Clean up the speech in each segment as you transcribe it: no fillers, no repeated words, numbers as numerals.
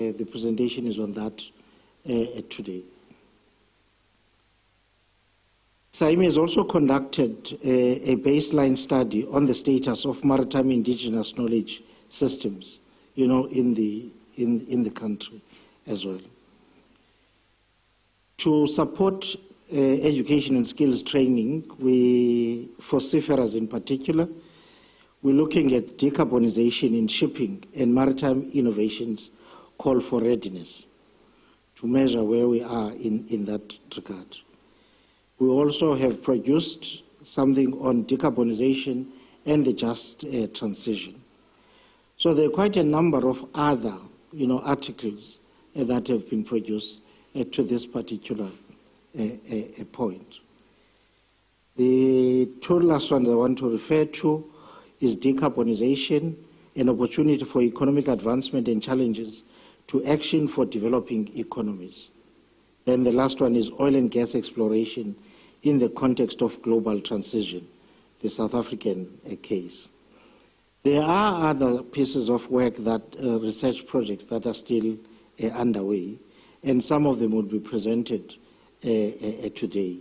The presentation is on that today. SAIMI has also conducted a baseline study on the status of maritime indigenous knowledge systems, in the country as well. To support education and skills training, for seafarers in particular, we're looking at decarbonization in shipping and maritime innovations call for readiness to measure where we are in that regard. We also have produced something on decarbonization and the just transition. So there are quite a number of other, articles that have been produced to this particular point. The two last ones I want to refer to is decarbonization, an opportunity for economic advancement and challenges to action for developing economies. Then the last one is oil and gas exploration in the context of global transition, the South African case. There are other pieces of work that research projects that are still underway, and some of them will be presented today,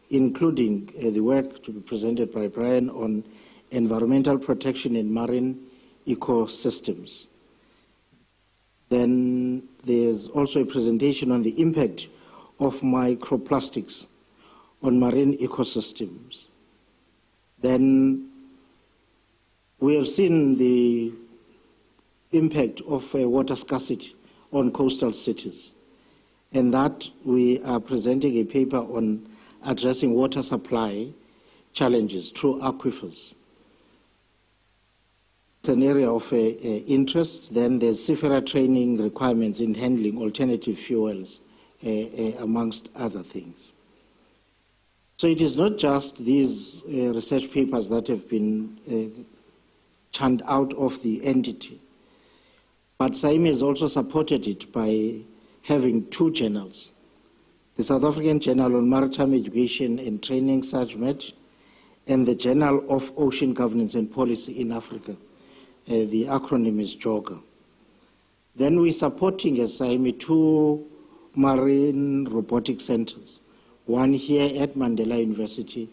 including the work to be presented by Brian on environmental protection in marine ecosystems. Then there's also a presentation on the impact of microplastics on marine ecosystems. Then we have seen the impact of water scarcity on coastal cities, and that we are presenting a paper on addressing water supply challenges through aquifers. It's an area of interest. Then there's seafarer training requirements in handling alternative fuels, amongst other things. So it is not just these research papers that have been churned out of the entity, but SAIMI has also supported it by having two journals: the South African Journal on Maritime Education and Training, SAGMET, and the Journal of Ocean Governance and Policy in Africa. The acronym is JOGA. Then we're supporting as SAIMI two marine robotic centers, one here at Mandela University,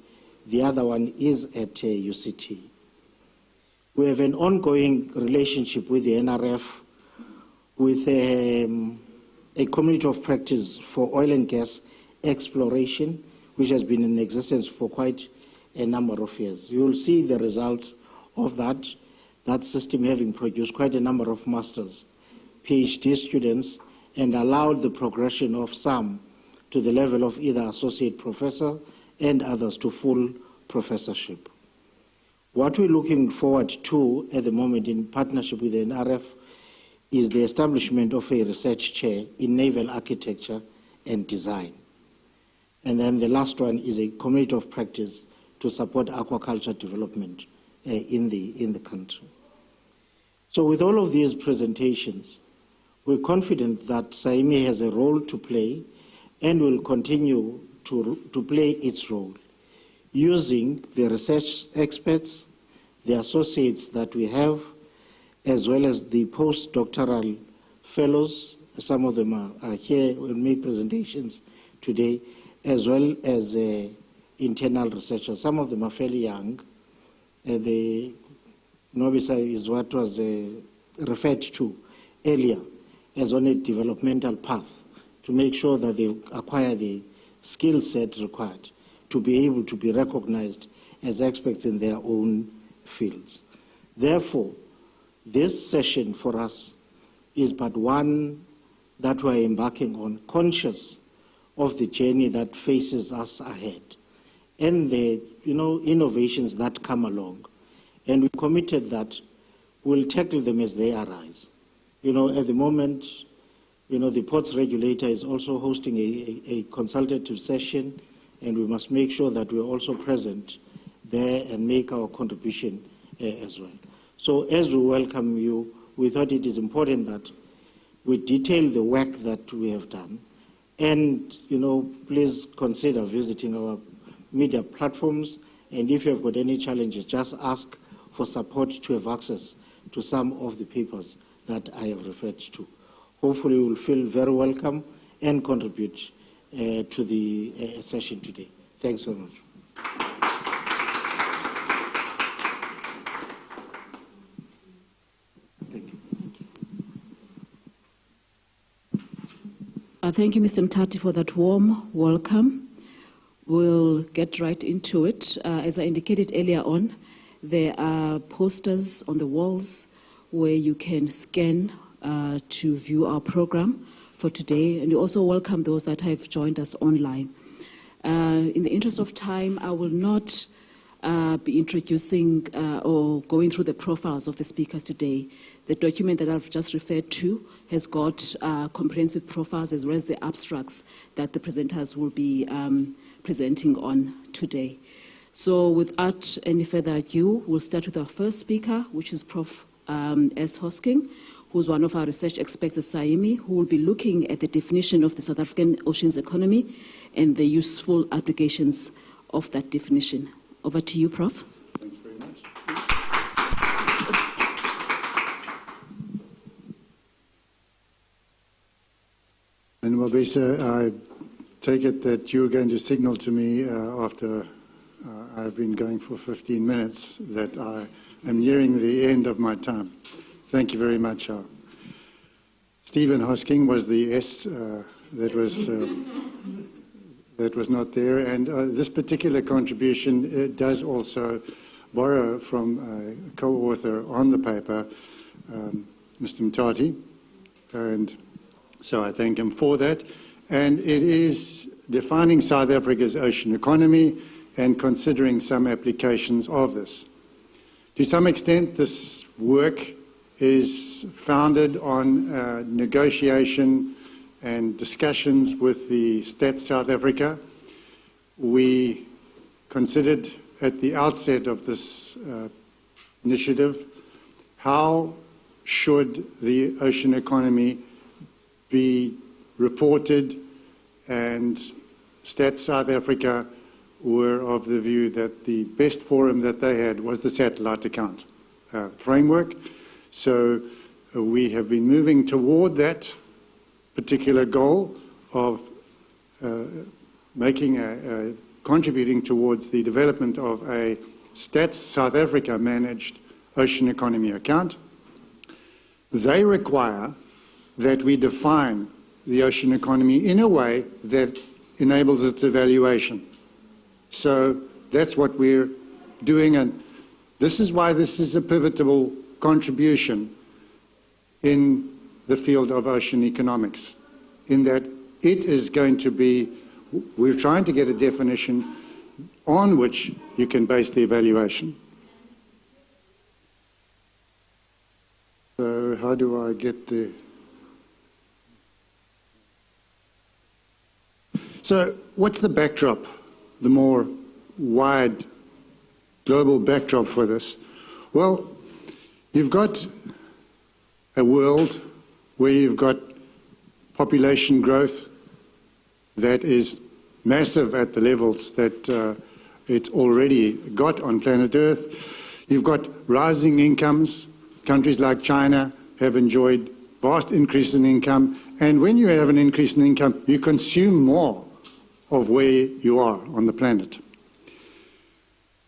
the other one is at UCT. We have an ongoing relationship with the NRF, with a community of practice for oil and gas exploration, which has been in existence for quite a number of years. You will see the results of that system having produced quite a number of masters, PhD students, and allowed the progression of some to the level of either associate professor and others to full professorship. What we're looking forward to at the moment in partnership with the NRF is the establishment of a research chair in naval architecture and design. And then the last one is a community of practice to support aquaculture development in the country. So with all of these presentations, we're confident that SAIMI has a role to play and will continue to play its role, using the research experts, the associates that we have, as well as the postdoctoral fellows. Some of them are here will make presentations today, as well as internal researchers. Some of them are fairly young. The Nobisa is what was referred to earlier as on a developmental path to make sure that they acquire the skill set required to be able to be recognized as experts in their own fields. Therefore, this session for us is but one that we're embarking on, conscious of the journey that faces us ahead and the innovations that come along. And we committed that we'll tackle them as they arise. At the moment, the ports regulator is also hosting a consultative session, and we must make sure that we're also present there and make our contribution as well. So as we welcome you, we thought it is important that we detail the work that we have done. And, please consider visiting our media platforms. And if you have got any challenges, just ask for support to have access to some of the papers that I have referred to. hopefully will feel very welcome and contribute to the session today. Thanks very much. Thank you. Thank you, Mr. Mtati, for that warm welcome. We'll get right into it. As I indicated earlier on, there are posters on the walls where you can scan to view our program for today, and we also welcome those that have joined us online. In the interest of time, I will not be introducing or going through the profiles of the speakers today. The document that I've just referred to has got comprehensive profiles as well as the abstracts that the presenters will be presenting on today. So without any further ado, we'll start with our first speaker, which is Prof. S. Hosking, who's one of our research experts at SAIMI, who will be looking at the definition of the South African oceans economy and the useful applications of that definition. Over to you, Prof. Thanks very much. And Mabisa, I take it that you're going to signal to me after I've been going for 15 minutes that I am nearing the end of my time. Thank you very much. Stephen Hosking was the S that was not there, and this particular contribution does also borrow from a co-author on the paper, Mr. Mtati, and so I thank him for that. And it is defining South Africa's ocean economy and considering some applications of this. To some extent, this work is founded on negotiation and discussions with the Stats South Africa. We considered at the outset of this initiative, how should the ocean economy be reported, and Stats South Africa were of the view that the best forum that they had was the satellite account framework. So we have been moving toward that particular goal of contributing towards the development of a Stats South Africa managed ocean economy account. They require that we define the ocean economy in a way that enables its evaluation. So that's what we're doing, and this is why this is a pivotal contribution in the field of ocean economics, in that it is going to be, we're trying to get a definition on which you can base the evaluation. So how do I get the... So what's the backdrop, the more wide global backdrop for this? Well, you've got a world where you've got population growth that is massive at the levels that it's already got on planet Earth. You've got rising incomes. Countries like China have enjoyed vast increase in income, and when you have an increase in income, you consume more of where you are on the planet.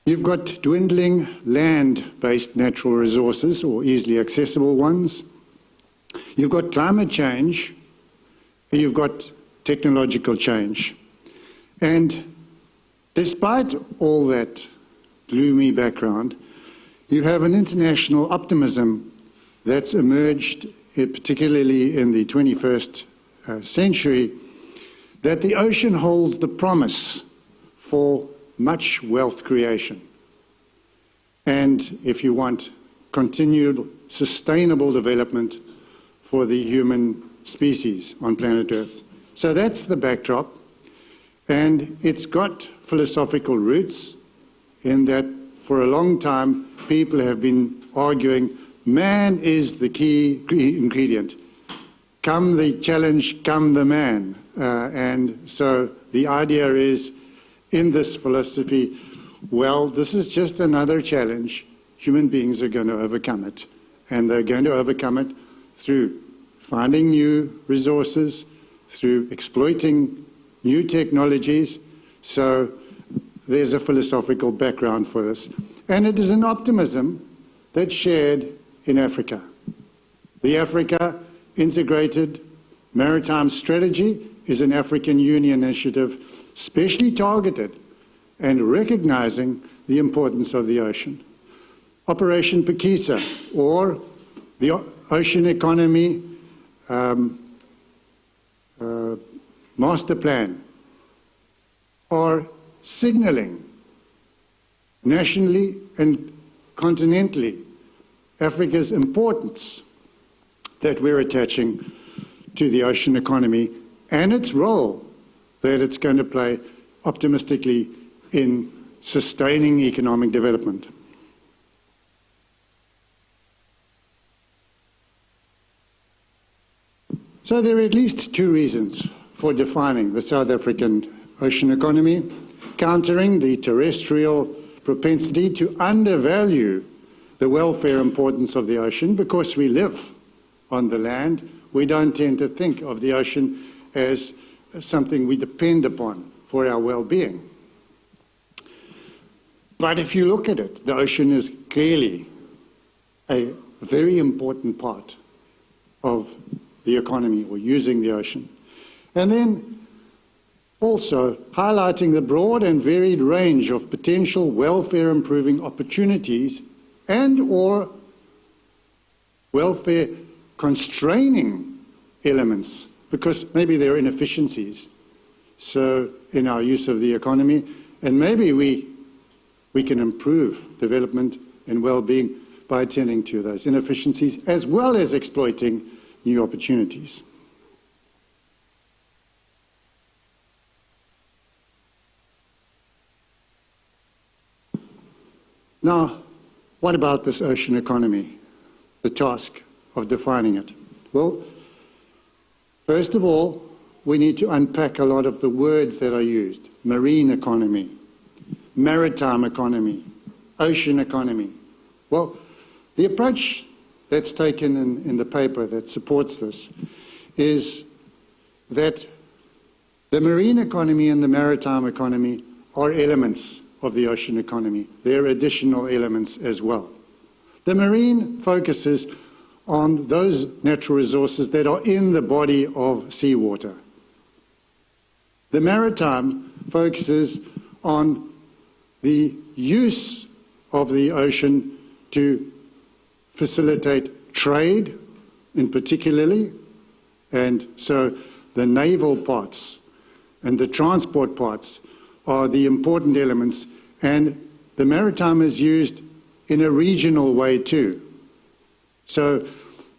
You've got dwindling land-based natural resources, or easily accessible ones. You've got climate change, and you've got technological change. And despite all that gloomy background, you have an international optimism that's emerged, particularly in the 21st century, that the ocean holds the promise for much wealth creation. And if you want continued sustainable development for the human species on planet Earth. So that's the backdrop, and it's got philosophical roots in that for a long time people have been arguing man is the key ingredient. Come the challenge, come the man. And so the idea is, in this philosophy, well, this is just another challenge. Human beings are going to overcome it, and they're going to overcome it through finding new resources, through exploiting new technologies. So there's a philosophical background for this. And it is an optimism that's shared in Africa. The Africa Integrated Maritime Strategy is an African Union initiative specially targeted and recognizing the importance of the ocean. Operation Pakisa, or the Ocean Economy Master Plan, are signaling nationally and continentally Africa's importance that we're attaching to the ocean economy and its role that it's going to play optimistically in sustaining economic development. So there are at least two reasons for defining the South African ocean economy: countering the terrestrial propensity to undervalue the welfare importance of the ocean. Because we live on the land, we don't tend to think of the ocean as something we depend upon for our well-being. But if you look at it, the ocean is clearly a very important part of the economy, or using the ocean. And then also highlighting the broad and varied range of potential welfare-improving opportunities and or welfare-constraining elements, because maybe there are inefficiencies in our use of the economy, and maybe we can improve development and well-being by attending to those inefficiencies as well as exploiting new opportunities. Now, what about this ocean economy, the task of defining it? Well, first of all, we need to unpack a lot of the words that are used: marine economy, maritime economy, ocean economy. Well, the approach that's taken in the paper that supports this is that the marine economy and the maritime economy are elements of the ocean economy. They're additional elements as well. The marine focuses on those natural resources that are in the body of seawater. The maritime focuses on the use of the ocean to facilitate trade in particularly, and so the naval parts and the transport parts are the important elements, and the maritime is used in a regional way too. So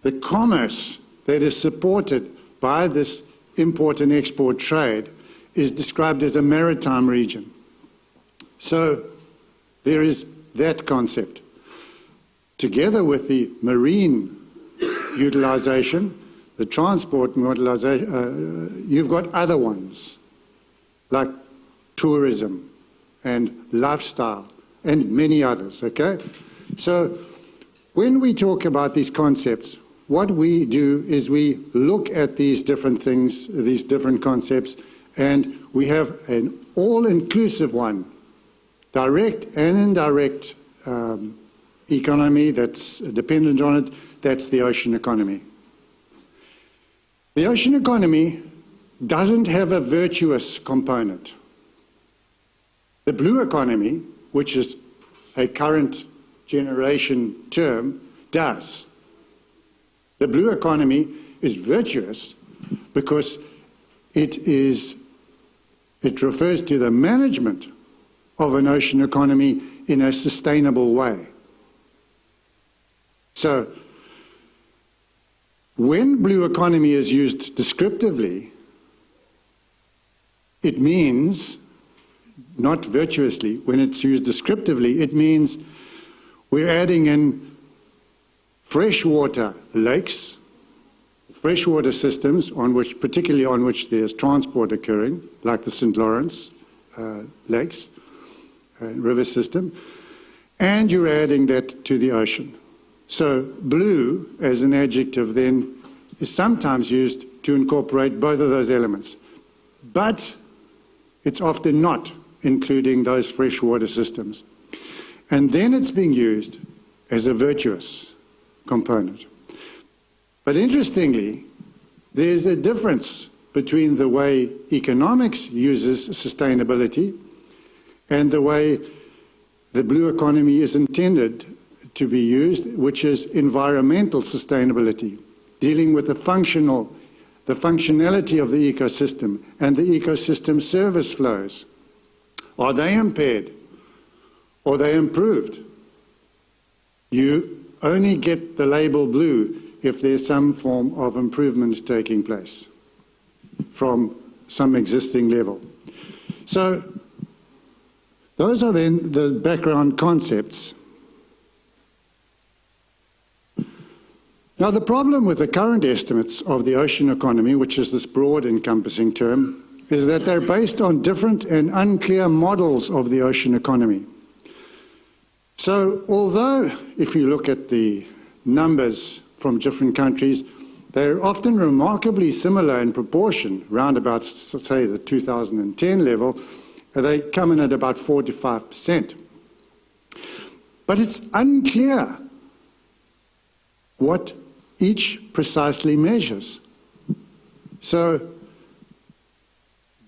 the commerce that is supported by this import and export trade is described as a maritime region. So there is that concept. Together with the marine utilization, the transport utilization, you've got other ones like tourism and lifestyle and many others, okay? So when we talk about these concepts, what we do is we look at these different things, these different concepts, and we have an all-inclusive one, direct and indirect economy that's dependent on it. That's the ocean economy. The ocean economy doesn't have a virtuous component. The blue economy, which is a current generation term, does. The blue economy is virtuous because it refers to the management of an ocean economy in a sustainable way. So, when blue economy is used descriptively, it means, not virtuously, when it's used descriptively, it means we're adding in freshwater lakes, freshwater systems, particularly on which there's transport occurring, like the St. Lawrence lakes, river system, and you're adding that to the ocean. So blue, as an adjective, then is sometimes used to incorporate both of those elements, but it's often not including those freshwater systems. And then it's being used as a virtuous component. But interestingly, there's a difference between the way economics uses sustainability and the way the blue economy is intended to be used, which is environmental sustainability, dealing with the functionality of the ecosystem and the ecosystem service flows. Are they impaired? Are they improved? You only get the label blue if there's some form of improvement taking place from some existing level. So those are then the background concepts. Now, the problem with the current estimates of the ocean economy, which is this broad encompassing term, is that they're based on different and unclear models of the ocean economy. So although if you look at the numbers from different countries, they're often remarkably similar in proportion, round about, say, the 2010 level, they come in at about 4 to 5%. But it's unclear what each precisely measures. So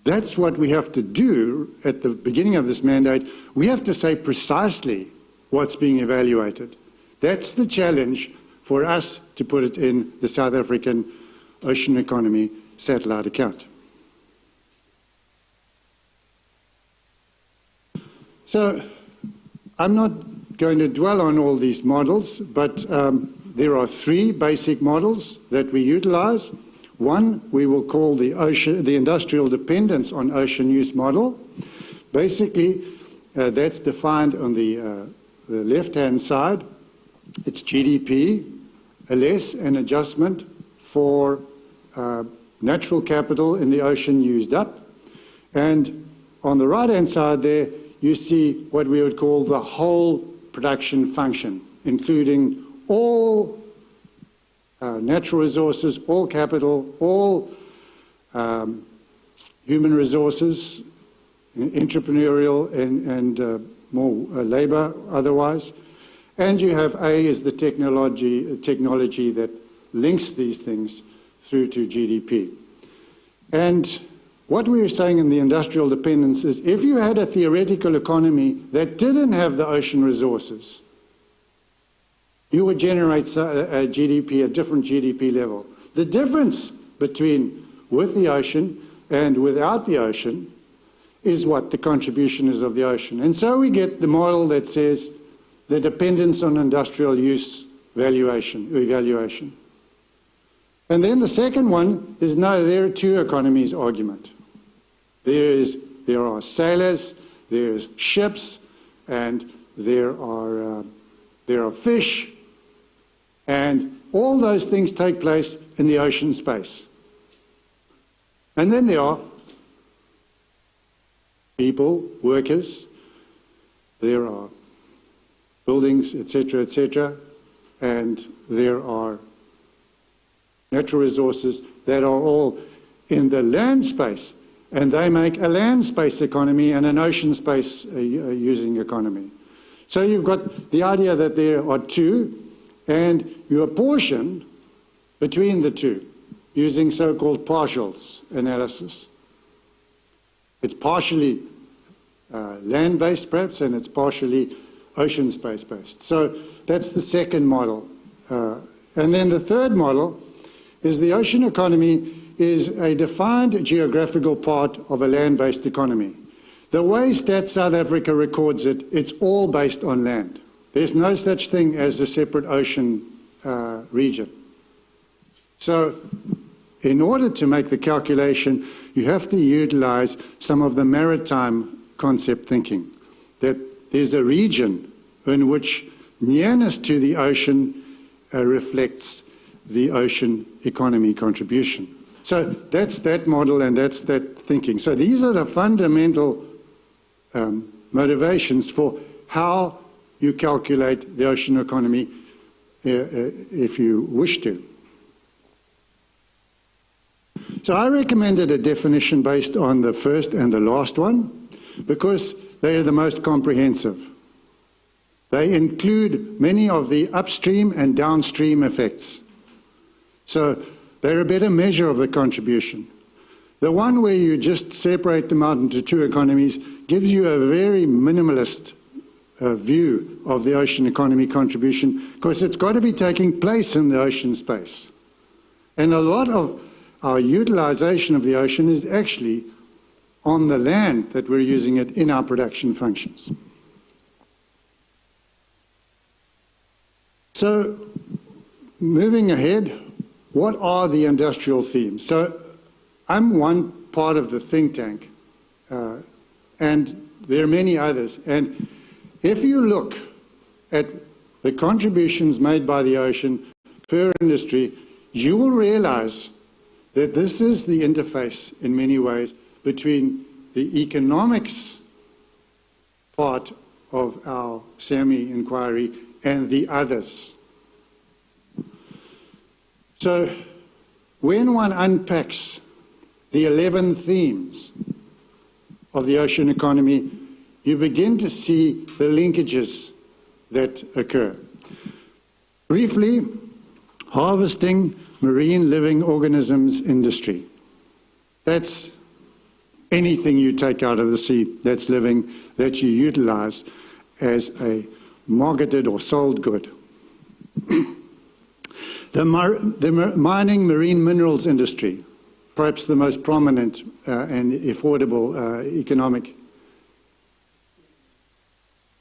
that's what we have to do at the beginning of this mandate. We have to say precisely what's being evaluated. That's the challenge for us to put it in the South African Ocean Economy Satellite Account. So I'm not going to dwell on all these models, but there are three basic models that we utilize. One we will call the industrial dependence on ocean use model. Basically, that's defined on the left-hand side. It's GDP, less an adjustment for natural capital in the ocean used up. And on the right-hand side there, you see what we would call the whole production function, including all natural resources, all capital, all human resources, entrepreneurial and more labor otherwise. And you have A is the technology that links these things through to GDP. And what we were saying in the industrial dependence is if you had a theoretical economy that didn't have the ocean resources, you would generate a GDP, a different GDP level. The difference between with the ocean and without the ocean is what the contribution is of the ocean. And so we get the model that says the dependence on industrial use evaluation. And then the second one is no, there are two economies argument. There are sailors, there's ships, and there are fish, and all those things take place in the ocean space. And then there are people, workers, there are buildings, etc., and there are natural resources that are all in the land space, and they make a land space economy and an ocean space using economy. So you've got the idea that there are two, and you apportion between the two using so-called partials analysis. It's partially land-based perhaps, and it's partially ocean space-based. So that's the second model. And then the third model is the ocean economy is a defined geographical part of a land-based economy. The way Stats South Africa records it, it's all based on land. There's no such thing as a separate ocean region. So in order to make the calculation, you have to utilize some of the maritime concept thinking, that there's a region in which nearness to the ocean reflects the ocean economy contribution. So that's that model and that's that thinking. So these are the fundamental motivations for how you calculate the ocean economy if you wish to. So I recommended a definition based on the first and the last one because they are the most comprehensive. They include many of the upstream and downstream effects. So they're a better measure of the contribution. The one where you just separate them out into two economies gives you a very minimalist view of the ocean economy contribution because it's got to be taking place in the ocean space. And a lot of our utilization of the ocean is actually on the land that we're using it in our production functions. So, moving ahead, what are the industrial themes? So, I'm one part of the think tank, and there are many others. And if you look at the contributions made by the ocean per industry, you will realize that this is the interface in many ways between the economics part of our SAMI inquiry and the others. So when one unpacks the 11 themes of the ocean economy, you begin to see the linkages that occur. Briefly, harvesting marine living organisms industry. That's anything you take out of the sea that's living that you utilize as a marketed or sold good. The mining marine minerals industry, perhaps the most prominent and affordable economic.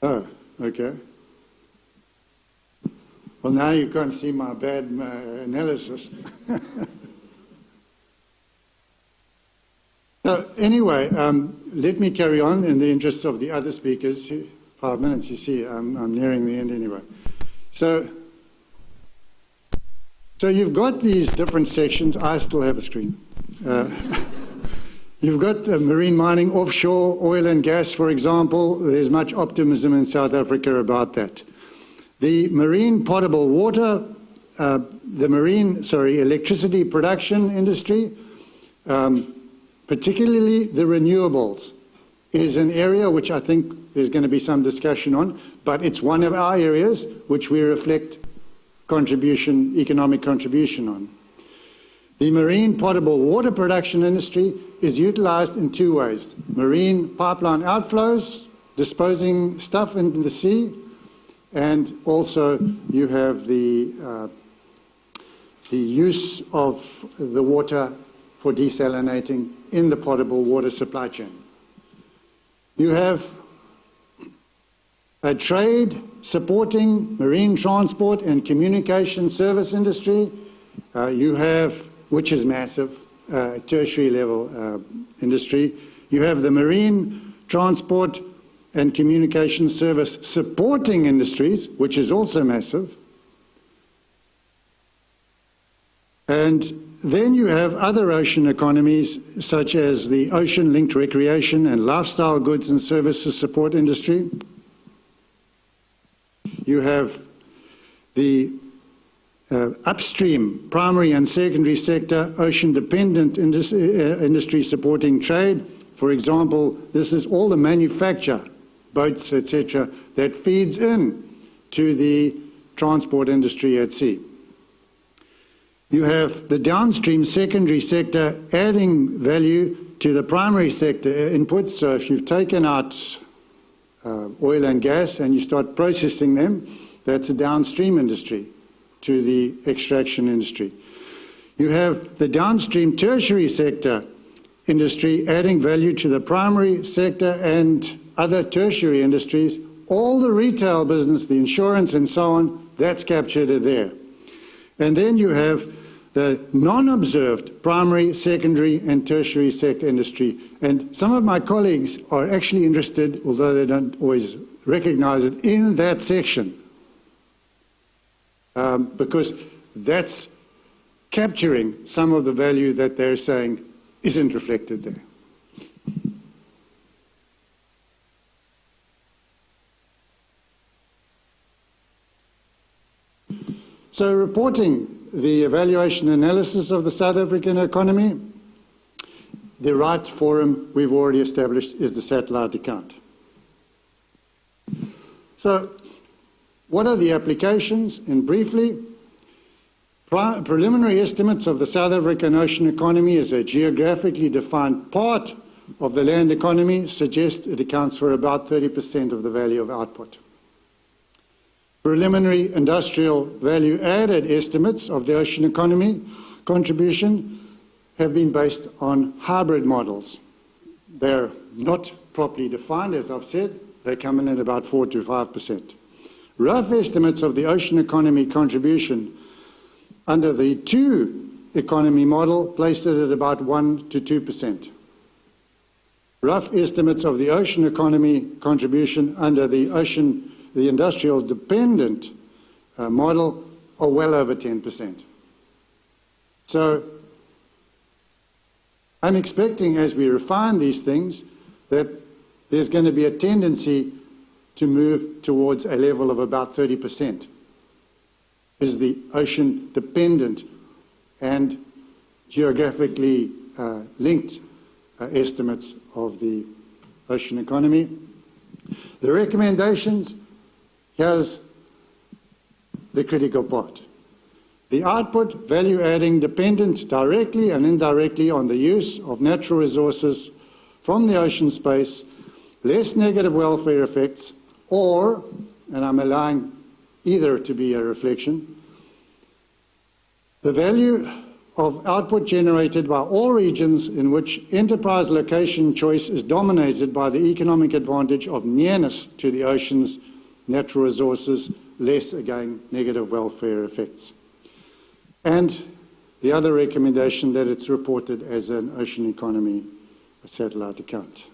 Oh, okay. Well, now you can't see my bad analysis. So anyway, let me carry on in the interests of the other speakers. 5 minutes, you see, I'm nearing the end anyway. So you've got these different sections. I still have a screen. You've got marine mining, offshore, oil and gas, for example. There's much optimism in South Africa about that. The marine potable water, electricity production industry, particularly the renewables, is an area which I think there's going to be some discussion on, but it's one of our areas which we reflect contribution, economic contribution on. The marine potable water production industry is utilized in two ways. Marine pipeline outflows, disposing stuff into the sea, and also you have the use of the water for desalinating in the potable water supply chain. You have a trade supporting marine transport and communication service industry. You have, which is massive, tertiary level industry. You have the marine transport and communication service supporting industries, which is also massive. And then you have other ocean economies, such as the ocean-linked recreation and lifestyle goods and services support industry. You have the upstream, primary and secondary sector, ocean-dependent industry supporting trade. For example, this is all the manufacture, boats, etc., that feeds in to the transport industry at sea. You have the downstream secondary sector adding value to the primary sector inputs. So if you've taken out oil and gas and you start processing them, that's a downstream industry to the extraction industry. You have the downstream tertiary sector industry adding value to the primary sector and other tertiary industries. All the retail business, the insurance and so on, that's captured there. And then you have the non-observed primary, secondary and tertiary sector industry. And some of my colleagues are actually interested, although they don't always recognize it, in that section. Because that's capturing some of the value that they're saying isn't reflected there. So reporting the evaluation analysis of the South African economy, the right forum we've already established is the satellite account. So, what are the applications? And briefly, preliminary estimates of the South African ocean economy as a geographically defined part of the land economy suggest it accounts for about 30% of the value of output. Preliminary industrial value added estimates of the ocean economy contribution have been based on hybrid models. They're not properly defined, as I've said. They come in at about 4 to 5%. Rough estimates of the ocean economy contribution under the two economy model place it at about 1 to 2%. Rough estimates of the ocean economy contribution under the industrial dependent model are well over 10%. So I'm expecting, as we refine these things, that there's going to be a tendency to move towards a level of about 30% is the ocean dependent and geographically linked estimates of the ocean economy. The recommendations, here's the critical part. The output value adding dependent directly and indirectly on the use of natural resources from the ocean space, less negative welfare effects, or, and I'm allowing either to be a reflection, the value of output generated by all regions in which enterprise location choice is dominated by the economic advantage of nearness to the ocean's natural resources, less, again, negative welfare effects. And the other recommendation that it's reported as an ocean economy satellite account.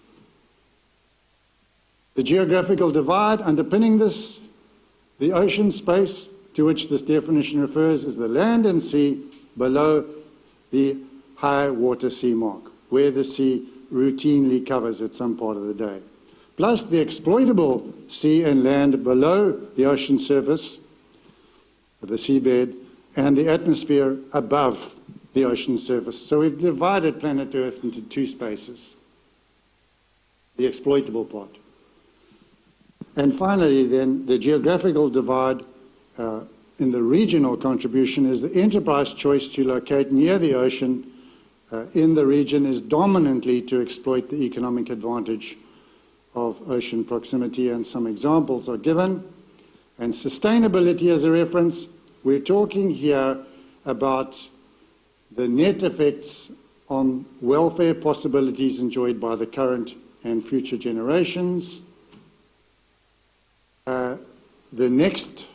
The geographical divide underpinning this, the ocean space to which this definition refers, is the land and sea below the high water sea mark, where the sea routinely covers at some part of the day, plus the exploitable sea and land below the ocean surface, the seabed, and the atmosphere above the ocean surface. So we've divided planet Earth into two spaces, the exploitable part. And finally, then, the geographical divide in the regional contribution is the enterprise choice to locate near the ocean in the region is dominantly to exploit the economic advantage of ocean proximity, and some examples are given. And sustainability as a reference, we're talking here about the net effects on welfare possibilities enjoyed by the current and future generations. The next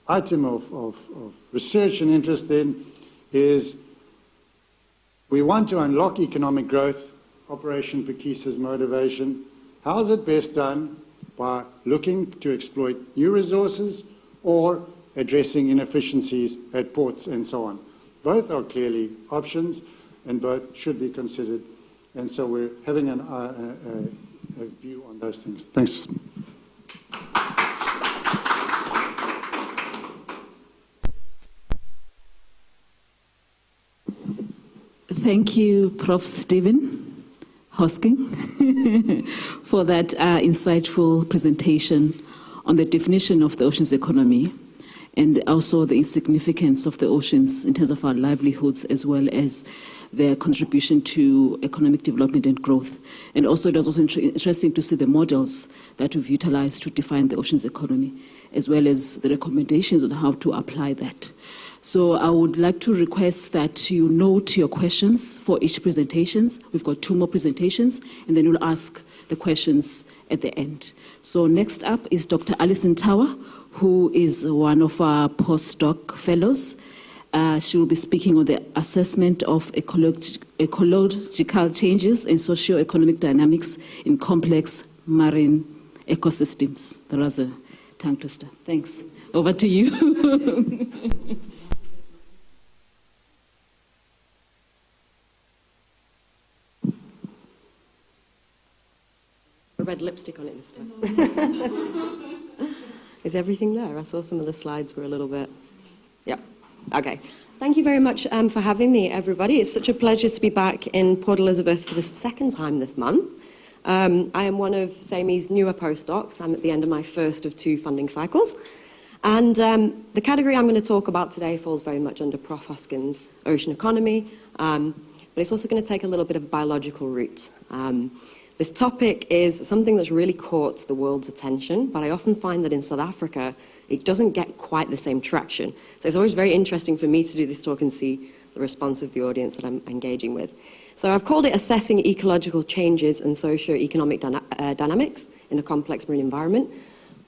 item of research and interest then is we want to unlock economic growth, Operation Pakisa's motivation. How is it best done? By looking to exploit new resources or addressing inefficiencies at ports and so on. Both are clearly options and both should be considered. And so we're having a view on those things. Thanks. Thank you, Prof. Stephen Hosking, for that insightful presentation on the definition of the ocean's economy and also the insignificance of the oceans in terms of our livelihoods as well as their contribution to economic development and growth. And also it was also interesting to see the models that we've utilized to define the ocean's economy as well as the recommendations on how to apply that. So I would like to request that you note your questions for each presentation. We've got 2 more presentations, and then we'll ask the questions at the end. So next up is Dr. Alison Tower, who is one of our postdoc fellows. She will be speaking on the assessment of ecological changes and socio-economic dynamics in complex marine ecosystems. That was a tongue twister. Thanks. Over to you. Red lipstick on it this time. Is everything there? I saw some of the slides were a little bit... Yeah. Okay. Thank you very much for having me, everybody. It's such a pleasure to be back in Port Elizabeth for the second time this month. I am one of SAMI's newer postdocs. I'm at the end of my first of 2 funding cycles. And the category I'm going to talk about today falls very much under Prof. Hoskin's ocean economy, but it's also going to take a little bit of a biological route. This topic is something that's really caught the world's attention, but I often find that in South Africa, it doesn't get quite the same traction. So it's always very interesting for me to do this talk and see the response of the audience that I'm engaging with. So I've called it Assessing Ecological Changes and Socio-Economic Dynamics in a Complex Marine Environment.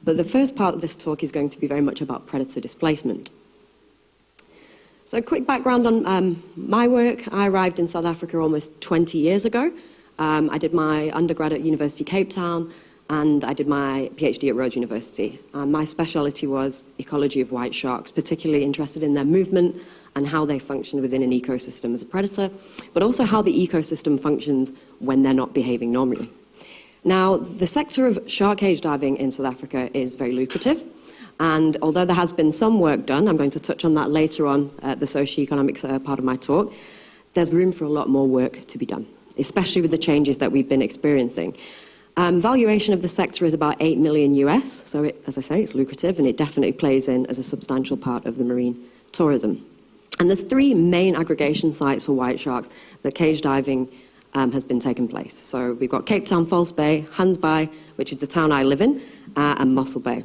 But the first part of this talk is going to be very much about predator displacement. So a quick background on my work. I arrived in South Africa almost 20 years ago. I did my undergrad at University Cape Town, and I did my PhD at Rhodes University. My speciality was ecology of white sharks, particularly interested in their movement and how they function within an ecosystem as a predator, but also how the ecosystem functions when they're not behaving normally. Now, the sector of shark cage diving in South Africa is very lucrative, and although there has been some work done, I'm going to touch on that later on at the socioeconomic part of my talk, there's room for a lot more work to be done, especially with the changes that we've been experiencing. Valuation of the sector is about $8 million US, so as I say, it's lucrative, and it definitely plays in as a substantial part of the marine tourism. And there's 3 main aggregation sites for white sharks that cage diving has been taking place. So we've got Cape Town, False Bay, Hans Bay, which is the town I live in, and Mossel Bay.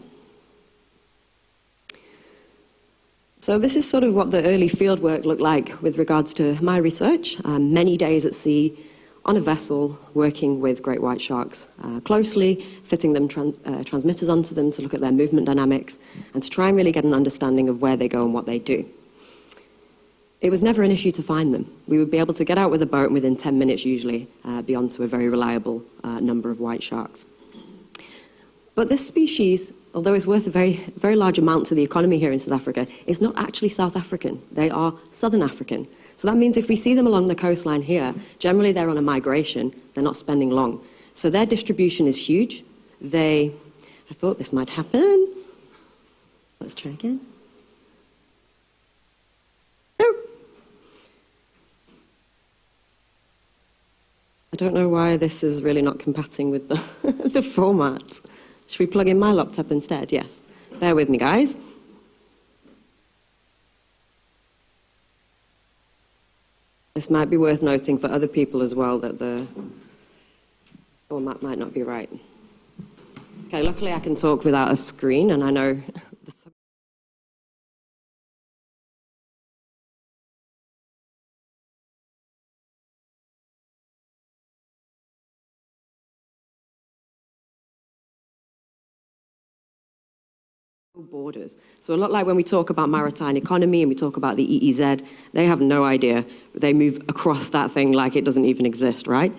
So this is sort of what the early fieldwork looked like with regards to my research. Many days at sea, on a vessel, working with great white sharks closely, fitting them transmitters onto them to look at their movement dynamics, and to try and really get an understanding of where they go and what they do. It was never an issue to find them. We would be able to get out with a boat and within 10 minutes usually be onto a very reliable number of white sharks. But this species, although it's worth a very large amount to the economy here in South Africa, is not actually South African. They are Southern African. So that means if we see them along the coastline here, generally they're on a migration, they're not spending long. So their distribution is huge. I thought this might happen. Let's try again. Oh. I don't know why this is really not compating with the format. Should we plug in my laptop instead? Yes. Bear with me, guys. This might be worth noting for other people as well that the format might not be right. Okay, luckily I can talk without a screen, and I know borders. So a lot like when we talk about maritime economy and we talk about the EEZ, they have no idea. They move across that thing like it doesn't even exist, right?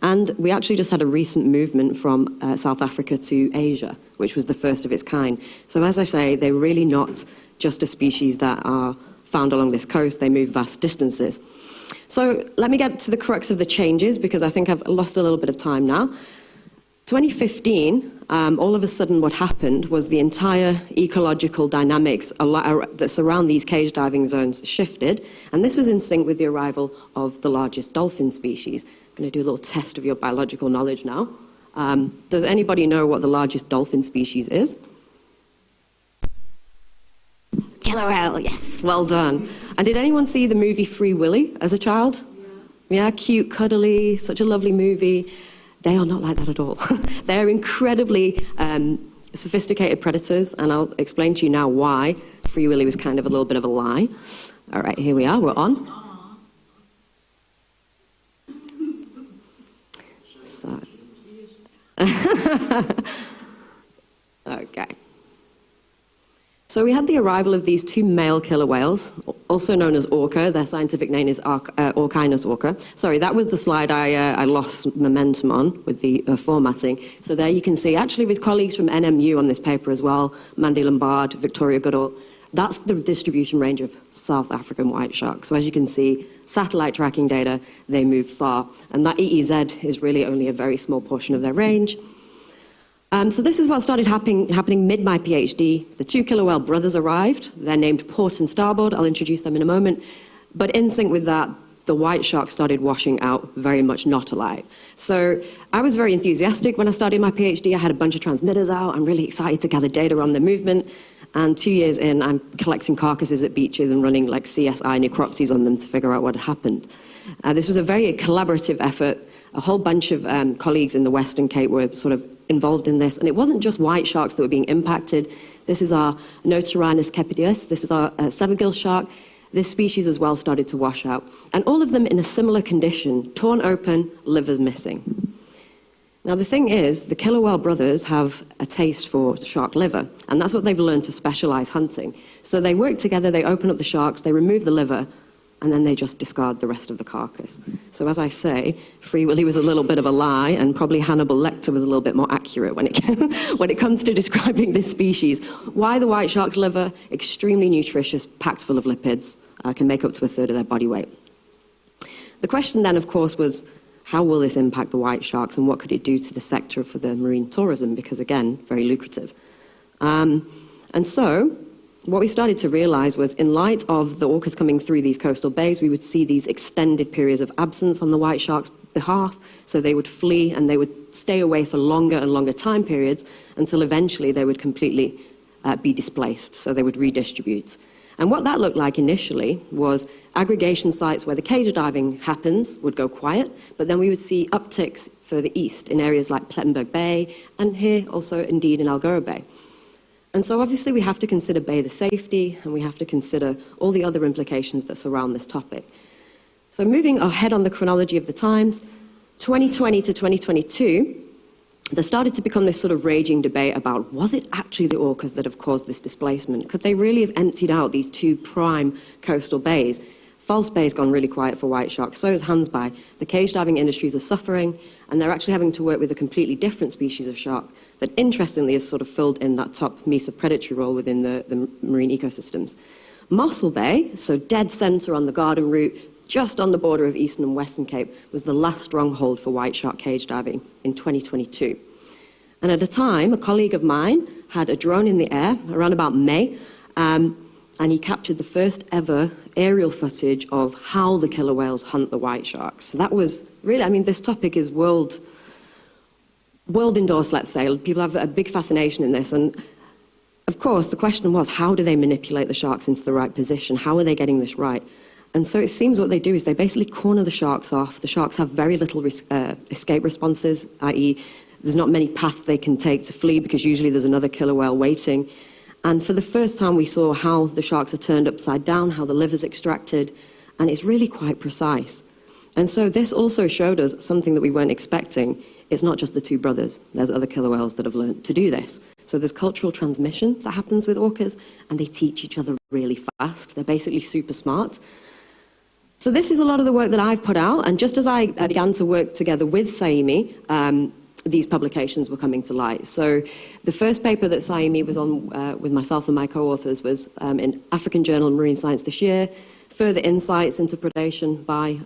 And we actually just had a recent movement from South Africa to Asia, which was the first of its kind. So as I say, they're really not just a species that are found along this coast. They move vast distances. So let me get to the crux of the changes, because I think I've lost a little bit of time now. 2015, all of a sudden what happened was the entire ecological dynamics that surround these cage diving zones shifted, and this was in sync with the arrival of the largest dolphin species. I'm going to do a little test of your biological knowledge now. Does anybody know what the largest dolphin species is? Killer whale, yes, well done. And did anyone see the movie Free Willy as a child? Yeah, cute, cuddly, such a lovely movie. They are not like that at all. They're incredibly sophisticated predators, and I'll explain to you now why Free Willy was kind of a little bit of a lie. All right, here we are, we're on. So. Okay. So we had the arrival of these 2 male killer whales, also known as orca. Their scientific name is Orcinus orca. Sorry, that was the slide I lost momentum on with the formatting. So there you can see, actually with colleagues from NMU on this paper as well, Mandy Lombard, Victoria Goodall, that's the distribution range of South African white sharks. So as you can see, satellite tracking data, they move far. And that EEZ is really only a very small portion of their range. So this is what started happening mid my PhD. The two killer whale brothers arrived. They're named Port and Starboard. I'll introduce them in a moment. But in sync with that, the white shark started washing out very much not alive. So I was very enthusiastic when I started my PhD. I had a bunch of transmitters out. I'm really excited to gather data on the movement. And 2 years in, I'm collecting carcasses at beaches and running like CSI necropsies on them to figure out what had happened. This was a very collaborative effort. A whole bunch of colleagues in the Western Cape were sort of involved in this. And it wasn't just white sharks that were being impacted. This is our Notorhinus cepidius. This is our severgill shark. This species as well started to wash out. And all of them in a similar condition, torn open, livers missing. Now the thing is, the killer whale brothers have a taste for shark liver, and that's what they've learned to specialize hunting. So they work together, they open up the sharks, they remove the liver, and then they just discard the rest of the carcass. So as I say, Free Willy was a little bit of a lie, and probably Hannibal Lecter was a little bit more accurate when it comes to describing this species. Why the white shark's liver? Extremely nutritious, packed full of lipids, can make up to 1/3 of their body weight. The question then, of course, was, how will this impact the white sharks, and what could it do to the sector for the marine tourism? Because again, very lucrative. And so, what we started to realize was, in light of the orcas coming through these coastal bays, we would see these extended periods of absence on the white shark's behalf. So they would flee and they would stay away for longer and longer time periods until eventually they would completely be displaced. So they would redistribute. And what that looked like initially was aggregation sites where the cage diving happens would go quiet, but then we would see upticks further east in areas like Plettenberg Bay, and here also indeed in Algoa Bay. And so obviously we have to consider bather safety, and we have to consider all the other implications that surround this topic. So moving ahead on the chronology of the times, 2020 to 2022, there started to become this sort of raging debate about, was it actually the orcas that have caused this displacement? Could they really have emptied out these two prime coastal bays? False Bay's gone really quiet for white sharks, so is Hans Bay. The cage diving industries are suffering, and they're actually having to work with a completely different species of shark that interestingly has sort of filled in that top mesopredatory role within the marine ecosystems. Mossel Bay, so dead center on the Garden Route, just on the border of Eastern and Western Cape, was the last stronghold for white shark cage diving in 2022. And at a time, a colleague of mine had a drone in the air around about May, and he captured the first ever aerial footage of how the killer whales hunt the white sharks. So that was really, I mean, this topic is world endorsed, let's say. People have a big fascination in this. And of course, the question was, how do they manipulate the sharks into the right position? How are they getting this right? And so it seems what they do is they basically corner the sharks off. The sharks have very little escape responses, i.e. there's not many paths they can take to flee because usually there's another killer whale waiting. And for the first time we saw how the sharks are turned upside down, how the liver's extracted, and it's really quite precise. And so this also showed us something that we weren't expecting. It's not just the two brothers. There's other killer whales that have learned to do this. So there's cultural transmission that happens with orcas, and they teach each other really fast. They're basically super smart. So this is a lot of the work that I've put out, and just as I began to work together with Saimi, these publications were coming to light. So the first paper that Saimi was on with myself and my co-authors was in African Journal of Marine Science this year, further insights into predation by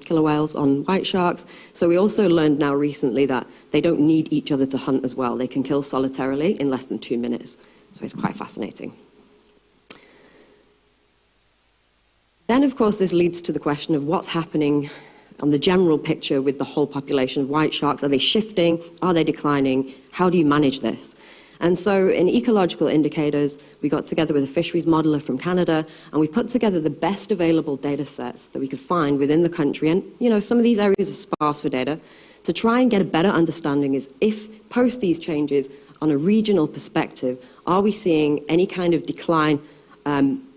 killer whales on white sharks. So we also learned now recently that they don't need each other to hunt as well. They can kill solitarily in less than 2 minutes. So it's quite fascinating. Then, of course, this leads to the question of what's happening on the general picture with the whole population of white sharks. Are they shifting? Are they declining? How do you manage this? And so in ecological indicators, we got together with a fisheries modeler from Canada, and we put together the best available data sets that we could find within the country. And, you know, some of these areas are sparse for data, to try and get a better understanding is if post these changes on a regional perspective, are we seeing any kind of decline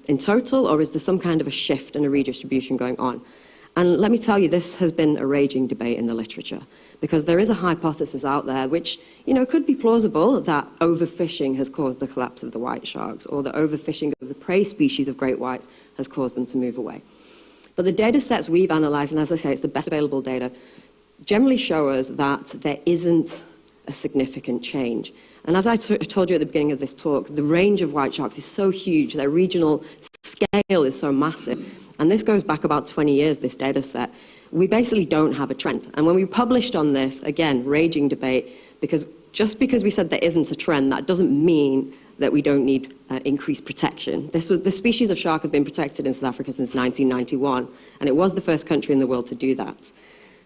in total, or is there some kind of a shift and a redistribution going on? And let me tell you, this has been a raging debate in the literature, because there is a hypothesis out there which, you know, could be plausible, that overfishing has caused the collapse of the white sharks, or the overfishing of the prey species of great whites has caused them to move away. But the data sets we've analysed, and as I say, it's the best available data, generally show us that there isn't a significant change. And as I told you at the beginning of this talk, the range of white sharks is so huge, their regional scale is so massive. And this goes back about 20 years, this data set. We basically don't have a trend. And when we published on this, again, raging debate, because just because we said there isn't a trend, that doesn't mean that we don't need increased protection. This species of shark have been protected in South Africa since 1991, and it was the first country in the world to do that.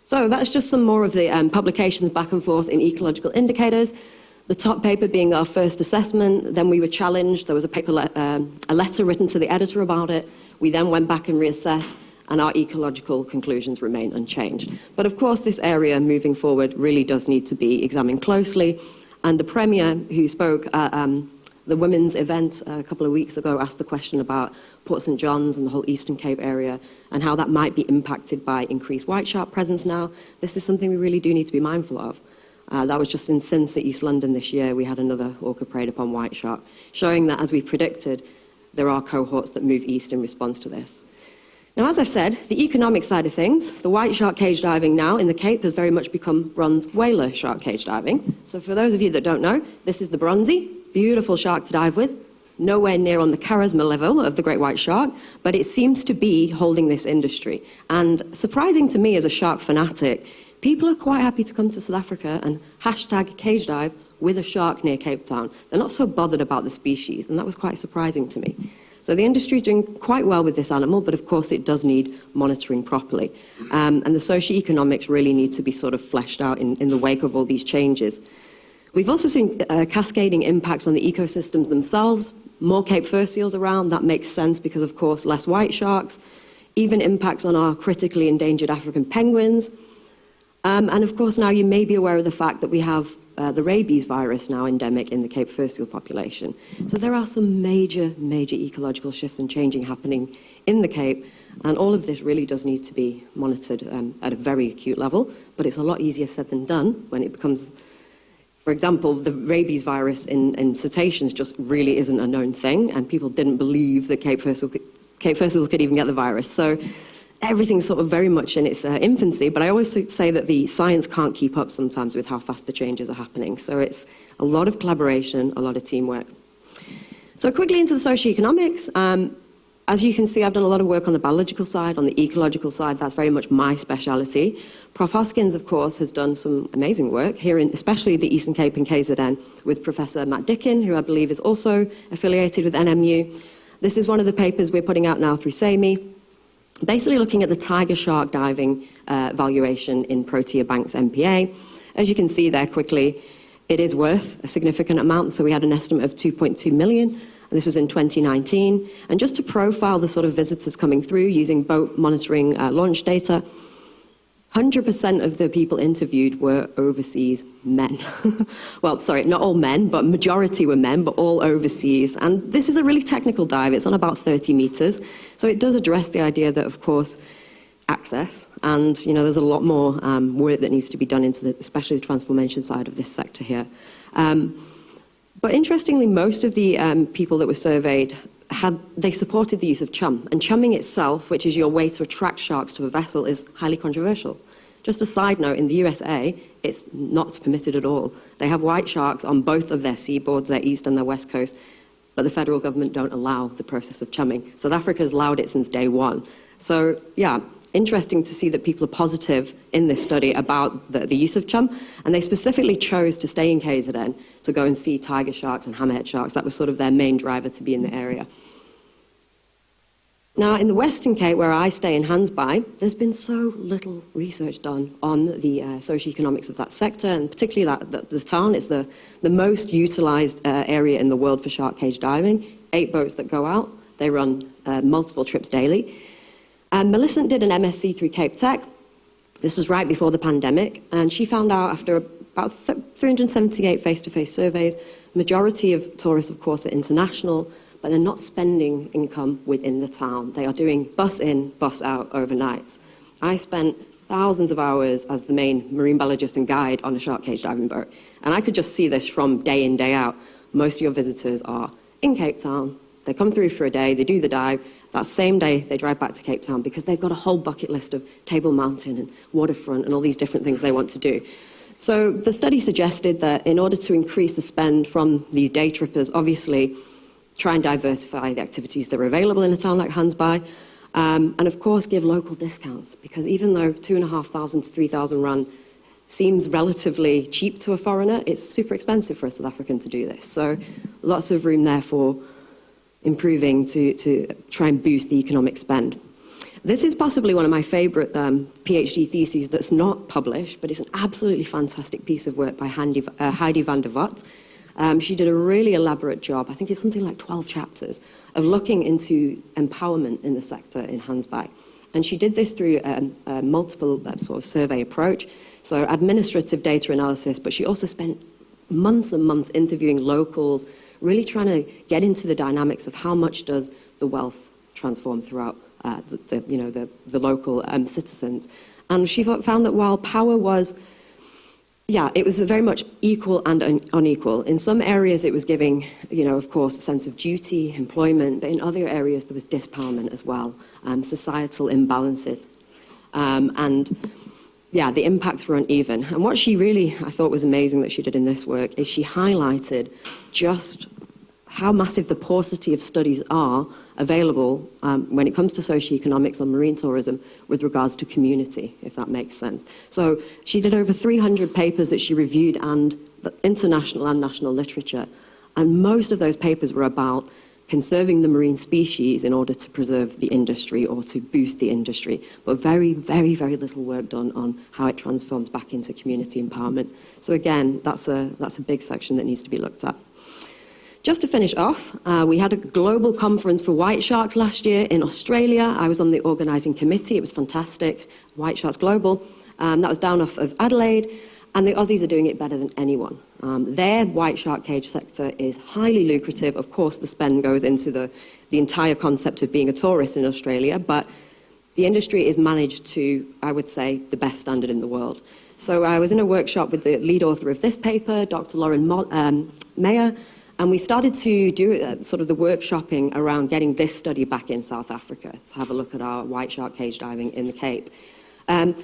So that's just some more of the publications back and forth in ecological indicators. The top paper being our first assessment, then we were challenged. There was a letter written to the editor about it. We then went back and reassessed, and our ecological conclusions remain unchanged. But of course, this area moving forward really does need to be examined closely. And the Premier, who spoke at the women's event a couple of weeks ago, asked the question about Port St. John's and the whole Eastern Cape area and how that might be impacted by increased white shark presence now. This is something we really do need to be mindful of. That was just in Since at East London this year. We had another orca preyed upon white shark, showing that, as we predicted, there are cohorts that move east in response to this. Now, as I said, the economic side of things, the white shark cage diving now in the Cape has very much become bronze whaler shark cage diving. So for those of you that don't know, this is the bronzy, beautiful shark to dive with, nowhere near on the charisma level of the great white shark, but it seems to be holding this industry. And surprising to me as a shark fanatic, people are quite happy to come to South Africa and hashtag cage dive with a shark near Cape Town. They're not so bothered about the species, and that was quite surprising to me. So the industry is doing quite well with this animal, but of course it does need monitoring properly. And the socioeconomics really need to be sort of fleshed out in the wake of all these changes. We've also seen cascading impacts on the ecosystems themselves. More Cape fur seals around, that makes sense because of course less white sharks. Even impacts on our critically endangered African penguins. And of course now you may be aware of the fact that we have the rabies virus now endemic in the Cape fur seal population. So there are some major ecological shifts and changing happening in the Cape, and all of this really does need to be monitored at a very acute level, but it's a lot easier said than done when it becomes, for example, the rabies virus in cetaceans just really isn't a known thing, and people didn't believe that Cape fur seals could even get the virus. So everything's sort of very much in its infancy, but I always say that the science can't keep up sometimes with how fast the changes are happening. So it's a lot of collaboration, a lot of teamwork. So quickly into the socioeconomics. As you can see, I've done a lot of work on the biological side, on the ecological side. That's very much my speciality. Prof. Hoskins, of course, has done some amazing work here in especially the Eastern Cape and KZN with Professor Matt Dickin, who I believe is also affiliated with NMU. This is one of the papers we're putting out now through SAMI, basically looking at the tiger shark diving valuation in Protea Bank's MPA. As you can see there quickly, it is worth a significant amount. So we had an estimate of 2.2 million. This was in 2019. And just to profile the sort of visitors coming through using boat monitoring launch data, 100% of the people interviewed were overseas men. Well, sorry, not all men, but majority were men, but all overseas. And this is a really technical dive. It's on about 30 meters. So it does address the idea that, of course, access, and there's a lot more work that needs to be done into especially the transformation side of this sector here. But interestingly, most of the people that were surveyed they supported the use of chum. And chumming itself, which is your way to attract sharks to a vessel, is highly controversial. Just a side note, in the USA, it's not permitted at all. They have white sharks on both of their seaboards, their east and their west coast, but the federal government don't allow the process of chumming. South Africa has allowed it since day one. So, yeah, interesting to see that people are positive in this study about the use of chum, and they specifically chose to stay in KZN to go and see tiger sharks and hammerhead sharks. That was sort of their main driver to be in the area. Now, in the Western Cape, where I stay in Hansby, there's been so little research done on the socioeconomics of that sector, and particularly the town is the most utilised area in the world for shark cage diving. 8 boats that go out. They run multiple trips daily. Millicent did an MSc through Cape Tech. This was right before the pandemic, and she found out after about 378 face-to-face surveys, majority of tourists, of course, are international, but they're not spending income within the town. They are doing bus in, bus out overnights. I spent thousands of hours as the main marine biologist and guide on a shark cage diving boat, and I could just see this from day in, day out. Most of your visitors are in Cape Town. They come through for a day, they do the dive. That same day, they drive back to Cape Town because they've got a whole bucket list of Table Mountain and waterfront and all these different things they want to do. So the study suggested that in order to increase the spend from these day trippers, obviously, try and diversify the activities that are available in a town like Hansby, and of course give local discounts, because even though 2,500 to 3,000 rand seems relatively cheap to a foreigner, it's super expensive for a South African to do this. So lots of room there for improving to try and boost the economic spend. This is possibly one of my favorite PhD theses that's not published, but it's an absolutely fantastic piece of work by Heidi van der Walt. She did a really elaborate job, I think it's something like 12 chapters, of looking into empowerment in the sector in Hansbach. And she did this through a multiple sort of survey approach, so administrative data analysis, but she also spent months and months interviewing locals, really trying to get into the dynamics of how much does the wealth transform throughout the local citizens. And she found that while power was, it was very much equal and unequal. In some areas it was giving, of course, a sense of duty, employment, but in other areas there was disempowerment as well, societal imbalances. The impacts were uneven. And what she really, I thought was amazing that she did in this work, is she highlighted just how massive the paucity of studies are available when it comes to socioeconomics on marine tourism with regards to community, if that makes sense. So she did over 300 papers that she reviewed, and the international and national literature, and most of those papers were about conserving the marine species in order to preserve the industry or to boost the industry, but very, very, very little work done on how it transforms back into community empowerment. So again, that's a big section that needs to be looked at. Just to finish off, we had a global conference for white sharks last year in Australia. I was on the organising committee. It was fantastic. White Sharks Global. That was down off of Adelaide. And the Aussies are doing it better than anyone. Their white shark cage sector is highly lucrative. Of course, the spend goes into the entire concept of being a tourist in Australia. But the industry is managed to, I would say, the best standard in the world. So I was in a workshop with the lead author of this paper, Dr. Lauren Mayer. And we started to do sort of the workshopping around getting this study back in South Africa to have a look at our white shark cage diving in the Cape.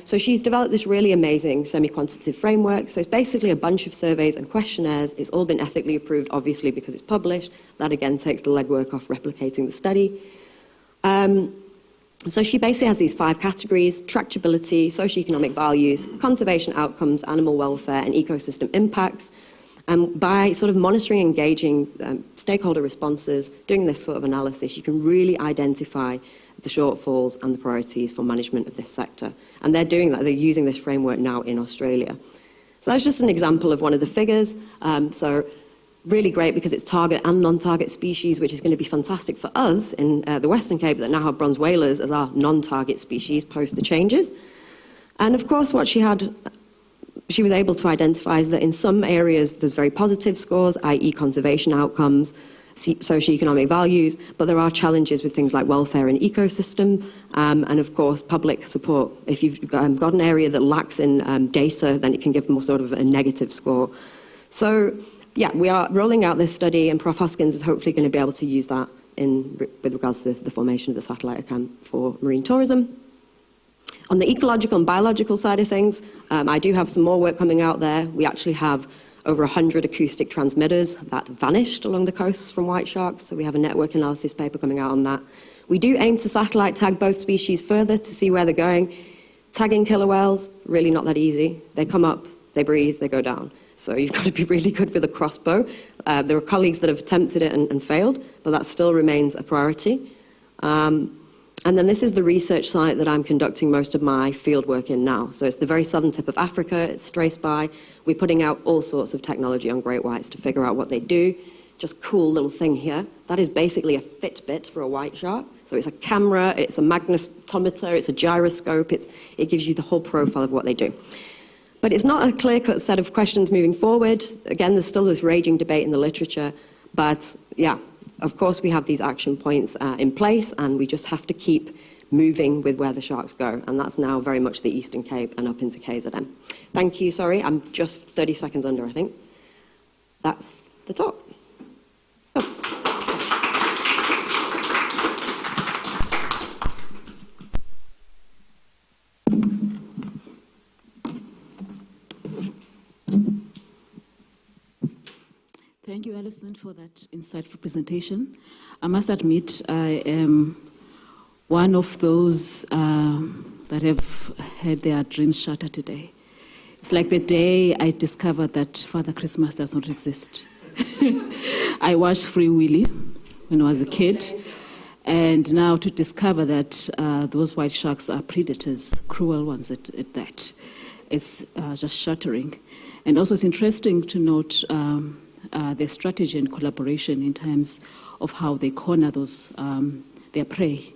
So she's developed this really amazing semi-quantitative framework. So it's basically a bunch of surveys and questionnaires. It's all been ethically approved, obviously, because it's published. That, again, takes the legwork off replicating the study. So she basically has these 5 categories: tractability, socioeconomic values, conservation outcomes, animal welfare, and ecosystem impacts. And by sort of monitoring, engaging stakeholder responses, doing this sort of analysis, you can really identify the shortfalls and the priorities for management of this sector. And they're doing that. They're using this framework now in Australia. So that's just an example of one of the figures. So really great because it's target and non-target species, which is going to be fantastic for us in the Western Cape that now have bronze whalers as our non-target species post the changes. And of course, what she was able to identify is that in some areas there's very positive scores, i.e. conservation outcomes, socioeconomic values, but there are challenges with things like welfare and ecosystem, and of course public support. If you've got an area that lacks in data, then it can give more sort of a negative score. So yeah, we are rolling out this study, and Prof. Hoskins is hopefully going to be able to use that with regards to the formation of the satellite account for marine tourism. On the ecological and biological side of things, I do have some more work coming out there. We actually have over 100 acoustic transmitters that vanished along the coasts from white sharks, so we have a network analysis paper coming out on that. We do aim to satellite tag both species further to see where they're going. Tagging killer whales, really not that easy. They come up, they breathe, they go down. So you've got to be really good with a crossbow. There are colleagues that have attempted it and failed, but that still remains a priority. And then this is the research site that I'm conducting most of my field work in now. So it's the very southern tip of Africa, it's Straits Bay. We're putting out all sorts of technology on great whites to figure out what they do. Just cool little thing here. That is basically a Fitbit for a white shark. So it's a camera, it's a magnetometer, it's a gyroscope, it gives you the whole profile of what they do. But it's not a clear-cut set of questions moving forward. Again, there's still this raging debate in the literature, but yeah. Of course, we have these action points in place, and we just have to keep moving with where the sharks go. And that's now very much the Eastern Cape and up into KZN. Thank you, sorry, I'm just 30 seconds under, I think. That's the talk. Oh. Thank you, Alison, for that insightful presentation. I must admit, I am one of those that have had their dreams shattered today. It's like the day I discovered that Father Christmas does not exist. I watched Free Willy when I was a kid, and now to discover that those white sharks are predators, cruel ones at that, it's just shattering. And also it's interesting to note their strategy and collaboration in terms of how they corner those their prey,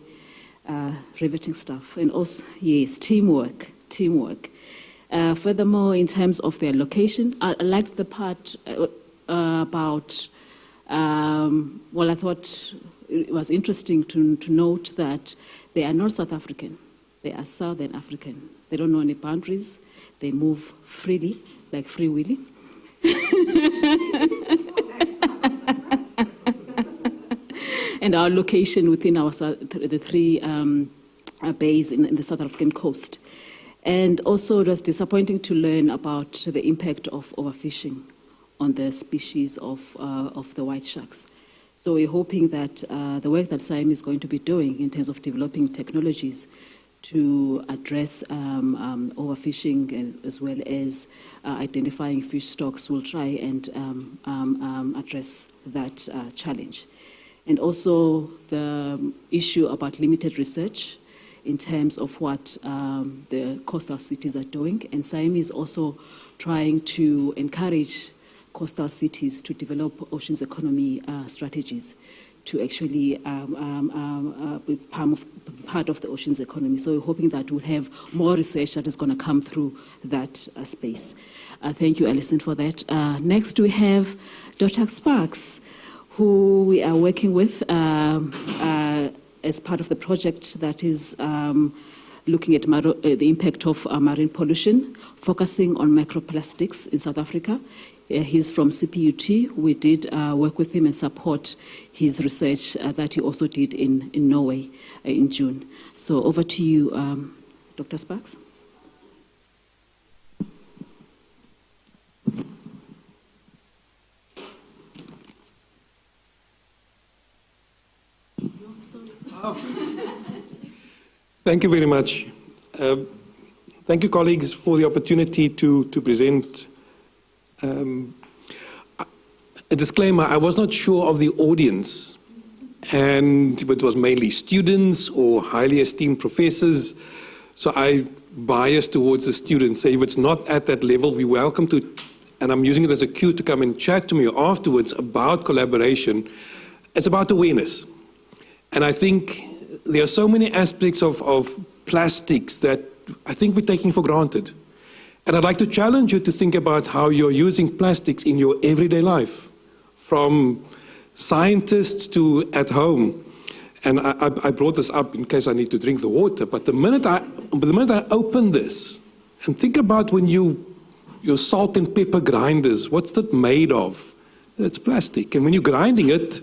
riveting stuff. And also, yes, teamwork. Furthermore, in terms of their location, I liked the part about, well, I thought it was interesting to note that they are not South African, they are Southern African. They don't know any boundaries, they move freely, like Free Willy. And our location within our the three bays in the South African coast. And also it was disappointing to learn about the impact of overfishing on the species of the white sharks. So we're hoping that the work that SIAM is going to be doing in terms of developing technologies to address overfishing as well as identifying fish stocks will try and address that challenge. And also the issue about limited research in terms of what the coastal cities are doing. And SIAM is also trying to encourage coastal cities to develop oceans economy strategies to actually be part of the oceans economy. So we're hoping that we'll have more research that is going to come through that space. Thank you, Alison, for that. Next we have Dr. Sparks, who we are working with as part of the project that is looking at the impact of marine pollution, focusing on microplastics in South Africa. He's from CPUT. We did work with him and support his research that he also did in Norway in June. So over to you, Dr. Sparks. Thank you very much. Thank you, colleagues, for the opportunity to present. A disclaimer, I was not sure of the audience, and it was mainly students or highly esteemed professors, so I biased towards the students. So if it's not at that level, we're welcome to, and I'm using it as a cue to come and chat to me afterwards about collaboration. It's about awareness. And I think there are so many aspects of plastics that I think we're taking for granted. And I'd like to challenge you to think about how you're using plastics in your everyday life, from scientists to at home. And I brought this up in case I need to drink the water, but the minute I open this, and think about when your salt and pepper grinders, what's that made of? It's plastic. And when you're grinding it,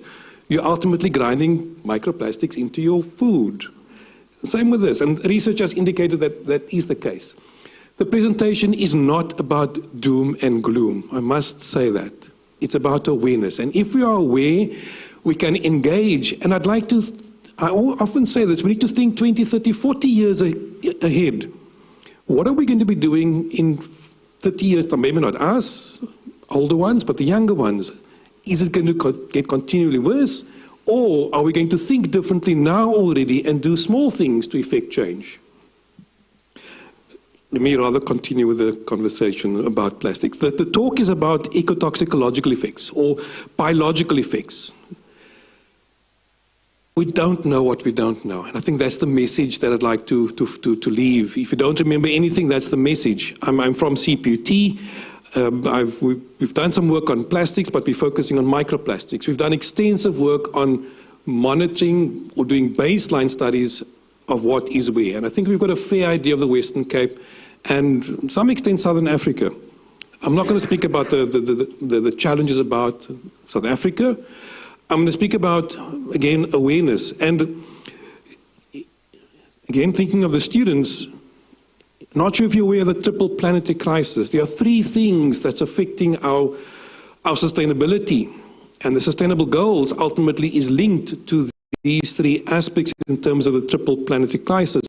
you're ultimately grinding microplastics into your food. Same with this, and research has indicated that that is the case. The presentation is not about doom and gloom, I must say that. It's about awareness, and if we are aware, we can engage. And I often say this, we need to think 20, 30, 40 years ahead. What are we going to be doing in 30 years time? Maybe not us, older ones, but the younger ones. Is it going to get continually worse? Or are we going to think differently now already and do small things to effect change? Let me rather continue with the conversation about plastics. The talk is about ecotoxicological effects or biological effects. We don't know what we don't know. And I think that's the message that I'd like to leave. If you don't remember anything, that's the message. I'm from CPUT. We've done some work on plastics, but we're focusing on microplastics. We've done extensive work on monitoring or doing baseline studies of what is where. And I think we've got a fair idea of the Western Cape and to some extent Southern Africa. I'm not going to speak about the challenges about South Africa. I'm going to speak about, again, awareness. And again, thinking of the students, not sure if you're aware of the triple planetary crisis. There are three things that's affecting our sustainability. And the sustainable goals ultimately is linked to these three aspects in terms of the triple planetary crisis.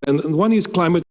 And one is climate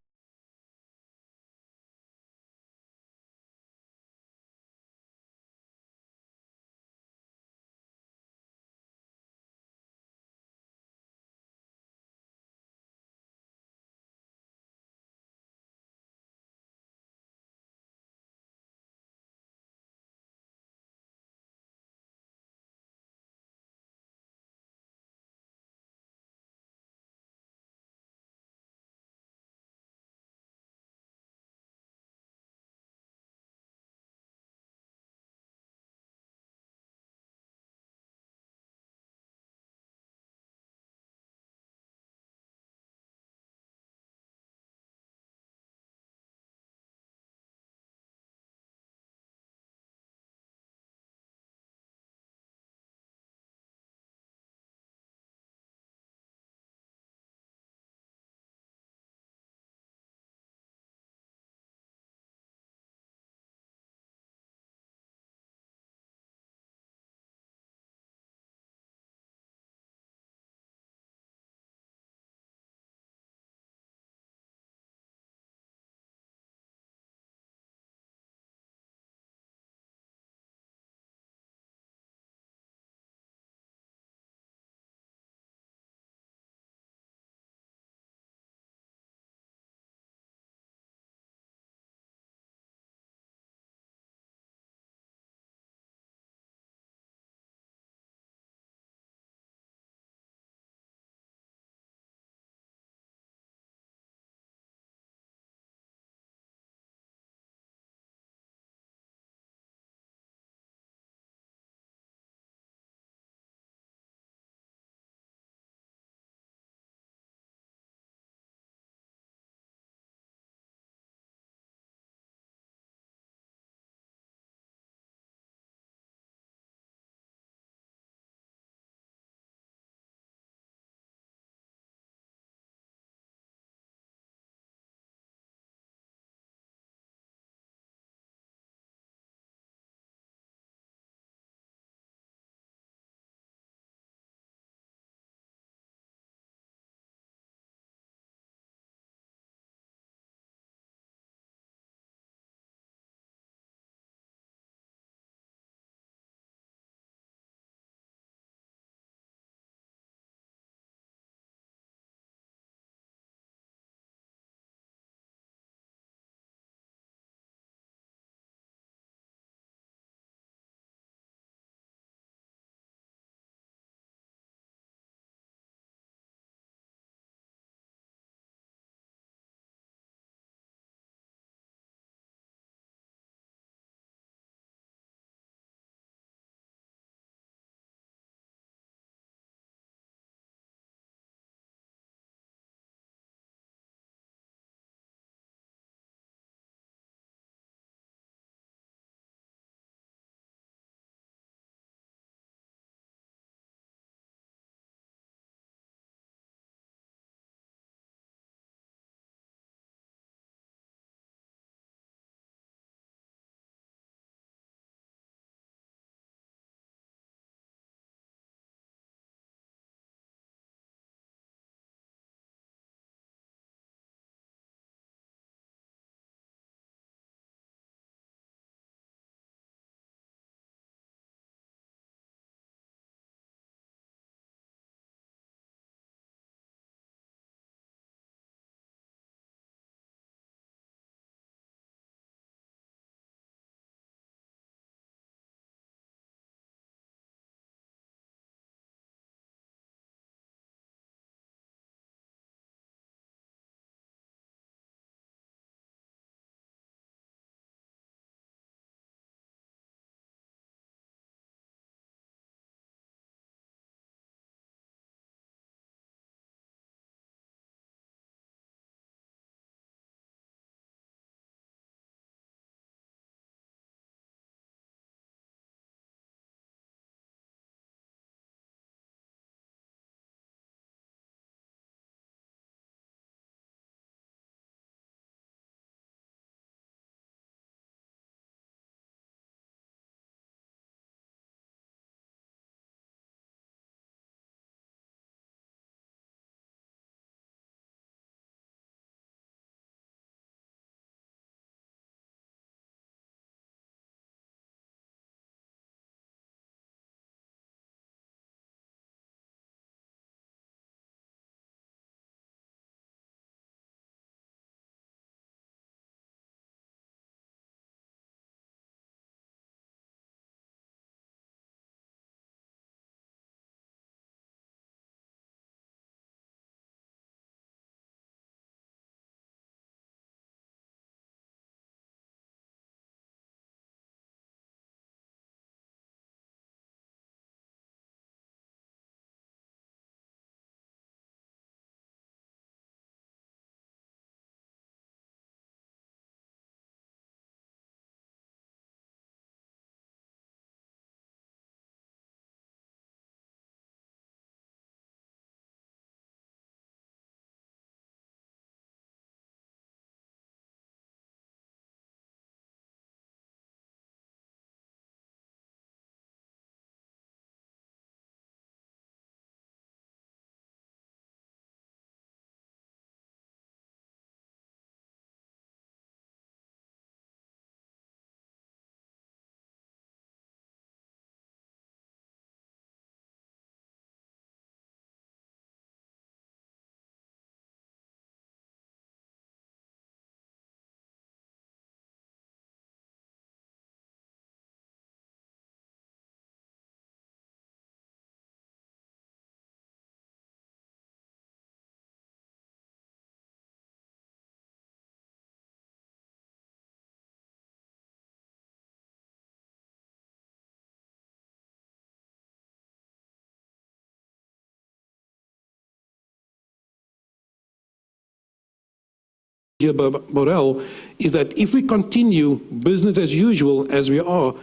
here by Borrell, is that if we continue business as usual as we are,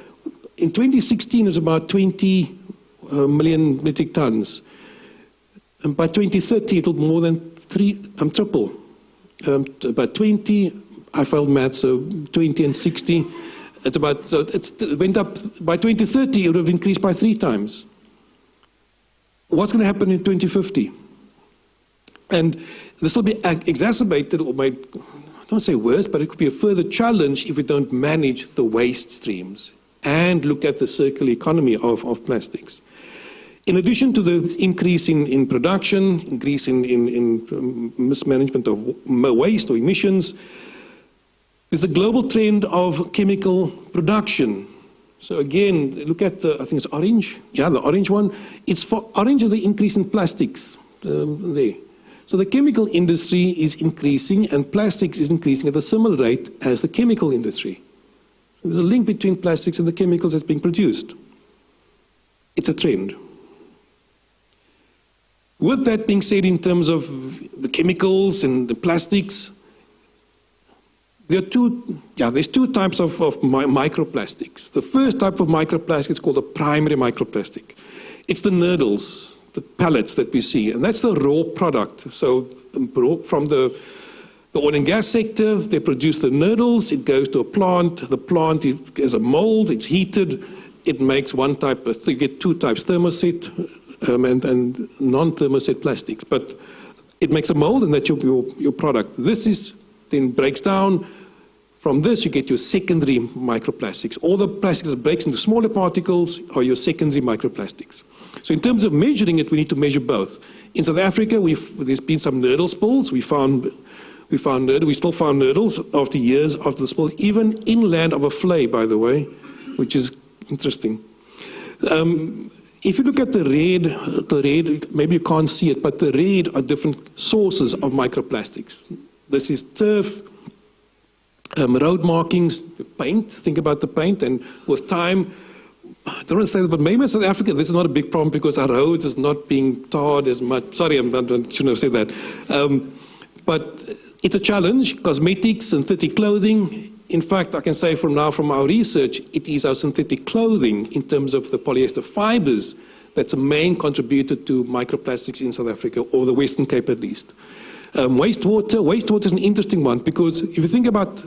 in 2016 it was about 20 million metric tons. And by 2030 it'll more than triple. By 20, I failed maths, so 20 and 60, it went up, by 2030 it would have increased by 3 times. What's going to happen in 2050? And this will be exacerbated, or made, I don't say worse, but it could be a further challenge if we don't manage the waste streams and look at the circular economy of plastics. In addition to the increase in production, increase in mismanagement of waste or emissions, there's a global trend of chemical production. So again, look at the, I think it's orange. Yeah, the orange one. It's for orange is the increase in plastics there. So the chemical industry is increasing, and plastics is increasing at a similar rate as the chemical industry. There's a link between plastics and the chemicals that's being produced. It's a trend. With that being said, in terms of the chemicals and the plastics, there's two types of microplastics. The first type of microplastic is called a primary microplastic. It's the nurdles, the pellets that we see, and that's the raw product. So from the oil and gas sector, they produce the nurdles, it goes to a plant, the plant is a mold, it's heated, it makes one type, you get 2 types, thermoset and non-thermoset plastics. But it makes a mold, and that's your product. This is then breaks down. From this, you get your secondary microplastics. All the plastics that breaks into smaller particles are your secondary microplastics. So in terms of measuring it, we need to measure both. In South Africa, there's been some nurdle spills. We still found nurdles after years after the spill, even inland of a flay, by the way, which is interesting. If you look at the red, maybe you can't see it, but the red are different sources of microplastics. This is turf, road markings, paint. Think about the paint, and with time, I don't want to say that, but maybe in South Africa this is not a big problem because our roads is not being tarred as much. Sorry, I shouldn't have said that. But it's a challenge. Cosmetics, synthetic clothing. In fact, I can say from our research, it is our synthetic clothing in terms of the polyester fibers that's a main contributor to microplastics in South Africa, or the Western Cape at least. Wastewater is an interesting one, because if you think about,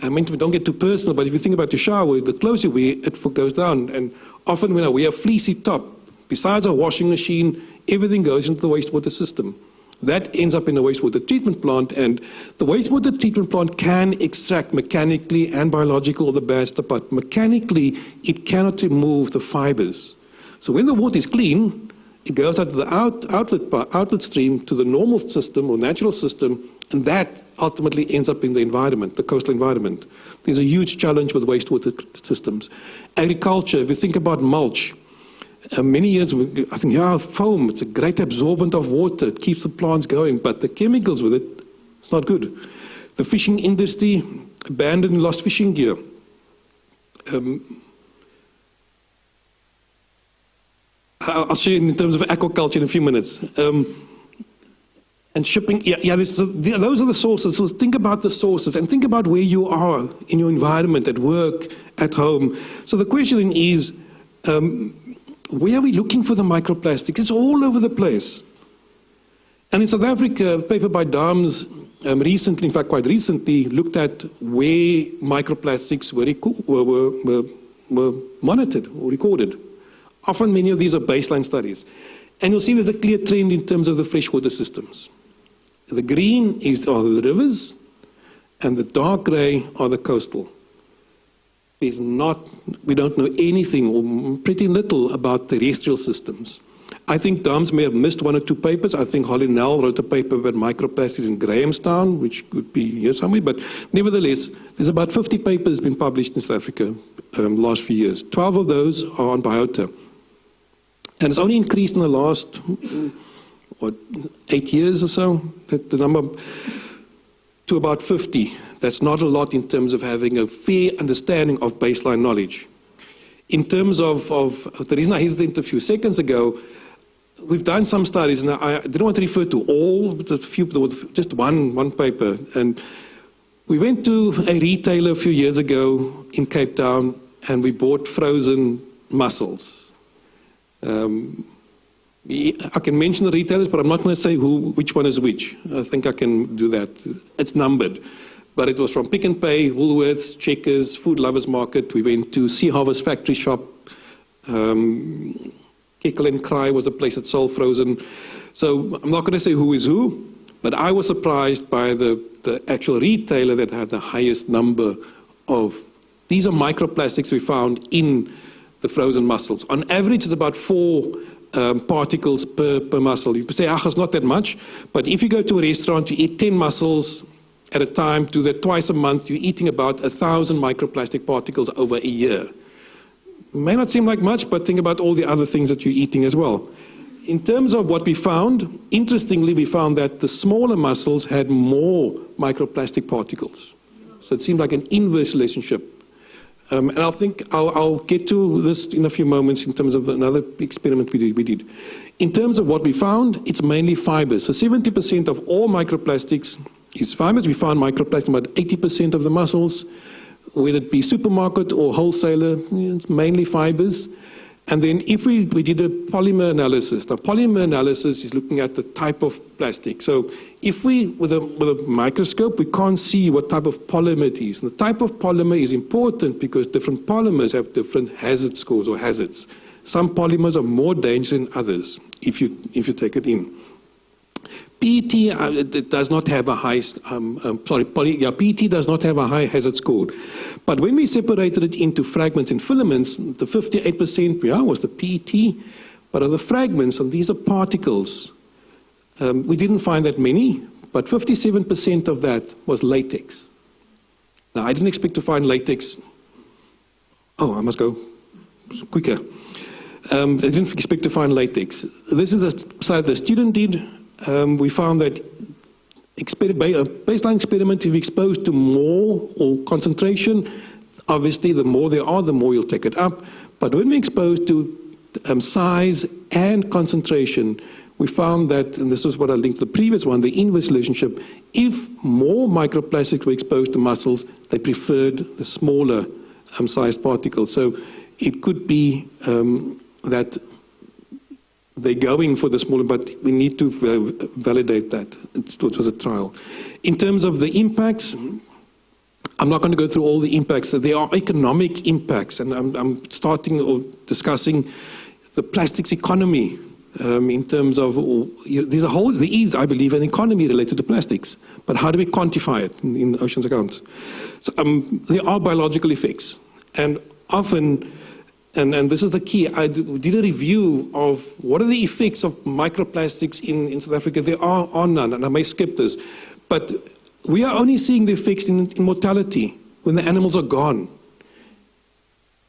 I mean, don't get too personal, but if you think about your shower, the clothes you wear, it goes down. And often when we have fleecy top, besides our washing machine, everything goes into the wastewater system. That ends up in a wastewater treatment plant, and the wastewater treatment plant can extract mechanically and biological the bad stuff, but mechanically it cannot remove the fibers. So when the water is clean, it goes out to the outlet stream to the normal system or natural system, and that ultimately ends up in the environment, the coastal environment. There's a huge challenge with wastewater systems. Agriculture, if you think about mulch, many years, I think, foam, it's a great absorbent of water. It keeps the plants going, but the chemicals with it, it's not good. The fishing industry, abandoned and lost fishing gear. I'll show you in terms of aquaculture in a few minutes. And shipping, those are the sources. So think about the sources and think about where you are in your environment, at work, at home. So the question is, where are we looking for the microplastics? It's all over the place. And in South Africa, a paper by Dams recently, in fact quite recently, looked at where microplastics were monitored or recorded. Often many of these are baseline studies. And you'll see there's a clear trend in terms of the freshwater systems. The green are the rivers, and the dark grey are the coastal. We don't know anything or pretty little about terrestrial systems. I think Dams may have missed 1 or 2 papers. I think Holly Nell wrote a paper about microplastics in Grahamstown, which could be here somewhere. But nevertheless, there's about 50 papers been published in South Africa last few years. 12 of those are on biota. And it's only increased in the last 8 years or so, the number to about 50. That's not a lot in terms of having a fair understanding of baseline knowledge. In terms of the reason I hesitated a few seconds ago, we've done some studies, and I didn't want to refer to all, but there was just one paper. And we went to a retailer a few years ago in Cape Town, and we bought frozen mussels. I can mention the retailers, but I'm not going to say which one is which. I think I can do that. It's numbered. But it was from Pick n Pay, Woolworths, Checkers, Food Lovers Market. We went to Sea Harvest Factory Shop. Kickle and Cry was a place that sold frozen. So I'm not going to say who is who, but I was surprised by the actual retailer that had the highest number of. These are microplastics we found in the frozen mussels. On average, it's about 4 particles per mussel. You could say, it's not that much, but if you go to a restaurant, you eat 10 mussels at a time, do that twice a month, you're eating about 1,000 microplastic particles over a year. May not seem like much, but think about all the other things that you're eating as well. In terms of what we found, interestingly, we found that the smaller mussels had more microplastic particles. So it seemed like an inverse relationship. And I think I'll get to this in a few moments in terms of another experiment we did. In terms of what we found, it's mainly fibers. So 70% of all microplastics is fibers. We found microplastic in about 80% of the mussels, whether it be supermarket or wholesaler, it's mainly fibers. And then if we did a polymer analysis, now polymer analysis is looking at the type of plastic. So if with a microscope, we can't see what type of polymer it is. And the type of polymer is important because different polymers have different hazard scores or hazards. Some polymers are more dangerous than others if you take it in. PET it does not have a high, PET does not have a high hazard score. But when we separated it into fragments and filaments, the 58% was the PET, but of the fragments, and these are particles, we didn't find that many, but 57% of that was latex. Now, I didn't expect to find latex. Oh, I must go quicker. I didn't expect to find latex. This is a slide the student did. We found that a baseline experiment, if exposed to more or concentration, obviously the more there are, the more you'll take it up. But when we exposed to size and concentration, we found that, and this is what I linked to the previous one, the inverse relationship, if more microplastics were exposed to mussels, they preferred the smaller sized particles. So it could be that they're going for the smaller, but we need to validate that. It was a trial. In terms of the impacts, I'm not going to go through all the impacts. There are economic impacts, and I'm starting or discussing the plastics economy in terms of, there is, I believe, an economy related to plastics. But how do we quantify it in oceans accounts? So, there are biological effects, and often, and this is the key, I did a review of what are the effects of microplastics in South Africa. There are none, and I may skip this. But we are only seeing the effects in mortality when the animals are gone.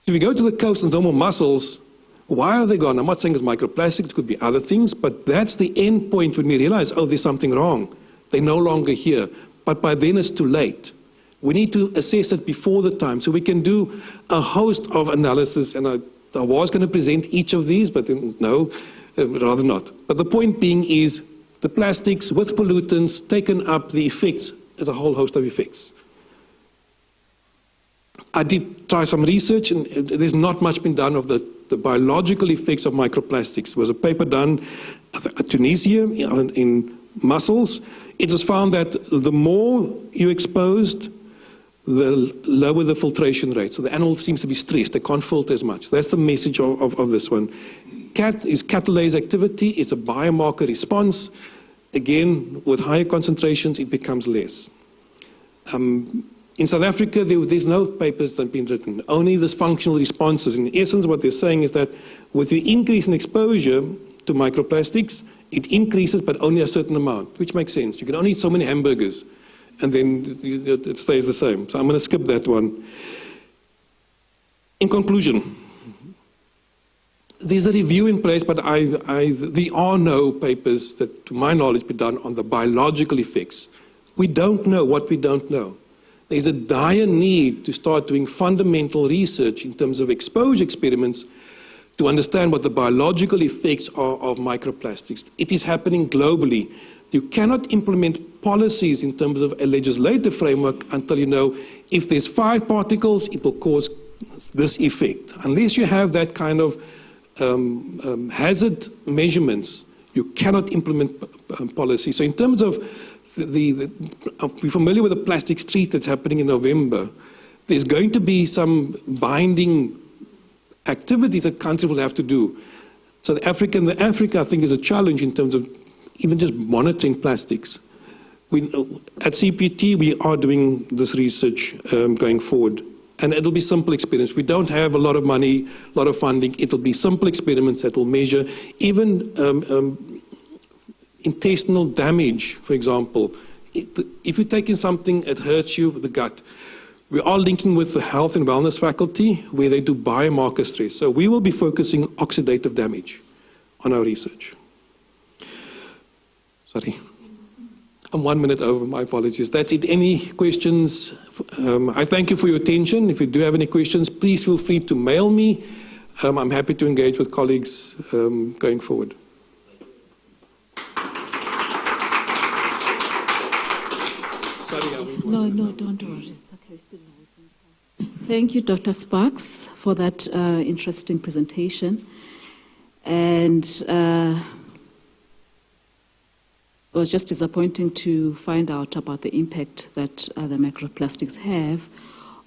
If you go to the coast and normal mussels, why are they gone? I'm not saying it's microplastics, it could be other things, but that's the end point when we realize, oh, there's something wrong. They're no longer here. But by then it's too late. We need to assess it before the time. So we can do a host of analysis, and I was going to present each of these, but no, rather not. But the point being is the plastics with pollutants taken up the effects as a whole host of effects. I did try some research, and there's not much been done of the biological effects of microplastics. There was a paper done at Tunisia in mussels. It was found that the more you exposed, the lower the filtration rate. So the animal seems to be stressed. They can't filter as much. That's the message of this one. Catalase activity is a biomarker response. Again, with higher concentrations, it becomes less. In South Africa, there's no papers that have been written, only this functional responses. In essence, what they're saying is that with the increase in exposure to microplastics, it increases, but only a certain amount, which makes sense. You can only eat so many hamburgers, and then it stays the same. So I'm going to skip that one. In conclusion, there's a review in place, but there are no papers that, to my knowledge, be done on the biological effects. We don't know what we don't know. There's a dire need to start doing fundamental research in terms of exposure experiments to understand what the biological effects are of microplastics. It is happening globally. You cannot implement policies in terms of a legislative framework until you know if there's 5 particles, it will cause this effect. Unless you have that kind of hazard measurements, you cannot implement policy. So in terms of we're familiar with the plastic street that's happening in November. There's going to be some binding activities that countries will have to do. So Africa, I think, is a challenge in terms of even just monitoring plastics. At CPT, we are doing this research going forward. And it'll be simple experiments. We don't have a lot of money, a lot of funding. It'll be simple experiments that will measure even intestinal damage, for example. If you take in something that hurts you, the gut, we are linking with the health and wellness faculty where they do biomarker stress. So we will be focusing on oxidative damage on our research. Sorry. I'm 1 minute over, my apologies. That's it. Any questions? I thank you for your attention. If you do have any questions, please feel free to mail me. I'm happy to engage with colleagues going forward. No, don't worry. It's okay. Thank you, Dr. Sparks, for that interesting presentation. And it was just disappointing to find out about the impact that the microplastics have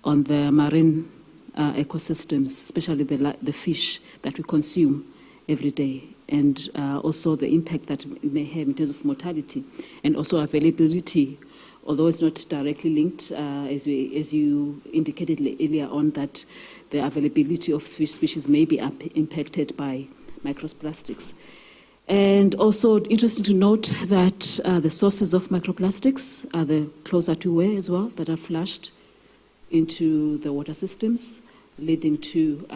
on the marine ecosystems, especially the fish that we consume every day, and also the impact that it may have in terms of mortality and also availability, although it's not directly linked, as you indicated earlier on, that the availability of fish species may be impacted by microplastics. And also interesting to note that the sources of microplastics are the closer to where as well, that are flushed into the water systems, leading to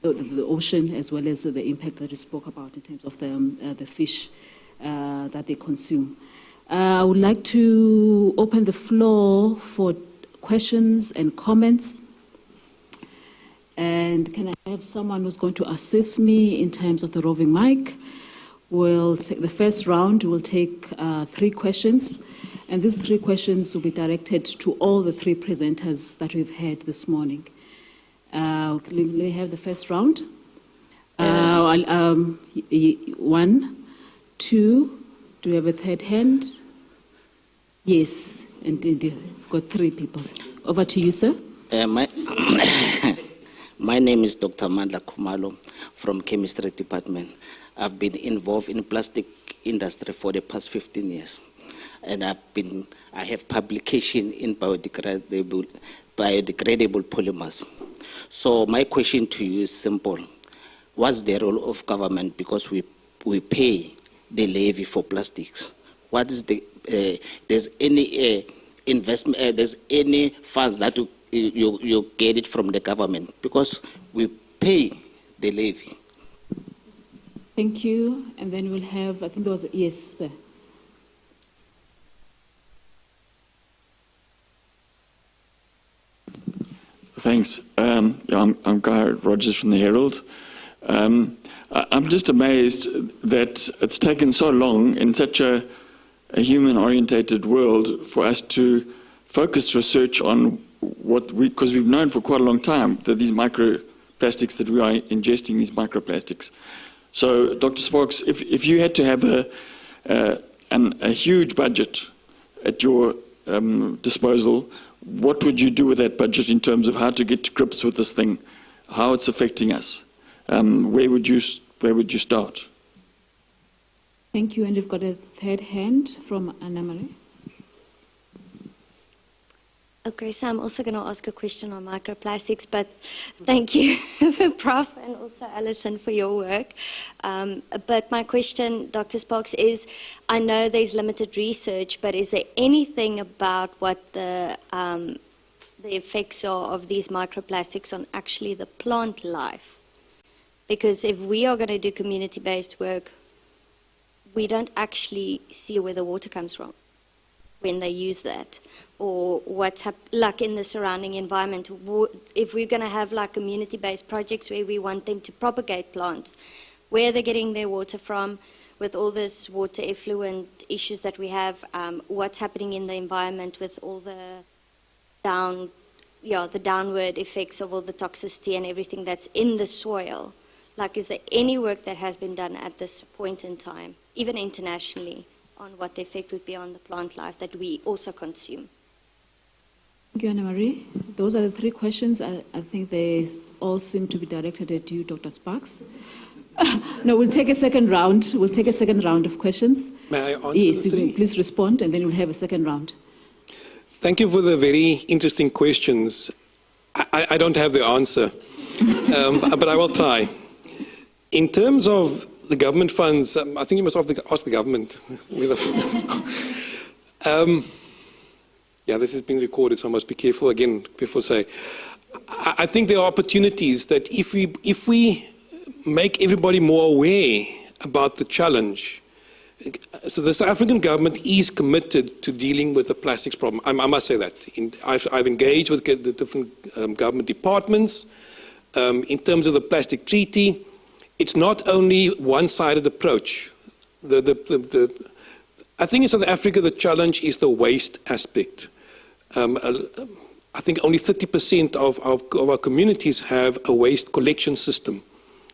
the ocean, as well as the impact that you spoke about in terms of the fish that they consume. I would like to open the floor for questions and comments. And can I have someone who's going to assist me in terms of the roving mic? We'll take the first round. We'll take 3 questions. And these 3 questions will be directed to all the 3 presenters that we've had this morning. Let me have the first round. 1, 2. Do we have a third hand? Yes. And we've got 3 people. Over to you, sir. My name is Dr. Mandela Khumalo from Chemistry Department. I've been involved in the plastic industry for the past 15 years. And I have publication in biodegradable polymers. So my question to you is simple. What's the role of government? Because we pay the levy for plastics. What is the, there's any investment, there's any funds that you get it from the government, because we pay the levy. Thank you. And then we'll have, I think there was a yes there. Thanks. I'm Guy Rogers from the Herald. I'm just amazed that it's taken so long in such a human-orientated world for us to focus research on because we've known for quite a long time that these microplastics that we are ingesting, these microplastics. So, Dr. Sparks, if you had to have a huge budget at your disposal, what would you do with that budget in terms of how to get to grips with this thing, how it's affecting us? Where would you start? Thank you. And you've got a third hand from Anna Marie. Okay, so I'm also going to ask a question on microplastics, but thank you, Prof, and also Alison, for your work. But my question, Dr. Sparks, is, I know there's limited research, but is there anything about what the effects are of these microplastics on actually the plant life? Because if we are going to do community-based work, we don't actually see where the water comes from. when they use that? Or what's like in the surrounding environment? If we're going to have like community-based projects where we want them to propagate plants, where are they getting their water from? With all this water effluent issues that we have, what's happening in the environment with all the downward effects of all the toxicity and everything that's in the soil? Like, is there any work that has been done at this point in time, even internationally, on what the effect would be on the plant life that we also consume? Thank you, Anna-Marie. Those are the three questions. I think they all seem to be directed at you, Dr. Sparks. No, we'll take a second round. We'll take a second round of questions. May I answer Yes, the three? please respond, and then we'll have a second round. Thank you for the very interesting questions. I don't have the answer, but I will try. In terms of the government funds, I think you must ask the government. Yeah, this has been recorded, so I must be careful again before say. I think there are opportunities that if we make everybody more aware about the challenge. So the South African government is committed to dealing with the plastics problem. I must say that. I've engaged with the different government departments. In terms of the plastic treaty, it's not only one-sided approach. I think in South Africa the challenge is the waste aspect. I think only 30% of our communities have a waste collection system.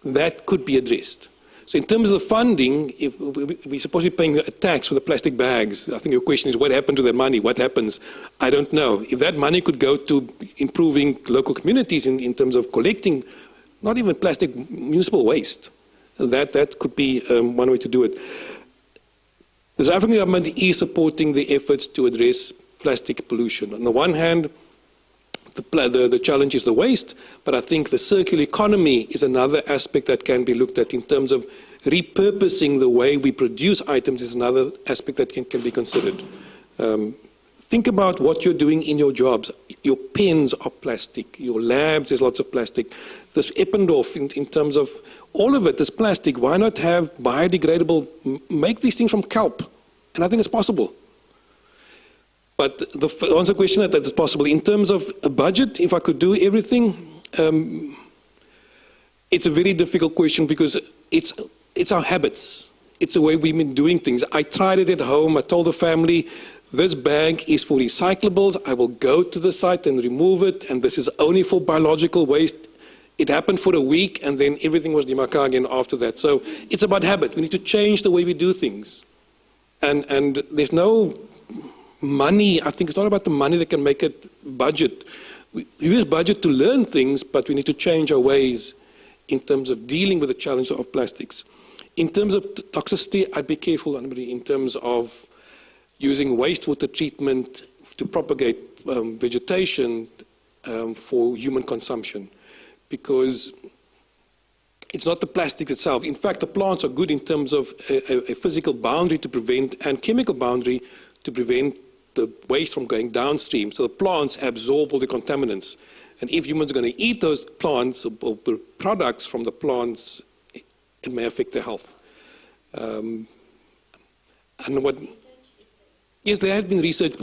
That could be addressed. So in terms of the funding, if we're supposed to be paying a tax for the plastic bags, I think your question is what happened to that money? What happens? I don't know. If that money could go to improving local communities in terms of collecting, not even plastic, municipal waste, that could be one way to do it. The South African government is supporting the efforts to address plastic pollution. On the one hand, the challenge is the waste, but I think the circular economy is another aspect that can be looked at in terms of repurposing the way we produce items is another aspect that can be considered. Think about what you're doing in your jobs. Your pens are plastic. Your labs, there's lots of plastic. This Eppendorf, in terms of all of it is plastic. Why not have biodegradable, make these things from kelp? And I think it's possible. But the answer question that is possible, in terms of a budget, if I could do everything, it's a very difficult question because it's our habits. It's the way we've been doing things. I tried it at home. I told the family, this bag is for recyclables. I will go to the site and remove it, and this is only for biological waste. It happened for a week, and then everything was dimaka again after that. So it's about habit. We need to change the way we do things. And there's no money. I think it's not about the money that can make it budget. We use budget to learn things, but we need to change our ways in terms of dealing with the challenge of plastics. In terms of toxicity, I'd be careful, Anna-Marie, in terms of using wastewater treatment to propagate vegetation for human consumption, because it's not the plastic itself. In fact, the plants are good in terms of a physical boundary to prevent and chemical boundary to prevent the waste from going downstream. So the plants absorb all the contaminants. And if humans are going to eat those plants or products from the plants, it may affect their health. Yes, there has been research.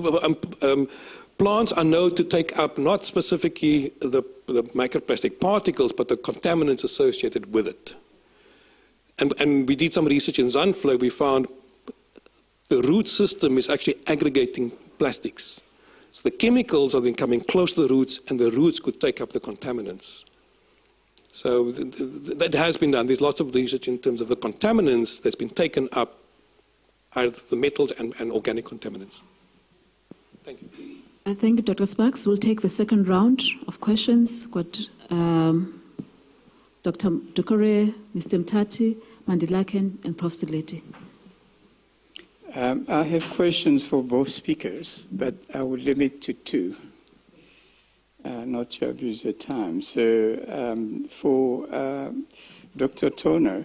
Plants are known to take up not specifically the microplastic particles, but the contaminants associated with it. And we did some research in Zandvlei. We found the root system is actually aggregating plastics. So the chemicals are then coming close to the roots, and the roots could take up the contaminants. So that has been done. There's lots of research in terms of the contaminants that's been taken up, either the metals and organic contaminants. Thank you. I think Dr. Sparks will take the second round of questions. Got Dr. Dukore, Mr. Mtati, Mandilaken, and Prof. Sileti. I have questions for both speakers, but I will limit to two, not to abuse the time. So for Dr. Toner,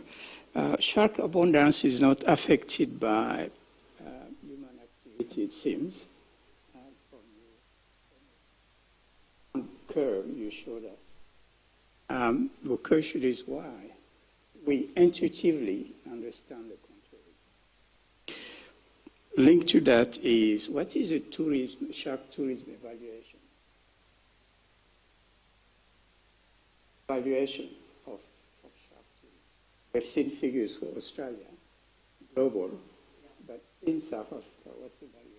shark abundance is not affected by human activity, it seems. From the curve you showed us. The question is why. We intuitively understand the contrary. linked to that is, what is a tourism, shark tourism evaluation? Evaluation of shark tourism. We've seen figures for Australia, global, but in South Africa, what's the evaluation?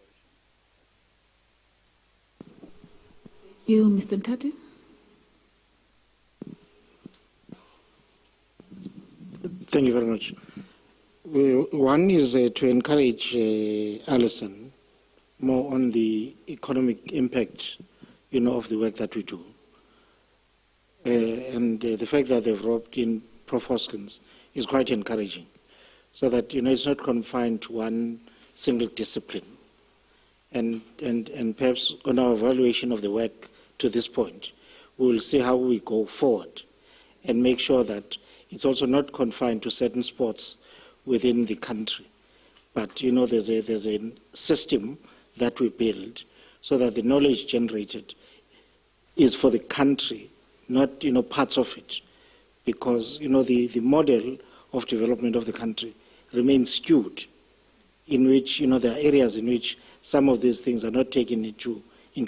Thank you, Mr. Mtati. Thank you very much. One is to encourage Alison more on the economic impact, of the work that we do. And the fact that they've roped in Prof. Hoskins is quite encouraging, so that, it's not confined to one single discipline. And perhaps on our evaluation of the work to this point, we will see how we go forward and make sure that it's also not confined to certain sports within the country. But, there's a system that we build so that the knowledge generated is for the country, not, parts of it. Because, the model of development of the country remains skewed, in which, there are areas in which some of these things are not taken into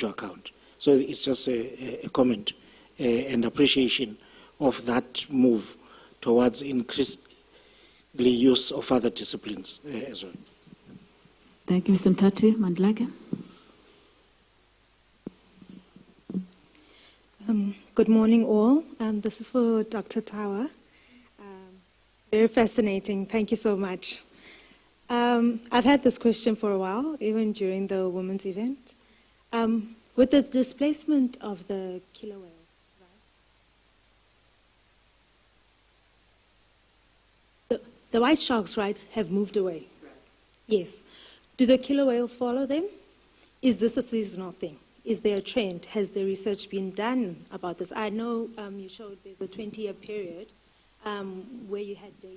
account. So it's just a comment and appreciation of that move towards increased use of other disciplines as well. Thank you, Mr. Mtati. Mandela. Good morning, all. This is for Dr. Tawa. Very fascinating. Thank you so much. I've had this question for a while, even during the women's event. With this displacement of the killer whales, right? The white sharks, right, have moved away. Right. Yes. Do the killer whales follow them? Is this a seasonal thing? Is there a trend? Has the research been done about this? I know you showed there's a 20-year period where you had data.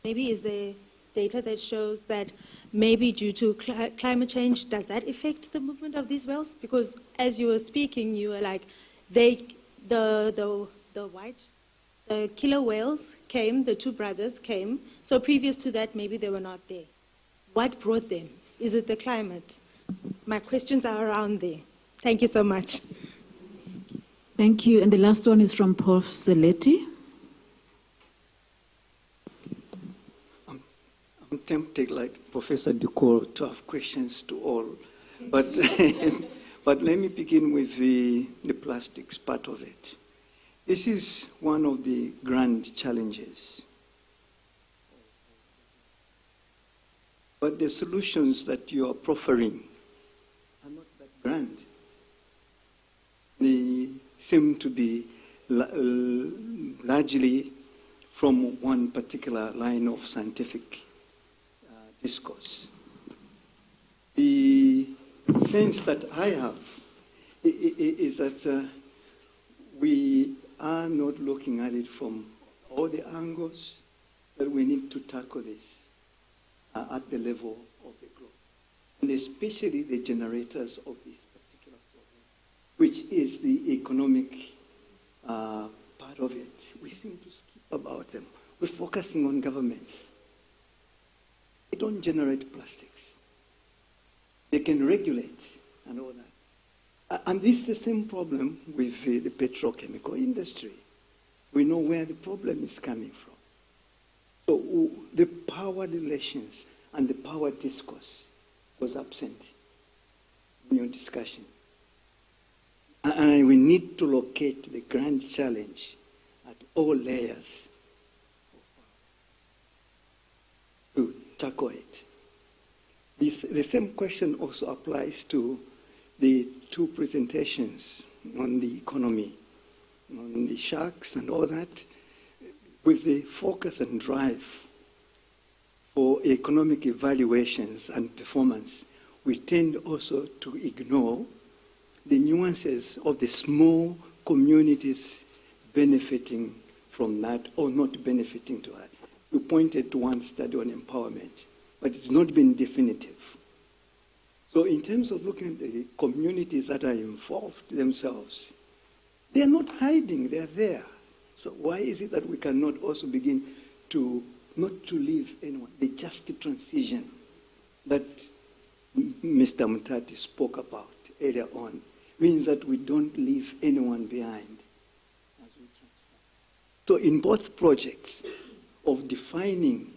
Maybe is there data that shows that maybe due to climate change, does that affect the movement of these whales? Because as you were speaking, you were like, the killer whales came, the two brothers came. So previous to that, maybe they were not there. What brought them? Is it the climate? My questions are around there. Thank you so much. Thank you. And the last one is from Prof. Zeletti. I'm tempted, like Professor Ducor, to have questions to all. But, but let me begin with the plastics part of it. This is one of the grand challenges. But the solutions that you are proffering are not that grand. They seem to be largely from one particular line of scientific discourse. The sense that I have is that we are not looking at it from all the angles that we need to tackle this at the level of the globe, and especially the generators of this particular problem, which is the economic part of it. We seem to skip about them. We're focusing on governments. They don't generate plastics. They can regulate and all that. And this is the same problem with the petrochemical industry. We know where the problem is coming from. So the power relations and the power discourse was absent in your discussion. And we need to locate the grand challenge at all layers to tackle it. The same question also applies to the two presentations on the economy, on the sharks and all that. With the focus and drive for economic evaluations and performance, we tend also to ignore the nuances of the small communities benefiting from that or not benefiting to that. You pointed to one study on empowerment, but it's not been definitive. So in terms of looking at the communities that are involved themselves, they are not hiding, they are there. So why is it that we cannot also begin to, not to leave anyone, the just transition that Mr. Mutati spoke about earlier on means that we don't leave anyone behind. So in both projects of defining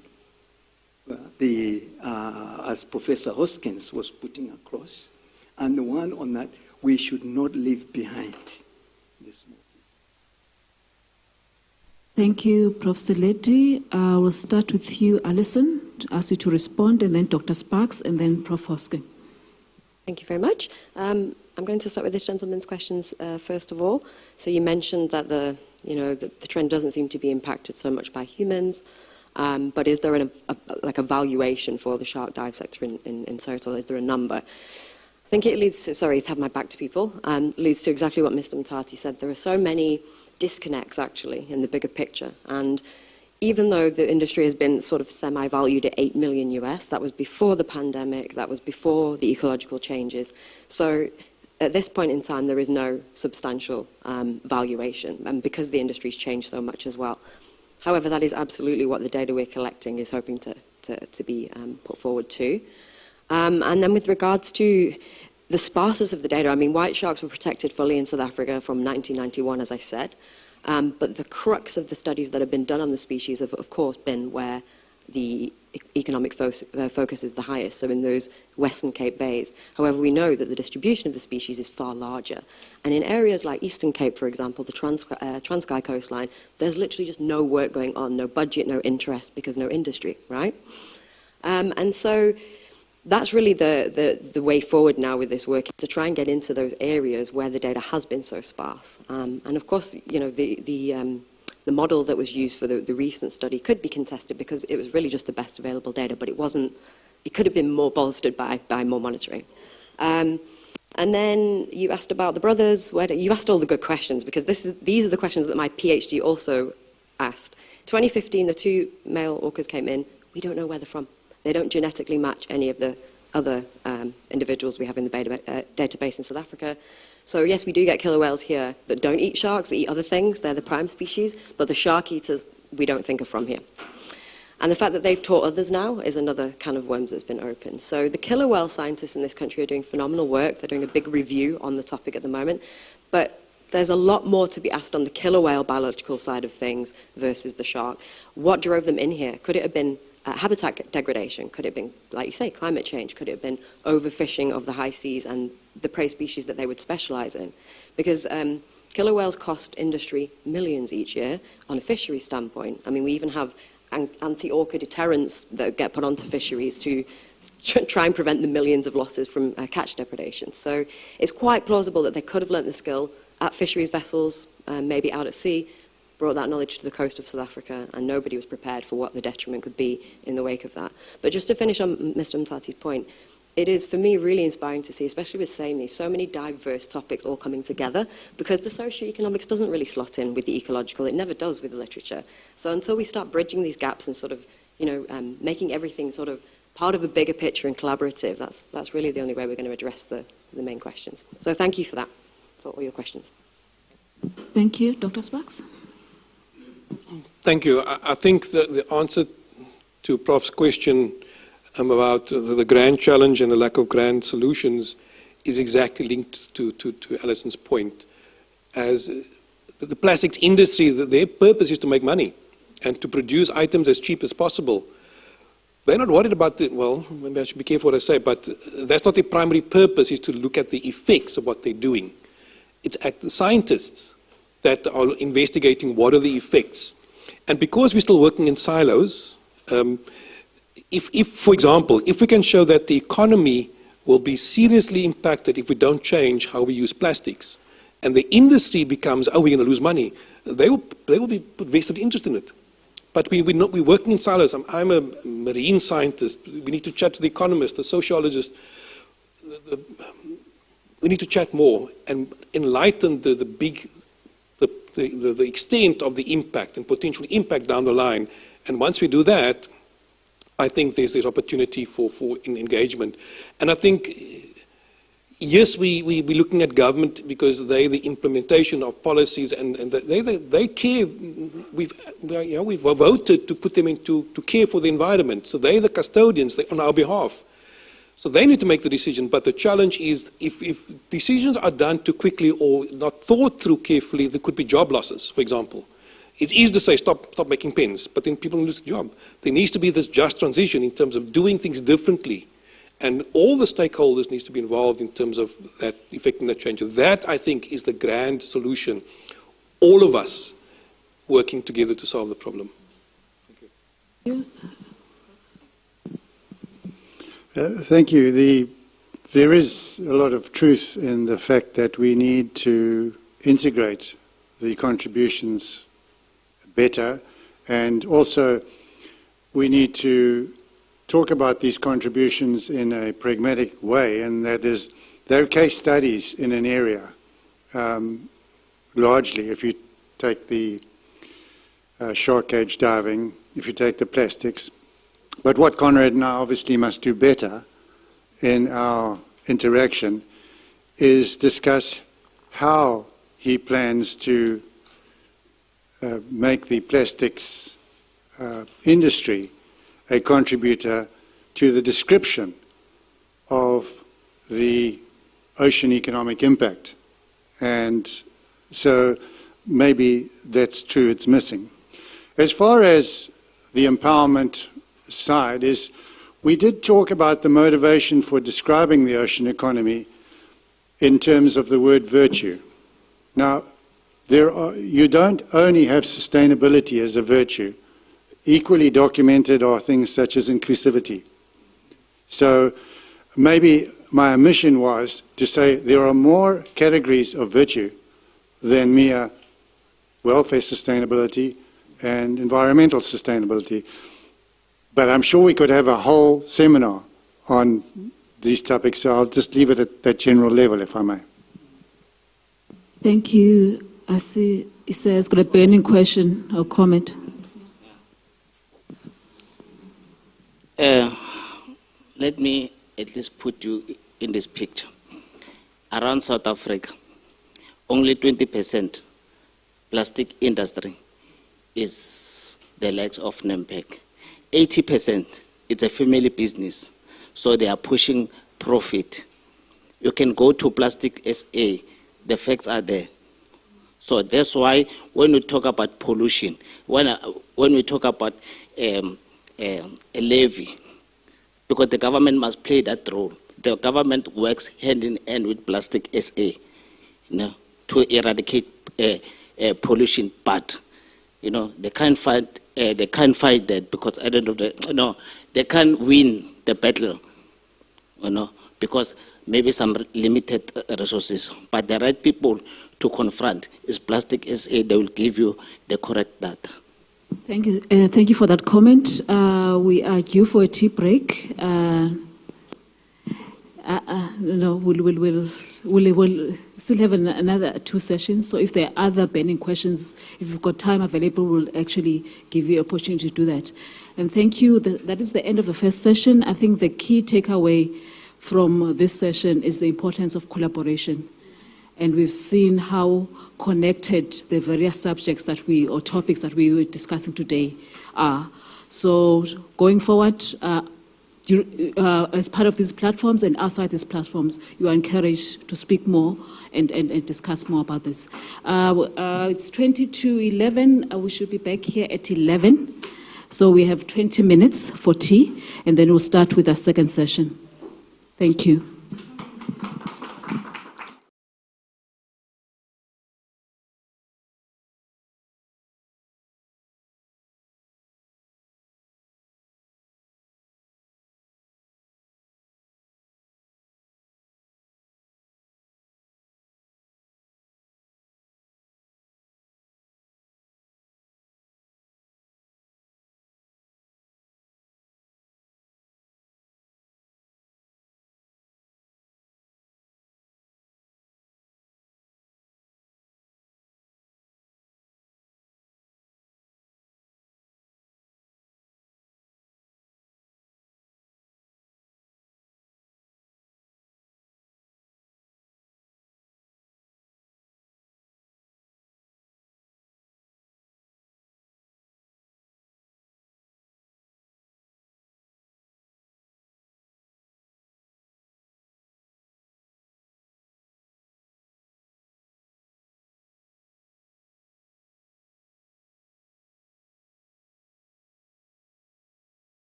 as Professor Hoskins was putting across, and the one on that, we should not leave behind this movement. Thank you, Prof. Seleti. We'll start with you, Alison, to ask you to respond, and then Dr. Sparks, and then Prof. Hoskin. Thank you very much. I'm going to start with this gentleman's questions first of all. So you mentioned that the trend doesn't seem to be impacted so much by humans, but is there a valuation for the shark dive sector in total? Is there a number? I think it leads to, sorry to have my back to people, leads to exactly what Mr. Mutati said. There are so many disconnects actually in the bigger picture, and even though the industry has been sort of semi-valued at $8 million US, that was before the pandemic, that was before the ecological changes. So at this point in time, there is no substantial valuation, and because the industry's changed so much as well. However, that is absolutely what the data we're collecting is hoping to be put forward to. And then with regards to the sparseness of the data, I mean, white sharks were protected fully in South Africa from 1991, as I said. But the crux of the studies that have been done on the species have, of course, been where the economic focus is the highest, so in those Western Cape bays. However, we know that the distribution of the species is far larger. And in areas like Eastern Cape, for example, the Transkei coastline, there's literally just no work going on, no budget, no interest, because no industry, right? And so that's really the way forward now with this work, to try and get into those areas where the data has been so sparse. And of course, you know, the model that was used for the recent study could be contested because it was really just the best available data, but it wasn't. It could have been more bolstered by more monitoring. And then you asked about the brothers. You asked all the good questions, because these are the questions that my PhD also asked. 2015, the 2 male orcas came in. We don't know where they're from. They don't genetically match any of the other individuals we have in the database in South Africa. So yes, we do get killer whales here that don't eat sharks, they eat other things. They're the prime species, but the shark eaters we don't think are from here. And the fact that they've taught others now is another can of worms that's been opened. So the killer whale scientists in this country are doing phenomenal work. They're doing a big review on the topic at the moment. But there's a lot more to be asked on the killer whale biological side of things versus the shark. What drove them in here? Could it have been habitat degradation? Could it have been, like you say, climate change? Could it have been overfishing of the high seas and the prey species that they would specialize in? Because killer whales cost industry millions each year on a fishery standpoint. I mean, we even have anti-orca deterrents that get put onto fisheries to try and prevent the millions of losses from catch depredation. So it's quite plausible that they could have learnt the skill at fisheries vessels, maybe out at sea, brought that knowledge to the coast of South Africa, and nobody was prepared for what the detriment could be in the wake of that. But just to finish on Mr. Mtati's point, it is, for me, really inspiring to see, especially with SAME, so many diverse topics all coming together, because the socioeconomics doesn't really slot in with the ecological. It never does with the literature. So until we start bridging these gaps and sort of, you know, making everything sort of part of a bigger picture and collaborative, that's really the only way we're going to address the main questions. So thank you for that, for all your questions. Thank you. Dr. Sparks? Thank you. I think the answer to Prof's question about the grand challenge and the lack of grand solutions is exactly linked to Alison's point. As the plastics industry, their purpose is to make money and to produce items as cheap as possible. They're not worried about well, maybe I should be careful what I say, but that's not their primary purpose, is to look at the effects of what they're doing. It's the scientists that are investigating what are the effects. And because we're still working in silos, if, for example, if we can show that the economy will be seriously impacted if we don't change how we use plastics, and the industry becomes, oh, we're going to lose money, they will be put vested interest in it. But we're working in silos. I'm a marine scientist. We need to chat to the economist, the sociologist. We need to chat more and enlighten the extent of the impact and potential impact down the line. And once we do that, I think there's opportunity for engagement. And I think, yes, we're looking at government because they're the implementation of policies, and they care. We've voted to put them to care for the environment. So they're the custodians on our behalf. So they need to make the decision, but the challenge is if decisions are done too quickly or not thought through carefully, there could be job losses, for example. It's easy to say stop making pens, but then people lose the job. There needs to be this just transition in terms of doing things differently. And all the stakeholders need to be involved in terms of that, effecting that change. That, I think, is the grand solution. All of us working together to solve the problem. Thank you. Thank you. There is a lot of truth in the fact that we need to integrate the contributions better, and also we need to talk about these contributions in a pragmatic way, and that is, there are case studies in an area, largely, if you take the shark cage diving, if you take the plastics. But what Conrad and I obviously must do better in our interaction is discuss how he plans to make the plastics industry a contributor to the description of the ocean economic impact. And so maybe that's true, it's missing. As far as the empowerment side is, we did talk about the motivation for describing the ocean economy in terms of the word virtue. Now, you don't only have sustainability as a virtue. Equally documented are things such as inclusivity. So maybe my omission was to say there are more categories of virtue than mere welfare sustainability and environmental sustainability. But I'm sure we could have a whole seminar on these topics, so I'll just leave it at that general level, if I may. Thank you. I see Isa's got a burning question or comment. Let me at least put you in this picture. Around South Africa, only 20% plastic industry is the likes of Nampak. 80% it's a family business, so they are pushing profit. You can go to Plastic SA, the facts are there. So that's why when we talk about pollution, when we talk about a levy, because the government must play that role. The government works hand in hand with Plastic SA, you know, to eradicate pollution. But they can't fight. They can't fight that because at the end of the they can't win the battle. Because maybe some limited resources. But the right people to confront is Plastic SA. They will give you the correct data. Thank you. Thank you for that comment. We are due for a tea break. We'll still have another 2 sessions. So if there are other burning questions, if you've got time available, we'll actually give you an opportunity to do that. And thank you. That is the end of the first session. I think the key takeaway from this session is the importance of collaboration. And we've seen how connected the various subjects or topics that we were discussing today are. So going forward, as part of these platforms and outside these platforms, you are encouraged to speak more and discuss more about this. It's 20 to 11. We should be back here at 11. So we have 20 minutes for tea, and then we'll start with our second session. Thank you.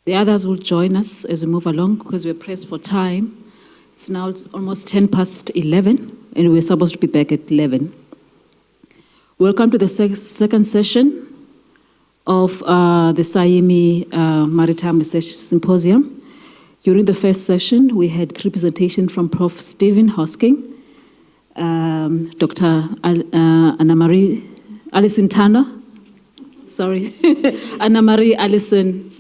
The others will join us as we move along because we're pressed for time. It's now almost 10 past 11, and we're supposed to be back at 11. Welcome to the second session of the SAIMI Maritime Research Symposium. During the first session, we had 3 presentations from Prof. Stephen Hosking, Dr. Anna-Marie Alison Tanner, sorry, Anna-Marie Alison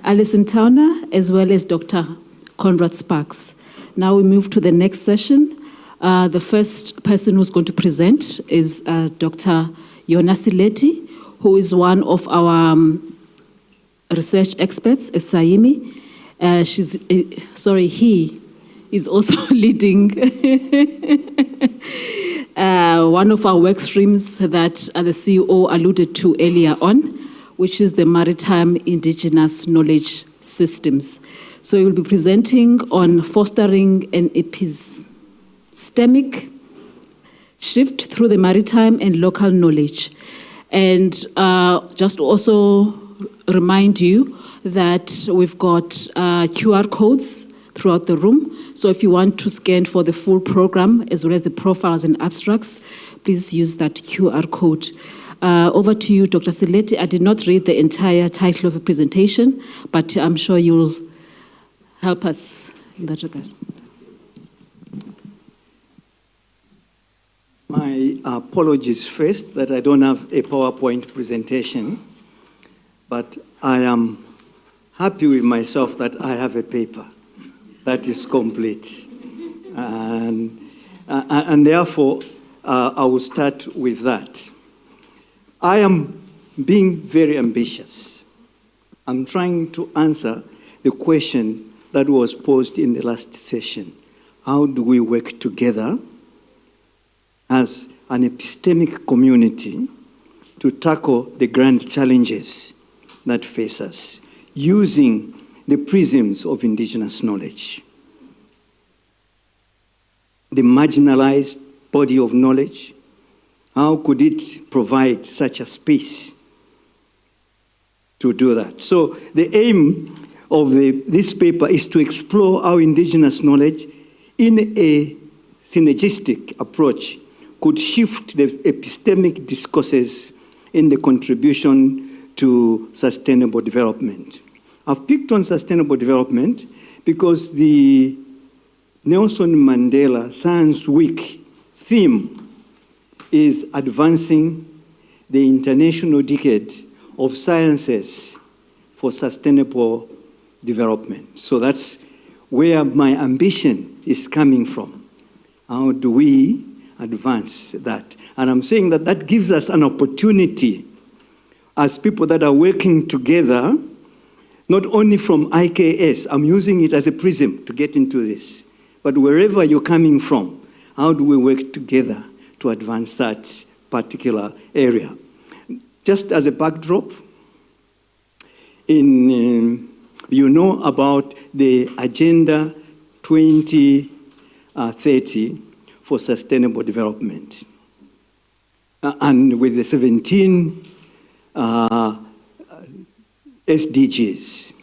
Alison Towner, as well as Dr. Conrad Sparks. Now we move to the next session. The first person who's going to present is Dr. Yona Sileti, who is one of our research experts at SAIMI. He is also leading one of our work streams that the CEO alluded to earlier on, which is the Maritime Indigenous Knowledge Systems. So he will be presenting on fostering an epistemic shift through the maritime and local knowledge. And just to also remind you that we've got QR codes throughout the room. So if you want to scan for the full program, as well as the profiles and abstracts, please use that QR code. Over to you, Dr. Sileti. I did not read the entire title of the presentation, but I'm sure you'll help us in that regard. My apologies first that I don't have a PowerPoint presentation, but I am happy with myself that I have a paper that is complete. And therefore, I will start with that. I am being very ambitious. I'm trying to answer the question that was posed in the last session. How do we work together as an epistemic community to tackle the grand challenges that face us using the prisms of indigenous knowledge? The marginalized body of knowledge, how could it provide such a space to do that? So the aim of this paper is to explore how indigenous knowledge in a synergistic approach could shift the epistemic discourses in the contribution to sustainable development. I've picked on sustainable development because the Nelson Mandela Science Week theme is advancing the International Decade of Sciences for Sustainable Development. So that's where my ambition is coming from. How do we advance that? And I'm saying that that gives us an opportunity as people that are working together, not only from IKS, I'm using it as a prism to get into this, but wherever you're coming from, how do we work together to advance that particular area? Just as a backdrop, you know about the Agenda 2030 for Sustainable Development. And with the 17 SDGs,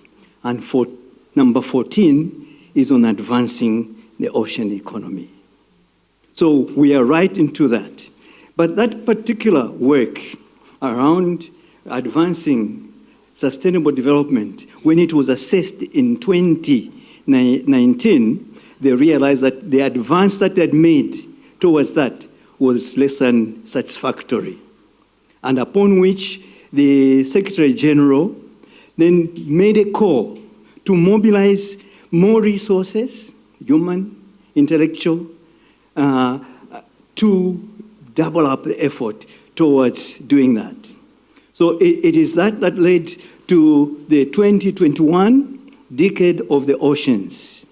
and number 14 is on advancing the ocean economy. So we are right into that. But that particular work around advancing sustainable development, when it was assessed in 2019, they realized that the advance that they had made towards that was less than satisfactory. And upon which the Secretary General then made a call to mobilize more resources, human, intellectual, to double up the effort towards doing that. So it is that led to the 2021 Decade of the Oceans.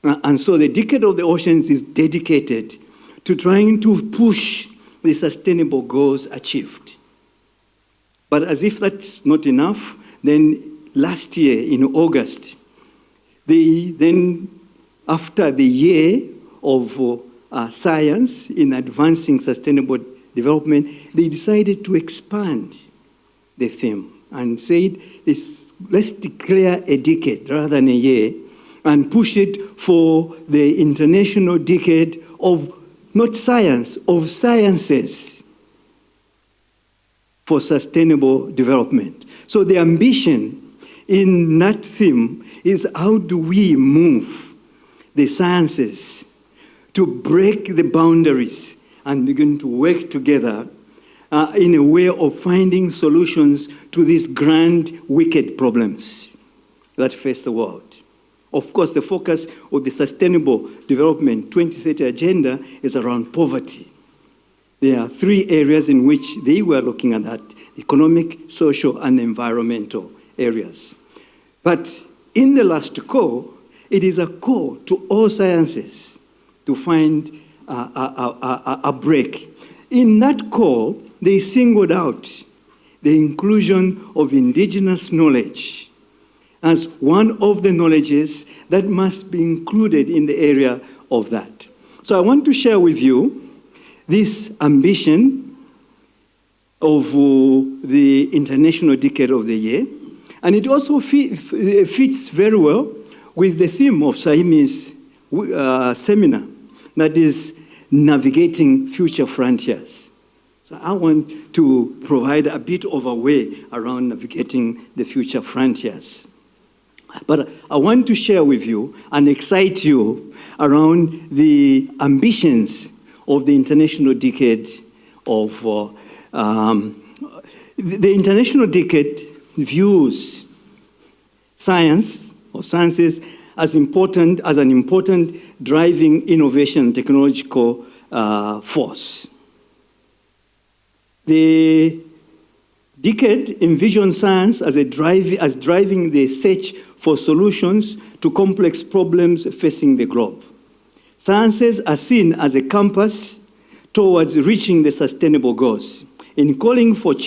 And so the Decade of the Oceans is dedicated to trying to push the sustainable goals achieved. But as if that's not enough, then last year in August, after the year of science in advancing sustainable development, they decided to expand the theme and said, let's declare a decade rather than a year and push it for the International Decade of, not science, of sciences for sustainable development. So the ambition in that theme is how do we move the sciences to break the boundaries and begin to work together in a way of finding solutions to these grand, wicked problems that face the world. Of course, the focus of the Sustainable Development 2030 Agenda is around poverty. There are 3 areas in which they were looking at that: economic, social, and environmental areas. But in the last call, it is a call to all sciences to find a break. In that call, they singled out the inclusion of indigenous knowledge as one of the knowledges that must be included in the area of that. So I want to share with you this ambition of the International Decade of the Year, and it also fits very well with the theme of Saimi's seminar, that is navigating future frontiers. So I want to provide a bit of a way around navigating the future frontiers. But I want to share with you and excite you around the ambitions of the International Decade of... the International Decade views science or sciences as an important driving innovation technological force. The decade envisions science as driving the search for solutions to complex problems facing the globe. Sciences are seen as a compass towards reaching the sustainable goals. In calling for the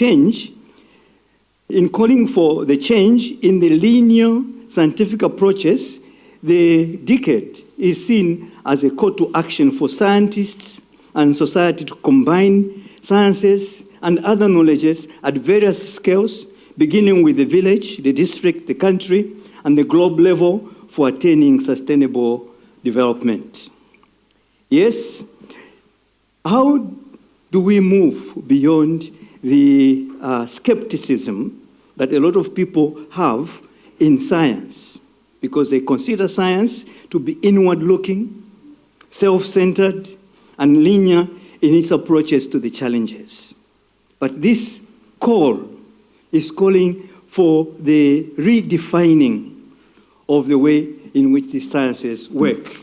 change in the linear scientific approaches, the decade is seen as a call to action for scientists and society to combine sciences and other knowledges at various scales, beginning with the village, the district, the country, and the globe level for attaining sustainable development. Yes, how do we move beyond the skepticism that a lot of people have in science? Because they consider science to be inward-looking, self-centered, and linear in its approaches to the challenges. But this call is calling for the redefining of the way in which the sciences work.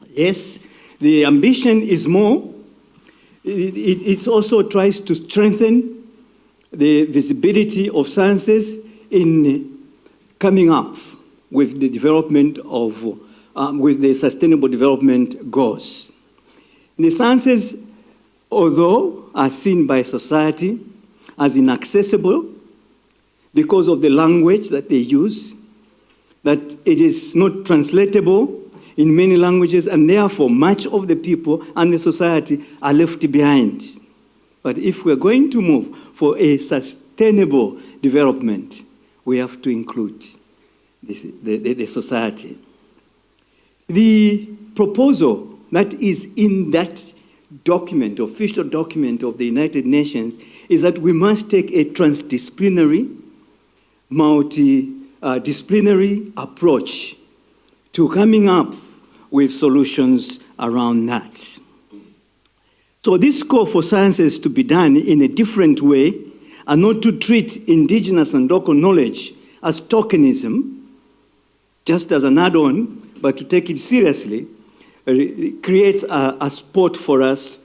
Yes, the ambition is more. It also tries to strengthen the visibility of sciences in coming up with the development of, with the sustainable development goals. The sciences, although are seen by society as inaccessible because of the language that they use, that it is not translatable in many languages, and therefore much of the people and the society are left behind. But if we're going to move for a sustainable development, we have to include the society. The proposal that is in that document, official document of the United Nations, is that we must take a transdisciplinary, multidisciplinary approach to coming up with solutions around that. So this call for sciences to be done in a different way and not to treat indigenous and local knowledge as tokenism, just as an add-on, but to take it seriously, creates a spot for us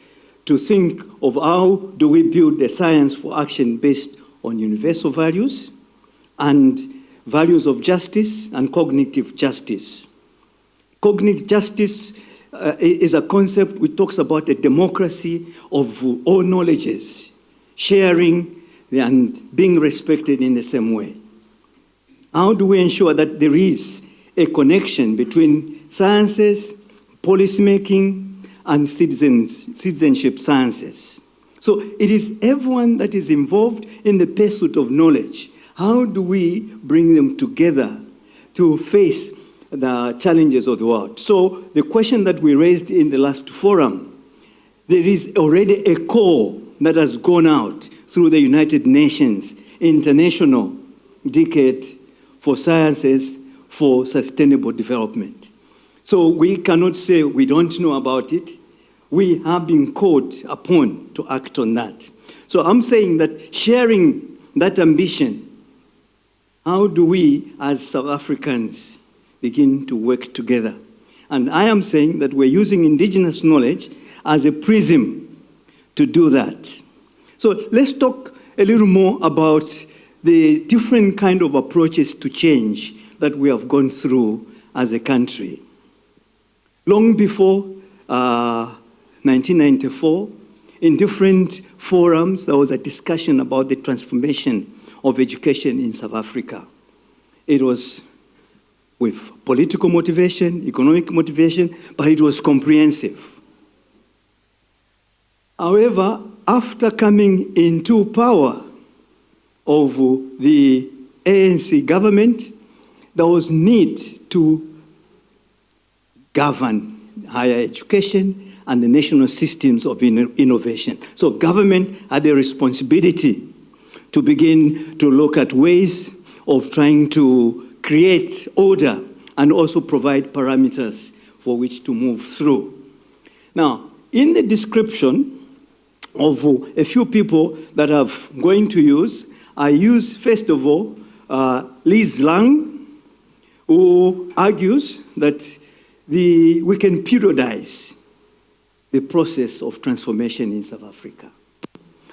to think of how do we build a science for action based on universal values and values of justice and cognitive justice. Cognitive justice is a concept which talks about a democracy of all knowledges, sharing and being respected in the same way. How do we ensure that there is a connection between sciences, policymaking, and citizenship sciences? So it is everyone that is involved in the pursuit of knowledge. How do we bring them together to face the challenges of the world? So the question that we raised in the last forum, there is already a call that has gone out through the United Nations International Decade for Sciences for Sustainable Development. So we cannot say we don't know about it. We have been called upon to act on that. So I'm saying that sharing that ambition, how do we as South Africans begin to work together? And I am saying that we're using indigenous knowledge as a prism to do that. So let's talk a little more about the different kind of approaches to change that we have gone through as a country. Long before 1994, in different forums, there was a discussion about the transformation of education in South Africa. It was with political motivation, economic motivation, but it was comprehensive. However, after coming into power of the ANC government, there was need to govern higher education and the national systems of innovation. So government had a responsibility to begin to look at ways of trying to create order and also provide parameters for which to move through. Now, in the description of a few people that I'm going to use, I use, first of all, Liz Lang, who argues that we can periodize the process of transformation in South Africa.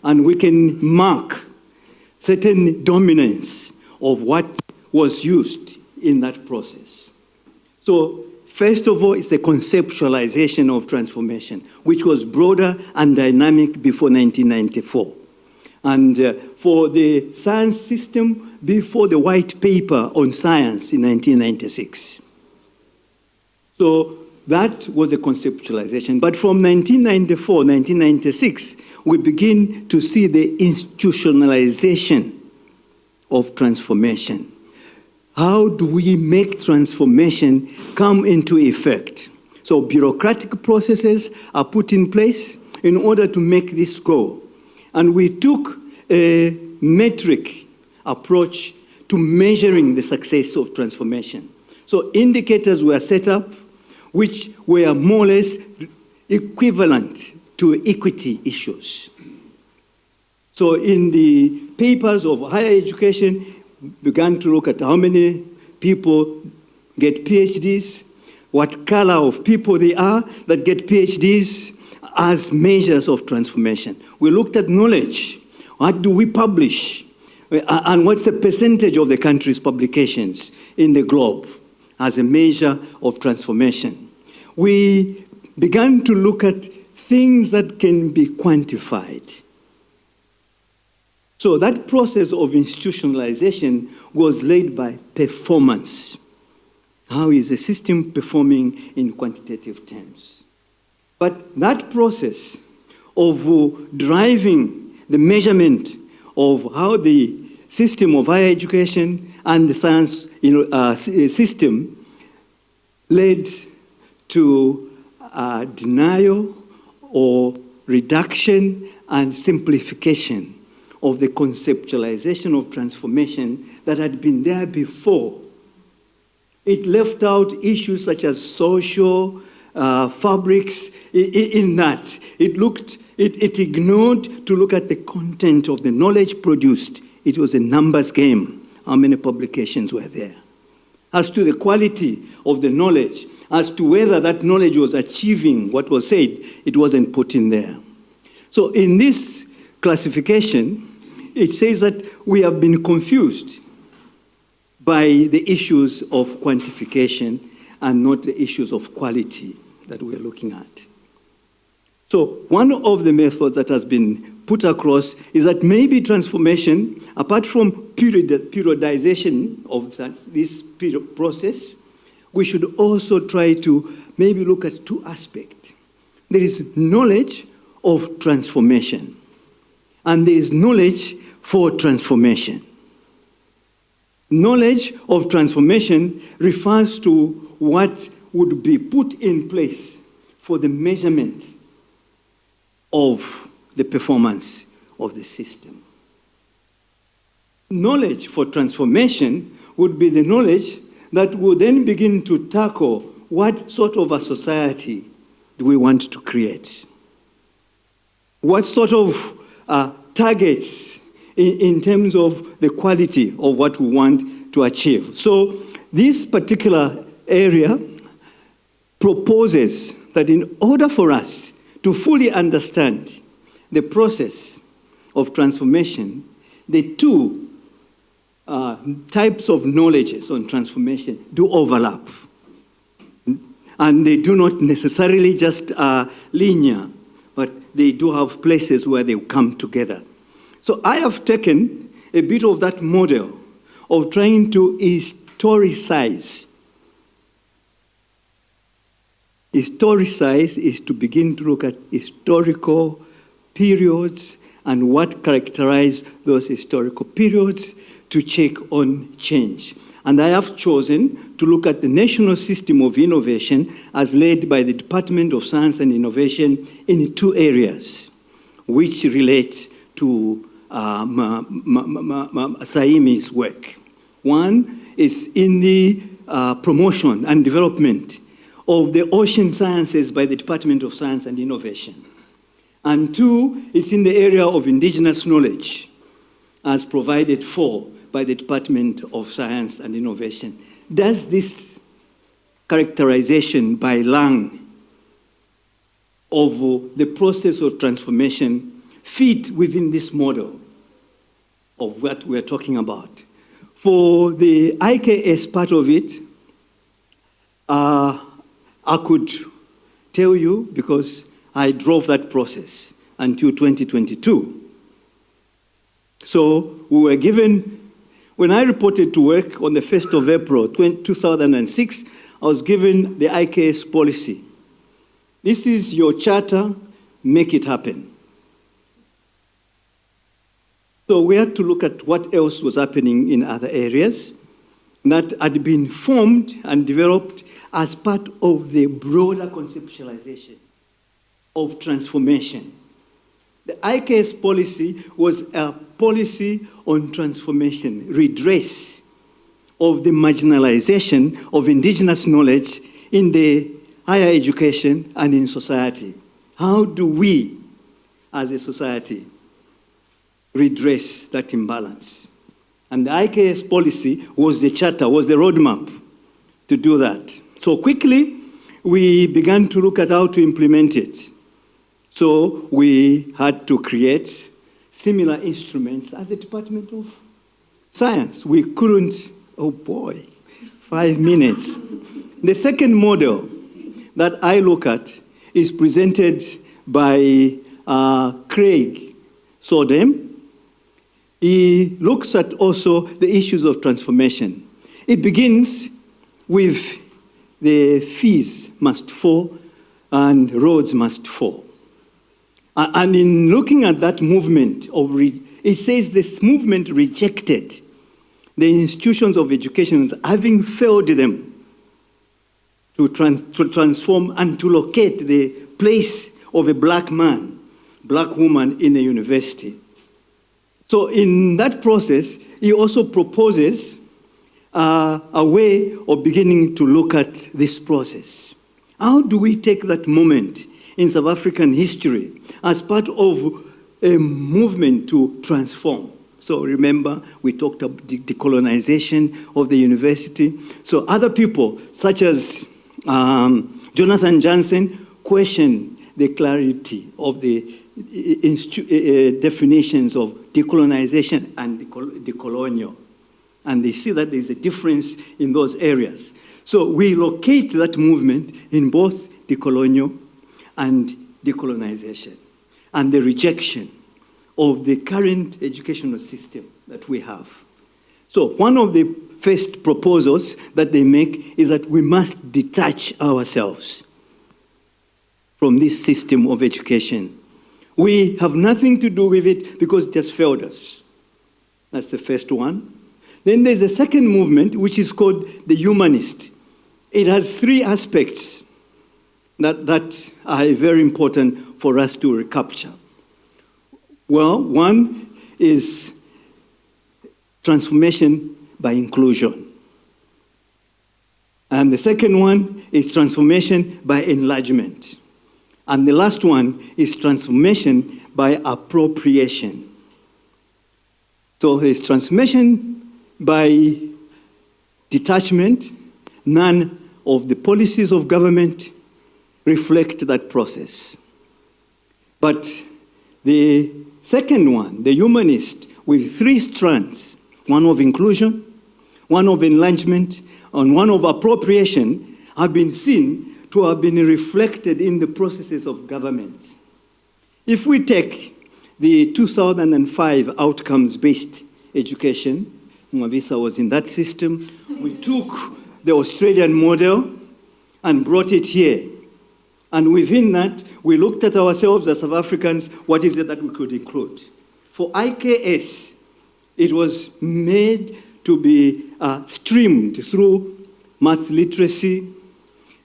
And we can mark certain dominance of what was used in that process. So, first of all, it's the conceptualization of transformation, which was broader and dynamic before 1994. And for the science system, before the white paper on science in 1996. So that was a conceptualization. But from 1994, 1996, we begin to see the institutionalization of transformation. How do we make transformation come into effect? So bureaucratic processes are put in place in order to make this go. And we took a metric approach to measuring the success of transformation. So indicators were set up which were more or less equivalent to equity issues. So in the papers of higher education, began to look at how many people get PhDs, what color of people they are that get PhDs as measures of transformation. We looked at knowledge. What do we publish? And what's the percentage of the country's publications in the globe as a measure of transformation? We began to look at things that can be quantified. So that process of institutionalization was led by performance. How is the system performing in quantitative terms? But that process of driving the measurement of how the system of higher education and the science system led to denial or reduction and simplification of the conceptualization of transformation that had been there before. It left out issues such as social fabrics in that. It ignored to look at the content of the knowledge produced. It was a numbers game, how many publications were there. As to the quality of the knowledge, as to whether that knowledge was achieving what was said, it wasn't put in there. So in this classification, it says that we have been confused by the issues of quantification and not the issues of quality that we're looking at. So one of the methods that has been put across is that maybe transformation, apart from periodization of this process, we should also try to maybe look at two aspects. There is knowledge of transformation. and there is knowledge for transformation. Knowledge of transformation refers to what would be put in place for the measurement of the performance of the system. Knowledge for transformation would be the knowledge that will then begin to tackle what sort of a society do we want to create? What sort of targets in terms of the quality of what we want to achieve? So this particular area proposes that in order for us to fully understand the process of transformation, the two types of knowledges on transformation do overlap. And they do not necessarily just linear, but they do have places where they come together. So I have taken a bit of that model of trying to historicize. Historicize is to begin to look at historical periods and what characterize those historical periods to check on change. And I have chosen to look at the national system of innovation as led by the Department of Science and Innovation in two areas, which relate to Saimi's work. One is in the promotion and development of the ocean sciences by the Department of Science and Innovation. And two is in the area of indigenous knowledge as provided for by the Department of Science and Innovation. Does this characterization by Lang of the process of transformation fit within this model of what we're talking about? For the IKS part of it, I could tell you because I drove that process until 2022. So we were given, when I reported to work on the 1st of April 2006, I was given the IKS policy. This is your charter, make it happen. So we had to look at what else was happening in other areas that had been formed and developed as part of the broader conceptualization of transformation. The IKS policy was a policy on transformation, redress of the marginalization of indigenous knowledge in the higher education and in society. How do we, as a society, redress that imbalance? And the IKS policy was the charter, was the roadmap to do that. So quickly, we began to look at how to implement it. So we had to create similar instruments as the Department of Science. We couldn't, oh boy, 5 minutes. The second model that I look at is presented by Craig Sodem. He looks at also the issues of transformation. It begins with the fees must fall and roads must fall. And in looking at that movement, it says this movement rejected the institutions of education as having failed them to transform and to locate the place of a black man, black woman in a university. So in that process, he also proposes a way of beginning to look at this process. How do we take that moment in South African history as part of a movement to transform? So remember, we talked about the decolonization of the university. So other people, such as Jonathan Jansen, question the clarity of the definitions of decolonization and decolonial. And they see that there's a difference in those areas. So we locate that movement in both decolonial and decolonization and the rejection of the current educational system that we have. So one of the first proposals that they make is that we must detach ourselves from this system of education. We have nothing to do with it because it has failed us. That's the first one. Then there's a second movement, which is called the humanist. It has three aspects that are very important for us to recapture. Well, one is transformation by inclusion. And the second one is transformation by enlargement. And the last one is transformation by appropriation. So there's transformation by detachment. None of the policies of government reflect that process. But the second one, the humanist, with three strands, one of inclusion, one of enlargement, and one of appropriation, have been seen to have been reflected in the processes of government. If we take the 2005 outcomes-based education, Mwavisa was in that system, we took the Australian model and brought it here. And within that, we looked at ourselves as South Africans, what is it that we could include? For IKS, it was made to be streamed through maths literacy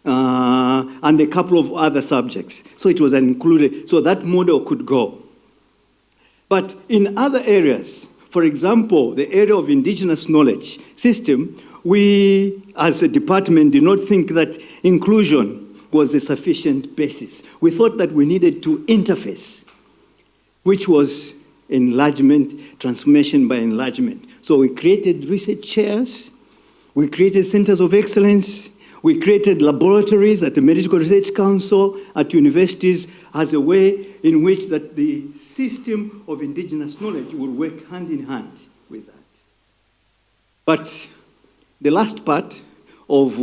and a couple of other subjects. So it was included, so that model could go. But in other areas, for example, the area of indigenous knowledge system, we as a department did not think that inclusion was a sufficient basis. We thought that we needed to interface, which was enlargement, transformation by enlargement. So we created research chairs, we created centers of excellence, we created laboratories at the Medical Research Council, at universities, as a way in which that the system of indigenous knowledge would work hand in hand with that. But the last part of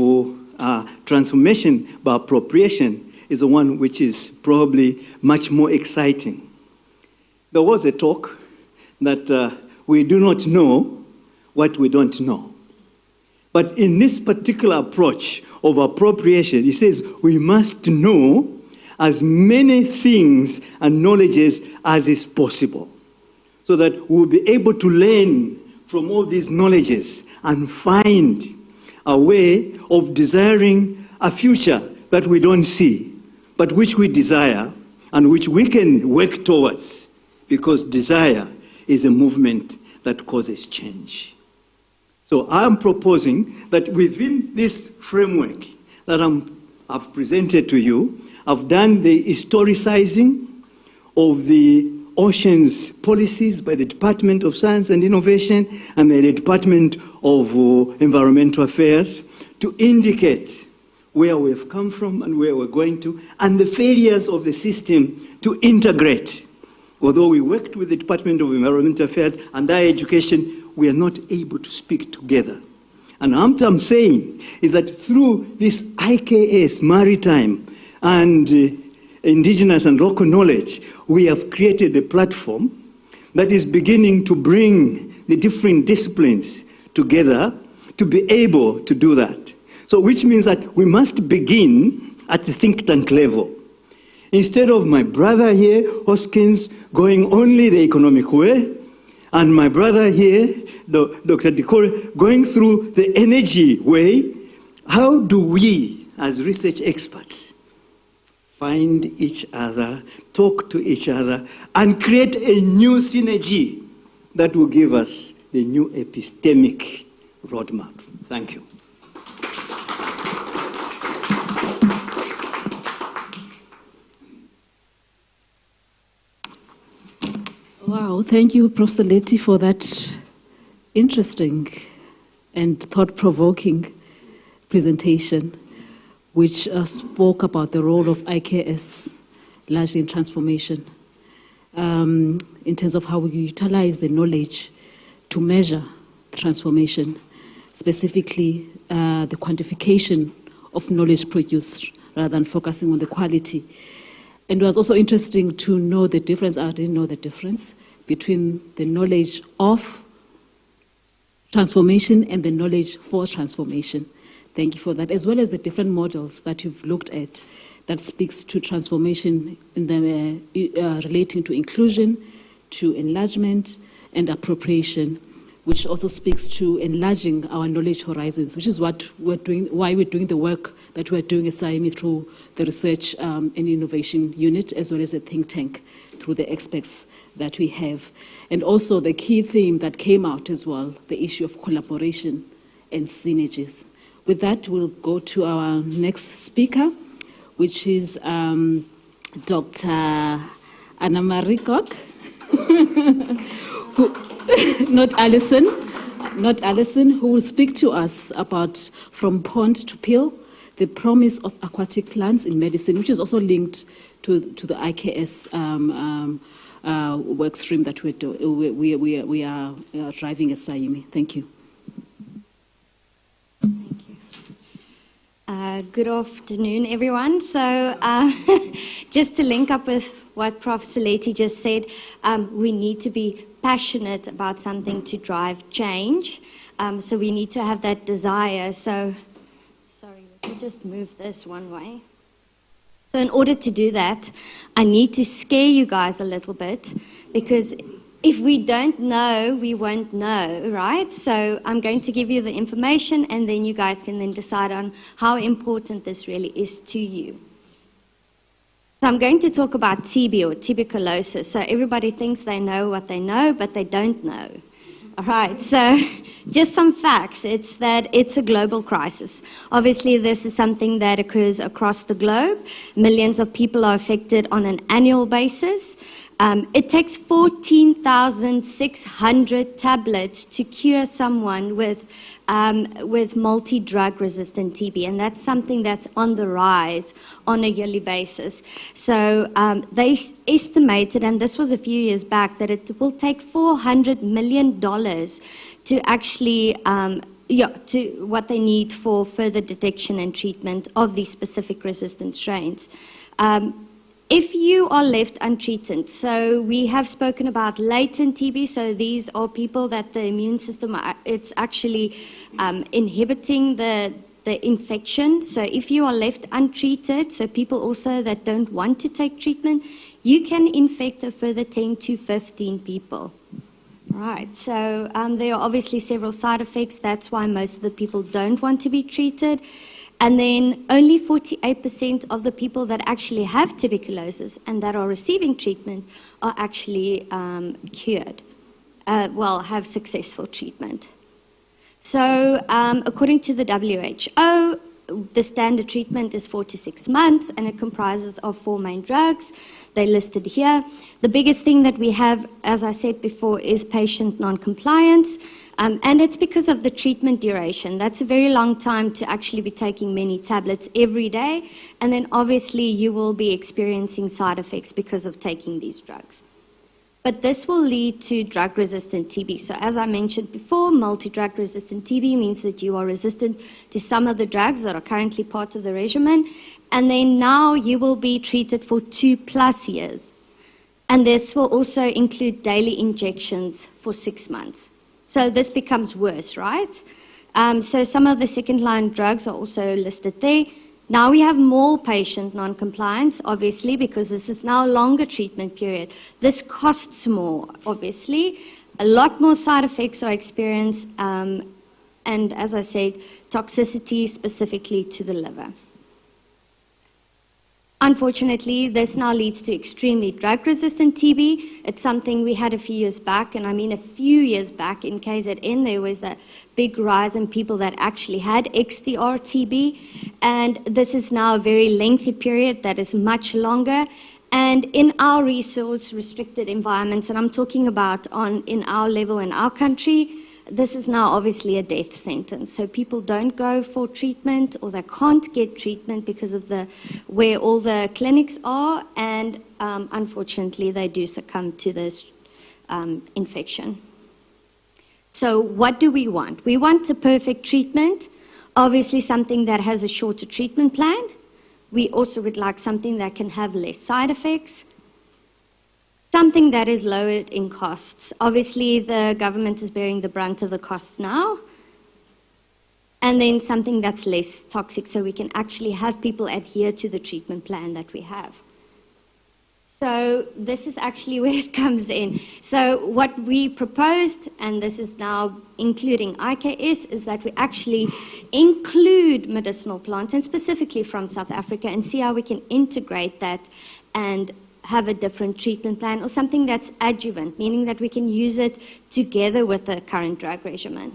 transformation by appropriation is the one which is probably much more exciting. There was a talk that we do not know what we don't know. But in this particular approach of appropriation, it says we must know as many things and knowledges as is possible, so that we'll be able to learn from all these knowledges and find a way of desiring a future that we don't see, but which we desire and which we can work towards, because desire is a movement that causes change. So I'm proposing that within this framework that I've presented to you, I've done the historicizing of the oceans policies by the Department of Science and Innovation and by the Department of Environmental Affairs to indicate where we've come from and where we're going to, and the failures of the system to integrate. Although we worked with the Department of Environmental Affairs and Higher Education, we are not able to speak together. And what I'm saying is that through this IKS, maritime and indigenous and local knowledge, we have created a platform that is beginning to bring the different disciplines together to be able to do that. So which means that we must begin at the think tank level. Instead of my brother here, Hoskins, going only the economic way, and my brother here, Dr. Dikore, going through the energy way, how do we, as research experts, find each other, talk to each other, and create a new synergy that will give us the new epistemic roadmap? Thank you. Wow, thank you, Professor Leti, for that interesting and thought-provoking presentation, which spoke about the role of IKS, largely in transformation, in terms of how we utilize the knowledge to measure transformation, specifically the quantification of knowledge produced rather than focusing on the quality. And it was also interesting to know the difference, I didn't know the difference, between the knowledge of transformation and the knowledge for transformation. Thank you for that, as well as the different models that you've looked at, that speaks to transformation in the, relating to inclusion, to enlargement, and appropriation, which also speaks to enlarging our knowledge horizons, which is what we're doing, why we're doing the work that we're doing at SAIMI through the Research and Innovation Unit, as well as the think tank through the experts that we have. And also the key theme that came out as well, the issue of collaboration and synergies. With that, we'll go to our next speaker, which is Dr. Anna Marie Kok. Not Alison, who will speak to us about From Pond to Pill, the promise of aquatic plants in medicine, which is also linked to the IKS work stream that we are driving at SAIMI. Thank you. Thank you. Good afternoon, everyone. So just to link up with what Prof. Saleti just said, we need to be passionate about something to drive change. So we need to have that desire. So, sorry, let me just move this one way. So in order to do that, I need to scare you guys a little bit, because if we don't know, we won't know, right? So I'm going to give you the information, and then you guys can then decide on how important this really is to you. So I'm going to talk about TB, or tuberculosis. So everybody thinks they know what they know, but they don't know. All right, so just some facts. It's that it's a global crisis. Obviously, this is something that occurs across the globe. Millions of people are affected on an annual basis. It takes 14,600 tablets to cure someone with multi-drug resistant TB, and that's something that's on the rise on a yearly basis. So they estimated, and this was a few years back, that it will take $400 million to actually to what they need for further detection and treatment of these specific resistant strains. If you are left untreated, so we have spoken about latent TB, so these are people that the immune system, it's actually inhibiting the infection. So if you are left untreated, so people also that don't want to take treatment, you can infect a further 10 to 15 people. Right, so there are obviously several side effects. That's why most of the people don't want to be treated. And then only 48% of the people that actually have tuberculosis and that are receiving treatment are actually cured, have successful treatment. So according to the WHO, the standard treatment is 4 to 6 months, and it comprises of 4 main drugs. They're listed here. The biggest thing that we have, as I said before, is patient non-compliance. And it's because of the treatment duration. That's a very long time to actually be taking many tablets every day. And then obviously you will be experiencing side effects because of taking these drugs. But this will lead to drug-resistant TB. So as I mentioned before, multi-drug resistant TB means that you are resistant to some of the drugs that are currently part of the regimen. And then now you will be treated for 2+ years. And this will also include daily injections for 6 months. So this becomes worse, right? So some of the second-line drugs are also listed there. Now we have more patient non-compliance, obviously, because this is now a longer treatment period. This costs more, obviously. A lot more side effects are experienced, and as I said, toxicity specifically to the liver. Unfortunately, this now leads to extremely drug-resistant TB. It's something we had a few years back, and I mean a few years back in KZN, there was that big rise in people that actually had XDR TB, and this is now a very lengthy period that is much longer. And in our resource-restricted environments, and I'm talking about in our level in our country, this is now obviously a death sentence. So people don't go for treatment, or they can't get treatment because of where all the clinics are, and unfortunately they do succumb to this infection. So what do we want? We want a perfect treatment, obviously something that has a shorter treatment plan. We also would like something that can have less side effects. Something that is lowered in costs. Obviously, the government is bearing the brunt of the cost now. and then something that's less toxic so we can actually have people adhere to the treatment plan that we have. So this is actually where it comes in. So what we proposed, and this is now including IKS, is that we actually include medicinal plants, and specifically from South Africa, and see how we can integrate that and have a different treatment plan, or something that's adjuvant, meaning that we can use it together with the current drug regimen.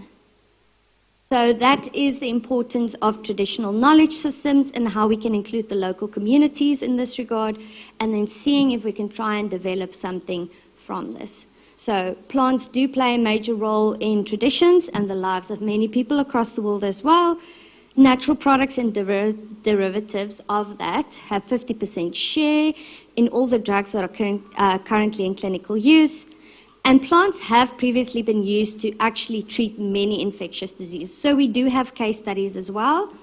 So that is the importance of traditional knowledge systems and how we can include the local communities in this regard, and then seeing if we can try and develop something from this. So plants do play a major role in traditions and the lives of many people across the world as well. Natural products and derivatives of that have 50% share in all the drugs that are currently in clinical use. And plants have previously been used to actually treat many infectious diseases. So we do have case studies as well.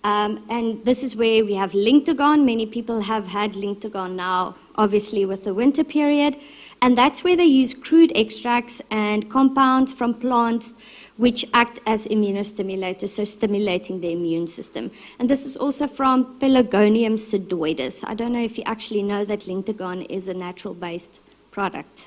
And this is where we have Linctogon. Many people have had Linctogon now, obviously with the winter period. And that's where they use crude extracts and compounds from plants which act as immunostimulators, so stimulating the immune system. And this is also from Pelargonium sedoides. I don't know if you actually know that Linctogon is a natural-based product.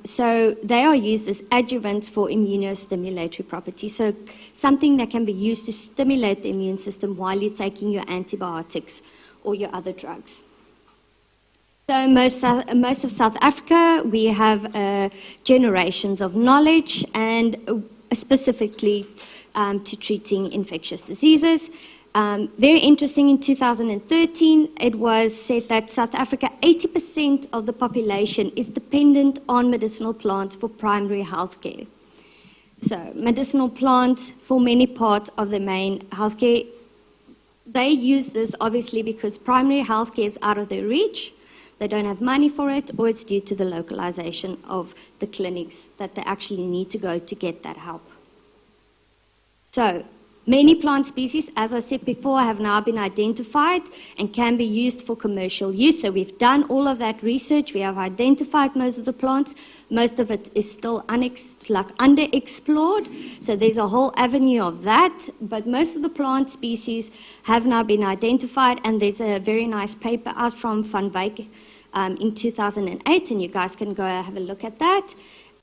So they are used as adjuvants for immunostimulatory properties, so something that can be used to stimulate the immune system while you're taking your antibiotics or your other drugs. So most of South Africa, we have generations of knowledge, and specifically to treating infectious diseases. Very interesting, in 2013, it was said that South Africa, 80% of the population is dependent on medicinal plants for primary health care. So medicinal plants, for many parts of the main healthcare, they use this obviously because primary health care is out of their reach. They don't have money for it, or it's due to the localization of the clinics that they actually need to go to get that help. So many plant species, as I said before, have now been identified and can be used for commercial use. So we've done all of that research. We have identified most of the plants. Most of it is still underexplored. So there's a whole avenue of that. But most of the plant species have now been identified. And there's a very nice paper out from Van Wyk in 2008. And you guys can go have a look at that.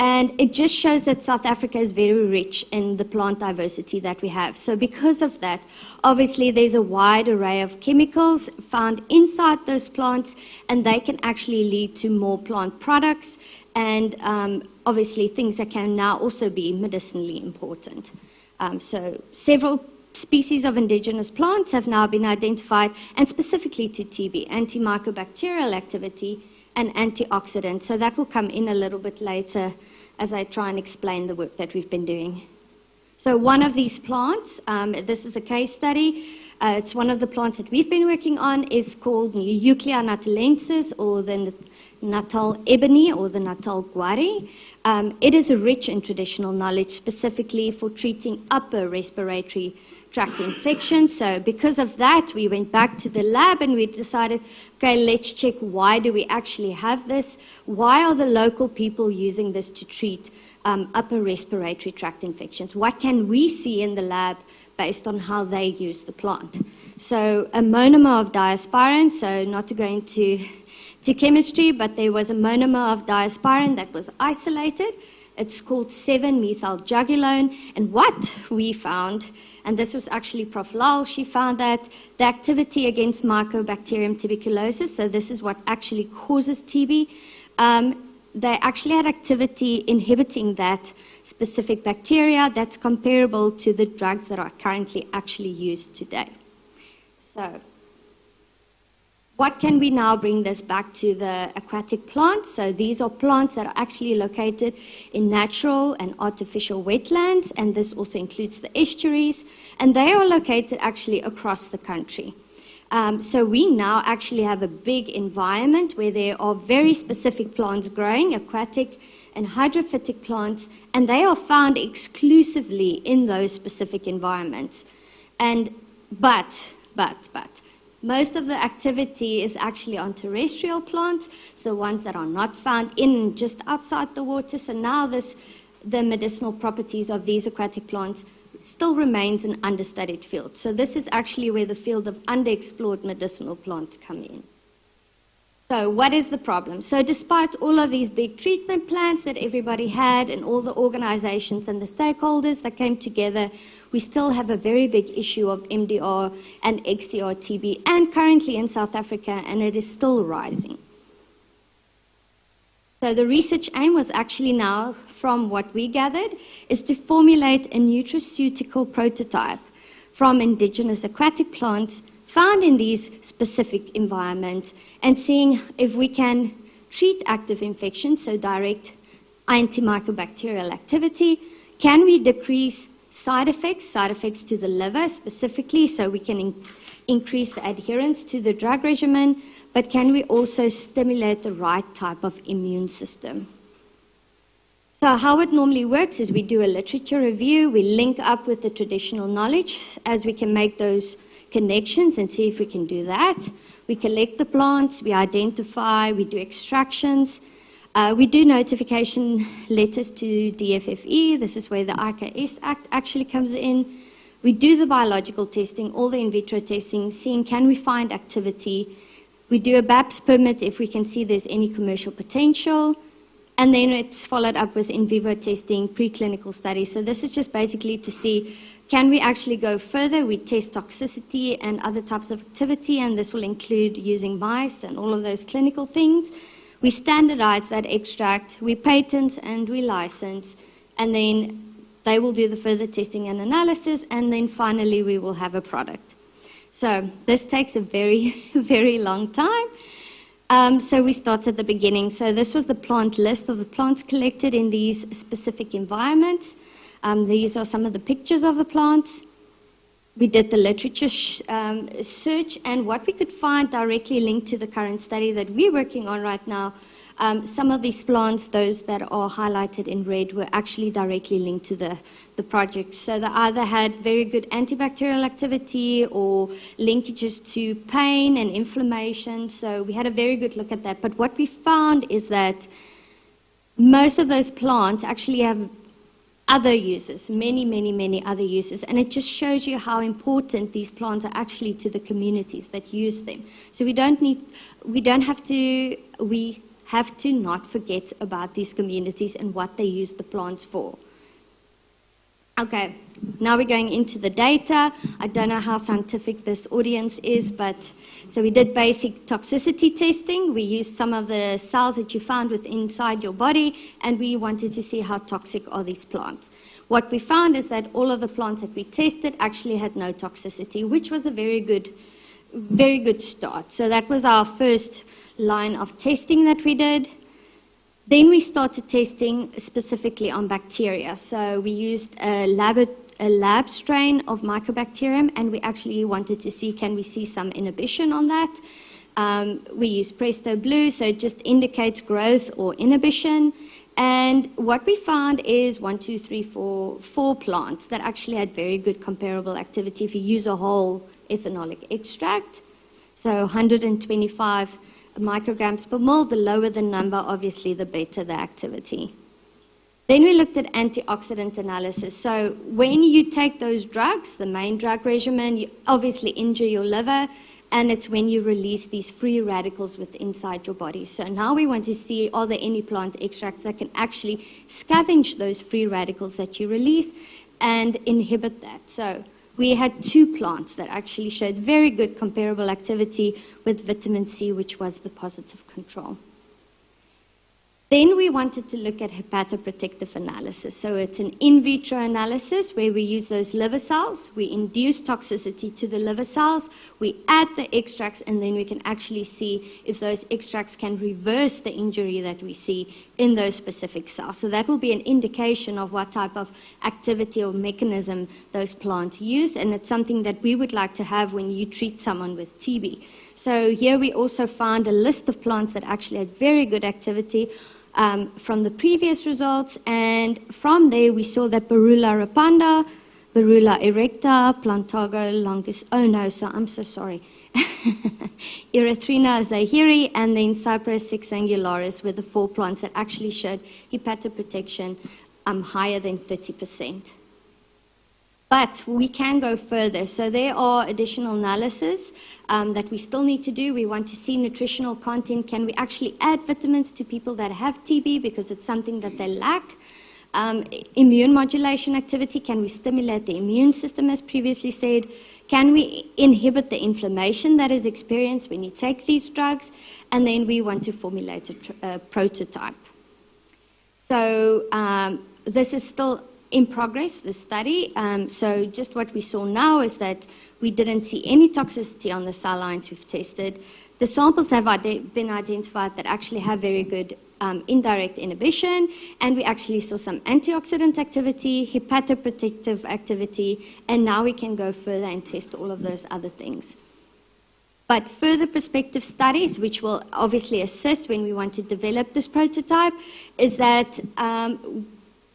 And it just shows that South Africa is very rich in the plant diversity that we have. So because of that, obviously there's a wide array of chemicals found inside those plants, and they can actually lead to more plant products, and obviously things that can now also be medicinally important. So several species of indigenous plants have now been identified, and specifically to TB, antimicrobacterial activity and antioxidants. So that will come in a little bit later as I try and explain the work that we've been doing. So one of these plants, this is a case study. It's one of the plants that we've been working on, is called Euclea natalensis, or the Natal ebony, or the Natal guari. It is rich in traditional knowledge, specifically for treating upper respiratory tract infections. So because of that, we went back to the lab and we decided, okay, let's check, why do we actually have this? Why are the local people using this to treat upper respiratory tract infections? What can we see in the lab based on how they use the plant? So a monomer of diaspirin, so not to go into chemistry, but there was a monomer of diaspirin that was isolated. It's called 7-methyl-jugulone, and what we found, and this was actually Prof. Lal, she found that the activity against Mycobacterium tuberculosis, so this is what actually causes TB, they actually had activity inhibiting that specific bacteria that's comparable to the drugs that are currently actually used today. So what can we now bring this back to the aquatic plants? So these are plants that are actually located in natural and artificial wetlands, and this also includes the estuaries, and they are located actually across the country. So we now actually have a big environment where there are very specific plants growing, aquatic and hydrophytic plants, and they are found exclusively in those specific environments. But most of the activity is actually on terrestrial plants, so ones that are not found just outside the water. So now the medicinal properties of these aquatic plants still remains an understudied field. So this is actually where the field of underexplored medicinal plants come in. So what is the problem? So despite all of these big treatment plans that everybody had and all the organizations and the stakeholders that came together, we still have a very big issue of MDR and XDR TB, and currently in South Africa, and it is still rising. So the research aim was actually now, from what we gathered, is to formulate a nutraceutical prototype from indigenous aquatic plants found in these specific environments, and seeing if we can treat active infections, so direct antimicrobacterial activity. Can we decrease side effects to the liver specifically, so we can increase the adherence to the drug regimen, but can we also stimulate the right type of immune system? So how it normally works is we do a literature review, we link up with the traditional knowledge as we can make those connections and see if we can do that. We collect the plants, we identify, we do extractions. We do notification letters to DFFE. This is where the IKS Act actually comes in. We do the biological testing, all the in vitro testing, seeing can we find activity. We do a BAPS permit if we can see there's any commercial potential. And then it's followed up with in vivo testing, preclinical studies. So this is just basically to see, can we actually go further? We test toxicity and other types of activity, and this will include using mice and all of those clinical things. We standardize that extract, we patent and we license, and then they will do the further testing and analysis, and then finally we will have a product. So this takes a very, very long time. So we start at the beginning. So this was the plant list of the plants collected in these specific environments. These are some of the pictures of the plants. We did the literature search, and what we could find directly linked to the current study that we're working on right now, some of these plants, those that are highlighted in red, were actually directly linked to the project. So they either had very good antibacterial activity or linkages to pain and inflammation. So we had a very good look at that. But what we found is that most of those plants actually have other uses, many other uses, and it just shows you how important these plants are actually to the communities that use them. So we have to not forget about these communities and what they use the plants for. Okay, now we're going into the data. I don't know how scientific this audience is, but so we did basic toxicity testing. We used some of the cells that you found inside your body, and we wanted to see how toxic are these plants. What we found is that all of the plants that we tested actually had no toxicity, which was a very good start. So that was our first line of testing that we did. Then we started testing specifically on bacteria. So we used a lab strain of Mycobacterium, and we actually wanted to see, can we see some inhibition on that? We used Presto Blue, so it just indicates growth or inhibition. And what we found is 4 plants that actually had very good comparable activity if you use a whole ethanolic extract. So 125 micrograms per mole, the lower the number, obviously, the better the activity. Then we looked at antioxidant analysis. So when you take those drugs, the main drug regimen, you obviously injure your liver, and it's when you release these free radicals inside your body. So now we want to see, are there any plant extracts that can actually scavenge those free radicals that you release and inhibit that. So we had 2 plants that actually showed very good comparable activity with vitamin C, which was the positive control. Then we wanted to look at hepatoprotective analysis. So it's an in vitro analysis where we use those liver cells, we induce toxicity to the liver cells, we add the extracts, and then we can actually see if those extracts can reverse the injury that we see in those specific cells. So that will be an indication of what type of activity or mechanism those plants use, and it's something that we would like to have when you treat someone with TB. So here we also found a list of plants that actually had very good activity from the previous results, and from there we saw that Borula rapanda, Borula erecta, Plantago longus, I'm so sorry, Erythrina zahiri, and then Cyperus sexangularis were the 4 plants that actually showed hepatoprotection higher than 30%. But we can go further. So there are additional analyses that we still need to do. We want to see nutritional content. Can we actually add vitamins to people that have TB because it's something that they lack? Immune modulation activity. Can we stimulate the immune system, as previously said? Can we inhibit the inflammation that is experienced when you take these drugs? And then we want to formulate a prototype. So this is still in progress, the study. So just what we saw now is that we didn't see any toxicity on the cell lines we've tested. The samples have been identified that actually have very good indirect inhibition, and we actually saw some antioxidant activity, hepatoprotective activity, and now we can go further and test all of those other things. But further prospective studies, which will obviously assist when we want to develop this prototype, is that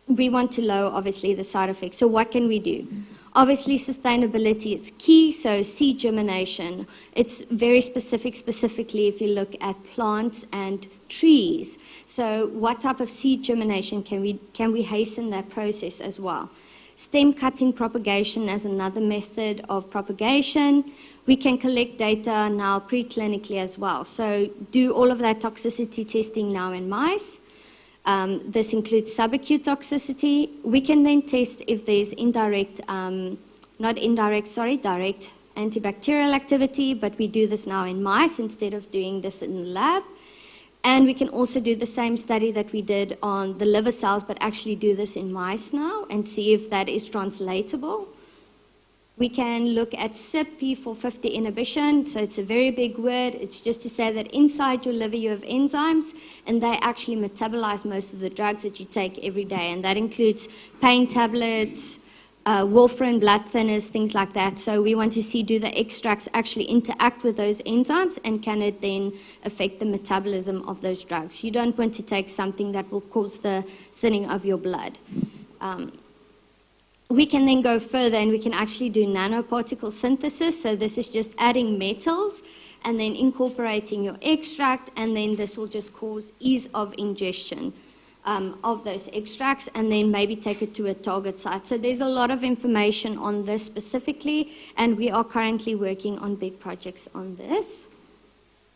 we want to lower, obviously, the side effects. So what can we do? Obviously, sustainability is key, so seed germination. It's very specifically if you look at plants and trees. So what type of seed germination can we hasten that process as well? Stem cutting propagation as another method of propagation. We can collect data now preclinically as well. So do all of that toxicity testing now in mice. This includes subacute toxicity. We can then test if there's direct antibacterial activity, but we do this now in mice instead of doing this in the lab. And we can also do the same study that we did on the liver cells, but actually do this in mice now and see if that is translatable. We can look at CYP450 inhibition. So it's a very big word. It's just to say that inside your liver you have enzymes, and they actually metabolize most of the drugs that you take every day. And that includes pain tablets, warfarin, blood thinners, things like that. So we want to see, do the extracts actually interact with those enzymes, and can it then affect the metabolism of those drugs? You don't want to take something that will cause the thinning of your blood. We can then go further and we can actually do nanoparticle synthesis. So this is just adding metals and then incorporating your extract, and then this will just cause ease of ingestion of those extracts, and then maybe take it to a target site. So there's a lot of information on this specifically, and we are currently working on big projects on this.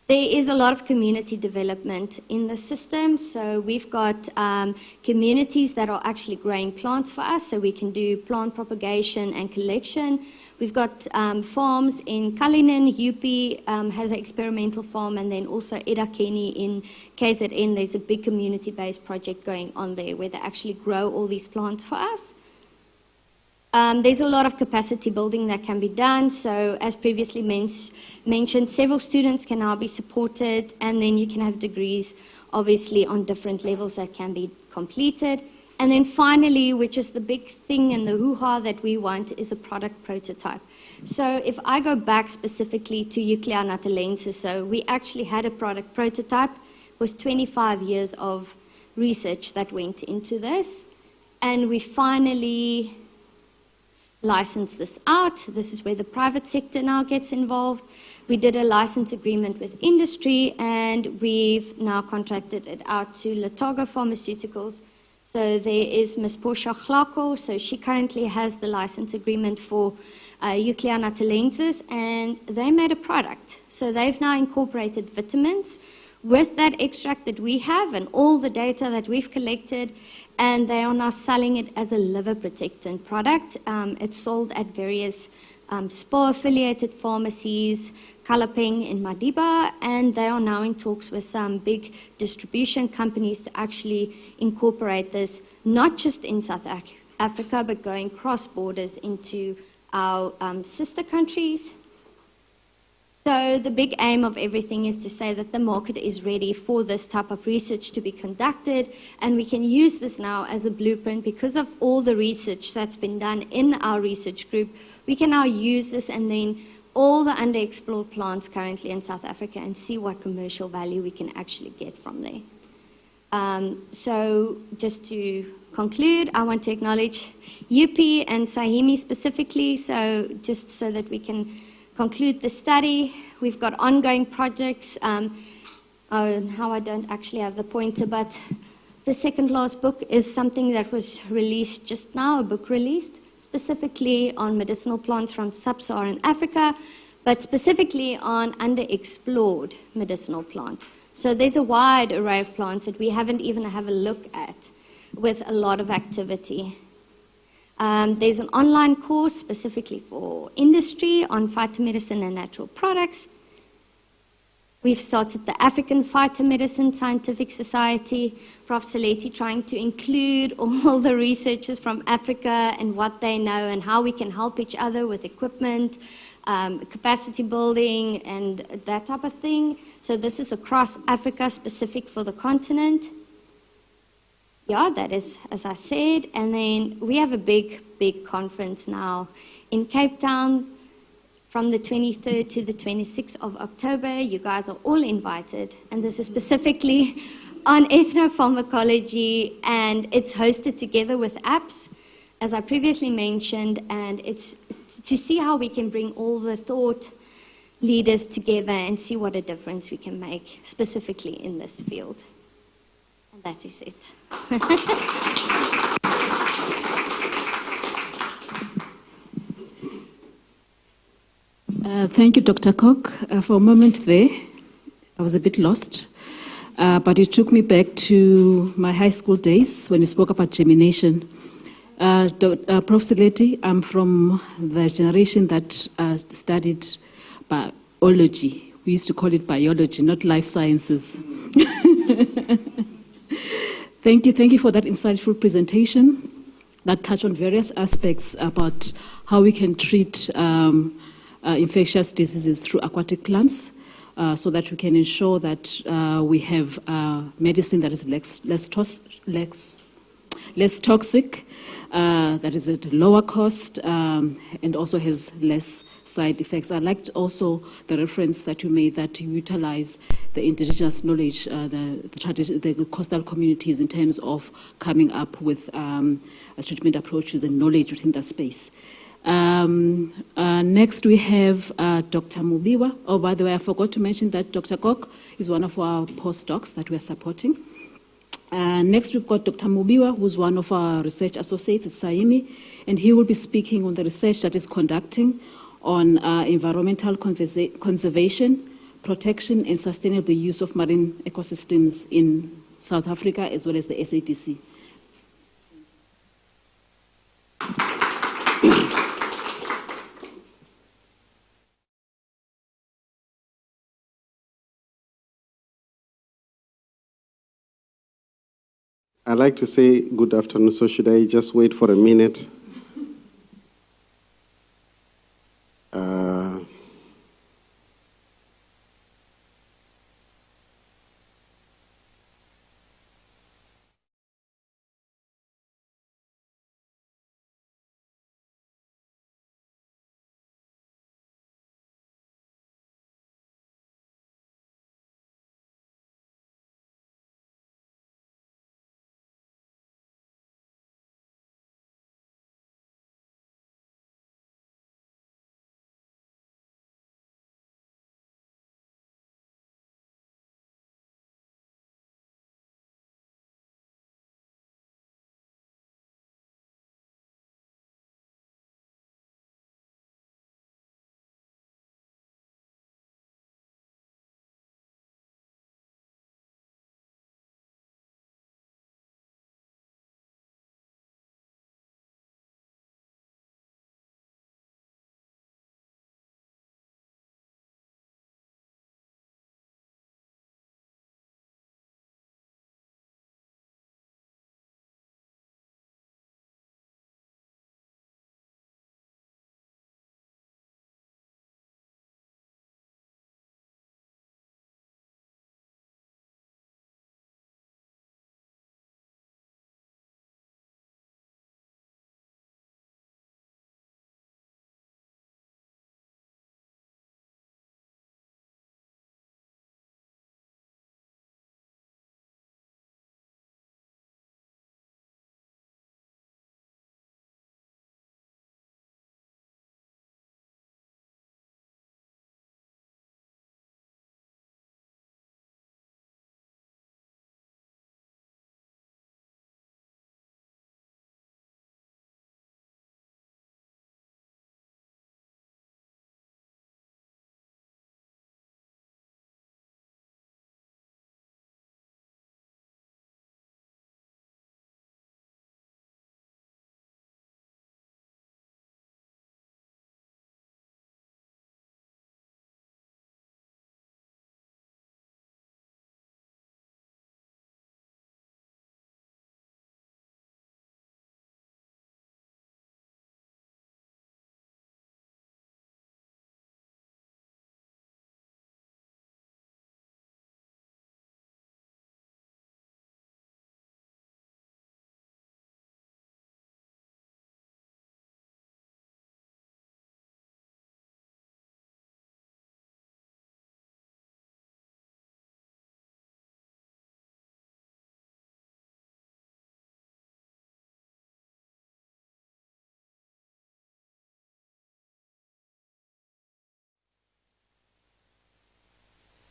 There is a lot of community development in the system. So we've got communities that are actually growing plants for us, so we can do plant propagation and collection. We've got farms in Cullinan, UP has an experimental farm, and then also Edakeni in KZN. There's a big community-based project going on there where they actually grow all these plants for us. There's a lot of capacity building that can be done. So as previously mentioned, several students can now be supported, and then you can have degrees, obviously, on different levels that can be completed. And then finally, which is the big thing and the hoo-ha that we want, is a product prototype. So if I go back specifically to Euclea natalensis, so we actually had a product prototype. It was 25 years of research that went into this. And we finally license this out. This is where the private sector now gets involved. We did a license agreement with industry, and we've now contracted it out to Latago Pharmaceuticals. So there is Ms. Portia Glako. So she currently has the license agreement for Euclea natalensis, and they made a product. So they've now incorporated vitamins with that extract that we have and all the data that we've collected, and they are now selling it as a liver protectant product. It's sold at various SPA-affiliated pharmacies, Kalapeng in Madiba, and they are now in talks with some big distribution companies to actually incorporate this, not just in South Africa, but going cross borders into our sister countries. So the big aim of everything is to say that the market is ready for this type of research to be conducted, and we can use this now as a blueprint because of all the research that's been done in our research group. We can now use this and then all the underexplored plants currently in South Africa and see what commercial value we can actually get from there. So just to conclude, I want to acknowledge UP and Sahimi specifically, so just so that we can conclude the study. We've got ongoing projects. Now I don't actually have the pointer, but the second last book is something that was released just now, a book released. It's specifically on medicinal plants from sub-Saharan Africa, but specifically on underexplored medicinal plants. So there's a wide array of plants that we haven't even had a look at with a lot of activity. There's an online course specifically for industry on phytomedicine and natural products. We've started the African Phytomedicine Scientific Society, Prof. Saleti trying to include all the researchers from Africa and what they know and how we can help each other with equipment, capacity building, and that type of thing. So this is across Africa, specific for the continent. Yeah, that is, as I said. And then we have a big conference now in Cape Town from the 23rd to the 26th of October. You guys are all invited. And this is specifically on ethnopharmacology, and it's hosted together with apps, as I previously mentioned, and it's to see how we can bring all the thought leaders together and see what a difference we can make specifically in this field. And that is it. Thank you, Dr. Koch. For a moment there, I was a bit lost, but it took me back to my high school days when you spoke about germination. Prof. Saleti, I'm from the generation that studied biology. We used to call it biology, not life sciences. Thank you for that insightful presentation that touched on various aspects about how we can treat infectious diseases through aquatic plants, so that we can ensure that we have medicine that is less toxic, that is at lower cost, and also has less side effects. I liked also the reference that you made that you utilize the indigenous knowledge, the coastal communities in terms of coming up with treatment approaches and knowledge within that space. Next we have Dr. Mubiwa. Oh, by the way, I forgot to mention that Dr. Koch is one of our postdocs that we are supporting. Next we've got Dr. Mubiwa, who's one of our research associates at SAIMI, and he will be speaking on the research that is conducting on environmental conservation, protection, and sustainable use of marine ecosystems in South Africa, as well as the SADC. I'd like to say good afternoon, so should I just wait for a minute?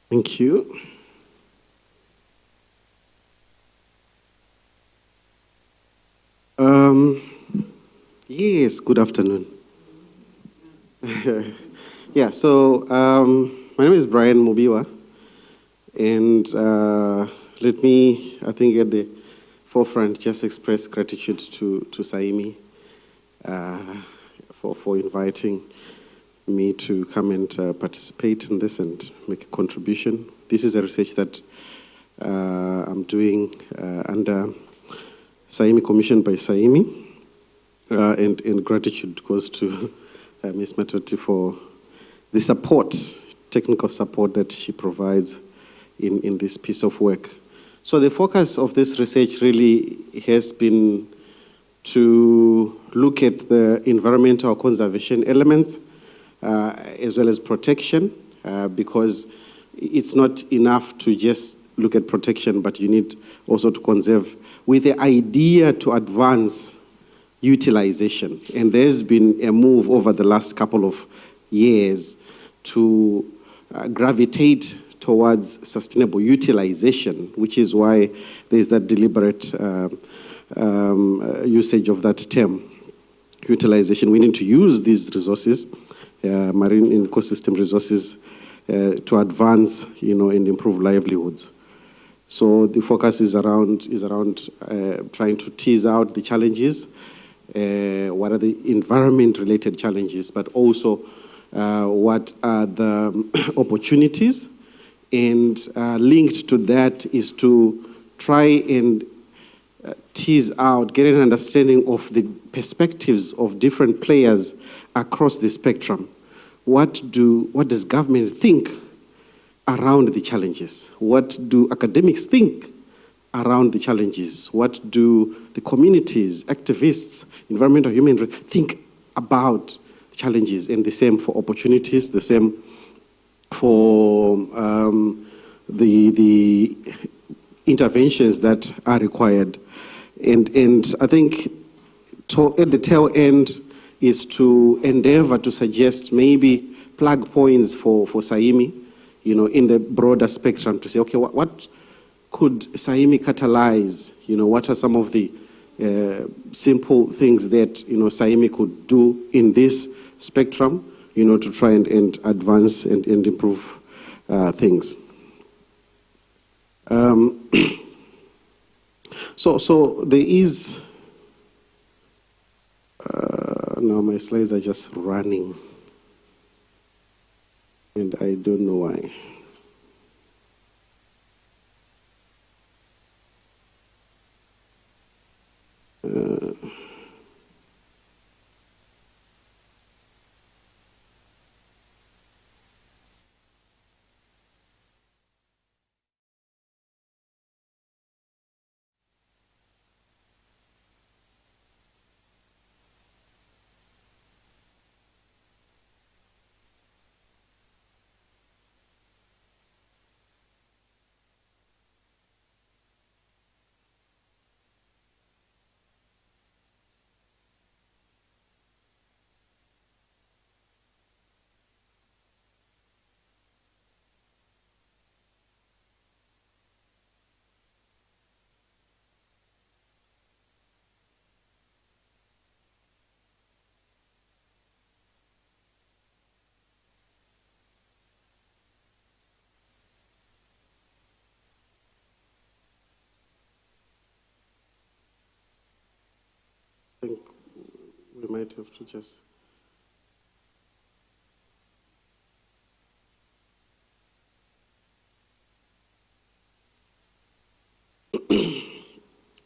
Thank you. Yes, good afternoon. Yeah, so my name is Brian Mubiwa, and let me, I think, at the forefront just express gratitude to Saimi for inviting me to come and participate in this and make a contribution. This is a research that I'm doing under Saimi, commissioned by Saimi, and gratitude goes to Ms. Matoti for the support, technical support that she provides in this piece of work. So the focus of this research really has been to look at the environmental conservation elements as well as protection, because it's not enough to just look at protection, but you need also to conserve with the idea to advance utilization. And there's been a move over the last couple of years to gravitate towards sustainable utilization, which is why there's that deliberate usage of that term, utilization. We need to use these resources, marine ecosystem resources, to advance, and improve livelihoods. So the focus is around trying to tease out the challenges, what are the environment-related challenges, but also what are the opportunities, and linked to that is to try and tease out, get an understanding of the perspectives of different players across the spectrum. What does government think around the challenges? What do academics think around the challenges? What do the communities, activists, environmental human rights think about the challenges? And the same for opportunities, the same for the interventions that are required. And I think at the tail end is to endeavor to suggest maybe plug points for Saimi, in the broader spectrum, to say, okay, what could Saimi catalyze? What are some of the simple things that, Saimi could do in this spectrum, to try and advance and improve things. So there is, now my slides are just running, and I don't know why. I think we might have to just...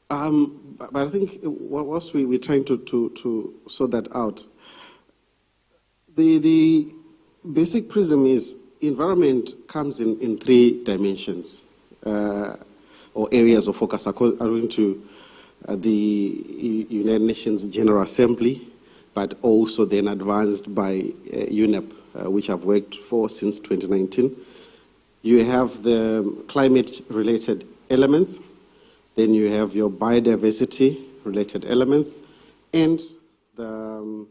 but I think whilst we're trying to sort that out, the basic prism is environment comes in three dimensions, or areas of focus according to the United Nations General Assembly, but also then advanced by UNEP, which I've worked for since 2019. You have the climate-related elements, then you have your biodiversity-related elements, and the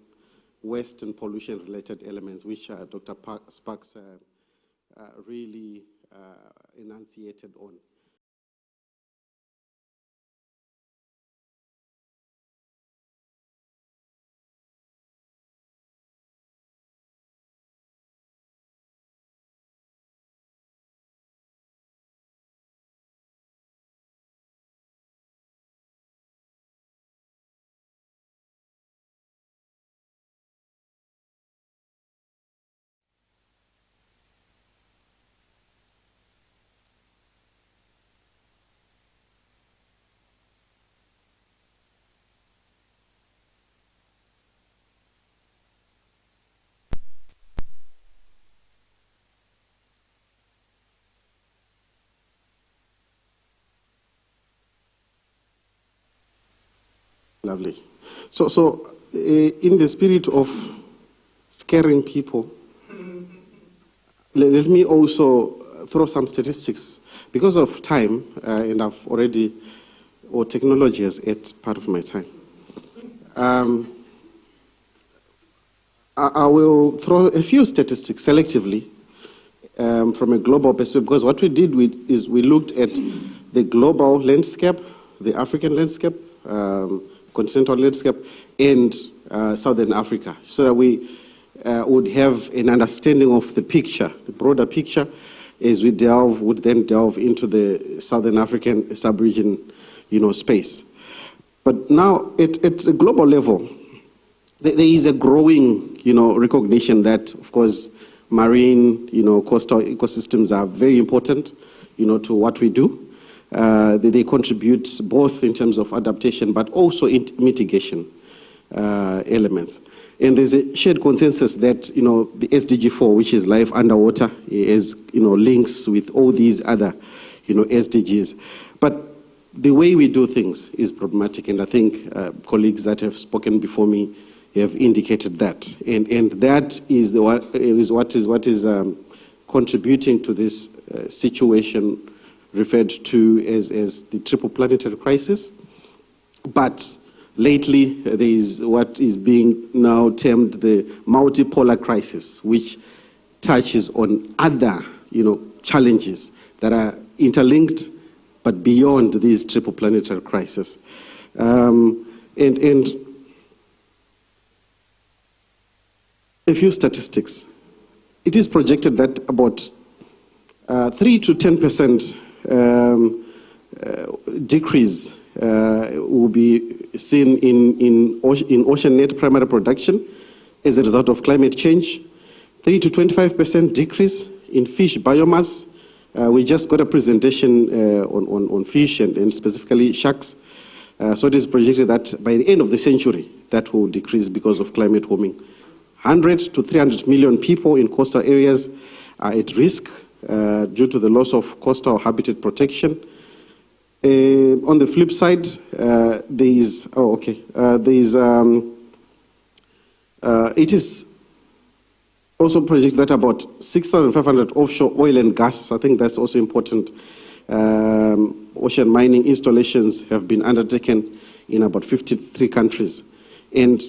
waste and pollution-related elements, which Dr. Sparks really enunciated on. Lovely. So in the spirit of scaring people, let me also throw some statistics. Because of time, and I've already, or technology has ate part of my time. I will throw a few statistics selectively from a global perspective, because what we did is we looked at the global landscape, the African landscape, continental landscape, and Southern Africa, so that we would have an understanding of the picture, the broader picture, as we would then delve into the Southern African sub-region, space. But now, at a global level, there is a growing, recognition that, of course, marine, coastal ecosystems are very important, to what we do. They contribute both in terms of adaptation, but also in mitigation elements. And there's a shared consensus that, the SDG 4, which is life underwater, is, links with all these other, SDGs. But the way we do things is problematic, and I think colleagues that have spoken before me have indicated that. And that is what is contributing to this situation referred to as the triple planetary crisis. But lately, there is what is being now termed the multipolar crisis, which touches on other, challenges that are interlinked, but beyond these triple planetary crises. And a few statistics. It is projected that about 3 to 10% decrease will be seen in ocean net primary production as a result of climate change. 3 to 25% decrease in fish biomass. We just got a presentation on fish and specifically sharks. So it is projected that by the end of the century, that will decrease because of climate warming. 100 to 300 million people in coastal areas are at risk due to the loss of coastal habitat protection. On the flip side, it is also projected that about 6,500 offshore oil and gas, I think that's also important, ocean mining installations have been undertaken in about 53 countries. And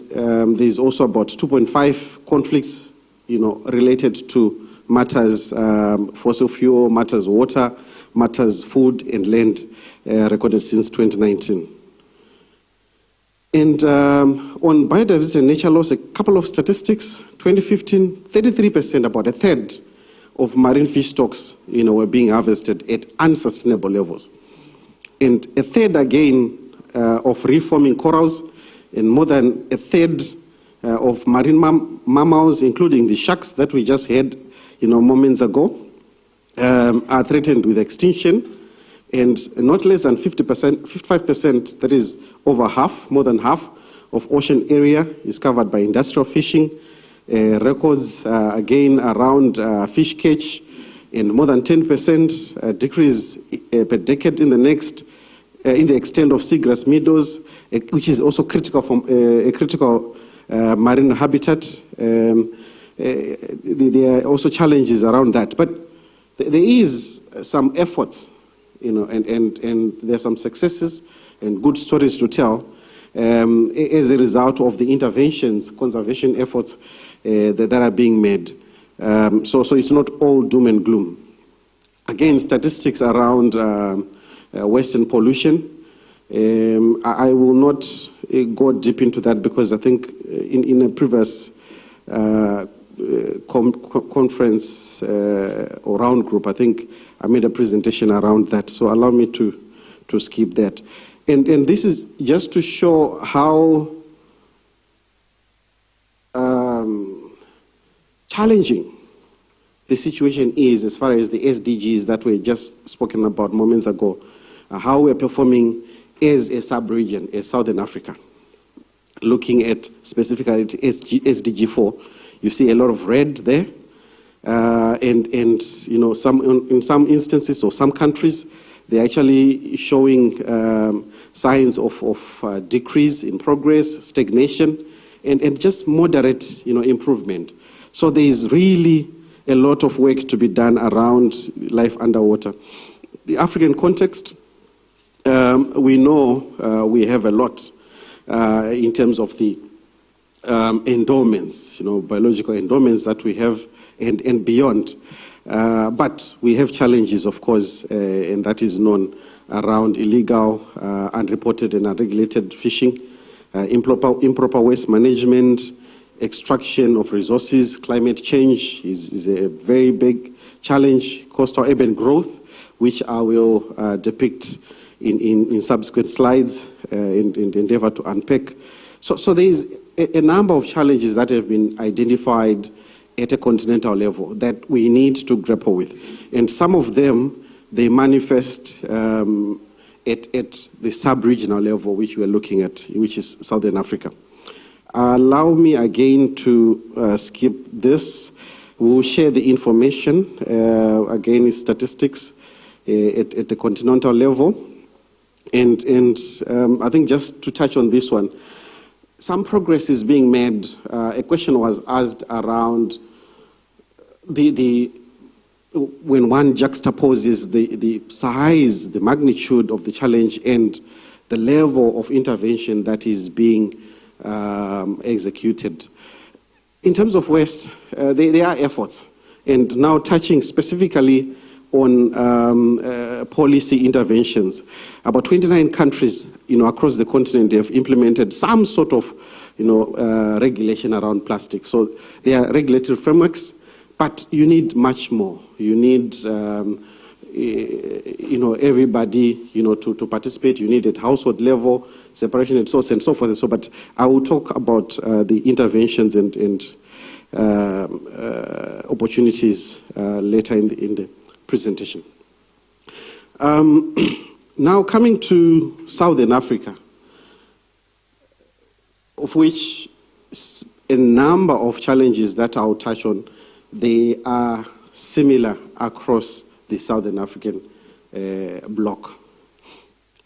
there's also about 2.5 conflicts, related to matters fossil fuel, matters water, matters food and land, recorded since 2019. And on biodiversity and nature loss, a couple of statistics. 2015, 33%, about a third of marine fish stocks, were being harvested at unsustainable levels. And a third again of reforming corals, and more than a third of marine mammals, including the sharks that we just had, moments ago, are threatened with extinction. And not less than 55%, that is over half, more than half of ocean area is covered by industrial fishing. Records again around fish catch, and more than 10% decrease per decade in the extent of seagrass meadows, which is also critical from a critical marine habitat. There are also challenges around that, but there is some efforts, and there are some successes and good stories to tell as a result of the interventions, conservation efforts that are being made. So it's not all doom and gloom. Again, statistics around Western pollution. I will not go deep into that because I think in a previous conference or round group, I think I made a presentation around that. So allow me to skip that. And this is just to show how challenging the situation is as far as the SDGs that were just spoken about moments ago, how we're performing as a sub-region, as Southern Africa. Looking at specifically SDG 4, you see a lot of red there, and you know, in some instances or some countries, they're actually showing signs of decrease in progress, stagnation, and just moderate, you know, improvement. So there is really a lot of work to be done around life underwater. The African context, we know we have a lot in terms of the endowments, you know, biological endowments that we have and beyond. But we have challenges, of course, and that is known around illegal, unreported and unregulated fishing, improper waste management, extraction of resources. Climate change is a very big challenge, coastal urban growth, which I will depict in subsequent slides in the endeavor to unpack. So there is a number of challenges that have been identified at a continental level that we need to grapple with. And some of them, they manifest at the sub-regional level, which we're looking at, which is Southern Africa. Allow me again to skip this. We'll share the information. Again, it's statistics at the continental level. And I think just to touch on this one, some progress is being made. A question was asked around when one juxtaposes the size, the magnitude of the challenge and the level of intervention that is being executed. In terms of waste, there are efforts. And now touching specifically on policy interventions, about 29 countries, you know, across the continent have implemented some sort of, you know, regulation around plastic. So there are regulatory frameworks, but you need much more. You need, you know, everybody, you know, to participate. You need at household level, separation at source, and so forth and so. But I will talk about the interventions and opportunities later in the presentation. Now coming to Southern Africa, of which a number of challenges that I'll touch on, they are similar across the Southern African bloc.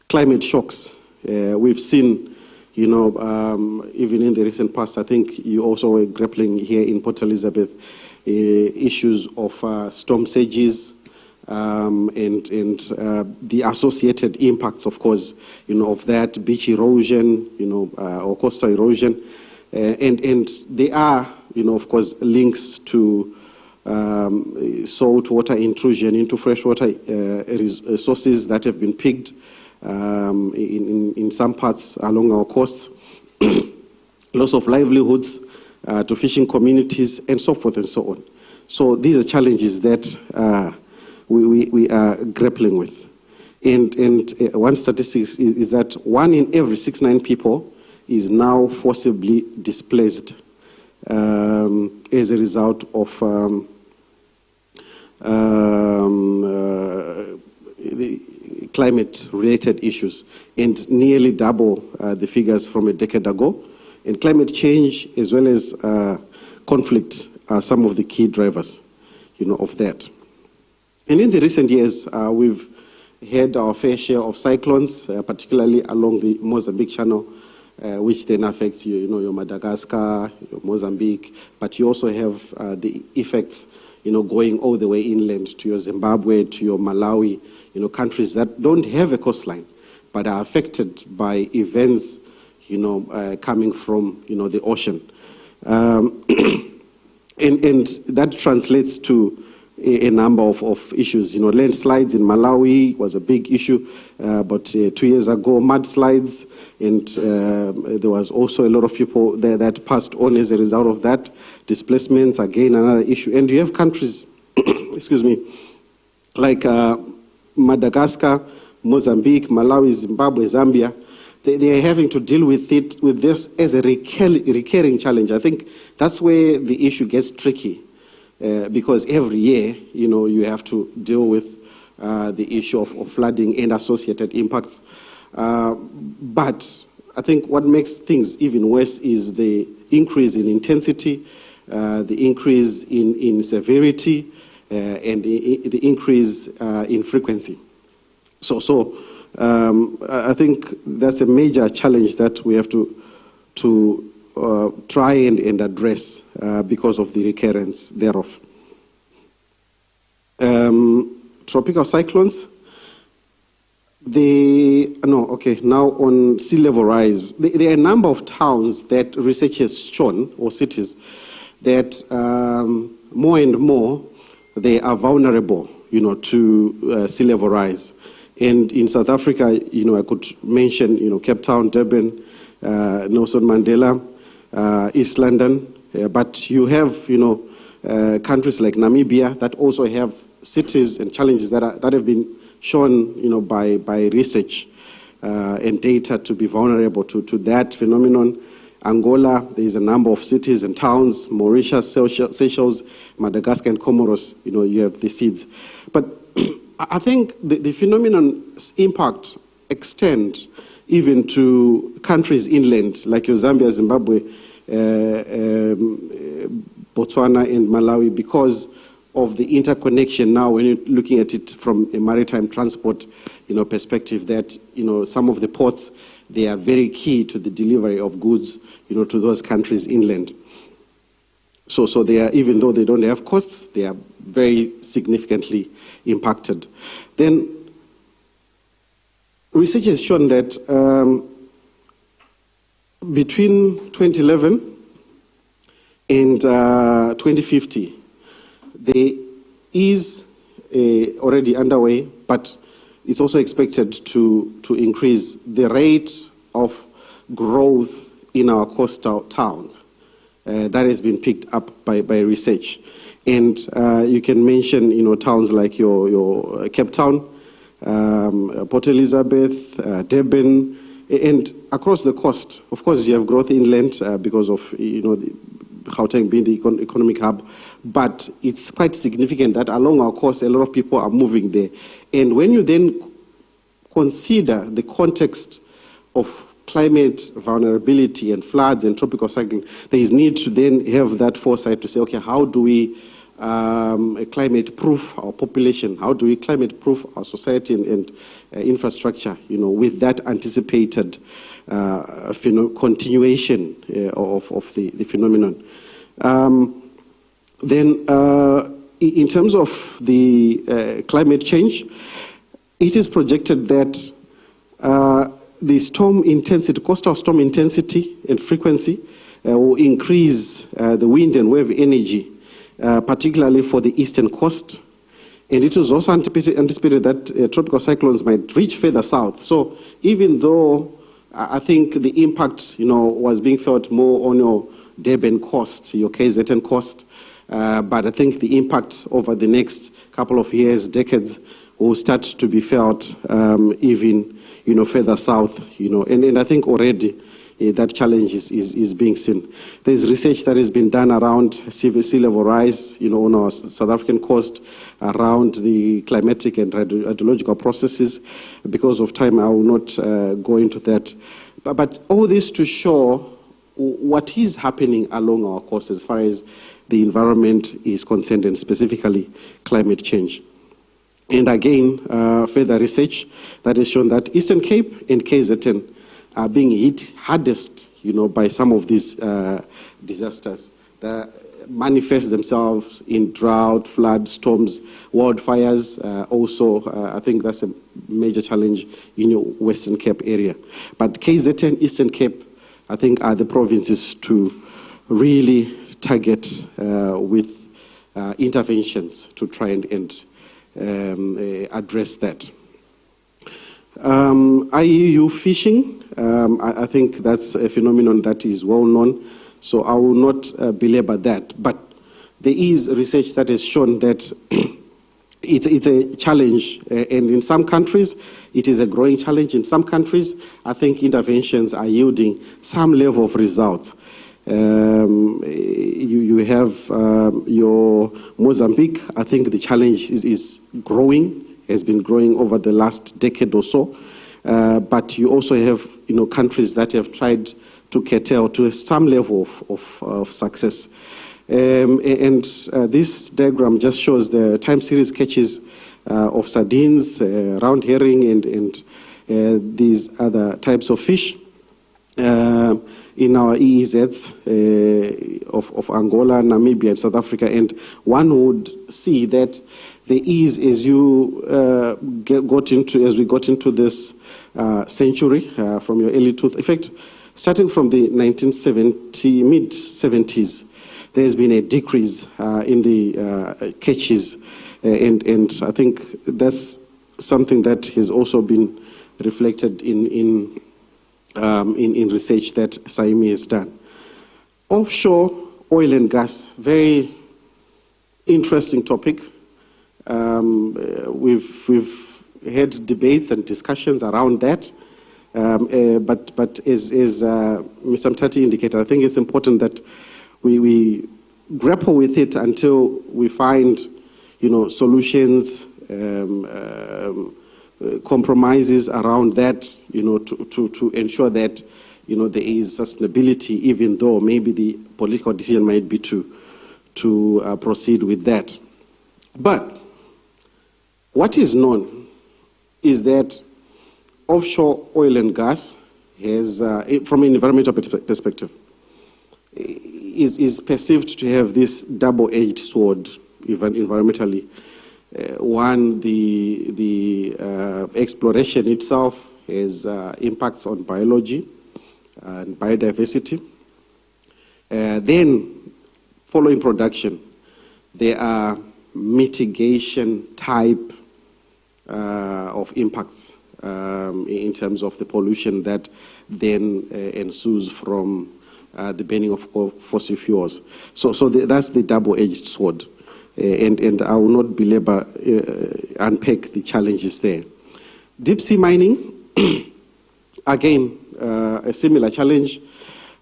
Climate shocks, we've seen, you know, even in the recent past, I think you also were grappling here in Port Elizabeth, issues of storm surges, and the associated impacts, of course, you know, of that beach erosion, you know, or coastal erosion, and there are, you know, of course, links to salt water intrusion into freshwater resources that have been picked in some parts along our coasts, loss of livelihoods to fishing communities, and so forth and so on. So these are challenges that we are grappling with. And one statistic is that 1 in every 6-9 people is now forcibly displaced as a result of climate-related issues, and nearly double the figures from a decade ago. And climate change as well as conflict are some of the key drivers, you know, of that. And in the recent years, we've had our fair share of cyclones, particularly along the Mozambique Channel, which then affects you know, your Madagascar, your Mozambique, but you also have the effects, you know, going all the way inland to your Zimbabwe, to your Malawi, you know, countries that don't have a coastline, but are affected by events, you know, coming from, you know, the ocean. And that translates to a number of issues. You know, landslides in Malawi was a big issue, but 2 years ago, mudslides, and there was also a lot of people there that passed on as a result of that. Displacements, again, another issue. And you have countries, excuse me, like Madagascar, Mozambique, Malawi, Zimbabwe, Zambia. They are having to deal with this as a recurring challenge. I think that's where the issue gets tricky, because every year, you know, you have to deal with the issue of flooding and associated impacts. But I think what makes things even worse is the increase in intensity, the increase in severity, and the increase in frequency. So I think that's a major challenge that we have to try and address because of the recurrence thereof. Tropical cyclones. Now on sea level rise, there are a number of towns that research has shown, or cities, that more and more they are vulnerable, you know, to sea level rise. And in South Africa, you know, I could mention, you know, Cape Town, Durban, Nelson Mandela, East London, but you have, you know, countries like Namibia that also have cities and challenges that have been shown, you know, by research and data to be vulnerable to that phenomenon. Angola, there is a number of cities and towns, Mauritius, Seychelles, Madagascar, and Comoros, you know, you have the seeds. But I think the phenomenon's impact extend even to countries inland, like your Zambia, Zimbabwe, Botswana, and Malawi, because of the interconnection now when you're looking at it from a maritime transport, you know, perspective, that, you know, some of the ports, they are very key to the delivery of goods, you know, to those countries inland. So they are, even though they don't have costs, they are very significantly impacted. Then research has shown that between 2011 and 2050, there is already underway, but it's also expected to increase the rate of growth in our coastal towns. That has been picked up by research. And you can mention, you know, towns like your Cape Town, Port Elizabeth, Durban, and across the coast. Of course, you have growth inland because of, you know, Gauteng being the economic hub, but it's quite significant that along our coast, a lot of people are moving there. And when you then consider the context of climate vulnerability and floods and tropical cycling, there is need to then have that foresight to say, okay, how do we climate-proof our population? How do we climate-proof our society and infrastructure, you know, with that anticipated continuation of the phenomenon? Then in terms of the climate change, it is projected that the storm intensity, coastal storm intensity and frequency will increase the wind and wave energy, particularly for the eastern coast. And it was also anticipated that tropical cyclones might reach further south. So even though I think the impact, you know, was being felt more on your Durban coast, your KZN coast, but I think the impact over the next couple of years, decades, will start to be felt even, you know, further south, you know, and I think already that challenge is being seen. There's research that has been done around sea level rise, you know, on our South African coast, around the climatic and hydrological processes. Because of time, I will not go into that. But all this to show what is happening along our coast as far as the environment is concerned, and specifically climate change. And again, further research that has shown that Eastern Cape and KZN are being hit hardest, you know, by some of these disasters that manifest themselves in drought, flood, storms, wildfires. Also, I think that's a major challenge in your Western Cape area. But KZN, Eastern Cape, I think are the provinces to really target with interventions to try and address that. IUU fishing, I think that's a phenomenon that is well known, so I will not belabor that. But there is research that has shown that it's a challenge, and in some countries it is a growing challenge. In some countries, I think interventions are yielding some level of results. You have your Mozambique. I think the challenge is growing, has been growing over the last decade or so. But you also have countries that have tried to curtail to some level of success. And this diagram just shows the time series catches of sardines, round herring, and these other types of fish in our EEZs of Angola, Namibia, and South Africa. And one would see that there is, as we got into this century, from your early in fact, starting from the mid-70s, there's been a decrease in the catches, and I think that's something that has also been reflected in research that SAIMI has done. Offshore oil and gas, very interesting topic. We've had debates and discussions around that, but as Mr. Mtati indicated, I think it's important that we grapple with it until we find, solutions, compromises around that, to ensure that, there is sustainability, even though maybe the political decision might be to proceed with that. But what is known is that offshore oil and gas has, from an environmental perspective, is perceived to have this double-edged sword, even environmentally. One, the exploration itself has impacts on biology and biodiversity. Then, following production, there are mitigation type of impacts in terms of the pollution that then ensues from the burning of fossil fuels. So that's the double-edged sword. And I will not belabor, unpack the challenges there. Deep sea mining, again, a similar challenge.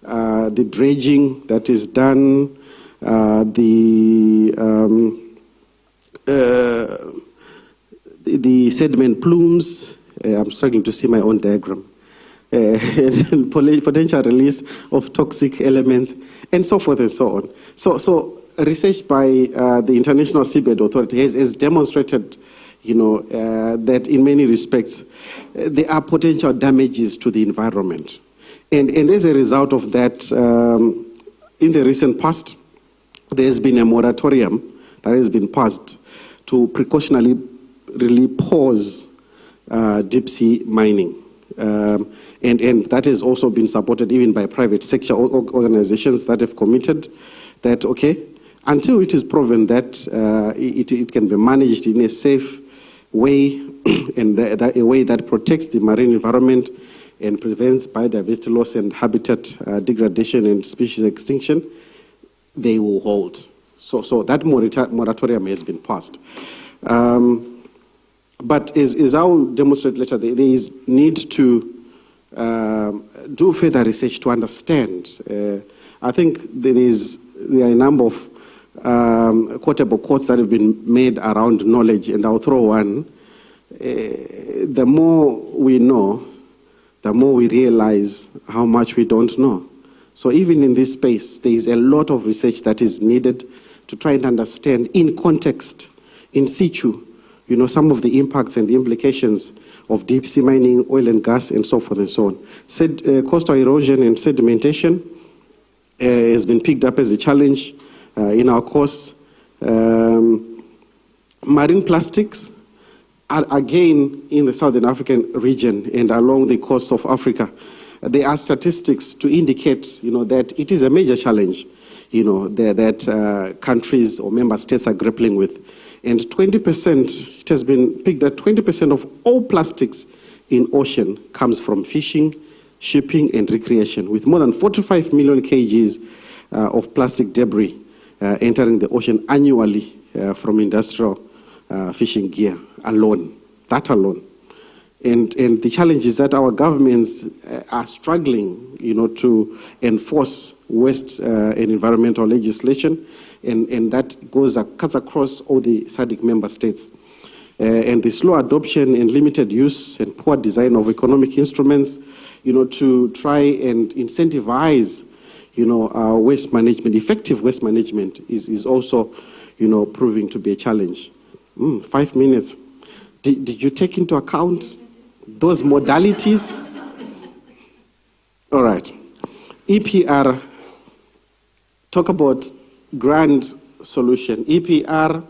The dredging that is done, the sediment plumes. I'm struggling to see my own diagram. Potential release of toxic elements, and so forth and so on. So research by the International Seabed Authority has demonstrated, that in many respects there are potential damages to the environment, and as a result of that, in the recent past, there has been a moratorium that has been passed to precautionarily really pause deep sea mining. And that has also been supported even by private sector organizations that have committed that, okay, until it is proven that it can be managed in a safe way and a way that protects the marine environment and prevents biodiversity loss and habitat degradation and species extinction, they will hold. So that moratorium has been passed. But as I will demonstrate later, there is need to do further research to understand. I think there are a number of quotable quotes that have been made around knowledge, and I'll throw one. The more we know, the more we realize how much we don't know. So even in this space, there is a lot of research that is needed to try and understand in context, in situ, some of the impacts and the implications of deep sea mining, oil and gas, and so forth and so on. Coastal erosion and sedimentation has been picked up as a challenge in our course. Marine plastics, again, in the Southern African region and along the coast of Africa, there are statistics to indicate, that it is a major challenge. that countries or member states are grappling with. And 20%, it has been picked that 20% of all plastics in ocean comes from fishing, shipping, and recreation, with more than 45 million kgs of plastic debris entering the ocean annually from industrial fishing gear alone, that alone. And the challenge is that our governments are struggling, to enforce waste and environmental legislation, and that cuts across all the SADC member states. And the slow adoption and limited use and poor design of economic instruments, to try and incentivize, waste management, effective waste management is also, proving to be a challenge. 5 minutes. Did you take into account those modalities? All right. EPR, talk about grand solution. EPR,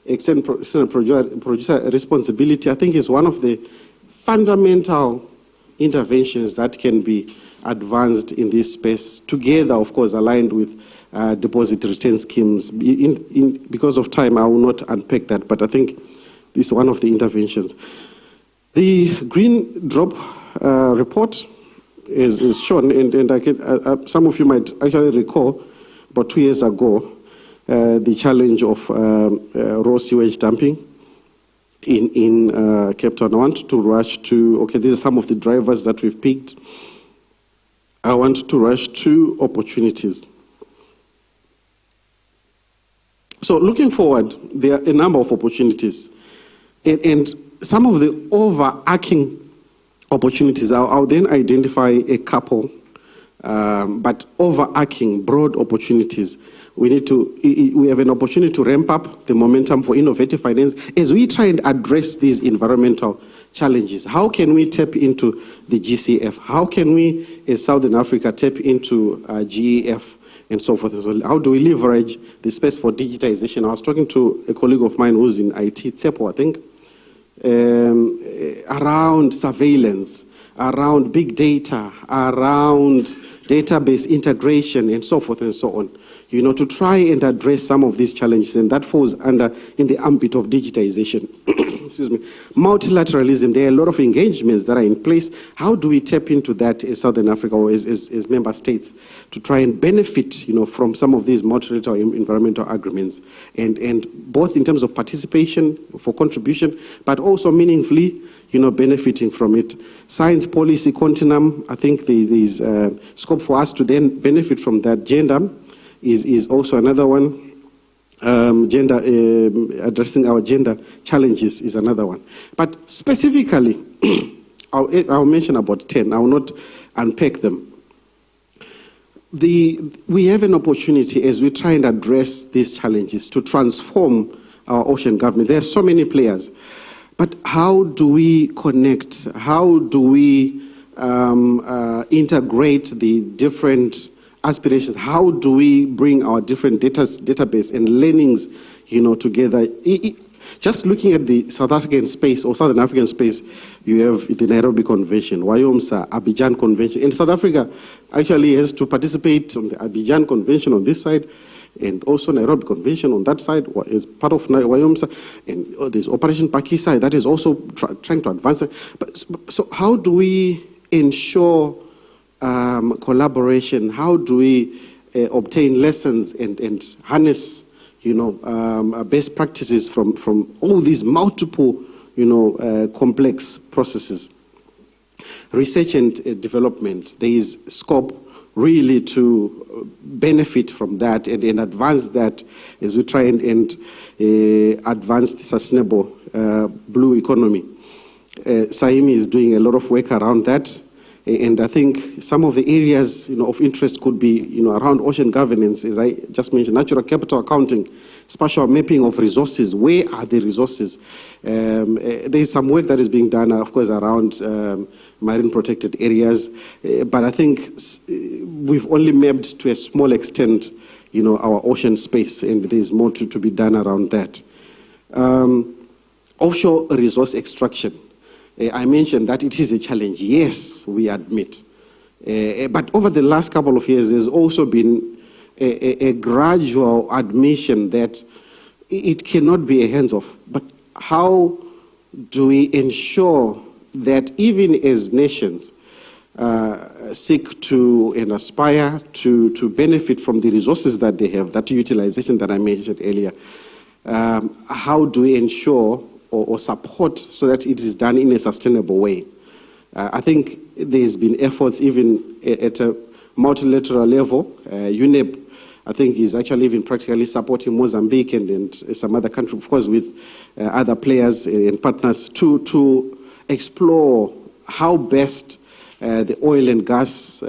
extended producer responsibility, I think is one of the fundamental interventions that can be advanced in this space, together, of course, aligned with deposit return schemes. Because of time, I will not unpack that, but I think this is one of the interventions. The Green Drop report is shown, and I can, some of you might actually recall, about 2 years ago, the challenge of raw sewage dumping in Cape Town. I want to rush to, okay, these are some of the drivers that we've picked. I want to rush to opportunities. So looking forward, there are a number of opportunities. And some of the overarching opportunities, I'll then identify a couple, but overarching, broad opportunities. We have an opportunity to ramp up the momentum for innovative finance as we try and address these environmental challenges. How can we tap into the GCF? How can we, as Southern Africa, tap into GEF and so forth? So how do we leverage the space for digitization? I was talking to a colleague of mine who's in IT, Tsepo, I think, around surveillance, around big data, around database integration, and so forth and so on, to try and address some of these challenges, and that falls in the ambit of digitization. Excuse me. Multilateralism, there are a lot of engagements that are in place. How do we tap into that as Southern Africa or as member states to try and benefit, from some of these multilateral environmental agreements, and both in terms of participation for contribution, but also meaningfully, benefiting from it. Science policy continuum, I think there's scope for us to then benefit from that. Gender is also another one. Addressing our gender challenges is another one. But specifically, I'll mention about 10. I will not unpack them. We have an opportunity as we try and address these challenges to transform our ocean government. There are so many players. But how do we connect? How do we integrate the different aspirations? How do we bring our different database and learnings, together? Just looking at the South African space or Southern African space, you have the Nairobi Convention, WAYOMSA, Abidjan Convention. And South Africa actually has to participate on the Abidjan Convention on this side, and also Nairobi Convention on that side is part of WAYOMSA, and there's Operation Pakisai that is also trying to advance it. So how do we ensure collaboration? How do we obtain lessons and harness, best practices from all these multiple, complex processes? Research and development, there is scope really to benefit from that and advance that as we try and advance the sustainable blue economy. Saimi is doing a lot of work around that. And I think some of the areas of interest could be around ocean governance, as I just mentioned, natural capital accounting, spatial mapping of resources. Where are the resources? There is some work that is being done, of course, around marine protected areas. But I think we've only mapped to a small extent, our ocean space, and there's more to be done around that. Offshore resource extraction. I mentioned that it is a challenge. Yes, we admit. But over the last couple of years, there's also been a gradual admission that it cannot be a hands-off. But how do we ensure that even as nations seek to and aspire to benefit from the resources that they have, that utilization that I mentioned earlier, how do we ensure or support so that it is done in a sustainable way? I think there's been efforts even at a multilateral level. UNEP, I think, is actually even practically supporting Mozambique and some other countries, of course, with other players and partners to explore how best the oil and gas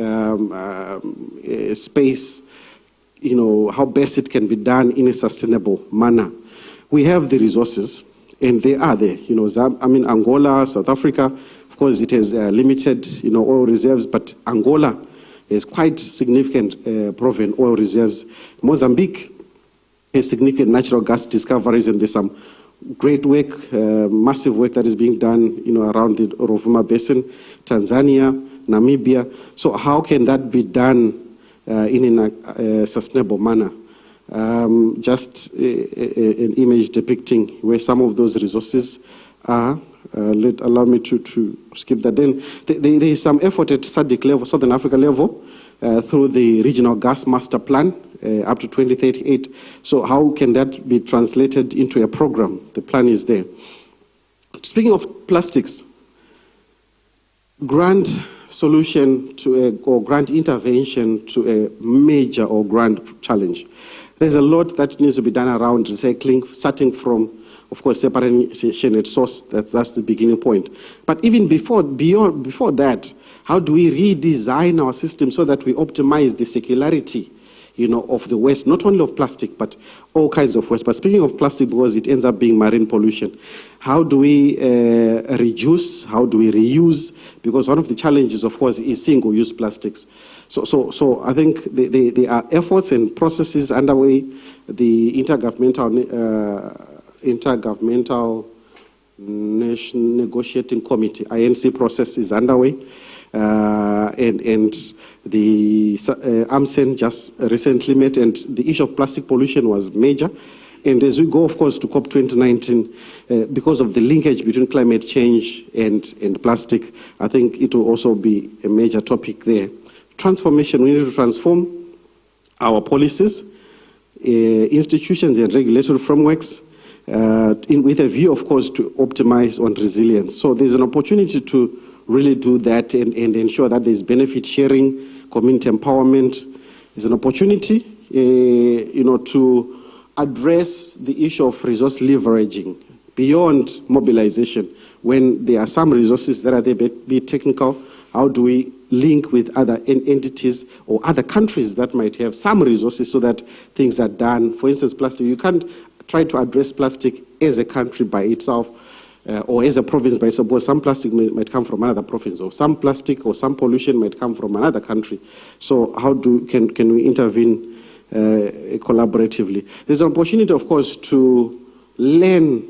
space, how best it can be done in a sustainable manner. We have the resources, and they are there. Angola, South Africa, of course, it has limited, oil reserves, but Angola has quite significant proven oil reserves. Mozambique has significant natural gas discoveries, and there's some great work, massive work that is being done, around the Rovuma Basin, Tanzania, Namibia. So how can that be done in a sustainable manner? Just an image depicting where some of those resources are. Allow me to skip that. Then there is some effort at SADC level, Southern Africa level, through the Regional Gas Master Plan up to 2038. So how can that be translated into a program? The plan is there. Speaking of plastics, grand solution or grand intervention to a major or grand challenge. There's a lot that needs to be done around recycling, starting from, of course, separation at source. That's the beginning point. But even before that, how do we redesign our system so that we optimize the circularity, of the waste, not only of plastic, but all kinds of waste. But speaking of plastic, because it ends up being marine pollution, how do we reduce? How do we reuse? Because one of the challenges, of course, is single-use plastics. So I think there are efforts and processes underway. The Intergovernmental National Negotiating Committee, INC process is underway. And the AMSEN just recently met, and the issue of plastic pollution was major. And as we go, of course, to COP 2019, because of the linkage between climate change and plastic, I think it will also be a major topic there. Transformation, we need to transform our policies, institutions and regulatory frameworks, with a view, of course, to optimize on resilience. So there's an opportunity to really do that and ensure that there's benefit sharing, community empowerment. There's an opportunity, to address the issue of resource leveraging beyond mobilization. When there are some resources that are there, be technical, how do we link with other entities or other countries that might have some resources so that things are done? For instance, plastic, you can't try to address plastic as a country by itself. Or as a province by itself, because some plastic might come from another province, or some plastic or some pollution might come from another country. So how can we intervene collaboratively? There's an opportunity, of course, to learn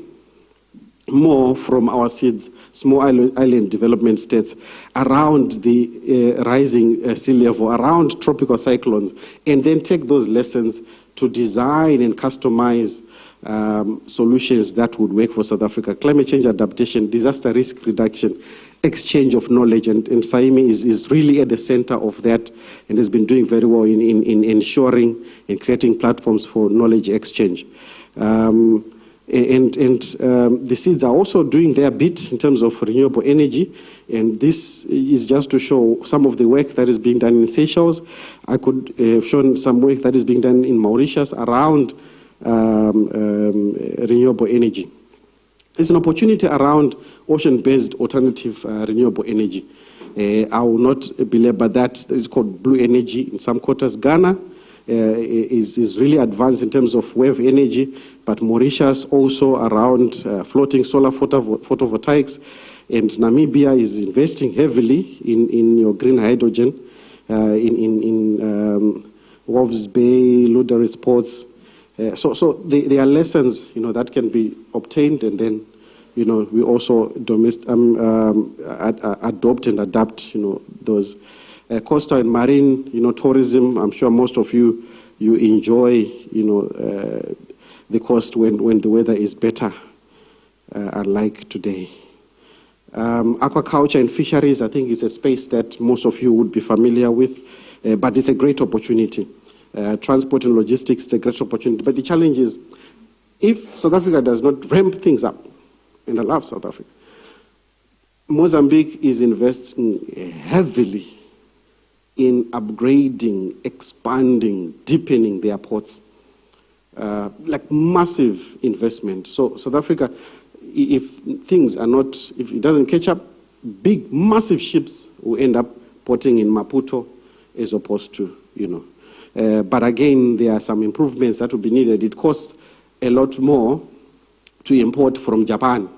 more from our SIDS, small island development states, around the rising sea level, around tropical cyclones, and then take those lessons to design and customize solutions that would work for South Africa. Climate change adaptation, disaster risk reduction, exchange of knowledge, and SAIMI is really at the center of that and has been doing very well in ensuring and creating platforms for knowledge exchange. The SIDS are also doing their bit in terms of renewable energy, and this is just to show some of the work that is being done in Seychelles. I could have shown some work that is being done in Mauritius around renewable energy. There's an opportunity around ocean-based alternative renewable energy. I will not belabor that. It's called blue energy in some quarters. Ghana is really advanced in terms of wave energy, but Mauritius also around floating solar photovoltaics, and Namibia is investing heavily in your green hydrogen in Wolves Bay, Luderitz ports. So there are lessons, that can be obtained, and then, we also adopt and adapt, those coastal and marine, tourism. I'm sure most of you you enjoy, the coast when the weather is better, unlike today. Aquaculture and fisheries, I think, is a space that most of you would be familiar with, but it's a great opportunity. Transport and logistics is a great opportunity, but the challenge is, if South Africa does not ramp things up, and I love South Africa, Mozambique is investing heavily in upgrading, expanding, deepening their ports, like massive investment. So South Africa, if things are not, if it doesn't catch up, big, massive ships will end up porting in Maputo as opposed to, But again, there are some improvements that will be needed. It costs a lot more to import from Japan,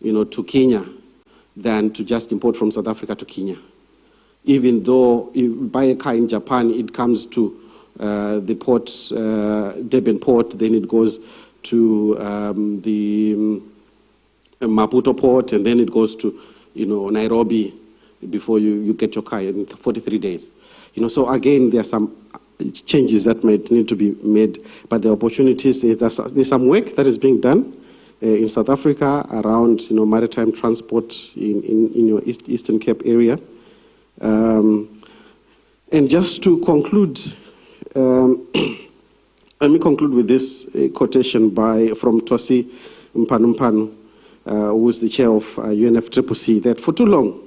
to Kenya, than to just import from South Africa to Kenya. Even though you buy a car in Japan, it comes to the port, Durban port, then it goes to the Maputo port, and then it goes to, Nairobi before you get your car in 43 days. So again, there are some changes that might need to be made, but the opportunities, there's some work that is being done in South Africa around, maritime transport in your Eastern Cape area. And just to conclude, let me conclude with this quotation from Tosi Mpanu, who is the chair of UNFCCC, that for too long,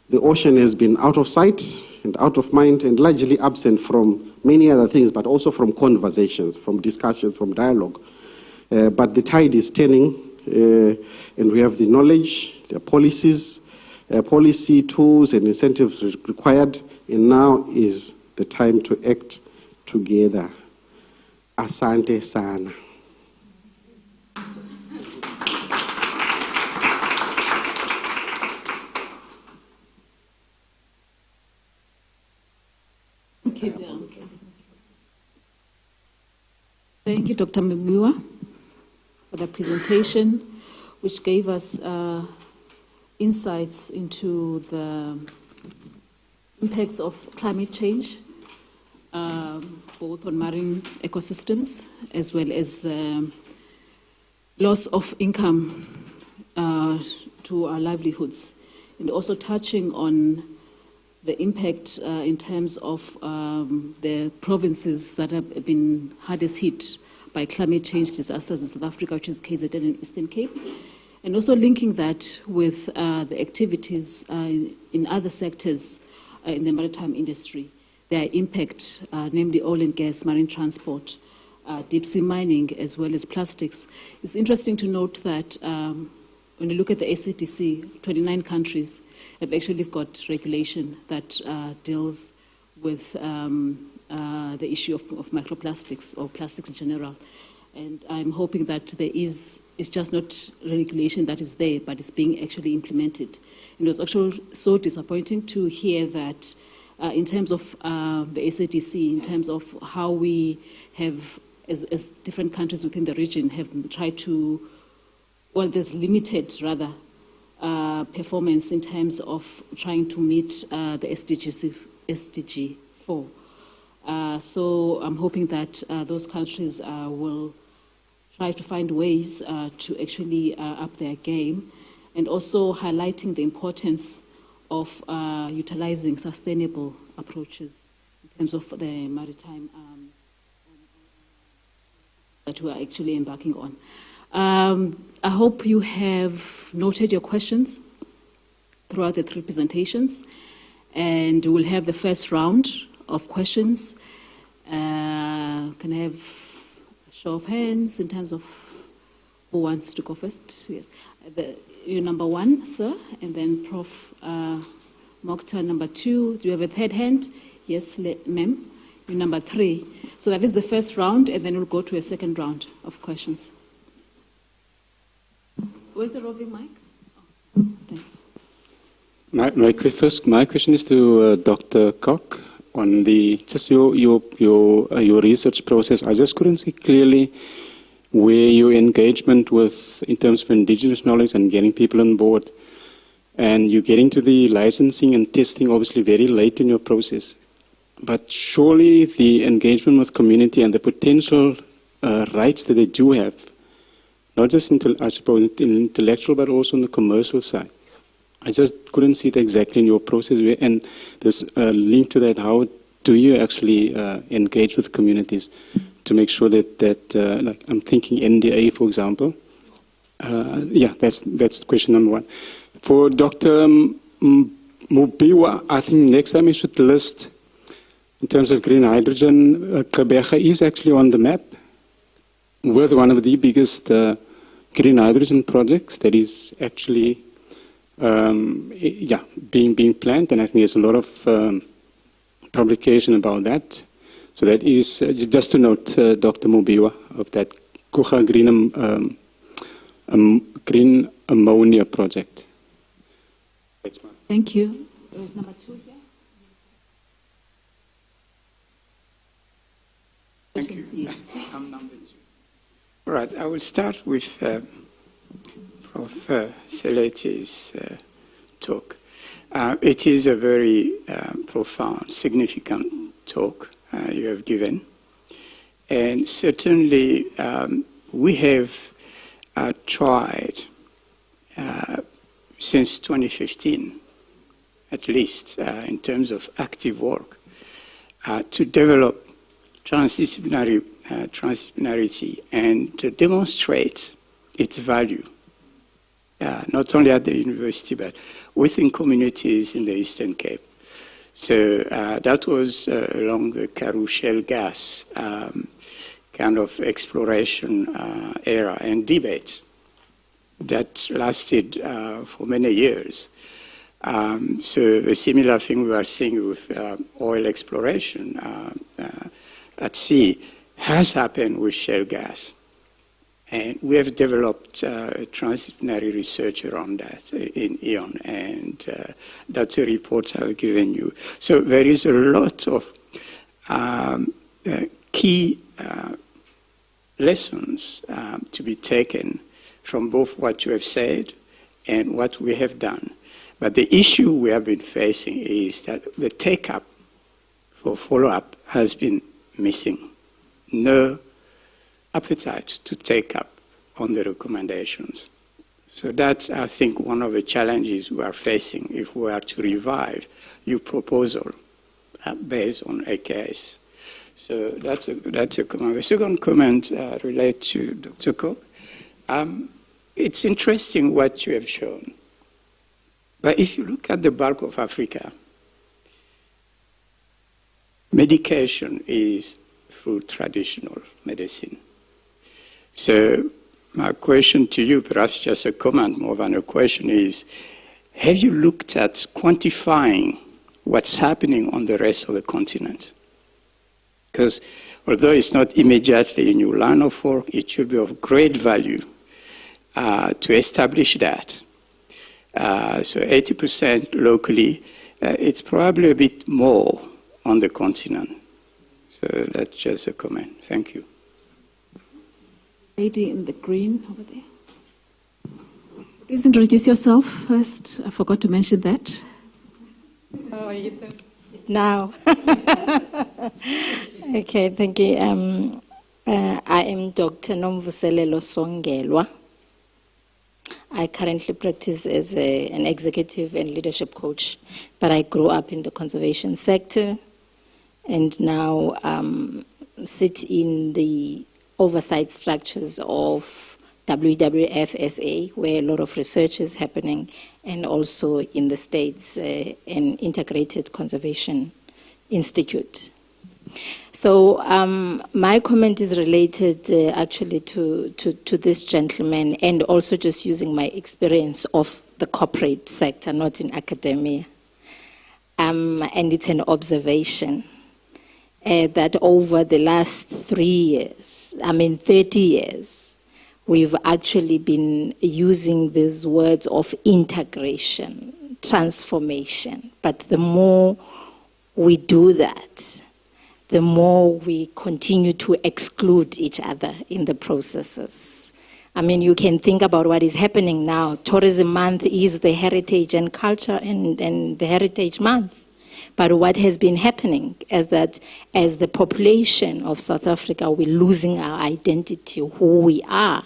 the ocean has been out of sight and out of mind and largely absent from many other things, but also from conversations, from discussions, from dialogue. But the tide is turning, and we have the knowledge, the policies, policy tools and incentives required, and now is the time to act together. Asante sana. Thank you, Dr. Mbiwa, for the presentation, which gave us insights into the impacts of climate change, both on marine ecosystems as well as the loss of income to our livelihoods, and also touching on the impact in terms of the provinces that have been hardest hit by climate change disasters in South Africa, which is KZN and Eastern Cape, and also linking that with the activities in other sectors in the maritime industry, their impact, namely oil and gas, marine transport, deep sea mining, as well as plastics. It's interesting to note that when you look at the ACTC, 29 countries have actually got regulation that deals with the issue of microplastics or plastics in general. And I'm hoping that there is, it's just not regulation that is there, but it's being actually implemented. And it was actually so disappointing to hear that in terms of the ACTC, in terms of how we have, as different countries within the region, have tried to, well, there's limited, rather, performance in terms of trying to meet the SDG 4. So I'm hoping that those countries will try to find ways to actually up their game, and also highlighting the importance of utilizing sustainable approaches in terms of the maritime that we are actually embarking on. I hope you have noted your questions throughout the 3 presentations, and we'll have the first round of questions. Can I have a show of hands in terms of who wants to go first? Yes. You're number 1, sir, and then Prof. Mokhtar, number 2. Do you have a third hand? Yes, ma'am. You're number 3. So that is the first round, and then we'll go to a second round of questions. Where's the roving mic? Oh, thanks. My question is to Dr. Koch on just your research process. I just couldn't see clearly where your engagement with, in terms of indigenous knowledge and getting people on board, and you get into the licensing and testing obviously very late in your process. But surely the engagement with community and the potential rights that they do have, not just I suppose intellectual, but also on the commercial side. I just couldn't see it exactly in your process. And there's a link to that. How do you actually engage with communities to make sure that like I'm thinking NDA, for example. Yeah, that's question number one. For Dr. Mubiwa, I think next time you should list, in terms of green hydrogen, Gqeberha is actually on the map with one of the biggest green hydrogen projects that is actually being planned, and I think there's a lot of publication about that. So that is, just to note, Dr. Mubiwa, of that Kucha green ammonia project. Thank you. There's number 2 here. Thank you. Yes. I'm number 2. All right, I will start with Prof. Seleti's talk. It is a very profound, significant talk you have given. And certainly we have tried since 2015, at least in terms of active work, to develop transdisciplinarity and to demonstrate its value, not only at the university, but within communities in the Eastern Cape. So that was along the Karoo shale gas kind of exploration era and debate that lasted for many years. So a similar thing we are seeing with oil exploration at sea has happened with shale gas. And we have developed transdisciplinary research around that in EON, and that's a report I've given you. So there is a lot of key lessons to be taken from both what you have said and what we have done. But the issue we have been facing is that the take-up for follow-up has been missing. No appetite to take up on the recommendations. So that's, I think, one of the challenges we are facing if we are to revive your proposal based on AKS. So that's a comment. The second comment relates to Dr. Cook. It's interesting what you have shown. But if you look at the bulk of Africa, medication is through traditional medicine. So my question to you, perhaps just a comment more than a question, is have you looked at quantifying what's happening on the rest of the continent? Because although it's not immediately in your line of work, it should be of great value to establish that. So 80% locally, it's probably a bit more on the continent. So that's just a comment. Thank you. Lady in the green over there. Please introduce yourself first. I forgot to mention that. Oh, now. Okay, thank you. I am Dr. Nomvuselelo Songelwa. I currently practice as an executive and leadership coach, but I grew up in the conservation sector and now sit in the oversight structures of WWF-SA, where a lot of research is happening, and also in the States, an integrated conservation institute. So my comment is related actually to this gentleman, and also just using my experience of the corporate sector, not in academia. And it's an observation that over the last 30 years, we've actually been using these words of integration, transformation. But the more we do that, the more we continue to exclude each other in the processes. I mean, you can think about what is happening now. Tourism Month is the Heritage and Culture and the Heritage Month. But what has been happening is that as the population of South Africa, we're losing our identity, who we are,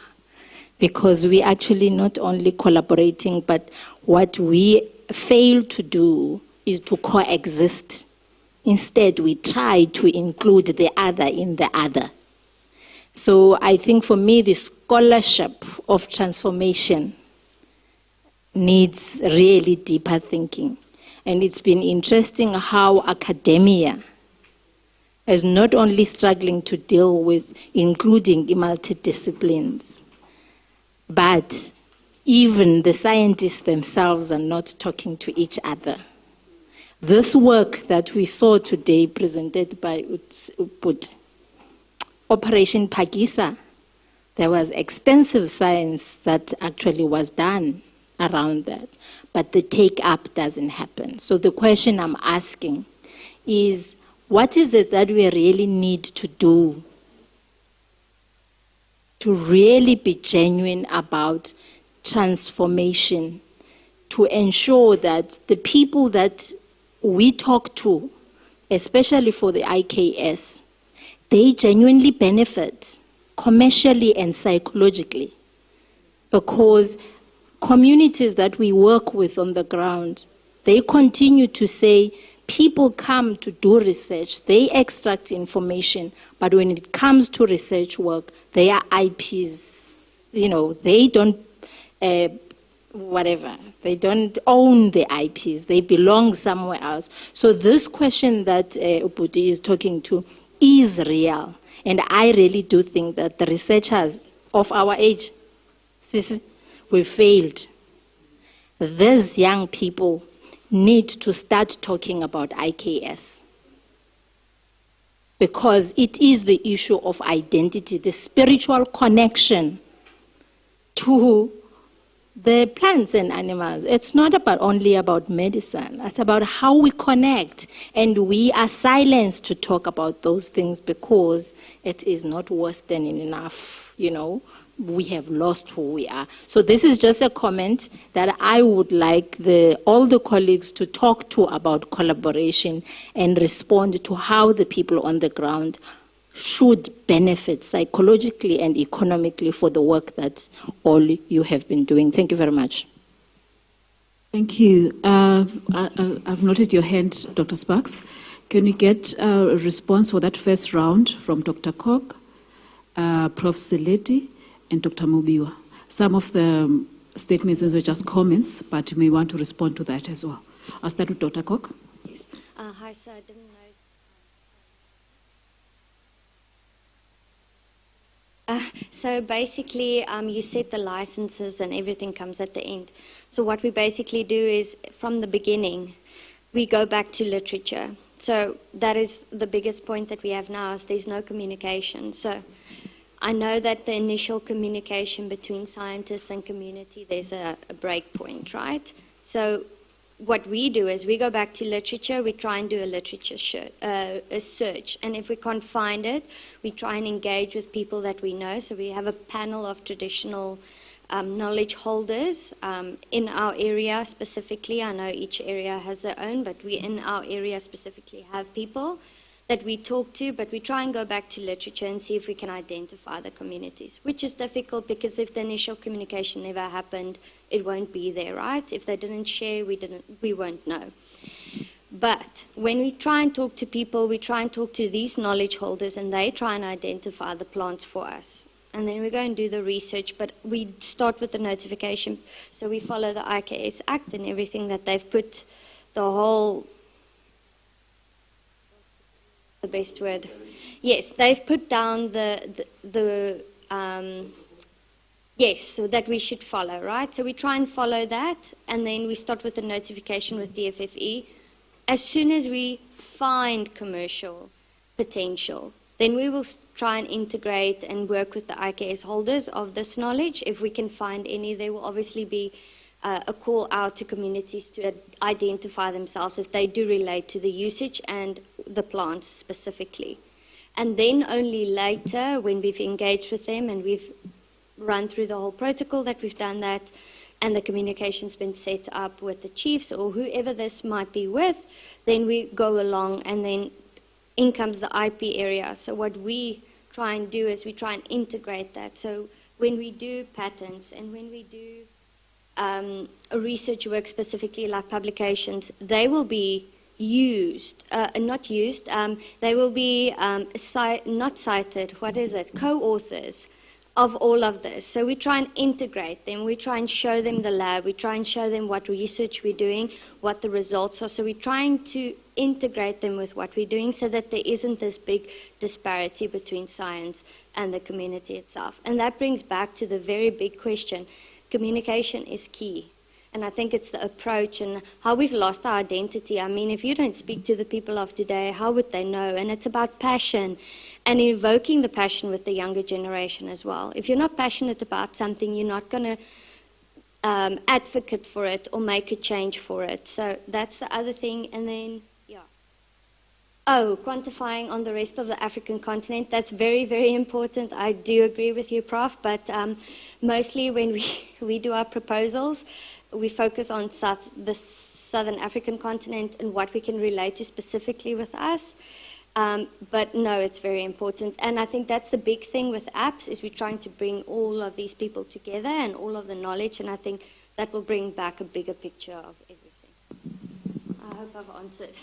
because we actually not only collaborating, but what we fail to do is to coexist. Instead, we try to include the other in the other. So I think for me, the scholarship of transformation needs really deeper thinking. And it's been interesting how academia is not only struggling to deal with including multidisciplines, but even the scientists themselves are not talking to each other. This work that we saw today presented by Operation Pagisa, there was extensive science that actually was done around that, but the take-up doesn't happen. So the question I'm asking is, what is it that we really need to do to really be genuine about transformation, to ensure that the people that we talk to, especially for the IKS, they genuinely benefit commercially and psychologically, because communities that we work with on the ground, they continue to say people come to do research, they extract information, but when it comes to research work, their IPs, they don't, they don't own the IPs, they belong somewhere else. So this question that Uputi is talking to is real. And I really do think that the researchers of our age, we failed. These young people need to start talking about IKS, because it is the issue of identity, the spiritual connection to the plants and animals. It's not only about medicine. It's about how we connect. And we are silenced to talk about those things because it is not Western enough, We have lost who we are. So this is just a comment that I would like all the colleagues to talk to about collaboration and respond to how the people on the ground should benefit psychologically and economically for the work that all you have been doing. Thank you very much. Thank you. I've noted your hand, Dr. Sparks. Can we get a response for that first round from Dr. Kok, Prof. Seleti, and Dr. Mubiwa? Some of the statements were just comments, but you may want to respond to that as well. I'll start with Dr. Kok. Yes. Hi, sir. I didn't know. So basically, you set the licenses and everything comes at the end. So what we basically do is, from the beginning, we go back to literature. So that is the biggest point that we have now, is there's no communication. So I know that the initial communication between scientists and community, there's a break point, right? So what we do is we go back to literature, we try and do a literature search. And if we can't find it, we try and engage with people that we know. So we have a panel of traditional knowledge holders in our area specifically. I know each area has their own, but we in our area specifically have people that we talk to, but we try and go back to literature and see if we can identify the communities, which is difficult because if the initial communication never happened, it won't be there, right? If they didn't share, we won't know. But when we try and talk to people, we try and talk to these knowledge holders and they try and identify the plants for us. And then we go and do the research, but we start with the notification. So we follow the IKS Act and everything that they've put, the whole, the best word. Yes, they've put down yes, so that we should follow, right? So we try and follow that, and then we start with the notification with DFFE. As soon as we find commercial potential, then we will try and integrate and work with the IKS holders of this knowledge. If we can find any, there will obviously be a call out to communities to identify themselves if they do relate to the usage and the plants specifically. And then only later, when we've engaged with them and we've run through the whole protocol that we've done that, and the communication's been set up with the chiefs or whoever this might be with, then we go along, and then in comes the IP area. So what we try and do is we try and integrate that. So when we do patents and when we do research work specifically like publications, they will be used, not used, they will be not cited, co-authors of all of this. So we try and integrate them, we try and show them the lab, we try and show them what research we're doing, what the results are. So we're trying to integrate them with what we're doing so that there isn't this big disparity between science and the community itself. And that brings back to the very big question. Communication is key. And I think it's the approach and how we've lost our identity. I mean, if you don't speak to the people of today, how would they know? And it's about passion and evoking the passion with the younger generation as well. If you're not passionate about something, you're not going to advocate for it or make a change for it. So that's the other thing. And then, quantifying on the rest of the African continent, that's very, very important. I do agree with you, Prof. But mostly when we do our proposals, we focus on the Southern African continent and what we can relate to specifically with us. But no, it's very important. And I think that's the big thing with apps, is we're trying to bring all of these people together and all of the knowledge, and I think that will bring back a bigger picture of everything. I hope I've answered.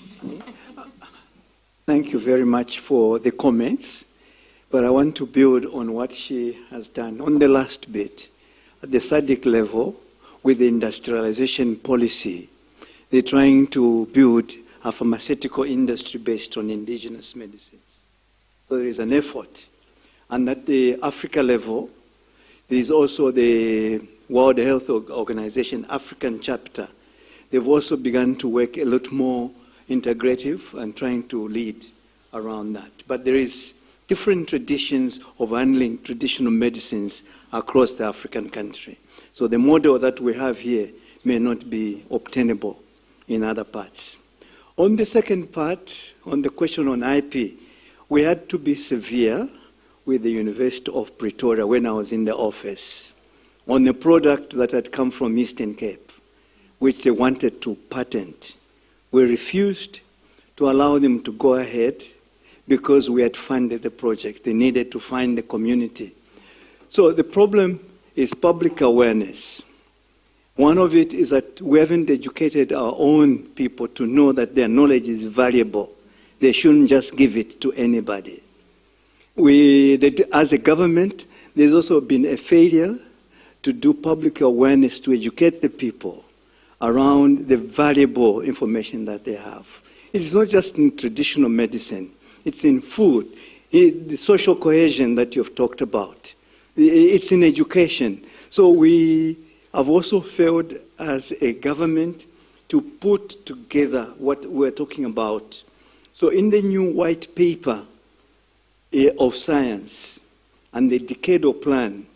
Thank you very much for the comments, but I want to build on what she has done. On the last bit, at the SADC level, with the industrialization policy, they're trying to build a pharmaceutical industry based on indigenous medicines. So there is an effort. And at the Africa level, there is also the World Health Organization African chapter. They've also begun to work a lot more integrative and trying to lead around that. But there is different traditions of handling traditional medicines across the African country. So the model that we have here may not be obtainable in other parts. On the second part, on the question on IP, we had to be severe with the University of Pretoria when I was in the office on a product that had come from Eastern Cape, which they wanted to patent. We refused to allow them to go ahead because we had funded the project. They needed to find the community. So the problem is public awareness. One of it is that we haven't educated our own people to know that their knowledge is valuable. They shouldn't just give it to anybody. As a government, there's also been a failure to do public awareness to educate the people around the valuable information that they have. It's not just in traditional medicine. It's in food, the social cohesion that you've talked about. It's in education. So we have also failed as a government to put together what we're talking about. So in the new white paper of science and the decadal plan,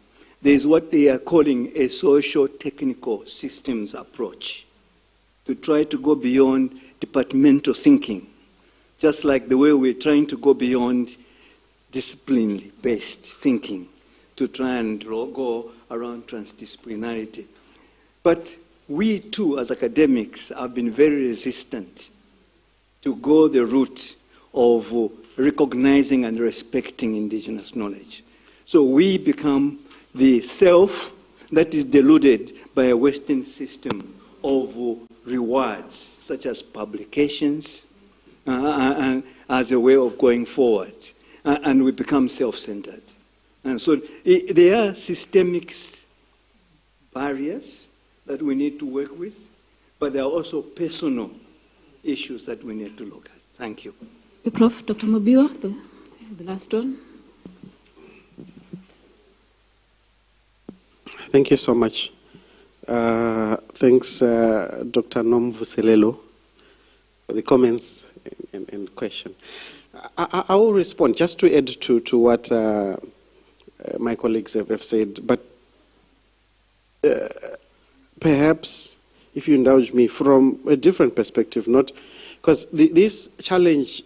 there's what they are calling a socio-technical systems approach to try to go beyond departmental thinking, just like the way we're trying to go beyond discipline-based thinking to try and go around transdisciplinarity. But we too, as academics, have been very resistant to go the route of recognizing and respecting indigenous knowledge. So we become the self that is deluded by a Western system of rewards, such as publications, and as a way of going forward. And we become self-centered. And so there are systemic barriers that we need to work with, but there are also personal issues that we need to look at. Thank you. Prof. Dr. Mobiwa, the last one. Thank you so much. Thanks, Dr. Nomvuselelo, for the comments and question. I will respond just to add to what my colleagues have said, but perhaps, if you indulge me, from a different perspective, not because this challenge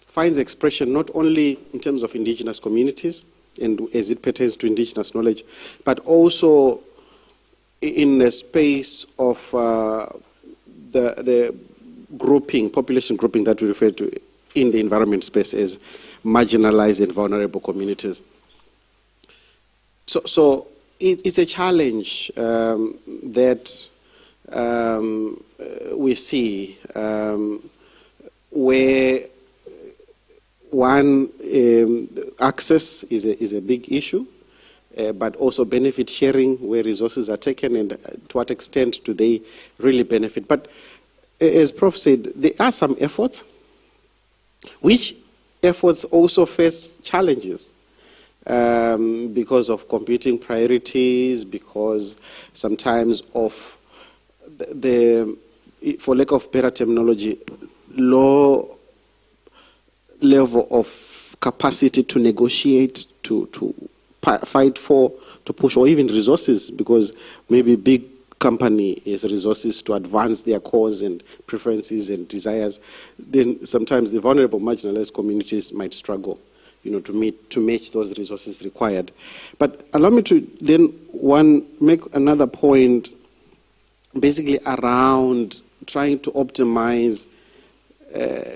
finds expression not only in terms of indigenous communities and as it pertains to indigenous knowledge, but also in a space of the grouping, population grouping that we refer to in the environment space as marginalized and vulnerable communities. So it's a challenge that we see where one, access is a big issue, but also benefit sharing where resources are taken and to what extent do they really benefit. But as Prof said, there are some efforts, which efforts also face challenges because of competing priorities, because sometimes of the, for lack of better terminology, low level of capacity to negotiate, to fight for, to push, or even resources, because maybe big company has resources to advance their cause and preferences and desires. Then sometimes the vulnerable, marginalized communities might struggle, to match those resources required. But allow me to then make another point, basically around trying to optimize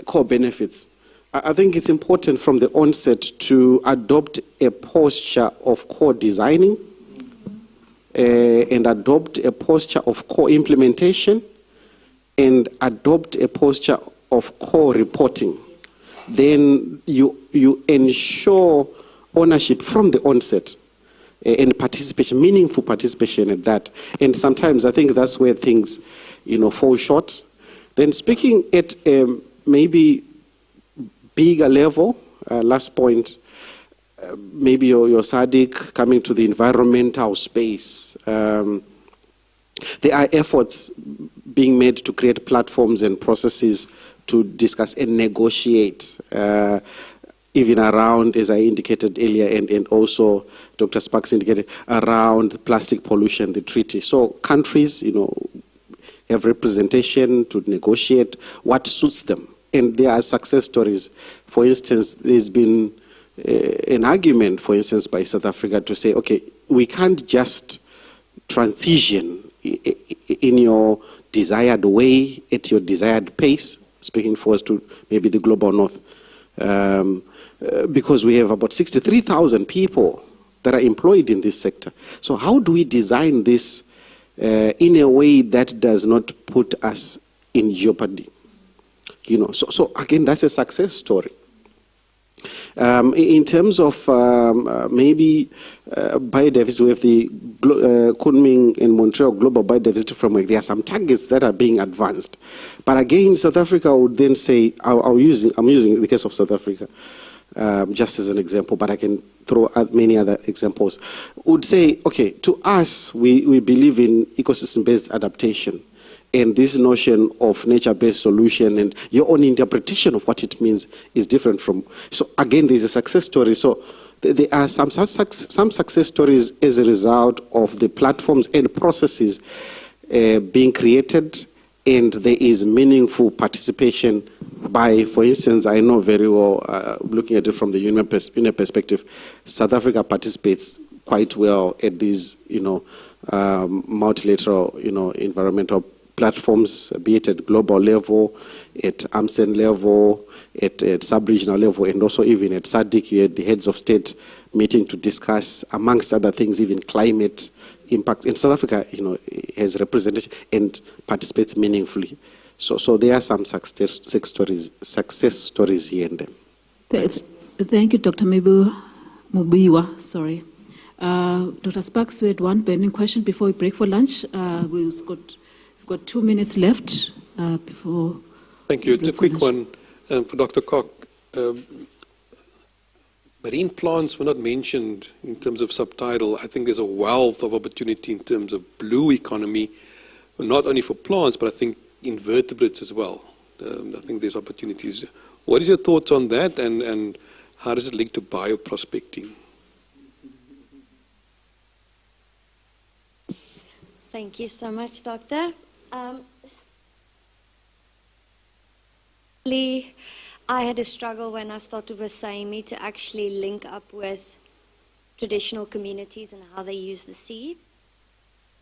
core benefits. I think it's important from the onset to adopt a posture of core designing and adopt a posture of core implementation and adopt a posture of core reporting. Then you ensure ownership from the onset and participation, meaningful participation at that. And sometimes I think that's where things, fall short. Then speaking at maybe bigger level, last point, maybe your SADC coming to the environmental space. There are efforts being made to create platforms and processes to discuss and negotiate, even around, as I indicated earlier, and also Dr. Sparks indicated, around plastic pollution, the treaty. So countries, have representation to negotiate what suits them. And there are success stories. For instance, there's been an argument, for instance, by South Africa to say, okay, we can't just transition in your desired way, at your desired pace, speaking for us to maybe the global north, because we have about 63,000 people that are employed in this sector. So how do we design this in a way that does not put us in jeopardy? So again, that's a success story. In terms of maybe biodiversity, we have the Kunming and Montreal Global Biodiversity Framework. There are some targets that are being advanced. But again, South Africa would then say, I'm using the case of South Africa just as an example, but I can throw out many other examples, would say, okay, to us, we believe in ecosystem-based adaptation. And this notion of nature-based solution and your own interpretation of what it means is different from. So again, there's a success story. So there are some success stories as a result of the platforms and processes being created, and there is meaningful participation by, for instance, I know very well, looking at it from the union perspective, South Africa participates quite well at these, multilateral, environmental platforms, be it at global level, at AMSEN level, at sub-regional level, and also even at SADC, you had the heads of state meeting to discuss, amongst other things, even climate impact. And South Africa, has representation and participates meaningfully. So there are some success stories here and there. Thank you, Dr. Mubiwa. Sorry. Dr. Sparks, we had one burning question before we break for lunch. We've got 2 minutes left before. Thank you. It's a quick one for Dr. Koch. Marine plants were not mentioned in terms of subtitle. I think there's a wealth of opportunity in terms of blue economy, not only for plants, but I think invertebrates as well. I think there's opportunities. What is your thoughts on that, and how does it link to bioprospecting? Thank you so much, Doctor. I had a struggle when I started with SAIMI to actually link up with traditional communities and how they use the sea.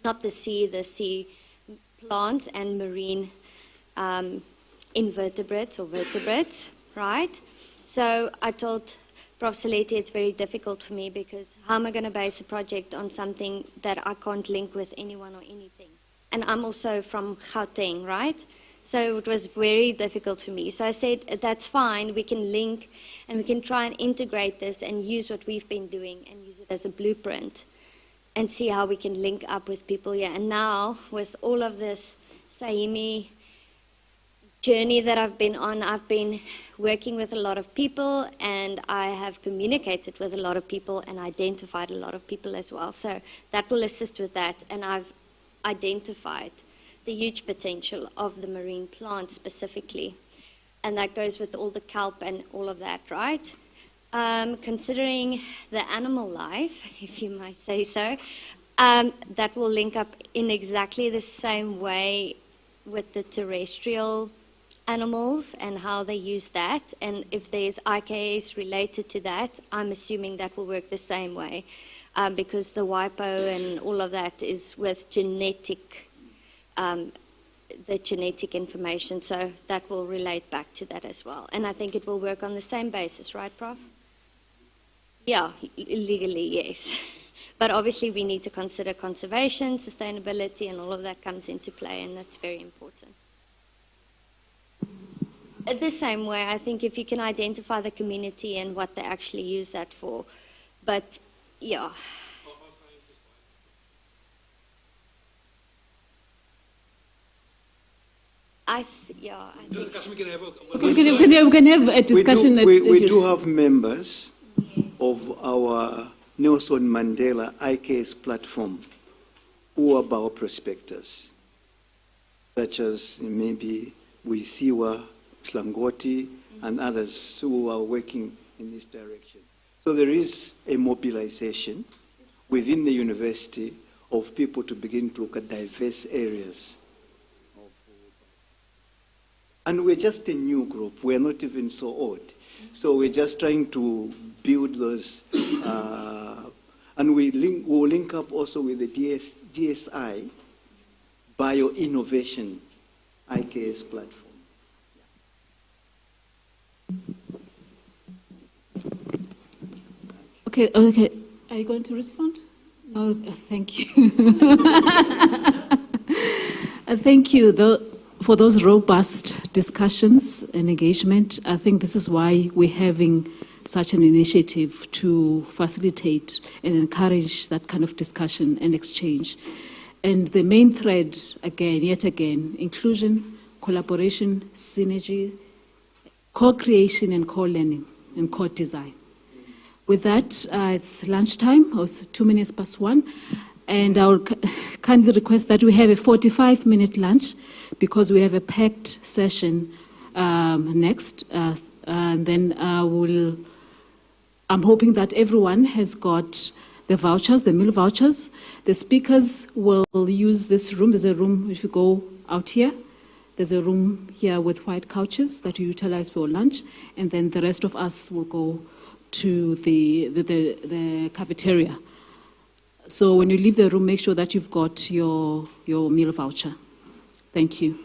not the sea plants and marine invertebrates or vertebrates, right? So I told Prof. Saleti it's very difficult for me because how am I going to base a project on something that I can't link with anyone or anything? And I'm also from Gauteng, right? So it was very difficult for me. So I said, that's fine, we can link and we can try and integrate this and use what we've been doing and use it as a blueprint and see how we can link up with people here. And now, with all of this Sahimi journey that I've been on, I've been working with a lot of people and I have communicated with a lot of people and identified a lot of people as well. So that will assist with that. And I've identified the huge potential of the marine plant specifically. And that goes with all the kelp and all of that, right? Considering the animal life, if you might say so, that will link up in exactly the same way with the terrestrial animals and how they use that. And if there's IKS related to that, I'm assuming that will work the same way because the WIPO and all of that is with genetic the genetic information, so that will relate back to that as well. And I think it will work on the same basis, right, Prof? Yeah, legally, yes. But obviously we need to consider conservation, sustainability, and all of that comes into play, and that's very important. The same way, I think if you can identify the community and what they actually use that for, but yeah. We can have a discussion. We do have members of our Nelson Mandela IKS platform who are bioprospectors, such as maybe Wisiwa, Slangoti, and others who are working in this direction. So there is a mobilization within the university of people to begin to look at diverse areas. And we're just a new group. We're not even so old. So we're just trying to build those. And we'll link up also with the DSI Bio-Innovation IKS platform. Okay. Are you going to respond? No, thank you. Thank you for those robust discussions and engagement. I think this is why we're having such an initiative to facilitate and encourage that kind of discussion and exchange. And the main thread, yet again, inclusion, collaboration, synergy, co-creation and co-learning and co-design. With that, it's lunchtime, or it's 2 minutes past 1, and I will kindly request that we have a 45-minute lunch because we have a packed session next, and then I'm hoping that everyone has got the vouchers, the meal vouchers. The speakers will use this room. There's a room, if you go out here, there's a room here with white couches that you utilize for lunch, and then the rest of us will go to the cafeteria. So when you leave the room, make sure that you've got your meal voucher. Thank you.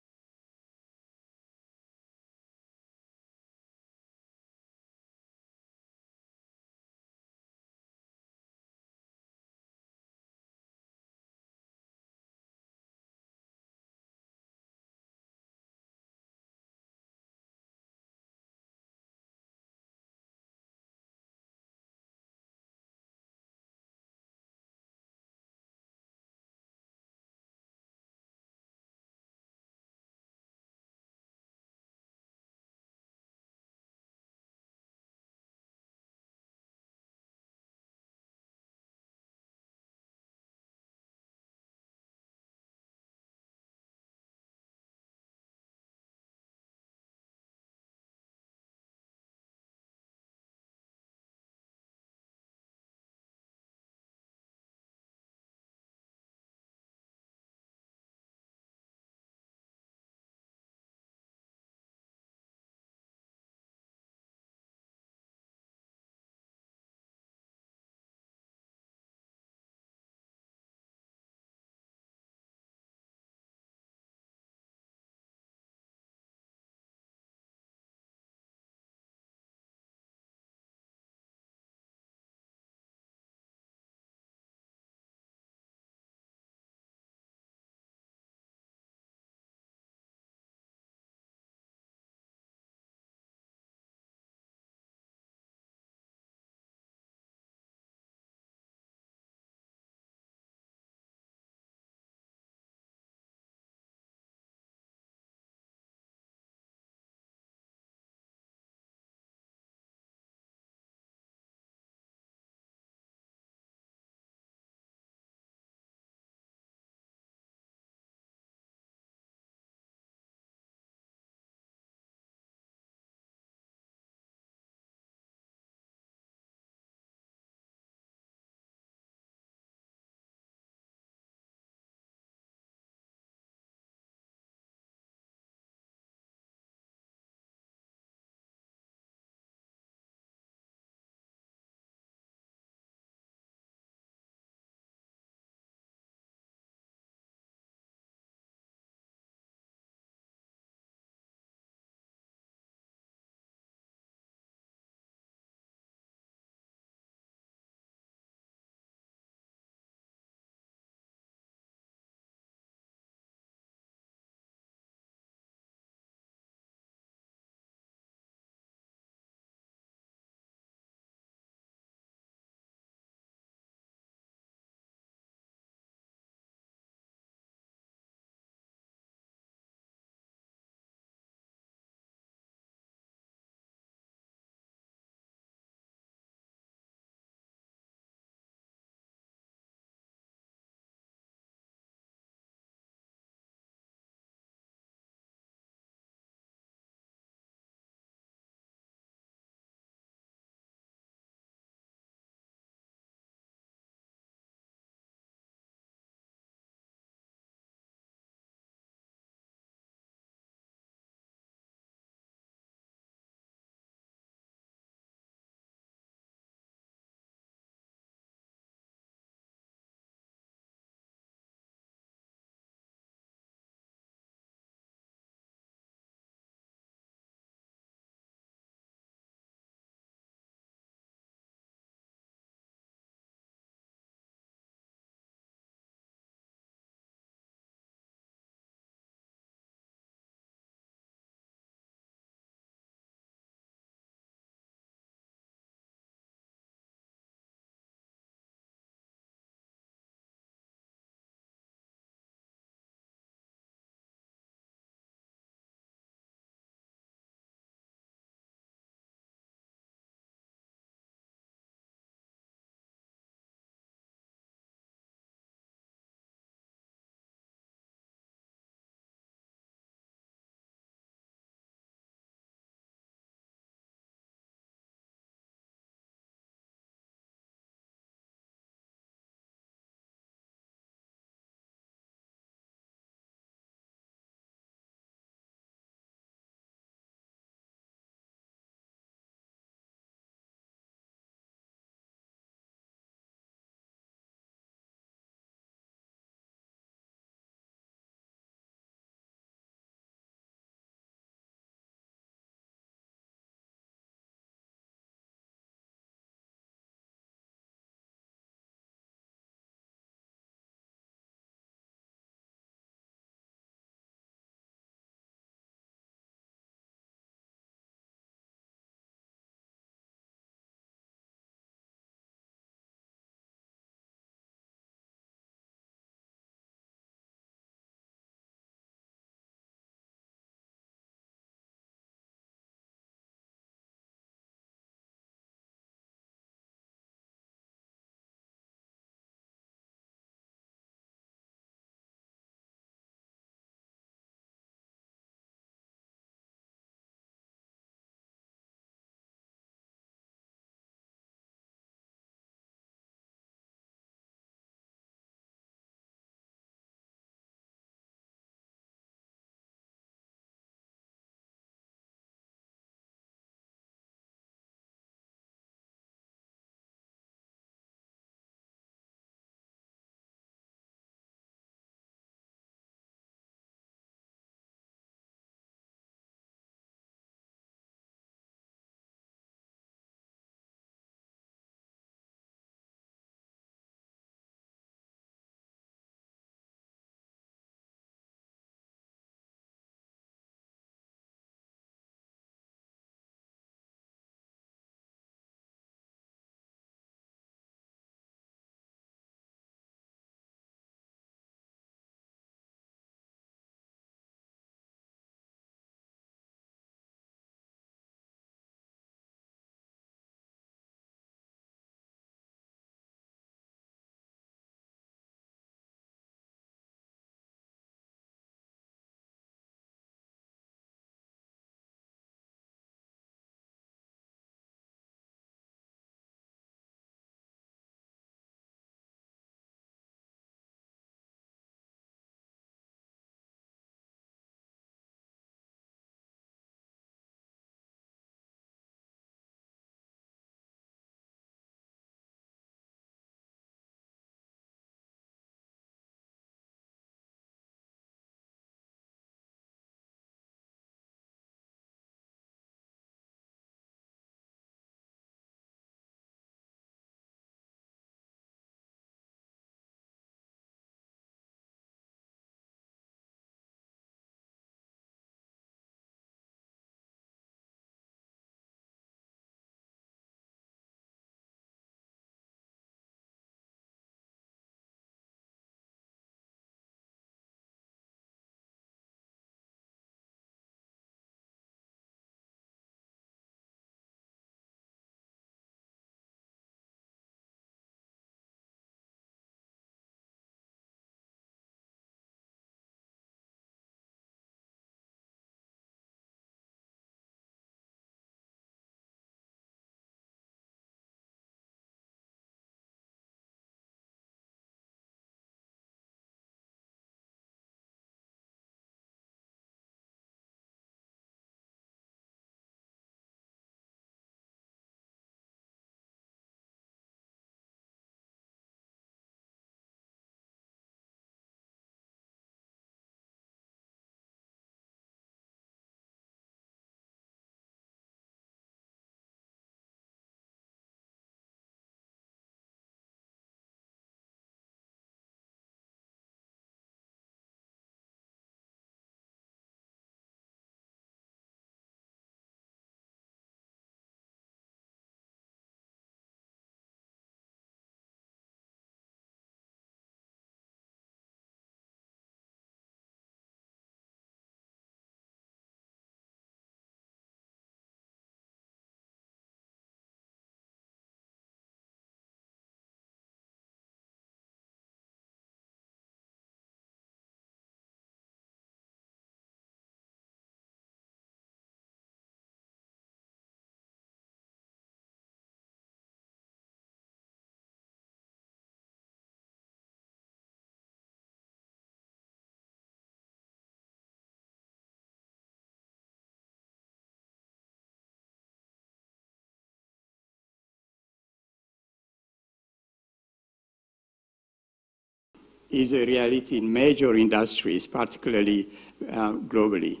is a reality in major industries, particularly globally.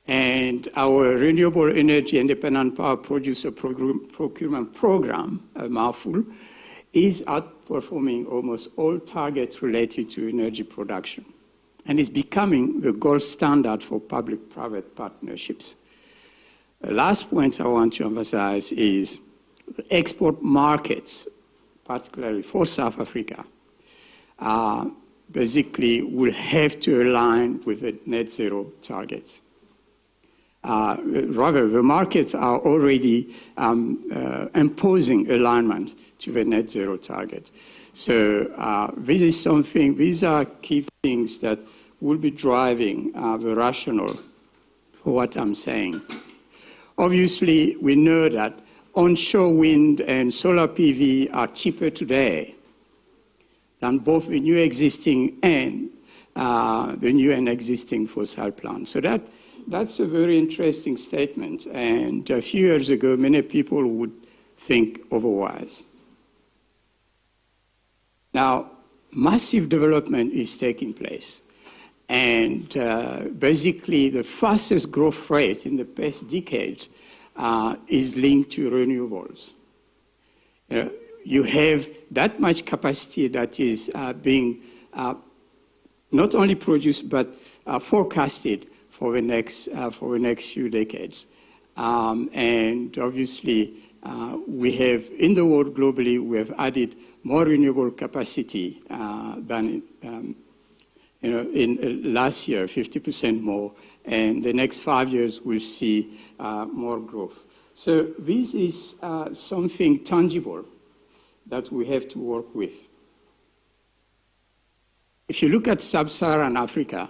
And our Renewable Energy Independent Power Producer Procurement Program, a mouthful, is outperforming almost all targets related to energy production and is becoming the gold standard for public-private partnerships. The last point I want to emphasize is export markets, particularly for South Africa, basically will have to align with the net zero targets. Rather, the markets are already imposing alignment to the net zero target. So this is something, these are key things that will be driving the rationale for what I'm saying. Obviously, we know that onshore wind and solar PV are cheaper today than both the new existing and the new and existing fossil plants. So that's a very interesting statement. And a few years ago, many people would think otherwise. Now, massive development is taking place. And basically, the fastest growth rate in the past decade is linked to renewables. You have that much capacity that is being not only produced, but forecasted for the next few decades. And obviously, we have, in the world globally, we have added more renewable capacity than in last year, 50% more, and the next 5 years we'll see more growth. So this is something tangible that we have to work with. If you look at sub-Saharan Africa,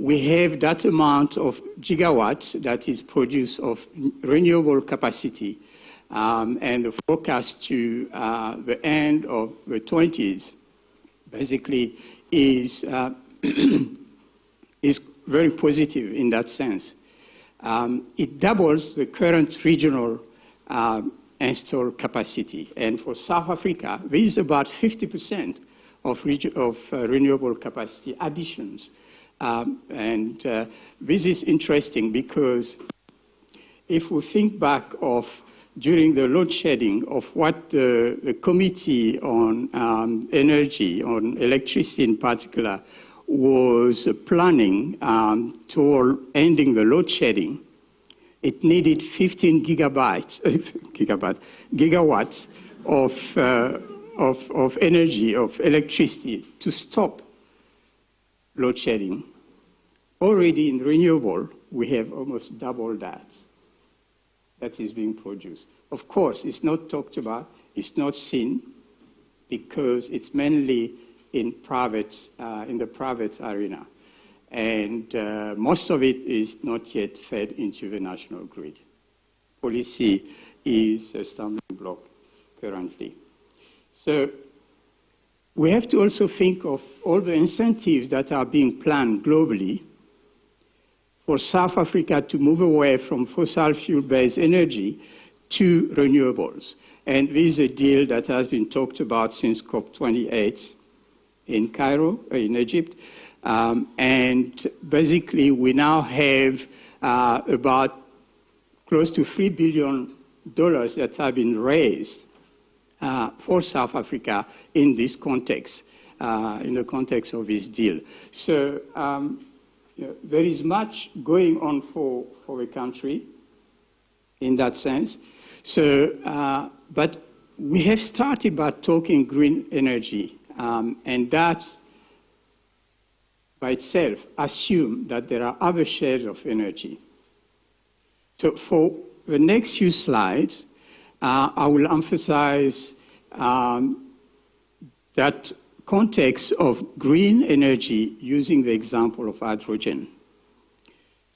we have that amount of gigawatts that is produced of renewable capacity, and the forecast to the end of the 20s basically is very positive in that sense. It doubles the current regional installed capacity. And for South Africa, there is about 50% of renewable capacity additions. And this is interesting because if we think back of during the load shedding of what the Committee on Energy, on electricity in particular, was planning toward ending the load shedding, it needed 15 gigawatts of energy, of electricity to stop load shedding. Already in renewable, we have almost double that is being produced. Of course, it's not talked about, it's not seen, because it's mainly in the private arena. And most of it is not yet fed into the national grid. Policy is a stumbling block currently. So we have to also think of all the incentives that are being planned globally for South Africa to move away from fossil fuel-based energy to renewables. And this is a deal that has been talked about since COP28 in Cairo, in Egypt. And basically, we now have about close to $3 billion that have been raised for South Africa in this context, in the context of this deal. So there is much going on for the country in that sense. So, but we have started by talking green energy, and that by itself assumes that there are other shares of energy. So for the next few slides, I will emphasize that context of green energy using the example of hydrogen.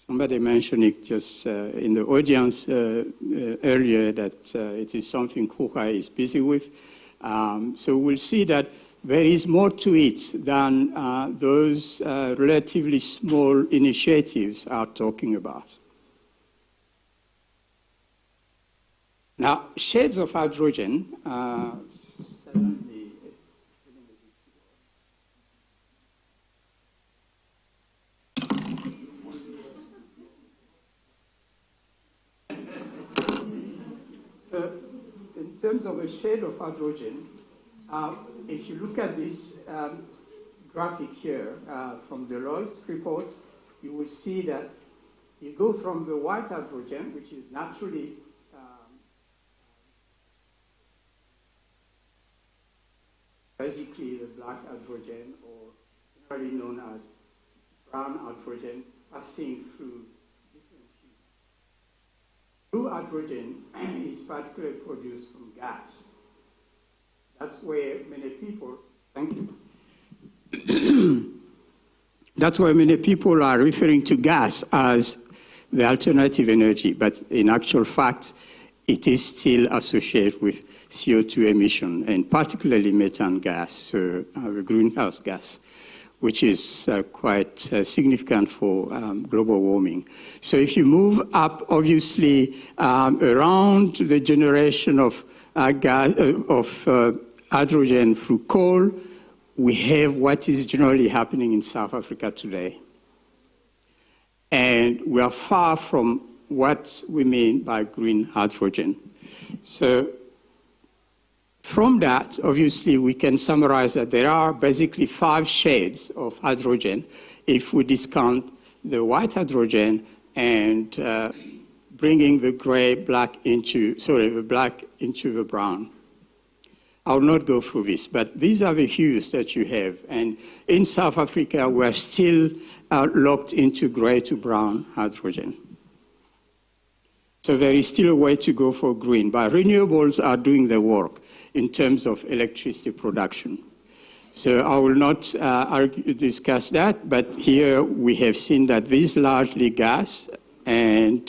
Somebody mentioned it just in the audience earlier that it is something Kuka is busy with. So we'll see that there is more to it than those relatively small initiatives are talking about. Now, shades of hydrogen, suddenly it's getting a bit terms of a shade of hydrogen, if you look at this graphic here from the Lloyd report, you will see that you go from the white hydrogen, which is naturally basically the black hydrogen, or generally known as brown hydrogen, passing through different hues. Blue hydrogen is particularly produced from gas. That's where many people, thank you. That's why many people are referring to gas as the alternative energy, but in actual fact, it is still associated with CO2 emission, and particularly methane gas, so the greenhouse gas, which is quite significant for global warming. So if you move up, obviously, around the generation of hydrogen through coal, we have what is generally happening in South Africa today. And we are far from what we mean by green hydrogen. So from that, obviously, we can summarize that there are basically 5 shades of hydrogen if we discount the white hydrogen and bringing the the black into the brown. I'll not go through this, but these are the hues that you have. And in South Africa, we're still locked into gray to brown hydrogen. So there is still a way to go for green, but renewables are doing the work in terms of electricity production. So I will not discuss that, but here we have seen that this is largely gas, and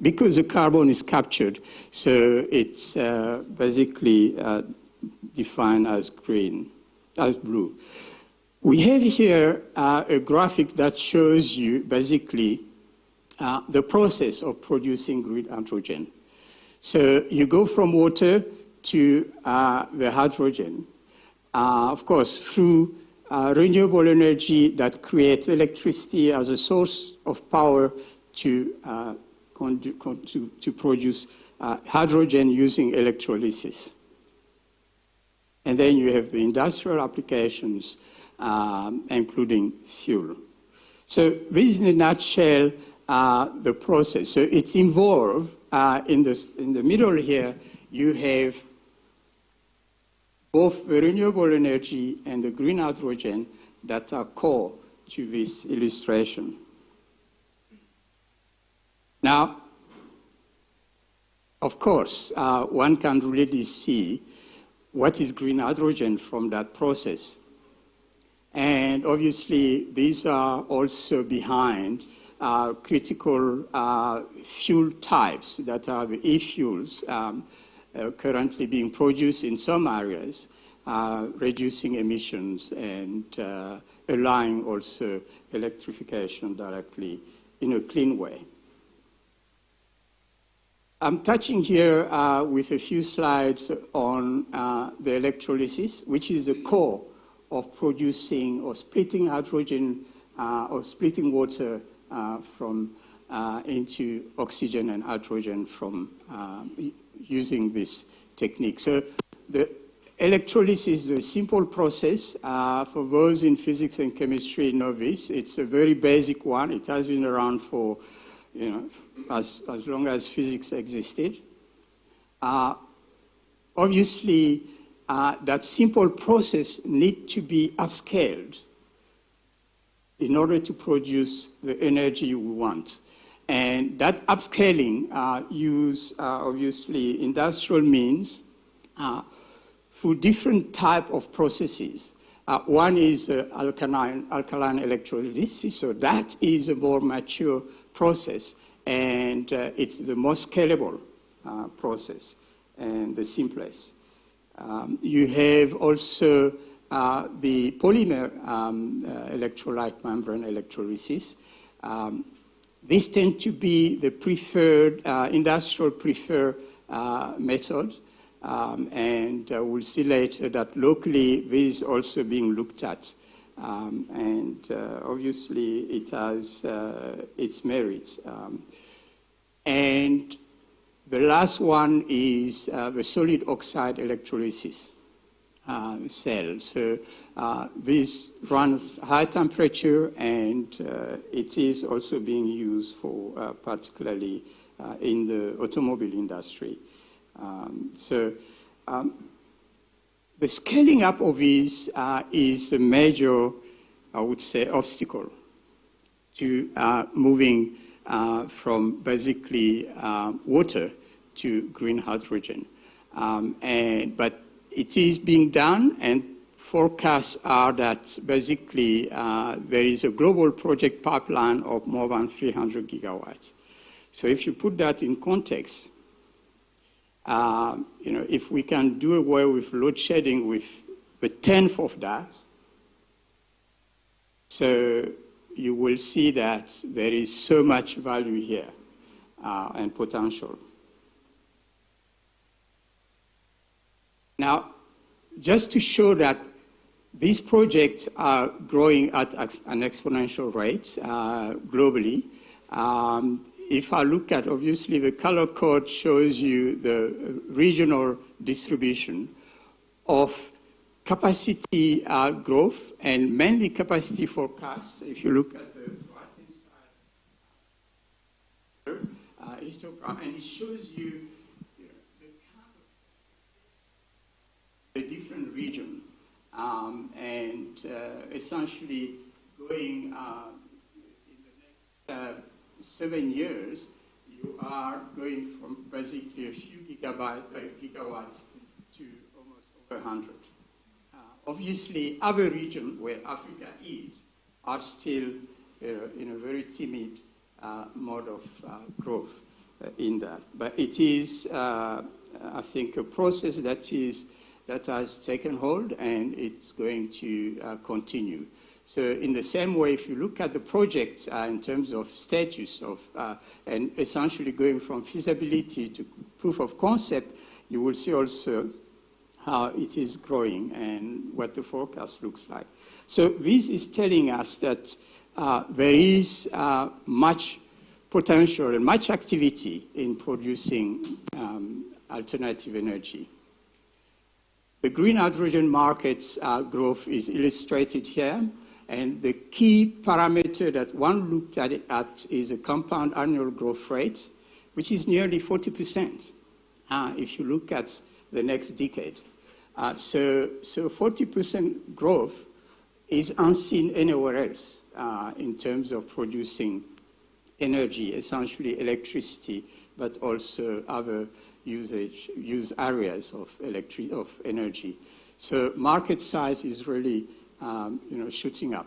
because the carbon is captured, so it's basically defined as green, as blue. We have here a graphic that shows you basically the process of producing green hydrogen. So you go from water to the hydrogen, of course, through renewable energy that creates electricity as a source of power to produce hydrogen using electrolysis. And then you have the industrial applications, including fuel. So this is in a nutshell the process. So it's involved in the middle here, you have both the renewable energy and the green hydrogen that are core to this illustration. Now, of course, one can really see what is green hydrogen from that process. And obviously, these are also behind critical fuel types that are the e-fuels currently being produced in some areas, reducing emissions and allowing also electrification directly in a clean way. I'm touching here with a few slides on the electrolysis, which is the core of producing or splitting hydrogen or splitting water into oxygen and hydrogen from using this technique. So the electrolysis is a simple process. For those in physics and chemistry know this. It's a very basic one. It has been around for as long as physics existed. Obviously, that simple process needs to be upscaled in order to produce the energy we want. And that upscaling use obviously industrial means through different type of processes. One is alkaline electrolysis, so that is a more mature process, and it's the most scalable process and the simplest. You have also the polymer electrolyte membrane electrolysis. These tend to be the preferred, industrial preferred method, and we'll see later that locally this is also being looked at. And obviously it has its merits. And The last one is the solid oxide electrolysis cell. So this runs high temperature, and it is also being used for particularly in the automobile industry. The scaling up of this is a major, I would say, obstacle to moving from basically water to green hydrogen. But it is being done, and forecasts are that basically there is a global project pipeline of more than 300 gigawatts. So if you put that in context, if we can do away with load shedding with a tenth of that, so you will see that there is so much value here and potential. Now, just to show that these projects are growing at an exponential rate globally, if I look at, obviously, the color code shows you the regional distribution of capacity growth and mainly capacity forecast. If you look at the right-hand side histogram, and it shows you the different region, and essentially going in the next 7 years, you are going from basically a few gigawatts to almost over 100. Obviously, other regions where Africa is are still in a very timid mode of growth in that. But it is, I think, a process that has taken hold, and it's going to continue. So in the same way, if you look at the project in terms of status and essentially going from feasibility to proof of concept, you will see also how it is growing and what the forecast looks like. So this is telling us that there is much potential and much activity in producing alternative energy. The green hydrogen market's growth is illustrated here. And the key parameter that one looked at is a compound annual growth rate, which is nearly 40% if you look at the next decade. So 40% growth is unseen anywhere else in terms of producing energy, essentially electricity, but also other use areas of energy. So market size is really shooting up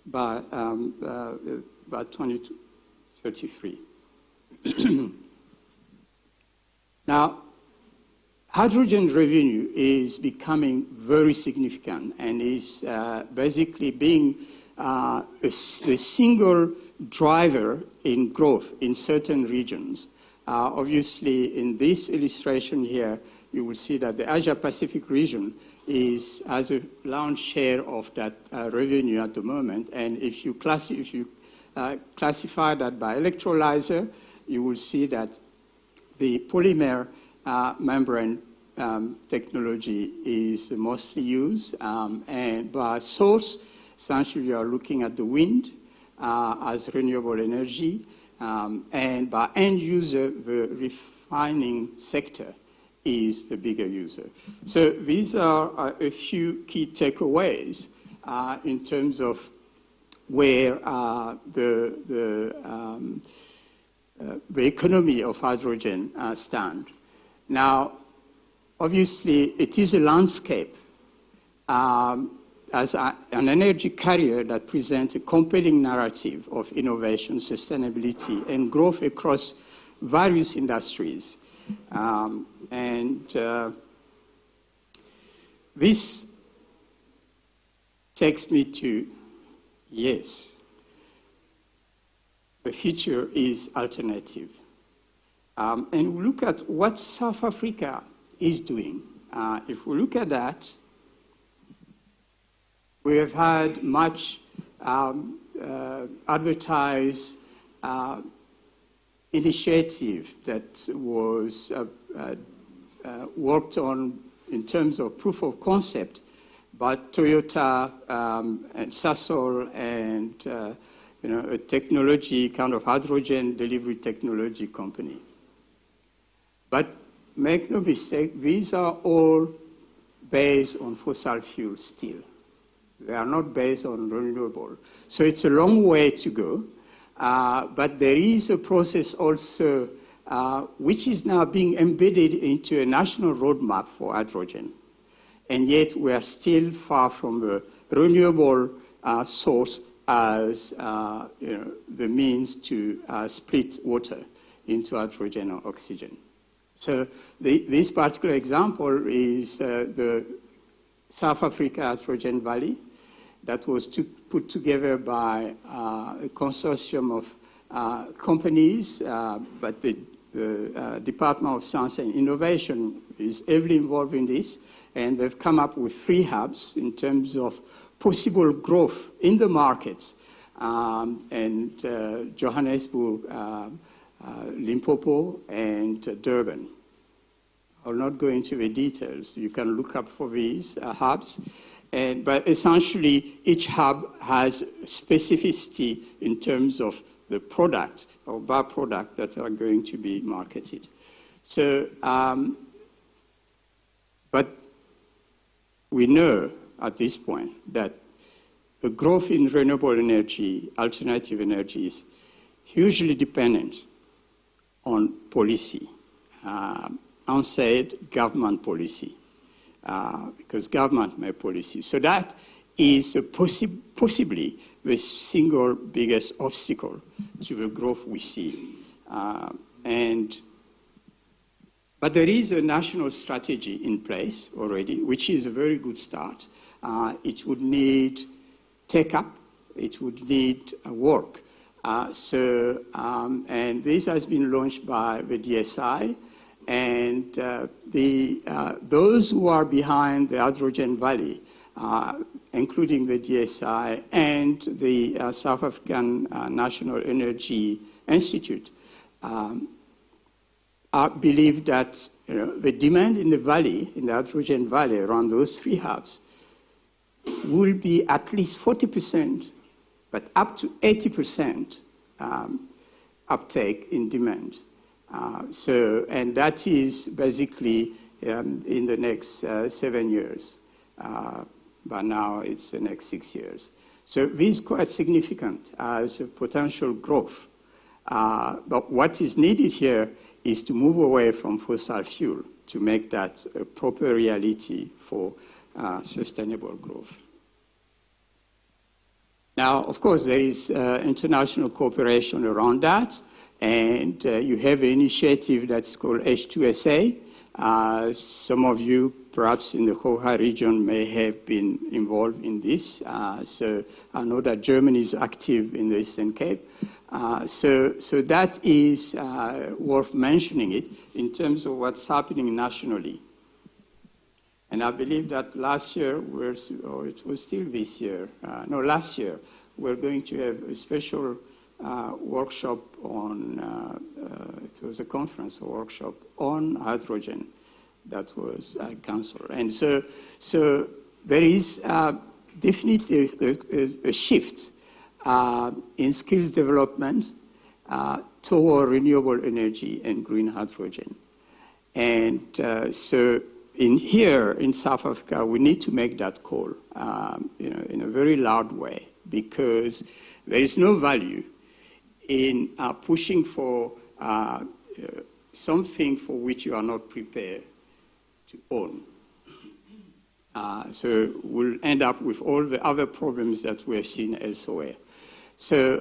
by 2033. Now, hydrogen revenue is becoming very significant and is basically being a single driver in growth in certain regions. Obviously, in this illustration here, you will see that the Asia-Pacific region has a large share of that revenue at the moment. And if you classify that by electrolyzer, you will see that the polymer membrane technology is mostly used. And by source, essentially you are looking at the wind as renewable energy. And by end user, the refining sector is the bigger user. So these are a few key takeaways in terms of where the economy of hydrogen stand. Now, obviously, it is a landscape as an energy carrier that presents a compelling narrative of innovation, sustainability, and growth across various industries. This takes me to, yes, the future is alternative. And we look at what South Africa is doing. If we look at that, we have had much advertised initiative that was worked on in terms of proof of concept by Toyota and Sasol and a technology, kind of hydrogen delivery technology company. But make no mistake, these are all based on fossil fuel still. They are not based on renewable. So it's a long way to go. But there is a process also which is now being embedded into a national roadmap for hydrogen. And yet we are still far from a renewable source as the means to split water into hydrogen or oxygen. So this particular example is the South Africa Hydrogen Valley that was put together by a consortium of companies, but the Department of Science and Innovation is heavily involved in this, and they've come up with 3 hubs in terms of possible growth in the markets, and Johannesburg, Limpopo, and Durban. I'll not go into the details. You can look up for these hubs. But essentially, each hub has specificity in terms of the product or byproduct that are going to be marketed. So, but we know at this point that the growth in renewable energy, alternative energy, is hugely dependent on policy, unsaid government policy. Because government made policy. So that is possibly the single biggest obstacle to the growth we see. But there is a national strategy in place already, which is a very good start. It would need take-up, it would need work. And this has been launched by the DSI, and those who are behind the Hydrogen Valley, including the DSI and the South African National Energy Institute, believe that the demand in the valley, in the Hydrogen Valley, around those 3 hubs, will be at least 40%, but up to 80% uptake in demand. And that is basically in the next 7 years. By now, it's the next 6 years. So this is quite significant as a potential growth. But what is needed here is to move away from fossil fuel to make that a proper reality for sustainable growth. Now, of course, there is international cooperation around that. And you have an initiative that's called H2SA. Some of you, perhaps in the Hoha region, may have been involved in this. So I know that Germany is active in the Eastern Cape. So that is worth mentioning it in terms of what's happening nationally. And I believe that last year, or it was still this year, last year, we're going to have a special workshop on, it was a conference, a workshop on hydrogen that was cancelled. And so there is definitely a shift in skills development toward renewable energy and green hydrogen. And so here in South Africa, we need to make that call in a very loud way, because there is no value in pushing for something for which you are not prepared to own. So we'll end up with all the other problems that we have seen elsewhere. So,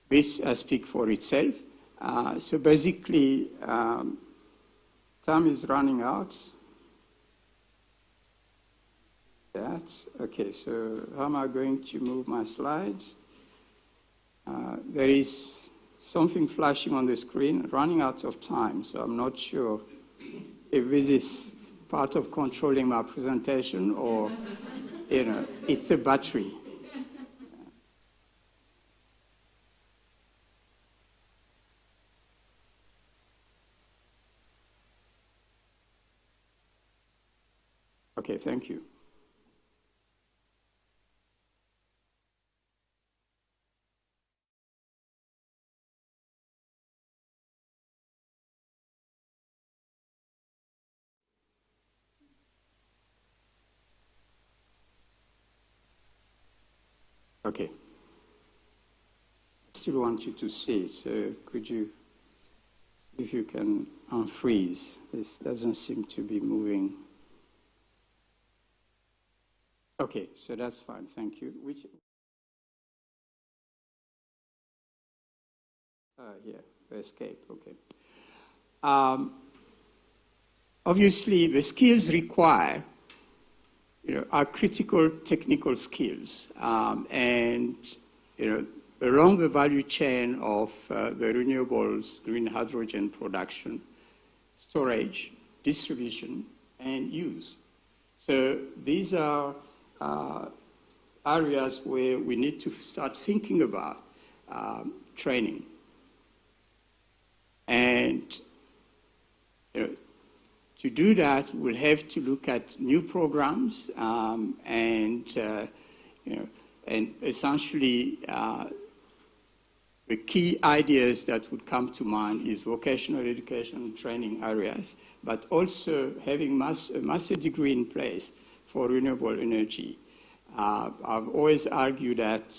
this speaks for itself. So basically, time is running out. Okay, so how am I going to move my slides? There is something flashing on the screen, running out of time, so I'm not sure if this is part of controlling my presentation or, it's a battery. Okay, thank you. Okay. I still want you to see it, so could you, if you can unfreeze? This doesn't seem to be moving. Okay, so that's fine, thank you. Here, escape, okay. Obviously, the skills required are critical technical skills, and along the value chain of the renewables, green hydrogen production, storage, distribution, and use. So these are areas where we need to start thinking about training. And to do that, we'll have to look at new programs and essentially the key ideas that would come to mind is vocational education training areas, but also having a master degree in place for renewable energy. I've always argued that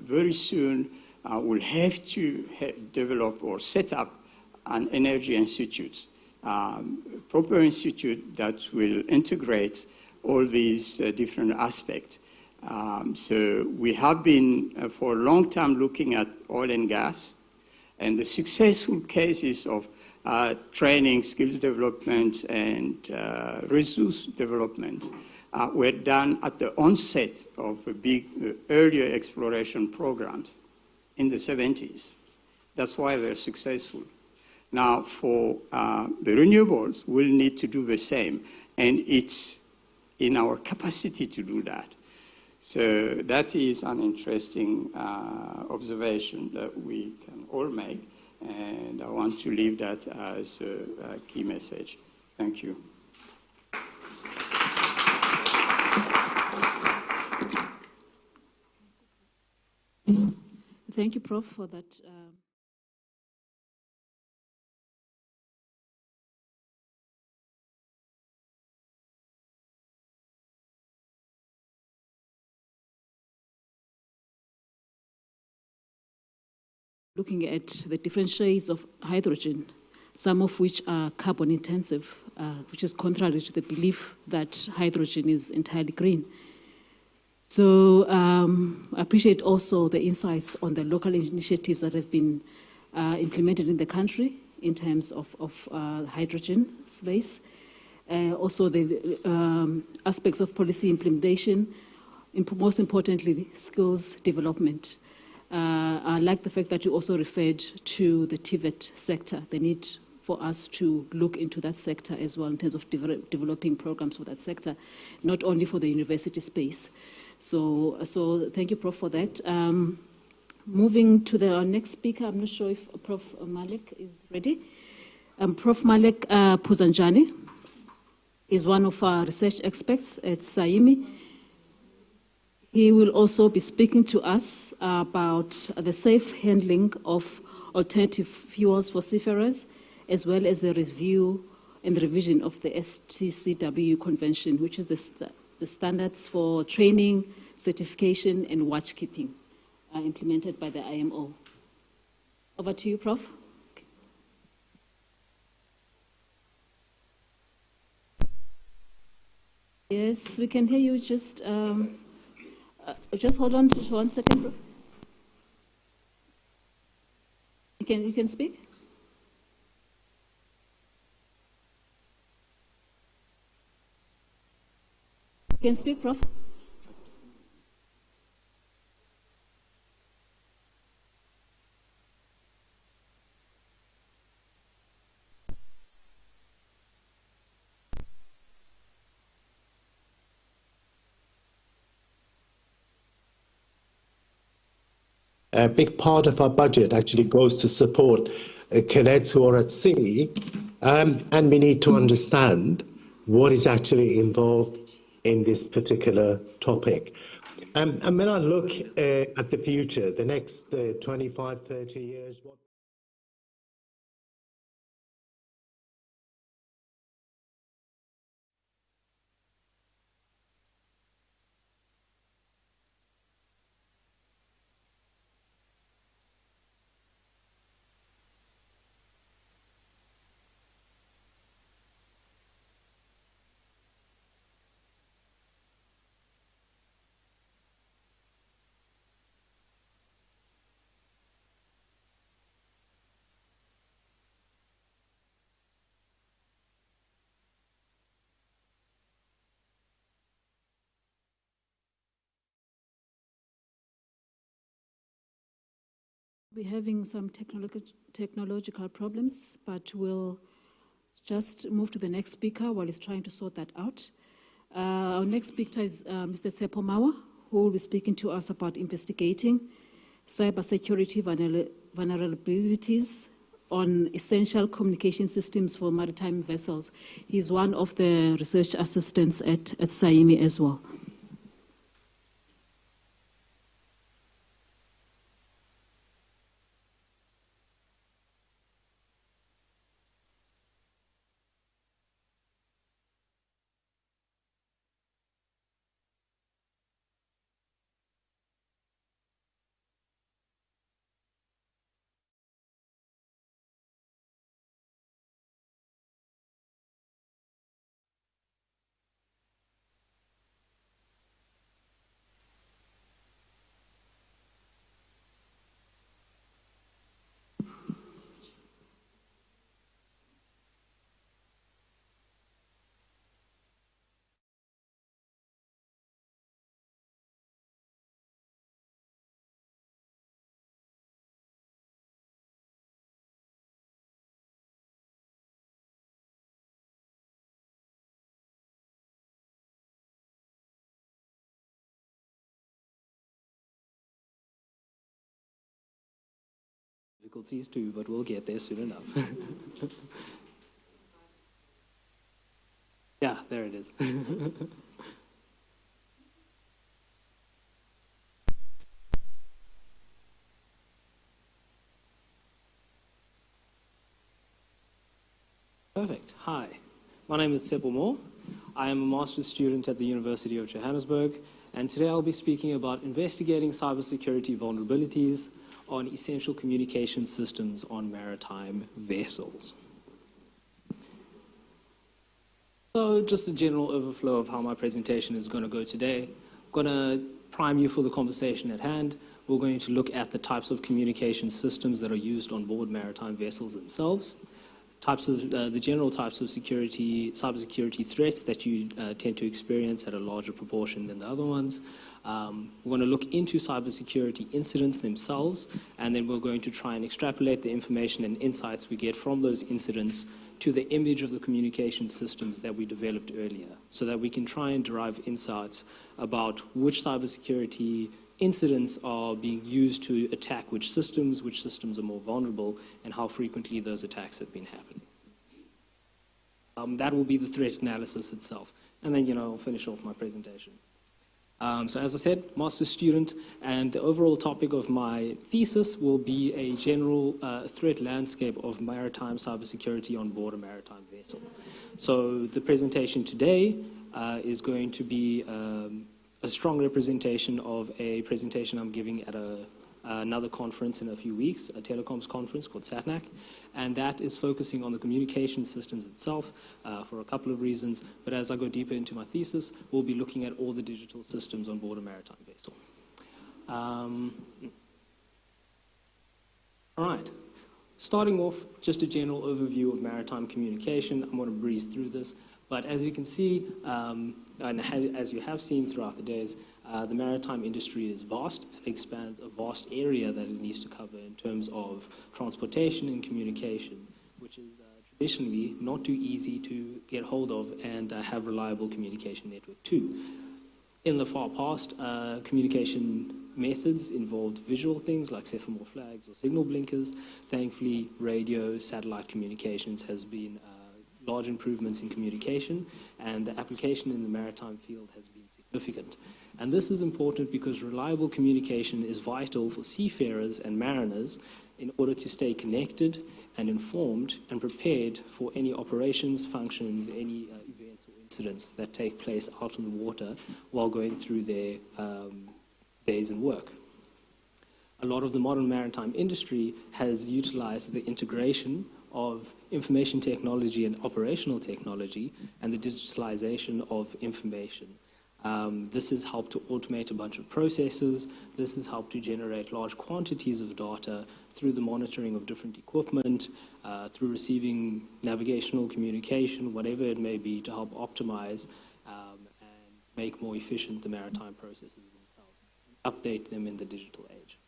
very soon we'll have to develop or set up an energy institute, proper institute that will integrate all these different aspects. So we have been for a long time looking at oil and gas, and the successful cases of training, skills development, and resource development were done at the onset of the big earlier exploration programs in the 70s. That's why they're successful. Now, for the renewables, we'll need to do the same, and it's in our capacity to do that. So that is an interesting observation that we can all make, and I want to leave that as a key message. Thank you. Thank you, Prof, for that. Looking at the different shades of hydrogen, some of which are carbon intensive, which is contrary to the belief that hydrogen is entirely green. So I appreciate also the insights on the local initiatives that have been implemented in the country in terms of hydrogen space. Also the aspects of policy implementation, most importantly, skills development. I like the fact that you also referred to the TVET sector, the need for us to look into that sector as well in terms of developing programs for that sector, not only for the university space. So thank you, Prof, for that. Moving to our next speaker, I'm not sure if Prof Malik is ready. Prof Malik Puzanjani is one of our research experts at SAIMI. He will also be speaking to us about the safe handling of alternative fuels for seafarers, as well as the review and the revision of the STCW Convention, which is the standards for training, certification, and watchkeeping implemented by the IMO. Over to you, Prof. Yes, we can hear you. Just hold on to 1 second, Prof. You can speak? You can speak, Prof. A big part of our budget actually goes to support cadets who are at sea, and we need to understand what is actually involved in this particular topic. And when I look at the future, the next 25, 30 years, what We're having some technological problems, but we'll just move to the next speaker while he's trying to sort that out. Our next speaker is Mr. Tsepo Mawa, who will be speaking to us about investigating cybersecurity vulnerabilities on essential communication systems for maritime vessels. He's one of the research assistants at SAIMI as well. Difficulties too, but we'll get there soon enough. Yeah, there it is. Perfect. Hi, my name is Tsepo Moore. I am a master's student at the University of Johannesburg, and today I'll be speaking about investigating cybersecurity vulnerabilities on essential communication systems on maritime vessels. So just a general overflow of how my presentation is going to go today. I'm going to prime you for the conversation at hand. We're going to look at the types of communication systems that are used on board maritime vessels themselves, the general types of cybersecurity threats that you tend to experience at a larger proportion than the other ones. We're going to look into cybersecurity incidents themselves, and then we're going to try and extrapolate the information and insights we get from those incidents to the image of the communication systems that we developed earlier, so that we can try and derive insights about which cybersecurity incidents are being used to attack which systems are more vulnerable, and how frequently those attacks have been happening. That will be the threat analysis itself. And then, I'll finish off my presentation. So as I said, master's student, and the overall topic of my thesis will be a general threat landscape of maritime cybersecurity on board a maritime vessel. So the presentation today is going to be a strong representation of a presentation I'm giving at another conference in a few weeks, a telecoms conference called SATNAC, and that is focusing on the communication systems itself for a couple of reasons. But as I go deeper into my thesis, we'll be looking at all the digital systems on board a maritime vessel. All right. Starting off, just a general overview of maritime communication. I'm going to breeze through this. But as you can see, and as you have seen throughout the days, the maritime industry is vast. It expands a vast area that it needs to cover in terms of transportation and communication, which is traditionally not too easy to get hold of and have reliable communication network to. In the far past, communication methods involved visual things like semaphore flags or signal blinkers. Thankfully, radio, satellite communications has been large improvements in communication, and the application in the maritime field has been significant. And this is important because reliable communication is vital for seafarers and mariners in order to stay connected and informed and prepared for any operations, functions, any events or incidents that take place out on the water while going through their days in work. A lot of the modern maritime industry has utilized the integration of information technology and operational technology and the digitalization of information. This has helped to automate a bunch of processes. This has helped to generate large quantities of data through the monitoring of different equipment, through receiving navigational communication, whatever it may be, to help optimize and make more efficient the maritime processes themselves, and update them in the digital age.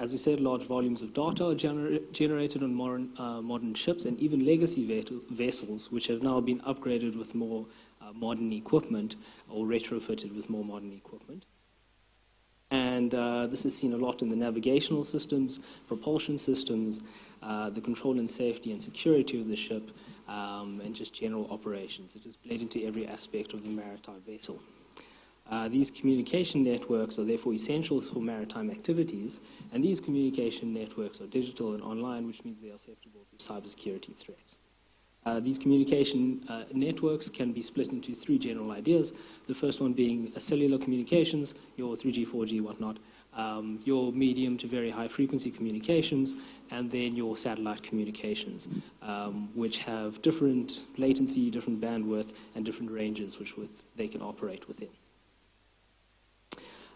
As we said, large volumes of data are generated on modern ships and even legacy vessels, which have now been upgraded with more modern equipment or retrofitted with more modern equipment. And this is seen a lot in the navigational systems, propulsion systems, the control and safety and security of the ship, and just general operations. It is bled into every aspect of the maritime vessel. These communication networks are therefore essential for maritime activities, and these communication networks are digital and online, which means they are susceptible to cybersecurity threats. These communication networks can be split into three general ideas. The first one being cellular communications, your 3G, 4G, whatnot, your medium to very high frequency communications, and then your satellite communications, which have different latency, different bandwidth, and different ranges which they can operate within.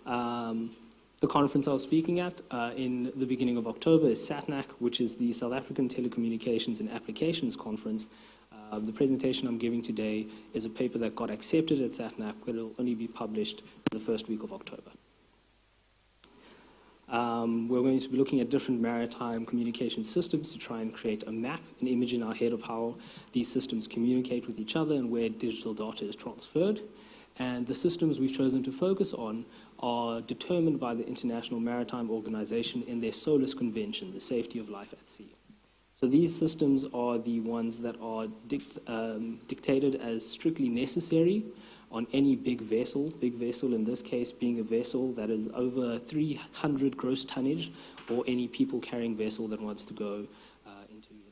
The conference I was speaking at in the beginning of October is SATNAC, which is the South African Telecommunications and Applications Conference. The presentation I'm giving today is a paper that got accepted at SATNAC, but it will only be published in the first week of October. We're going to be looking at different maritime communication systems to try and create a map, an image in our head of how these systems communicate with each other and where digital data is transferred. And the systems we've chosen to focus on are determined by the International Maritime Organization in their SOLAS Convention, the safety of life at sea. So these systems are the ones that are dictated as strictly necessary on any big vessel in this case being a vessel that is over 300 gross tonnage, or any people-carrying vessel that wants to go into international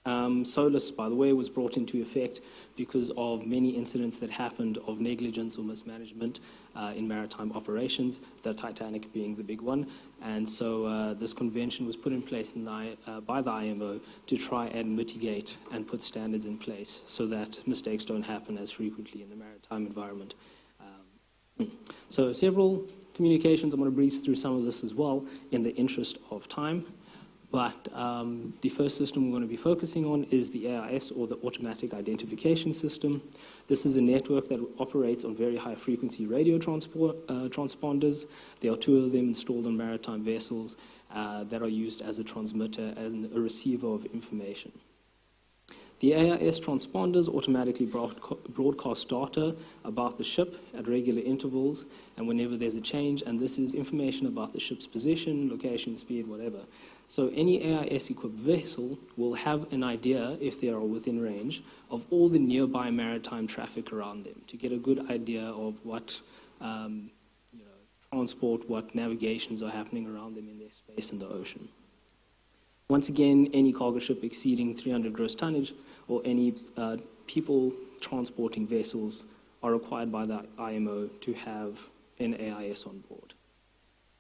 waters. SOLAS, by the way, was brought into effect because of many incidents that happened of negligence or mismanagement in maritime operations, the Titanic being the big one. And so this convention was put in place by the IMO to try and mitigate and put standards in place so that mistakes don't happen as frequently in the maritime environment. So several communications, I'm going to breeze through some of this as well in the interest of time. But the first system we're going to be focusing on is the AIS, or the Automatic Identification System. This is a network that operates on very high frequency radio transponders. There are two of them installed on maritime vessels that are used as a transmitter and a receiver of information. The AIS transponders automatically broadcast data about the ship at regular intervals and whenever there's a change, and this is information about the ship's position, location, speed, whatever. So any AIS-equipped vessel will have an idea, if they are within range, of all the nearby maritime traffic around them to get a good idea of what transport, what navigations are happening around them in their space in the ocean. Once again, any cargo ship exceeding 300 gross tonnage or any people transporting vessels are required by the IMO to have an AIS on board.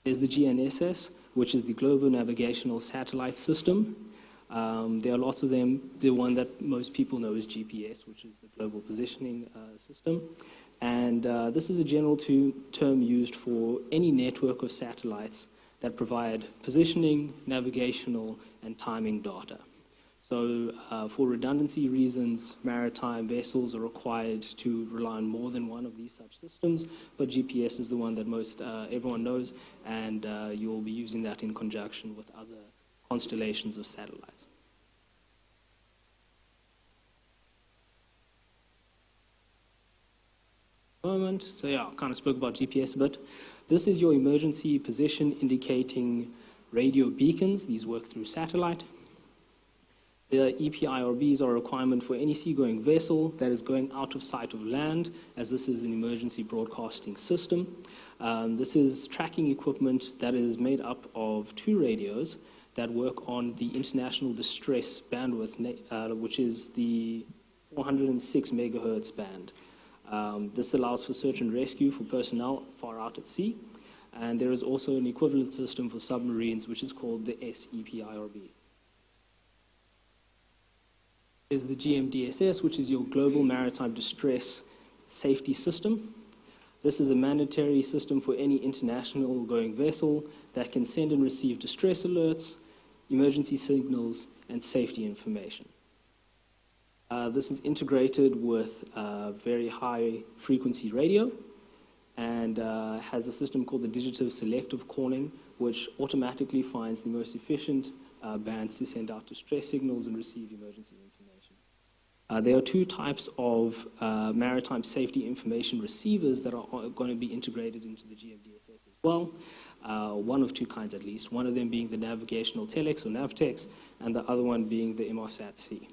There's the GNSS, which is the Global Navigational Satellite System. There are lots of them. The one that most people know is GPS, which is the Global Positioning System. And this is a general term used for any network of satellites that provide positioning, navigational, and timing data. So for redundancy reasons, maritime vessels are required to rely on more than one of these such systems, but GPS is the one that most everyone knows, and you'll be using that in conjunction with other constellations of satellites. So yeah, I kind of spoke about GPS a bit. This is your emergency position indicating radio beacons. These work through satellite. The EPIRBs are a requirement for any seagoing vessel that is going out of sight of land, as this is an emergency broadcasting system. This is tracking equipment that is made up of 2 radios that work on the international distress bandwidth, which is the 406 megahertz band. This allows for search and rescue for personnel far out at sea. And there is also an equivalent system for submarines, which is called the SEPIRB. There's the GMDSS, which is your Global Maritime Distress Safety System. This is a mandatory system for any international going vessel that can send and receive distress alerts, emergency signals, and safety information. This is integrated with very high frequency radio and has a system called the Digital Selective Calling, which automatically finds the most efficient bands to send out distress signals and receive emergency information. There are 2 types of maritime safety information receivers that are going to be integrated into the GMDSS as well. One of 2 kinds at least, one of them being the navigational telex or navtex, and the other one being the Inmarsat-C.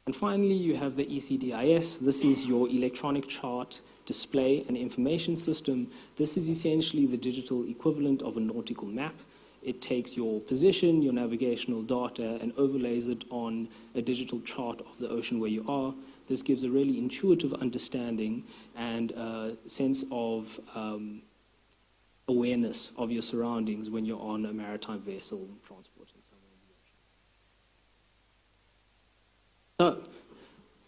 And finally, you have the ECDIS. This is your electronic chart display and information system. This is essentially the digital equivalent of a nautical map. It takes your position, your navigational data, and overlays it on a digital chart of the ocean where you are. This gives a really intuitive understanding and a sense of awareness of your surroundings when you're on a maritime vessel transporting somewhere in the ocean. So,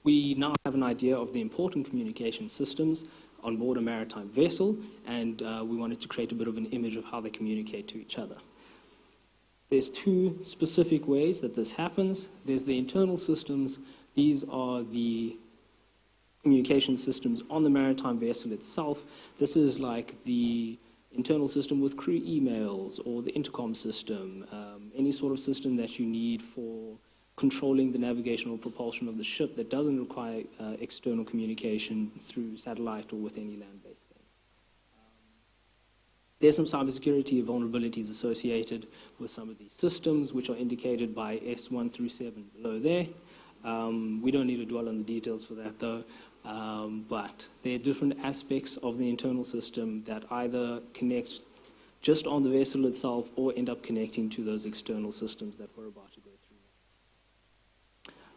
we now have an idea of the important communication systems on board a maritime vessel, and we wanted to create a bit of an image of how they communicate to each other. There's 2 specific ways that this happens. There's the internal systems. These are the communication systems on the maritime vessel itself. This is like the internal system with crew emails or the intercom system, any sort of system that you need for controlling the navigational propulsion of the ship that doesn't require external communication through satellite or with any land-based thing. There's some cybersecurity vulnerabilities associated with some of these systems, which are indicated by S1 through 7 below there. We don't need to dwell on the details for that, though, but there are different aspects of the internal system that either connect just on the vessel itself or end up connecting to those external systems that we're about to go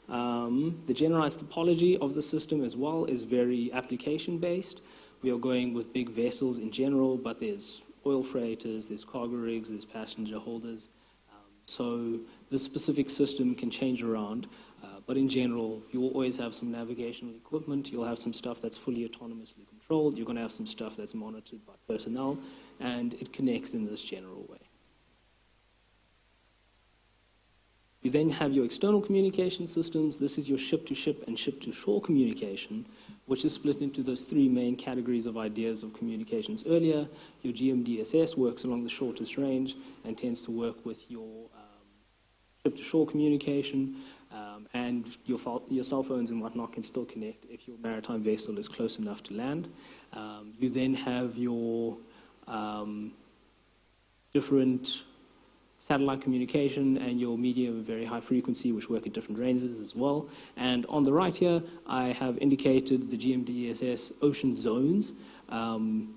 through. The generalized topology of the system as well is very application-based. We are going with big vessels in general, but there's oil freighters, there's cargo rigs, there's passenger holders. So this specific system can change around, but in general, you will always have some navigational equipment. You'll have some stuff that's fully autonomously controlled. You're going to have some stuff that's monitored by personnel, and it connects in this general way. You then have your external communication systems. This is your ship-to-ship and ship-to-shore communication, which is split into those 3 main categories of ideas of communications earlier. Your GMDSS works along the shortest range and tends to work with your ship-to-shore communication, and your cell phones and whatnot can still connect if your maritime vessel is close enough to land. You then have your different satellite communication and your medium and very high frequency, which work at different ranges as well. And on the right here, I have indicated the GMDSS ocean zones.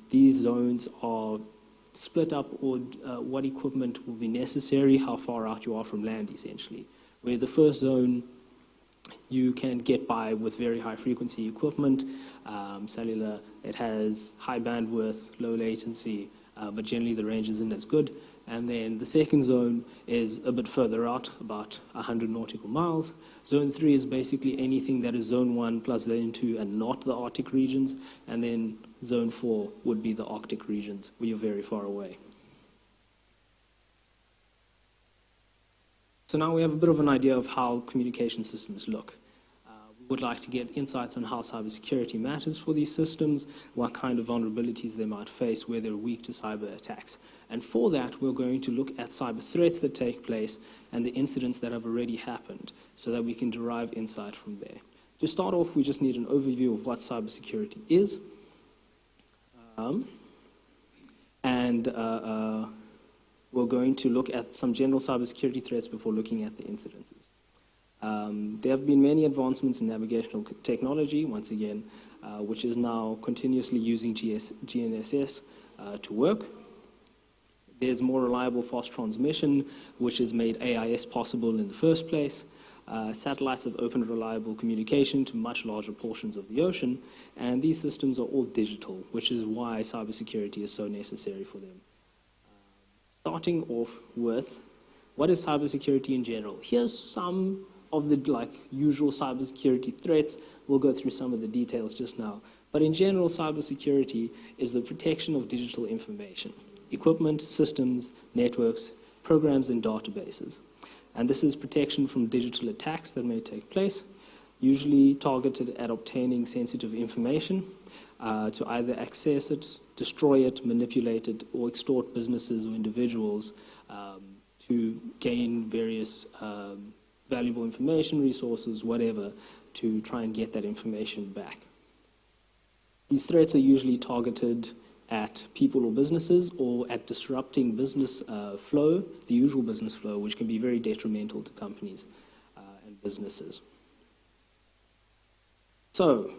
These zones are split up or what equipment will be necessary, how far out you are from land, essentially. Where the first zone, you can get by with very high frequency equipment, cellular. It has high bandwidth, low latency, but generally the range isn't as good. And then the second zone is a bit further out, about 100 nautical miles. Zone 3 is basically anything that is Zone 1 plus Zone 2 and not the Arctic regions. And then Zone 4 would be the Arctic regions, where you're very far away. So now we have a bit of an idea of how communication systems look. We would like to get insights on how cybersecurity matters for these systems, what kind of vulnerabilities they might face, where they're weak to cyber attacks. And for that, we're going to look at cyber threats that take place and the incidents that have already happened so that we can derive insight from there. To start off, we just need an overview of what cybersecurity is. going to look at some general cybersecurity threats before looking at the incidences. There have been many advancements in navigational technology, once again, which is now continuously using GNSS to work. There's more reliable fast transmission, which has made AIS possible in the first place. Satellites have opened reliable communication to much larger portions of the ocean, and these systems are all digital, which is why cybersecurity is so necessary for them. Starting off with, what is cybersecurity in general? Here's some of the usual cybersecurity threats. We'll go through some of the details just now. But in general, cybersecurity is the protection of digital information, equipment, systems, networks, programs, and databases. And this is protection from digital attacks that may take place, usually targeted at obtaining sensitive information to either access it, destroy it, manipulate it, or extort businesses or individuals to gain various valuable information, resources, whatever, to try and get that information back. These threats are usually targeted at people or businesses, or at disrupting business flow, the usual business flow, which can be very detrimental to companies and businesses. So,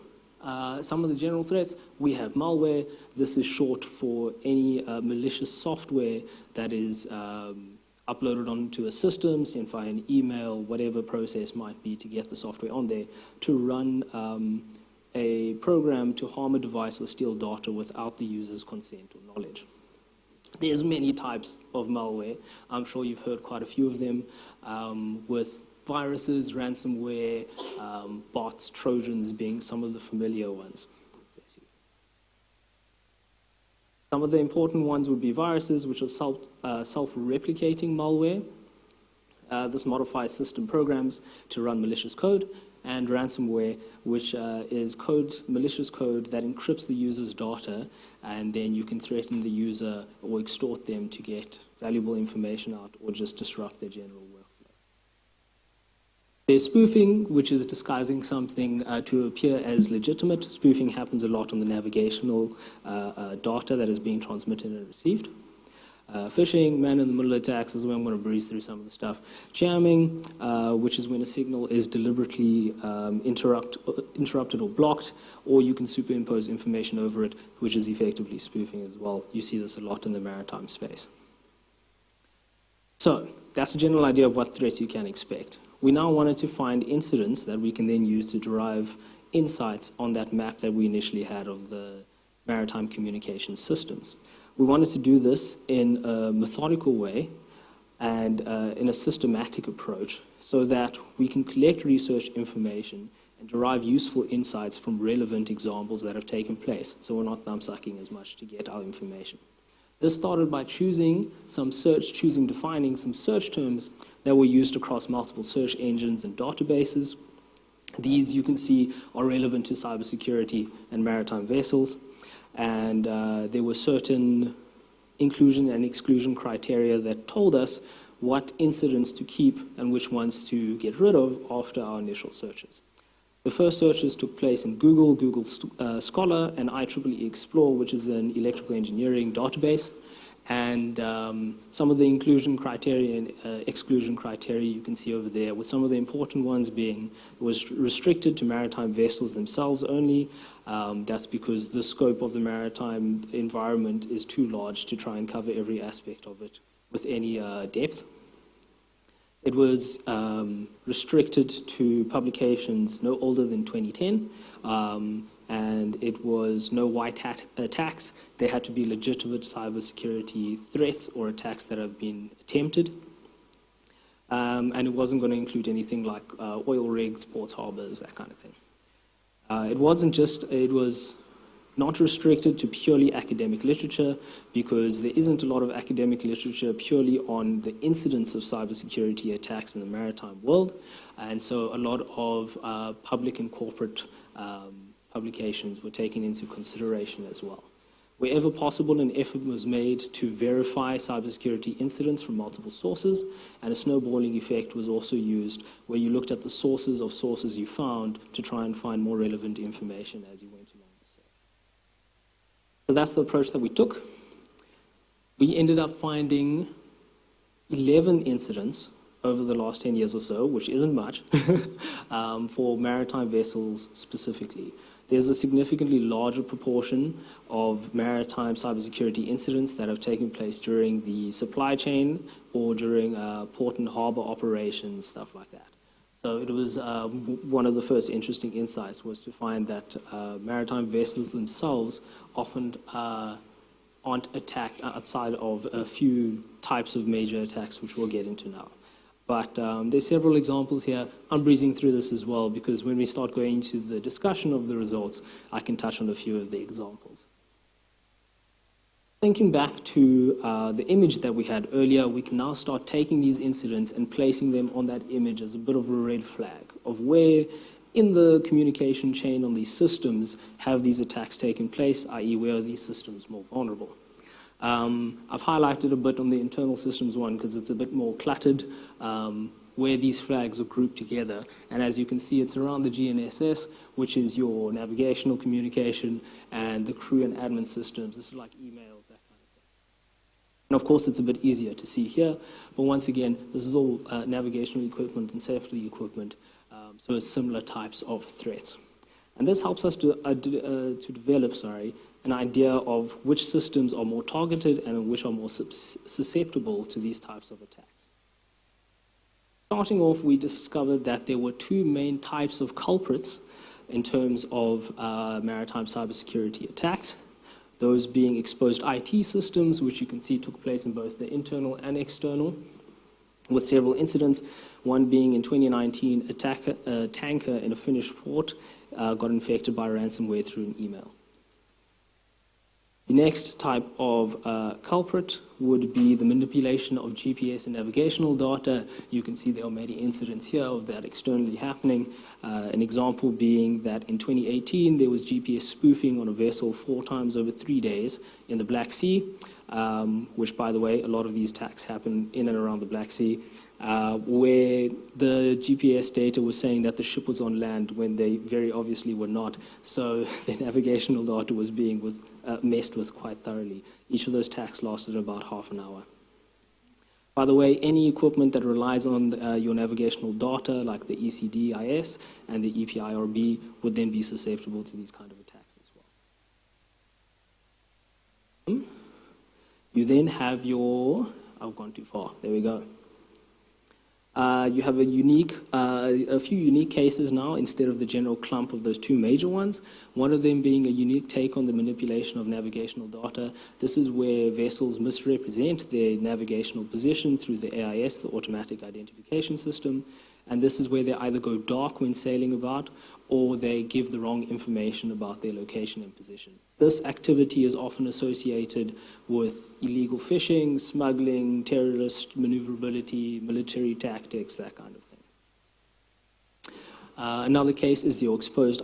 some of the general threats, we have malware. This is short for any malicious software that is uploaded onto a system, sent via an email, whatever process might be to get the software on there, to run a program to harm a device or steal data without the user's consent or knowledge. There's many types of malware. I'm sure you've heard quite a few of them, with viruses, ransomware, bots, Trojans being some of the familiar ones. Some of the important ones would be viruses, which are self-replicating malware. This modifies system programs to run malicious code, and ransomware, which is malicious code that encrypts the user's data, and then you can threaten the user or extort them to get valuable information out or just disrupt their general workflow. There's spoofing, which is disguising something to appear as legitimate. Spoofing happens a lot on the navigational data that is being transmitted and received. Phishing, man-in-the-middle attacks is where I'm going to breeze through some of the stuff. Jamming, which is when a signal is deliberately interrupted or blocked, or you can superimpose information over it, which is effectively spoofing as well. You see this a lot in the maritime space. So, that's a general idea of what threats you can expect. We now wanted to find incidents that we can then use to derive insights on that map that we initially had of the maritime communication systems. We wanted to do this in a methodical way and in a systematic approach so that we can collect research information and derive useful insights from relevant examples that have taken place, so we're not thumb-sucking as much to get our information. This started by defining some search terms that were used across multiple search engines and databases. These, you can see, are relevant to cybersecurity and maritime vessels. And there were certain inclusion and exclusion criteria that told us what incidents to keep and which ones to get rid of after our initial searches. The first searches took place in Google Scholar, and IEEE Explore, which is an electrical engineering database. And some of the inclusion criteria and exclusion criteria you can see over there, with some of the important ones being it was restricted to maritime vessels themselves only. That's because the scope of the maritime environment is too large to try and cover every aspect of it with any depth. It was restricted to publications no older than 2010. And it was no white hat attacks. They had to be legitimate cybersecurity threats or attacks that have been attempted. And it wasn't going to include anything like oil rigs, ports, harbors, that kind of thing. It was not restricted to purely academic literature, because there isn't a lot of academic literature purely on the incidence of cybersecurity attacks in the maritime world. And so a lot of public and corporate publications were taken into consideration as well. Wherever possible, an effort was made to verify cybersecurity incidents from multiple sources, and a snowballing effect was also used, where you looked at the sources of sources you found to try and find more relevant information as you went along the search. So that's the approach that we took. We ended up finding 11 incidents over the last 10 years or so, which isn't much, for maritime vessels specifically. There's a significantly larger proportion of maritime cybersecurity incidents that have taken place during the supply chain or during port and harbor operations, stuff like that. So it was one of the first interesting insights was to find that maritime vessels themselves often aren't attacked outside of a few types of major attacks, which we'll get into now. But there's several examples here. I'm breezing through this as well because when we start going into the discussion of the results, I can touch on a few of the examples. Thinking back to the image that we had earlier, we can now start taking these incidents and placing them on that image as a bit of a red flag of where in the communication chain on these systems have these attacks taken place, i.e. where are these systems more vulnerable. I've highlighted a bit on the internal systems one because it's a bit more cluttered where these flags are grouped together. And as you can see, it's around the GNSS, which is your navigational communication, and the crew and admin systems. This is like emails, that kind of thing. And of course, it's a bit easier to see here. But once again, this is all navigational equipment and safety equipment. So it's similar types of threats. And this helps us to develop, an idea of which systems are more targeted and which are more susceptible to these types of attacks. Starting off, we discovered that there were two main types of culprits in terms of maritime cybersecurity attacks, those being exposed IT systems, which you can see took place in both the internal and external, with several incidents, one being in 2019, a tanker in a Finnish port got infected by ransomware through an email. The next type of culprit would be the manipulation of GPS and navigational data. You can see there are many incidents here of that externally happening. An example being that in 2018, there was GPS spoofing on a vessel 4 times over 3 days in the Black Sea, which, by the way, a lot of these attacks happen in and around the Black Sea, where the GPS data was saying that the ship was on land when they very obviously were not. So the navigational data was being messed with quite thoroughly. Each of those attacks lasted about half an hour. By the way, any equipment that relies on your navigational data, like the ECDIS and the EPIRB, would then be susceptible to these kind of attacks as well. You then have your, I've gone too far, there we go. You have a few unique cases now instead of the general clump of those two major ones. One of them being a unique take on the manipulation of navigational data. This is where vessels misrepresent their navigational position through the AIS, the Automatic Identification System. And this is where they either go dark when sailing about or they give the wrong information about their location and position. This activity is often associated with illegal fishing, smuggling, terrorist maneuverability, military tactics, that kind of thing. Another case is the exposed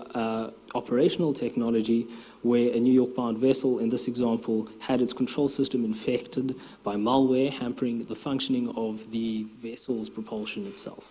operational technology, where a New York-bound vessel, in this example, had its control system infected by malware, hampering the functioning of the vessel's propulsion itself.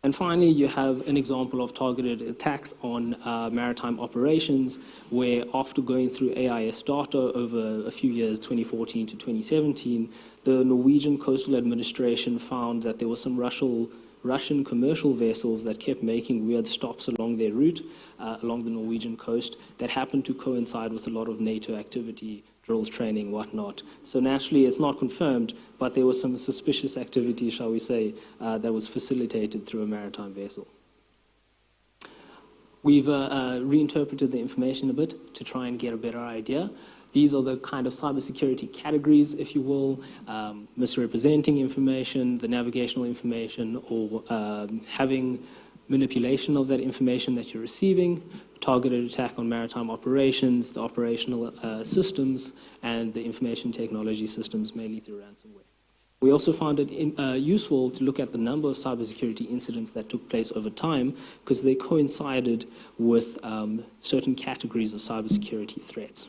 And finally, you have an example of targeted attacks on maritime operations, where after going through AIS data over a few years, 2014 to 2017, the Norwegian Coastal Administration found that there were some Russian commercial vessels that kept making weird stops along their route, along the Norwegian coast, that happened to coincide with a lot of NATO activity, drills, training, whatnot. So naturally, it's not confirmed, but there was some suspicious activity, shall we say, that was facilitated through a maritime vessel. We've reinterpreted the information a bit to try and get a better idea. These are the kind of cybersecurity categories, if you will, misrepresenting information, the navigational information, or having manipulation of that information that you're receiving, targeted attack on maritime operations, the operational systems, and the information technology systems, mainly through ransomware. We also found it useful to look at the number of cybersecurity incidents that took place over time, because they coincided with certain categories of cybersecurity threats.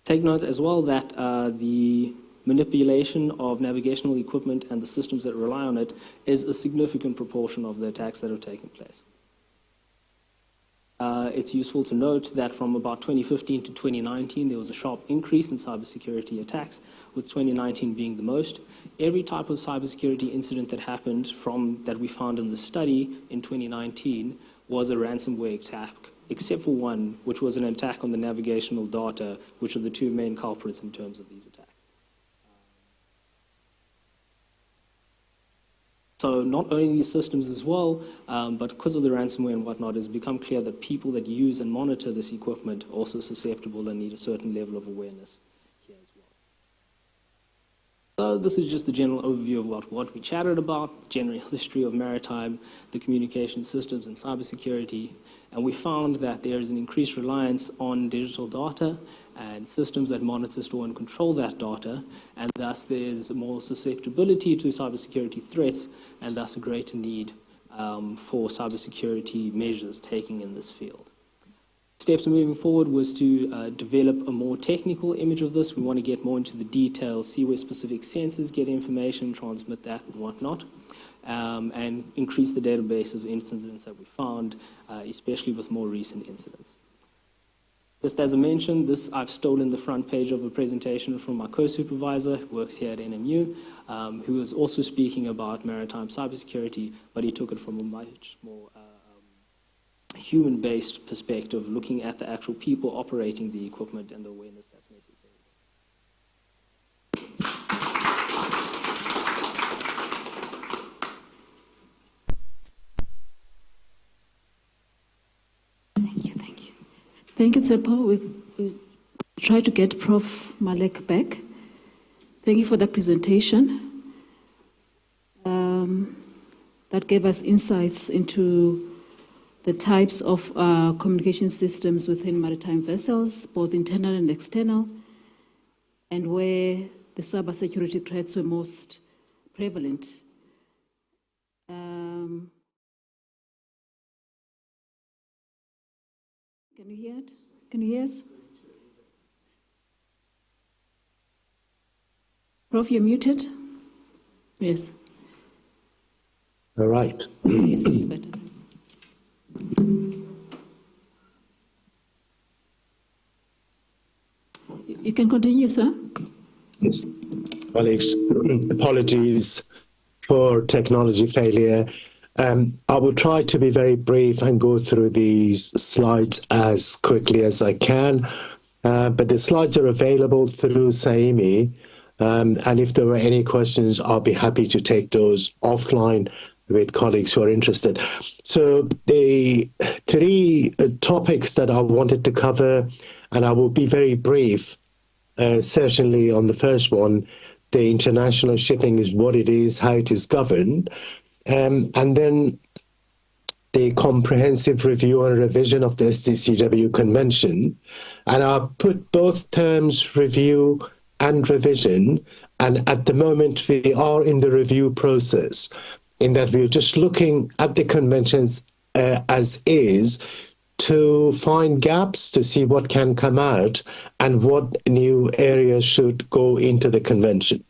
Take note as well that the manipulation of navigational equipment and the systems that rely on it is a significant proportion of the attacks that have taken place. It's useful to note that from about 2015 to 2019, there was a sharp increase in cybersecurity attacks, with 2019 being the most. Every type of cybersecurity incident that happened that we found in the study in 2019 was a ransomware attack, except for one, which was an attack on the navigational data, which are the two main culprits in terms of these attacks. So not only these systems as well, but because of the ransomware and whatnot, it's become clear that people that use and monitor this equipment are also susceptible and need a certain level of awareness here as well. So this is just a general overview of what we chatted about, general history of maritime, the communication systems and cybersecurity. And we found that there is an increased reliance on digital data and systems that monitor, store, and control that data, and thus there's more susceptibility to cybersecurity threats, and thus a greater need for cybersecurity measures taken in this field. Steps moving forward was to develop a more technical image of this. We want to get more into the details, see where specific sensors get information, transmit that and whatnot. And increase the database of incidents that we found, especially with more recent incidents. Just as I mentioned, I've stolen the front page of a presentation from my co-supervisor who works here at NMU, who was also speaking about maritime cybersecurity, but he took it from a much more human-based perspective, looking at the actual people operating the equipment and the awareness that's necessary. Thank you, Tsepo. We try to get Prof. Malek back. Thank you for the presentation. That gave us insights into the types of communication systems within maritime vessels, both internal and external, and where the cybersecurity threats were most prevalent. Can you hear it? Can you hear us? Prof, you're muted? Yes. All right. Yes, it's better. You can continue, sir. Yes. Colleagues, apologies for technology failure. I will try to be very brief and go through these slides as quickly as I can, but the slides are available through SAIMI, and if there were any questions, I'll be happy to take those offline with colleagues who are interested. So the three topics that I wanted to cover, and I will be very brief, certainly on the first one, the international shipping is what it is, how it is governed. And then the comprehensive review and revision of the STCW Convention. And I'll put both terms, review and revision. And at the moment, we are in the review process, in that we're just looking at the conventions as is to find gaps, to see what can come out and what new areas should go into the convention.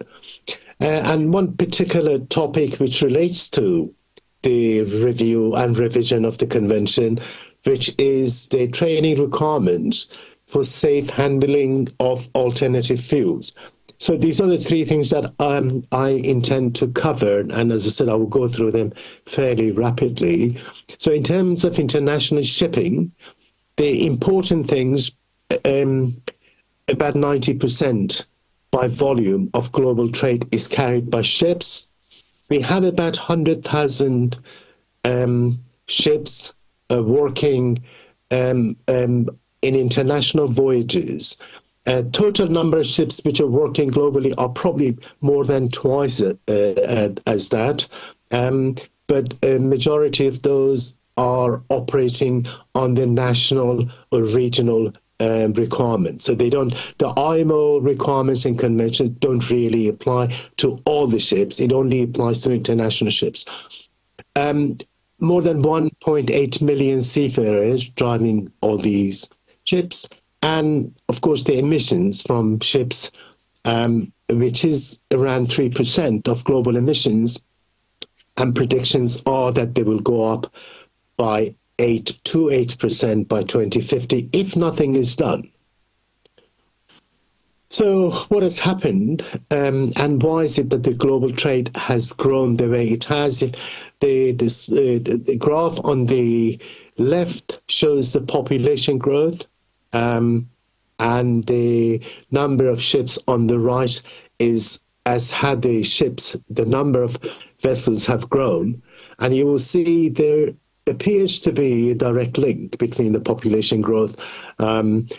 And one particular topic which relates to the review and revision of the convention, which is the training requirements for safe handling of alternative fuels. So these are the three things that I intend to cover. And as I said, I will go through them fairly rapidly. So in terms of international shipping, the important things, about 90% by volume of global trade is carried by ships. We have about 100,000 ships working in international voyages. Total number of ships which are working globally are probably more than twice as that, but a majority of those are operating on the national or regional requirements. So the IMO requirements and conventions don't really apply to all the ships. It only applies to international ships. More than 1.8 million seafarers driving all these ships. And of course, the emissions from ships, which is around 3% of global emissions, and predictions are that they will go up by 8% by 2050 if nothing is done. So what has happened, and why is it that the global trade has grown the way it has? If the graph on the left shows the population growth, and the number of ships on the right is as had the number of vessels have grown, and you will see there appears to be a direct link between the population growth and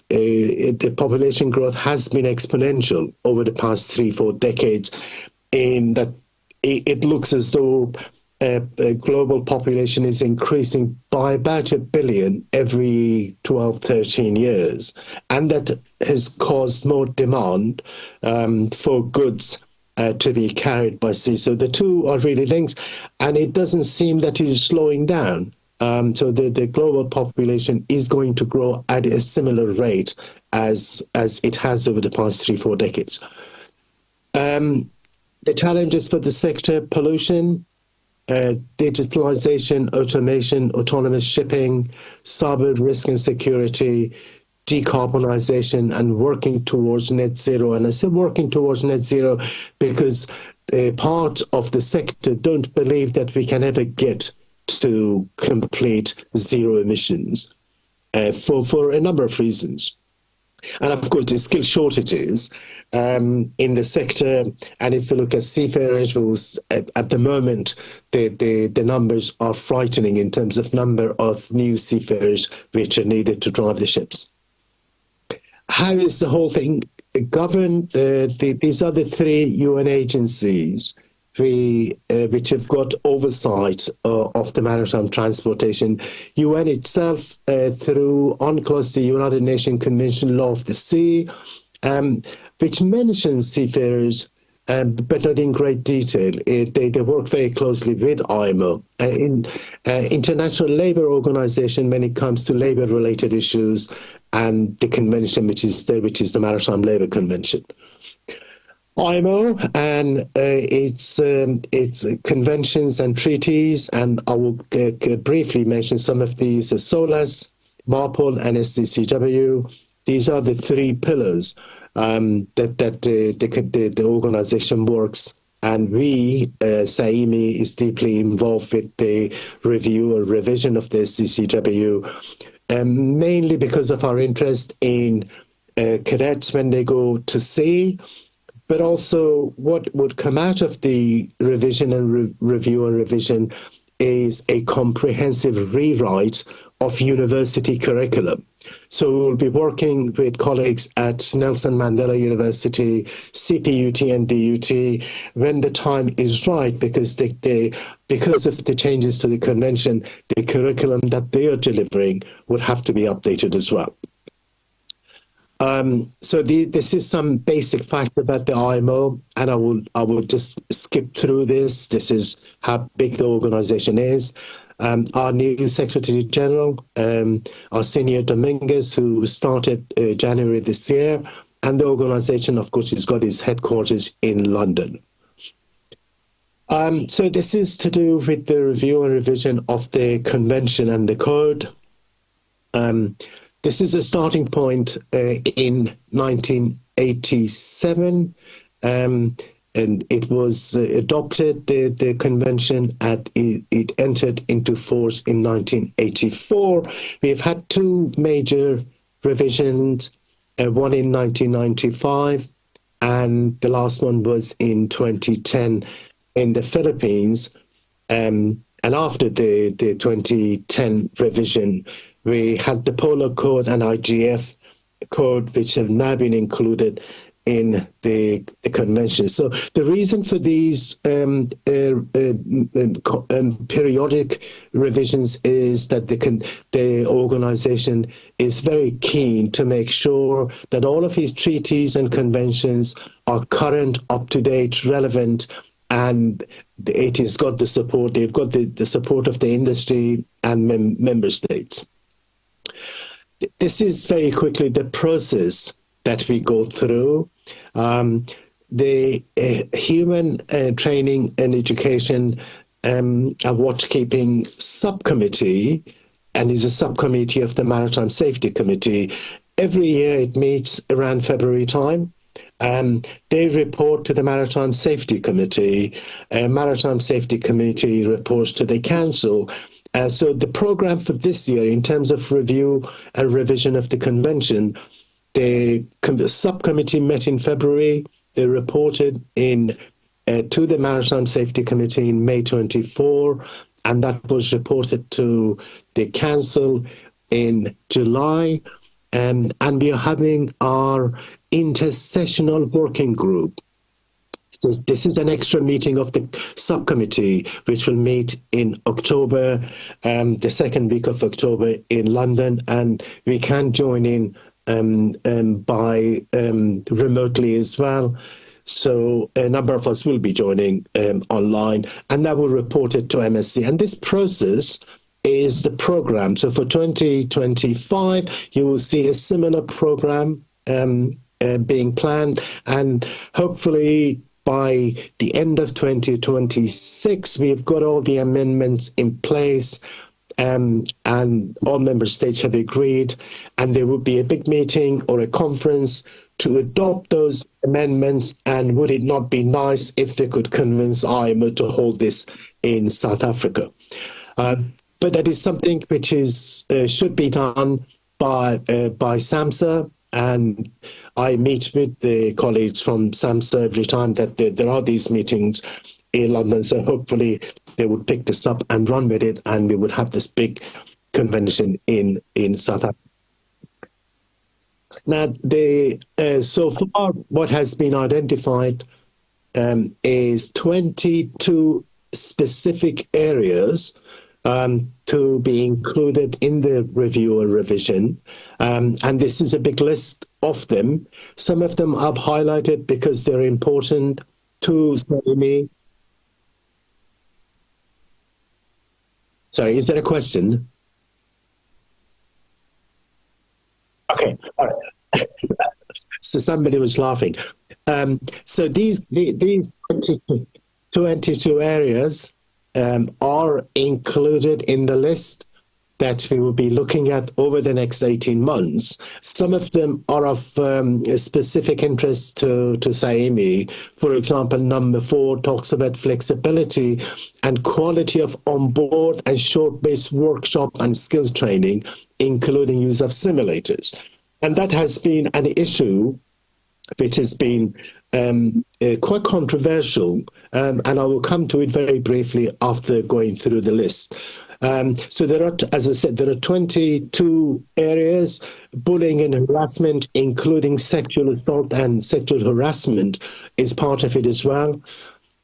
the population growth has been exponential over the past 3-4 decades, in that it looks as though global population is increasing by about 1 billion every 12-13 years, and that has caused more demand for goods to be carried by sea. So the two are really linked, and it doesn't seem that it is slowing down. So the global population is going to grow at a similar rate as it has over the past 3-4 decades. The challenges for the sector: pollution, digitalization, automation, autonomous shipping, cyber risk and security, decarbonization, and working towards net zero. And I say working towards net zero because part of the sector don't believe that we can ever get to complete zero emissions for a number of reasons. And of course, there's skill shortages in the sector. And if you look at seafarers, at the moment, the numbers are frightening in terms of number of new seafarers which are needed to drive the ships. How is the whole thing governed? These are the 3 UN agencies which have got oversight of the maritime transportation. UN itself, through UNCLOS, the United Nations Convention Law of the Sea, which mentions seafarers, but not in great detail. They work very closely with IMO. International Labour Organization, when it comes to labour-related issues, and the convention which is there, which is the Maritime Labour Convention. IMO and its conventions and treaties, and I will briefly mention some of these: SOLAS, MARPOL, and STCW. These are the 3 pillars that the organization works. And we, SAIMI, is deeply involved with the review or revision of the STCW, mainly because of our interest in cadets when they go to sea, but also what would come out of the revision and review and revision is a comprehensive rewrite of university curriculum. So we'll be working with colleagues at Nelson Mandela University, CPUT and DUT when the time is right, because because of the changes to the convention, the curriculum that they are delivering would have to be updated as well. So this is some basic facts about the IMO, and I will just skip through this. This is how big the organization is. Our new Secretary General, Arsenio Dominguez, who started January this year, and the organization, of course, has got its headquarters in London. So this is to do with the review and revision of the convention and the code. This is a starting point in 1987, and it was adopted, the convention, and it entered into force in 1984. We have had 2 major revisions, one in 1995, and the last one was in 2010 in the Philippines. And after the 2010 revision, we had the Polo Code and IGF Code, which have now been included in the convention. So the reason for these periodic revisions is that the organization is very keen to make sure that all of these treaties and conventions are current, up-to-date, relevant, and it has got the support. They've got the support of the industry and member states. This is very quickly the process that we go through. The human training and education a watch-keeping subcommittee, and is a subcommittee of the Maritime Safety Committee. Every year it meets around February time. They report to the Maritime Safety Committee. Maritime Safety Committee reports to the Council. So the program for this year, in terms of review and revision of the convention, the subcommittee met in February. They reported to the Maritime Safety Committee in May 24, and that was reported to the Council in July. And we are having our intersessional working group. So this is an extra meeting of the subcommittee, which will meet in October, the second week of October in London, and we can join in by remotely as well. So a number of us will be joining online, and that will report it to MSC. And this process is the program. So for 2025, you will see a similar program being planned, and hopefully by the end of 2026, we've got all the amendments in place, and all member states have agreed, and there will be a big meeting or a conference to adopt those amendments. And would it not be nice if they could convince IMO to hold this in South Africa? But that is something which is should be done by SAMHSA, and I meet with the colleagues from SAMHSA every time that there are these meetings in London. So hopefully they would pick this up and run with it, and we would have this big convention in South Africa. Now, so far what has been identified is 22 specific areas to be included in the review or revision. And this is a big list of them. Some of them I've highlighted because they're important to me. Sorry, is there a question? Okay, all right. So somebody was laughing. So these 22 areas are included in the list that we will be looking at over the next 18 months. Some of them are of specific interest to SAEME. For example, number 4 talks about flexibility and quality of onboard and shore-based workshop and skills training, including use of simulators. And that has been an issue which has been quite controversial, and I will come to it very briefly after going through the list. So there are, as I said, there are 22 areas. Bullying and harassment, including sexual assault and sexual harassment, is part of it as well.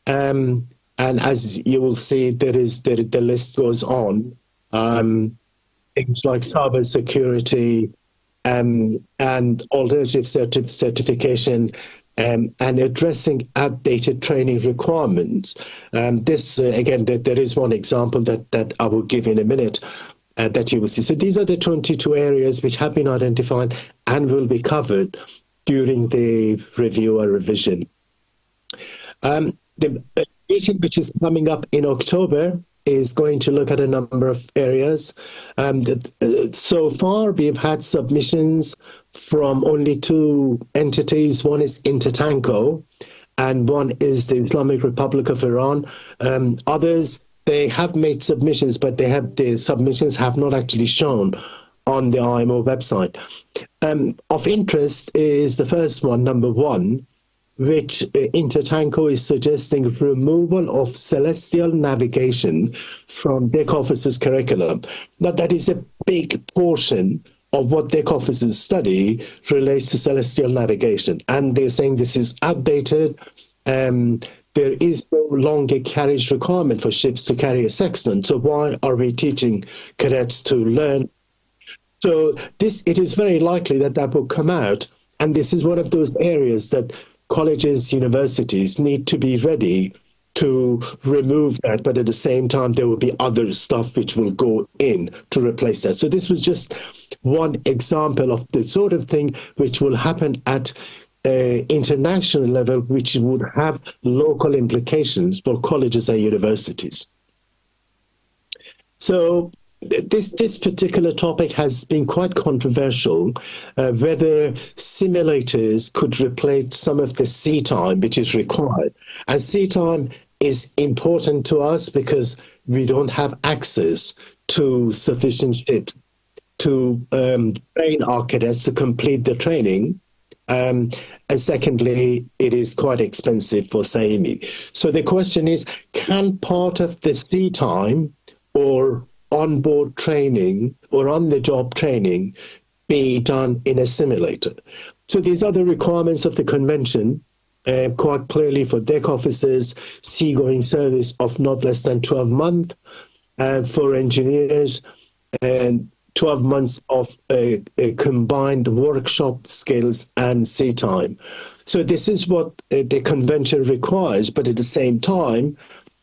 And as you will see, the list goes on. Things like cyber security and alternative certification, and addressing outdated training requirements. Again, there is one example that I will give in a minute that you will see. So these are the 22 areas which have been identified and will be covered during the review or revision. The meeting which is coming up in October is going to look at a number of areas. So far, we've had submissions from only 2 entities. One is Intertanko, and one is the Islamic Republic of Iran. Others, they have made submissions, but the submissions have not actually shown on the IMO website. Of interest is the first one, number 1, which Intertanko is suggesting removal of celestial navigation from deck officers' curriculum. Now, that is a big portion of what deck officers study relates to celestial navigation. And they're saying this is outdated. There is no longer carriage requirement for ships to carry a sextant. So why are we teaching cadets to learn? So it is very likely that will come out. And this is one of those areas that colleges, universities need to be ready to remove that, but at the same time, there will be other stuff which will go in to replace that. So this was just one example of the sort of thing which will happen at international level, which would have local implications for colleges and universities. So this particular topic has been quite controversial, whether simulators could replace some of the sea time which is required. And sea time is important to us because we don't have access to sufficient ships to train our cadets to complete the training. And secondly, it is quite expensive for SAMI. So the question is, can part of the sea time or onboard training or on-the-job training be done in a simulator? So these are the requirements of the convention, quite clearly for deck officers, seagoing service of not less than 12 months, for engineers, and 12 months of a combined workshop skills and sea time. So this is what the convention requires, but at the same time,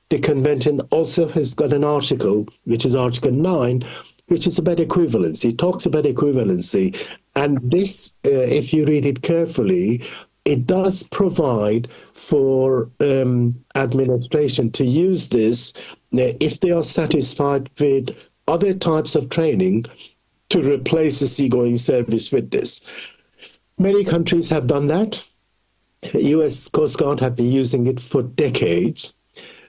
the convention also has got an article, which is Article 9, which is about equivalency. It talks about equivalency. And this, if you read it carefully, it does provide for administration to use this if they are satisfied with other types of training to replace the seagoing service with this. Many countries have done that. US Coast Guard have been using it for decades.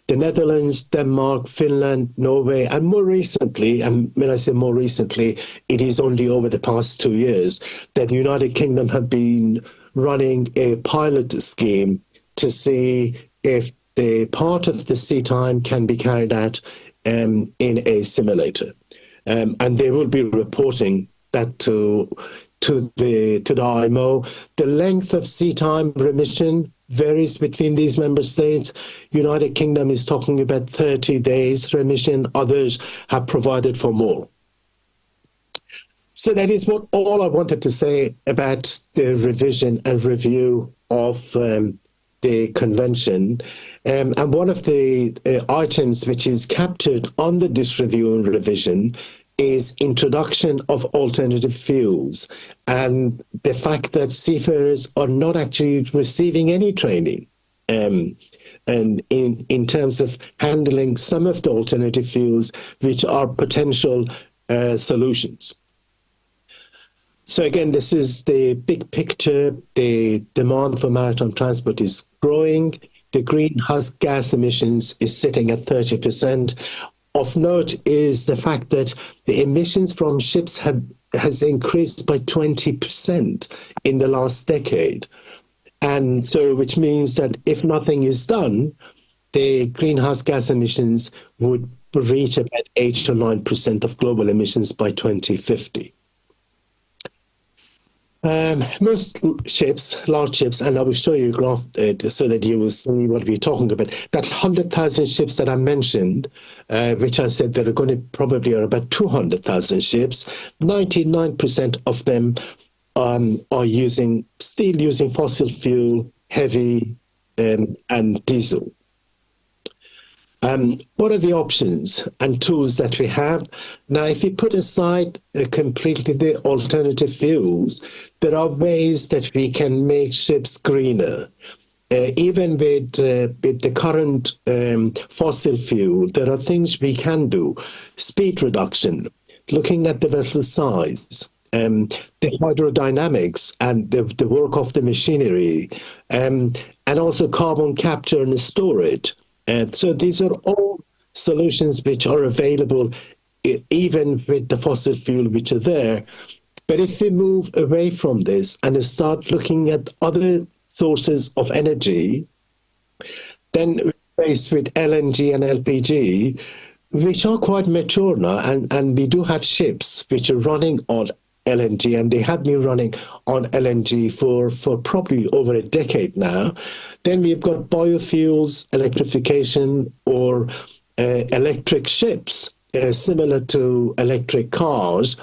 The Netherlands, Denmark, Finland, Norway, and more recently, and when I say more recently, it is only over the past 2 years, that the United Kingdom have been running a pilot scheme to see if the part of the sea time can be carried out in a simulator. And they will be reporting that to the IMO. The length of sea time remission varies between these member states. United Kingdom is talking about 30 days remission. Others have provided for more. So that is what all I wanted to say about the revision and review of the convention. And one of the items which is captured on this review and revision is introduction of alternative fuels and the fact that seafarers are not actually receiving any training and in terms of handling some of the alternative fuels which are potential solutions. So again, this is the big picture. The demand for maritime transport is growing. The greenhouse gas emissions is sitting at 30%. Of note is the fact that the emissions from ships has increased by 20% in the last decade. And so, which means that if nothing is done, the greenhouse gas emissions would reach about 8 to 9% of global emissions by 2050. Most ships, large ships, and I will show you a graph so that you will see what we're talking about. That 100,000 ships that I mentioned, which I said there are going to probably are about 200,000 ships, 99% of them are still using fossil fuel, heavy, and diesel. What are the options and tools that we have? Now, if we put aside completely the alternative fuels, there are ways that we can make ships greener. Even with the current fossil fuel, there are things we can do. Speed reduction, looking at the vessel size, the hydrodynamics and the work of the machinery, and also carbon capture and storage. So these are all solutions which are available even with the fossil fuel which are there. But if we move away from this and start looking at other sources of energy, then we're faced with LNG and LPG, which are quite mature now, and we do have ships which are running on LNG, and they have been running on LNG for probably over a decade now. Then we've got biofuels, electrification, or electric ships, similar to electric cars,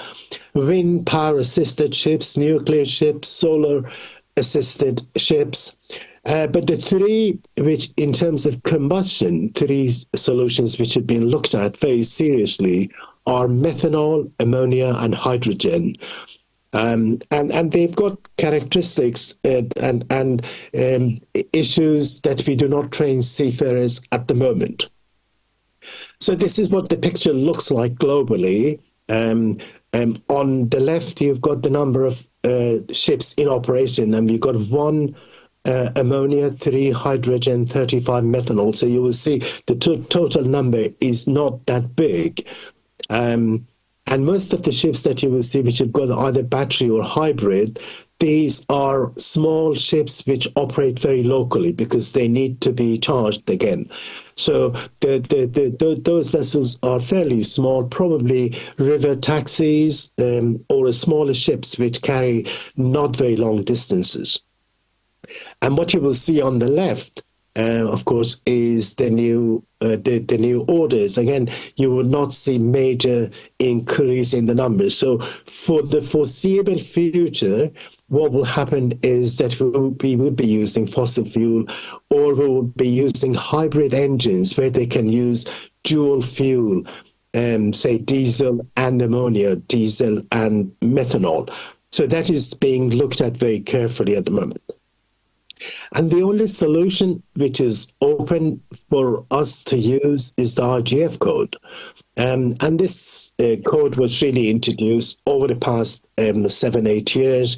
wind power-assisted ships, nuclear ships, solar-assisted ships. But the three, which in terms of combustion, three solutions which have been looked at very seriously are methanol, ammonia, and hydrogen. And they've got characteristics and issues that we do not train seafarers at the moment. So this is what the picture looks like globally. On the left, you've got the number of ships in operation, and you've got 1 ammonia, 3 hydrogen, 35 methanol. So you will see the total number is not that big. And most of the ships that you will see, which have got either battery or hybrid, these are small ships which operate very locally because they need to be charged again. So those vessels are fairly small, probably river taxis or smaller ships which carry not very long distances. And what you will see on the left, of course, is the new orders. Again, you will not see major increase in the numbers. So for the foreseeable future, what will happen is that we will be using fossil fuel, or we will be using hybrid engines where they can use dual fuel, say diesel and ammonia, diesel and methanol. So that is being looked at very carefully at the moment. And the only solution which is open for us to use is the RGF code. And this code was really introduced over the past 7-8 years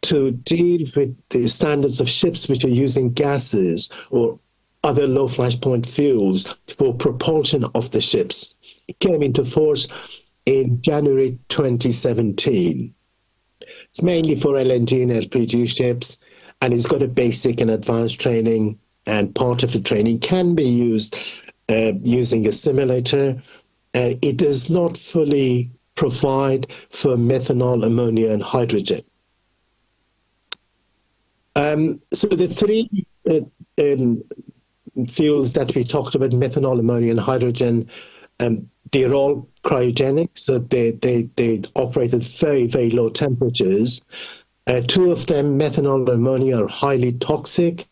to deal with the standards of ships which are using gases or other low flash point fuels for propulsion of the ships. It came into force in January 2017. It's mainly for LNG and LPG ships, and it's got a basic and advanced training, and part of the training can be used using a simulator. It does not fully provide for methanol, ammonia, and hydrogen. So the 3 fuels that we talked about, methanol, ammonia, and hydrogen, they're all cryogenic, so they operate at very, very low temperatures. 2 of them, methanol and ammonia, are highly toxic.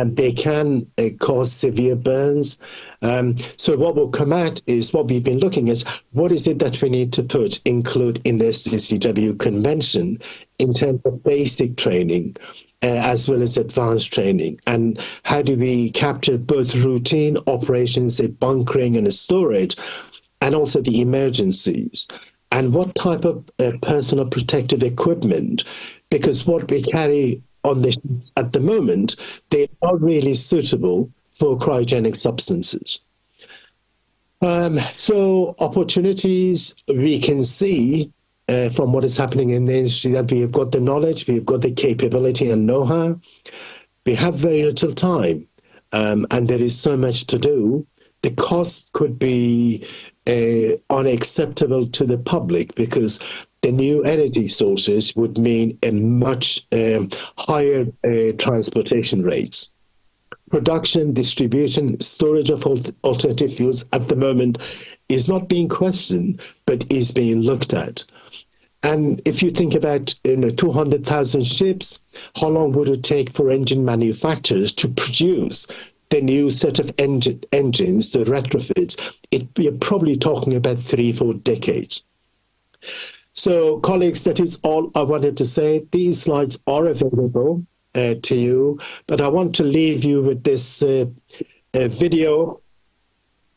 They can cause severe burns. So what will come at is what we've been looking at, what is it that we need to include in the STCW convention in terms of basic training as well as advanced training, and how do we capture both routine operations, say bunkering and storage, and also the emergencies, and what type of personal protective equipment, because what we carry on the ships at the moment, they are really suitable for cryogenic substances. So opportunities we can see from what is happening in the industry, that we have got the knowledge, we've got the capability and know-how. We have very little time, and there is so much to do. The cost could be unacceptable to the public, because the new energy sources would mean a much higher transportation rates. Production, distribution, storage of alternative fuels at the moment is not being questioned, but is being looked at. And if you think about 200,000 ships, how long would it take for engine manufacturers to produce the new set of engines, the retrofits? We're probably talking about 3-4 decades. So, colleagues, that is all I wanted to say. These slides are available to you, but I want to leave you with this video,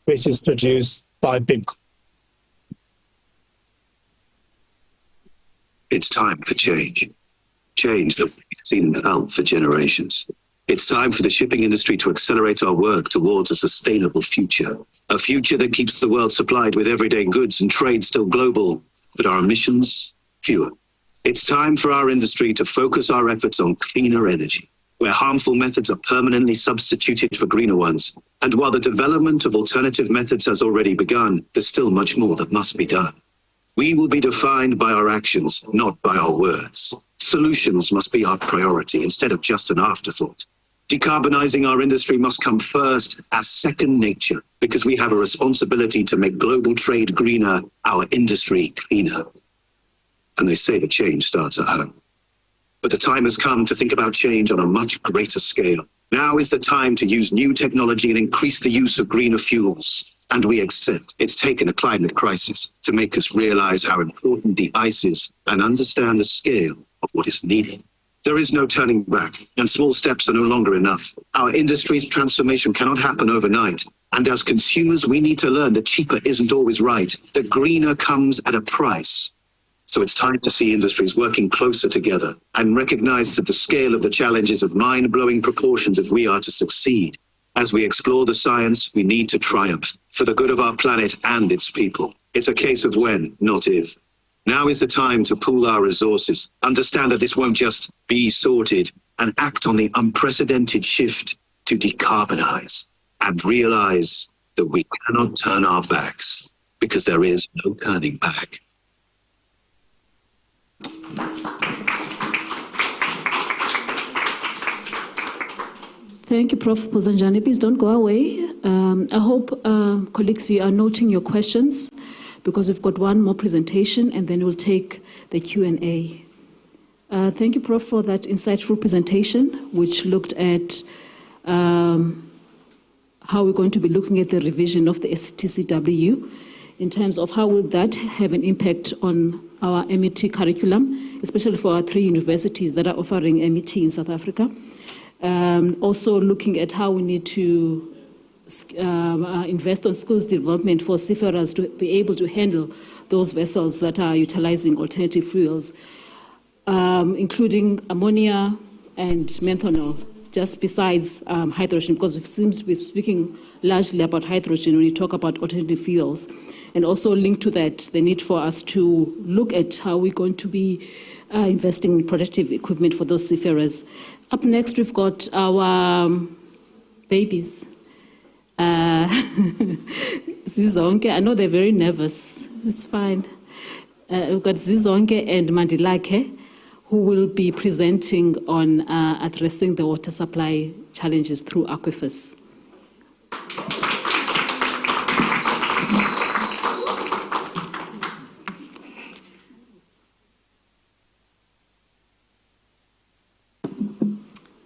which is produced by BIMCO. It's time for change. Change that we've seen and felt for generations. It's time for the shipping industry to accelerate our work towards a sustainable future. A future that keeps the world supplied with everyday goods and trade still global, but our emissions fewer. It's time for our industry to focus our efforts on cleaner energy, where harmful methods are permanently substituted for greener ones. And while the development of alternative methods has already begun, there's still much more that must be done. We will be defined by our actions, not by our words. Solutions must be our priority instead of just an afterthought. Decarbonizing our industry must come first as second nature, because we have a responsibility to make global trade greener, our industry cleaner. And they say the change starts at home. But the time has come to think about change on a much greater scale. Now is the time to use new technology and increase the use of greener fuels. And we accept it's taken a climate crisis to make us realize how important the ice is and understand the scale of what is needed. There is no turning back, and small steps are no longer enough. Our industry's transformation cannot happen overnight. And as consumers, we need to learn that cheaper isn't always right, that greener comes at a price. So it's time to see industries working closer together and recognize that the scale of the challenge is of mind-blowing proportions if we are to succeed. As we explore the science, we need to triumph for the good of our planet and its people. It's a case of when, not if. Now is the time to pool our resources, understand that this won't just be sorted, and act on the unprecedented shift to decarbonize, and realize that we cannot turn our backs because there is no turning back. Thank you, Prof. Puzanjani. Please don't go away. I hope, colleagues, you are noting your questions, because we've got one more presentation and then we'll take the Q&A. Thank you, Prof, for that insightful presentation, which looked at how we're going to be looking at the revision of the STCW in terms of how will that have an impact on our MET curriculum, especially for our 3 universities that are offering MET in South Africa. Also looking at how we need to invest on skills development for seafarers to be able to handle those vessels that are utilizing alternative fuels, including ammonia and methanol, just besides hydrogen, because it seems to be speaking largely about hydrogen when you talk about alternative fuels. And also linked to that, the need for us to look at how we're going to be investing in protective equipment for those seafarers. Up next, we've got our babies. Zizonke, I know they're very nervous. It's fine. We've got Zizonke and Mandela, who will be presenting on addressing the water supply challenges through aquifers.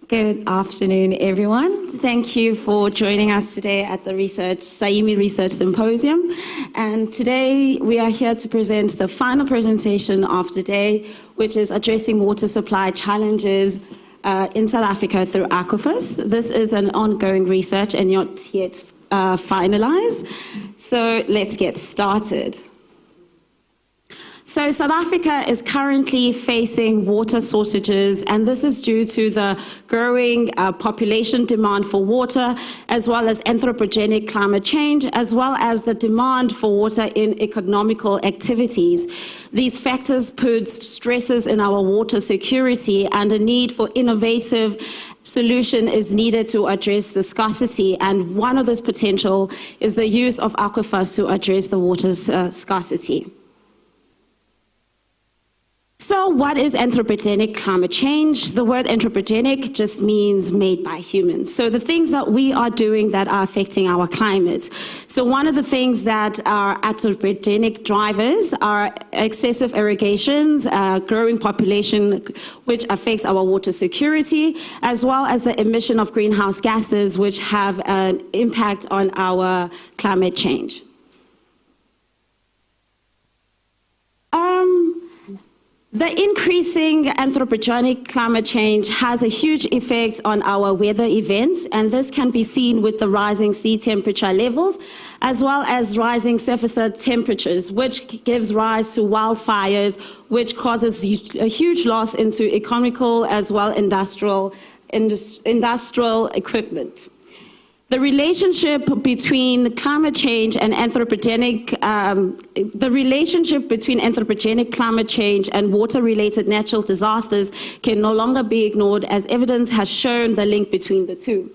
Good afternoon, everyone. Thank you for joining us today at the SAIMI Research Symposium. And today we are here to present the final presentation of the day, which is addressing water supply challenges in South Africa through aquifers. This is an ongoing research and not yet finalized. So let's get started. So South Africa is currently facing water shortages, and this is due to the growing population demand for water, as well as anthropogenic climate change, as well as the demand for water in economical activities. These factors put stresses in our water security, and a need for innovative solution is needed to address the scarcity, and one of those potential is the use of aquifers to address the water scarcity. So what is anthropogenic climate change? The word anthropogenic just means made by humans. So the things that we are doing that are affecting our climate. So one of the things that are anthropogenic drivers are excessive irrigations, growing population, which affects our water security, as well as the emission of greenhouse gases, which have an impact on our climate change. The increasing anthropogenic climate change has a huge effect on our weather events, and this can be seen with the rising sea temperature levels, as well as rising surface temperatures, which gives rise to wildfires, which causes a huge loss into economical as well industrial equipment. The relationship between climate change and anthropogenic climate change and water-related natural disasters can no longer be ignored, as evidence has shown the link between the two.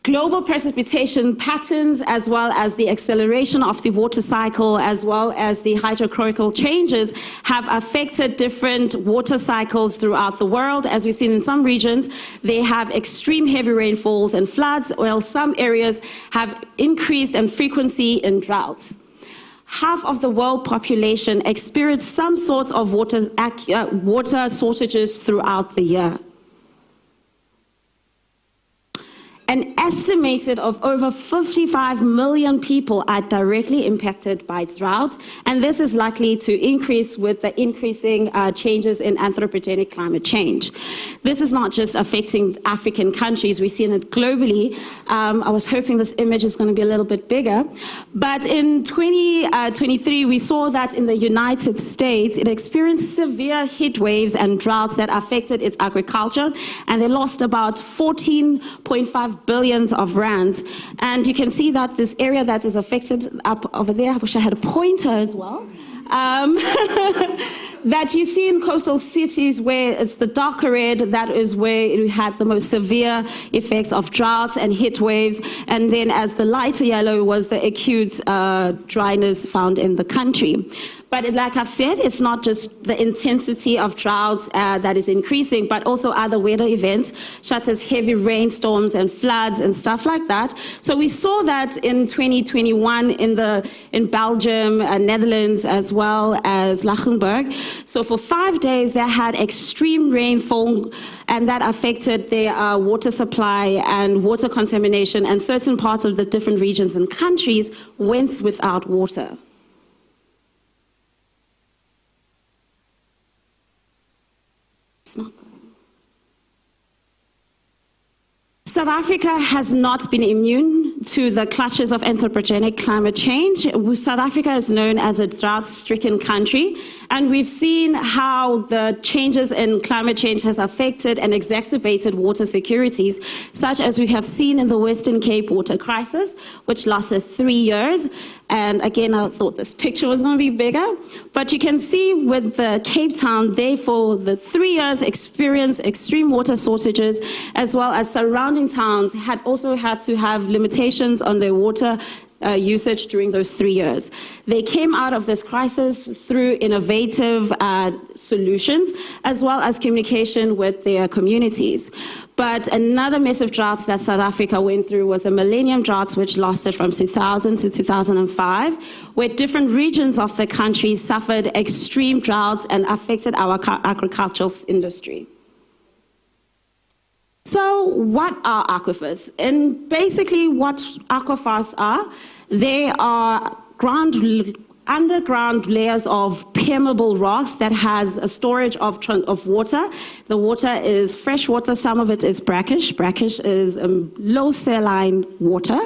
Global precipitation patterns, as well as the acceleration of the water cycle, as well as the hydrochlorical changes, have affected different water cycles throughout the world. As we've seen in some regions, they have extreme heavy rainfalls and floods, while some areas have increased in frequency in droughts. Half of the world population experience some sort of water shortages throughout the year. An estimated of over 55 million people are directly impacted by drought, and this is likely to increase with the increasing changes in anthropogenic climate change. This is not just affecting African countries, we're seeing it globally. I was hoping this image is going to be a little bit bigger, but in 2023 we saw that in the United States it experienced severe heat waves and droughts that affected its agriculture, and they lost about 14.5 billions of rands. And you can see that this area that is affected up over there, I wish I had a pointer as well, that you see in coastal cities where it's the darker red, that is where we had the most severe effects of droughts and heat waves. And then as the lighter yellow was the acute dryness found in the country. But like I've said, it's not just the intensity of droughts that is increasing, but also other weather events, such as heavy rainstorms and floods and stuff like that. So we saw that in 2021 in Belgium, Netherlands, as well as Luxembourg. So for 5 days, they had extreme rainfall, and that affected their water supply and water contamination, and certain parts of the different regions and countries went without water. It's not good. South Africa has not been immune to the clutches of anthropogenic climate change. South Africa is known as a drought-stricken country, and we've seen how the changes in climate change has affected and exacerbated water securities, such as we have seen in the Western Cape water crisis, which lasted 3 years. And again, I thought this picture was going to be bigger, but you can see with the Cape Town, they for the 3 years experienced extreme water shortages, as well as surrounding towns had also had to have limitations on their water usage during those 3 years. They came out of this crisis through innovative solutions, as well as communication with their communities. But another massive drought that South Africa went through was the Millennium Drought, which lasted from 2000 to 2005, where different regions of the country suffered extreme droughts and affected our agricultural industry. So what are aquifers? And basically what aquifers are, they are underground layers of permeable rocks that has a storage of water. The water is fresh water, some of it is brackish. Brackish is low saline water.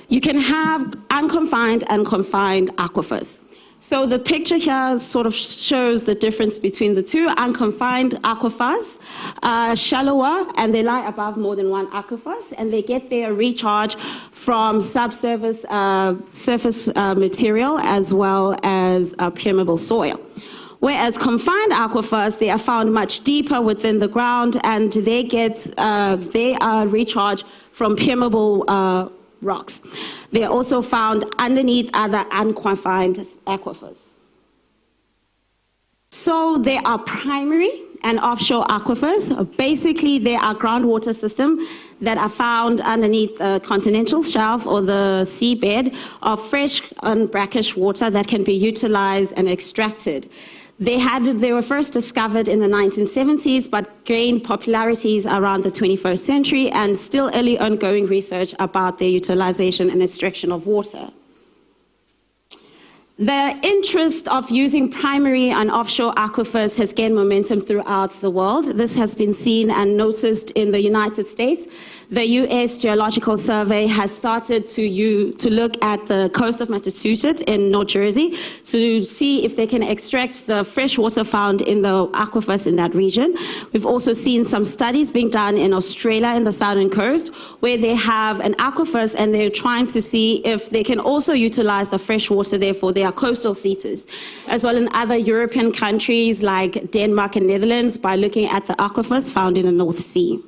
You can have unconfined and confined aquifers. So the picture here sort of shows the difference between the two. Unconfined aquifers are shallower, and they lie above more than one aquifer, and they get their recharge from subsurface surface material as well as permeable soil. Whereas confined aquifers, they are found much deeper within the ground, and they are recharged from permeable rocks. They are also found underneath other unconfined aquifers. So they are primary and offshore aquifers. Basically, they are groundwater systems that are found underneath the continental shelf or the seabed of fresh and brackish water that can be utilized and extracted. They were first discovered in the 1970s, but gained popularities around the 21st century, and still early ongoing research about their utilization and extraction of water. The interest of using primary and offshore aquifers has gained momentum throughout the world. This has been seen and noticed in the United States. The U.S. Geological Survey has started to look at the coast of Massachusetts in New Jersey to see if they can extract the fresh water found in the aquifers in that region. We've also seen some studies being done in Australia in the southern coast where they have an aquifers and they're trying to see if they can also utilize the fresh water there for their coastal cities, as well in other European countries like Denmark and Netherlands by looking at the aquifers found in the North Sea.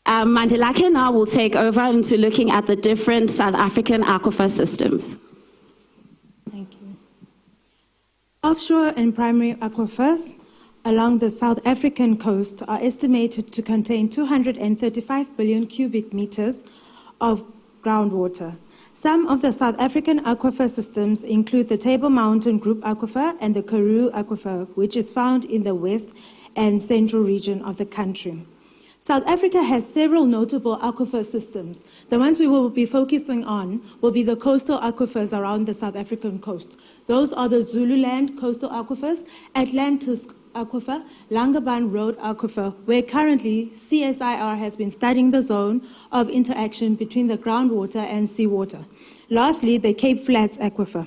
Mandela now will take over into looking at the different South African aquifer systems. Thank you. Offshore and primary aquifers along the South African coast are estimated to contain 235 billion cubic meters of groundwater. Some of the South African aquifer systems include the Table Mountain Group Aquifer and the Karoo Aquifer, which is found in the west and central region of the country. South Africa has several notable aquifer systems. The ones we will be focusing on will be the coastal aquifers around the South African coast. Those are the Zululand coastal aquifers, Atlantis Aquifer, Langebaan Road Aquifer, where currently CSIR has been studying the zone of interaction between the groundwater and seawater. Lastly, the Cape Flats Aquifer.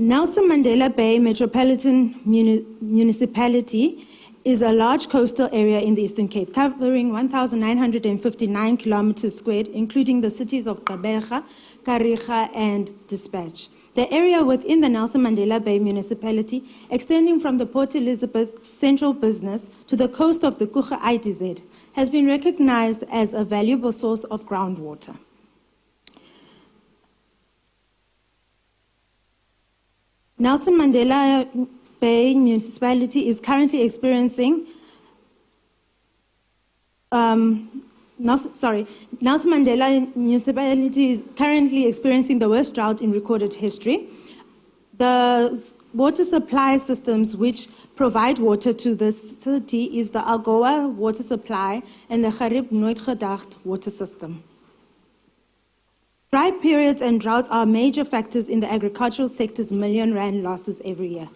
Nelson Mandela Bay Metropolitan Municipality is a large coastal area in the Eastern Cape, covering 1,959 kilometers squared, including the cities of Gqeberha, Kariga, and Dispatch. The area within the Nelson Mandela Bay Municipality, extending from the Port Elizabeth Central Business to the coast of the Kuche ITZ, has been recognized as a valuable source of groundwater. Nelson Mandela Bay Municipality is currently experiencing, Nelson Mandela Municipality is currently experiencing the worst drought in recorded history. The water supply systems which provide water to this city is the Algoa water supply and the Garib Nooit Gedacht water system. Dry periods and droughts are major factors in the agricultural sector's R1 million losses every year.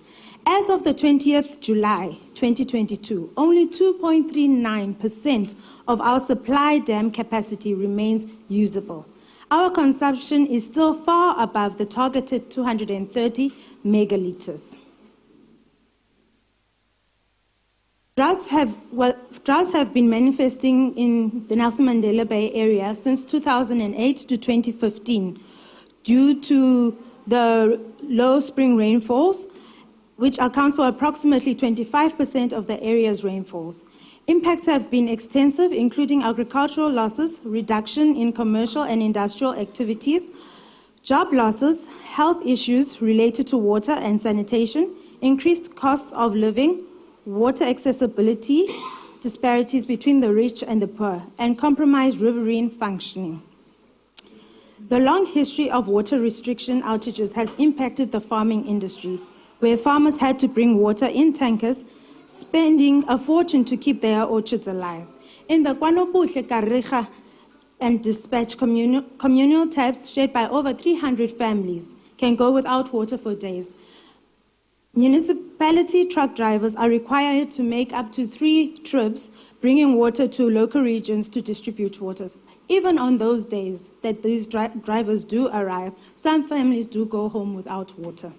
As of the 20th July 2022, only 2.39% of our supply dam capacity remains usable. Our consumption is still far above the targeted 230 megaliters. Droughts have been manifesting in the Nelson Mandela Bay area since 2008 to 2015 due to the low spring rainfalls, which accounts for approximately 25% of the area's rainfalls. Impacts have been extensive, including agricultural losses, reduction in commercial and industrial activities, job losses, health issues related to water and sanitation, increased costs of living, water accessibility, disparities between the rich and the poor, and compromised riverine functioning. The long history of water restriction outages has impacted the farming industry, where farmers had to bring water in tankers, spending a fortune to keep their orchards alive. In the KwaNobuhle, Kariga, and Dispatch communal taps shared by over 300 families can go without water for days. Municipality truck drivers are required to make up to 3 trips, bringing water to local regions to distribute waters. Even on those days that these drivers do arrive, some families do go home without water.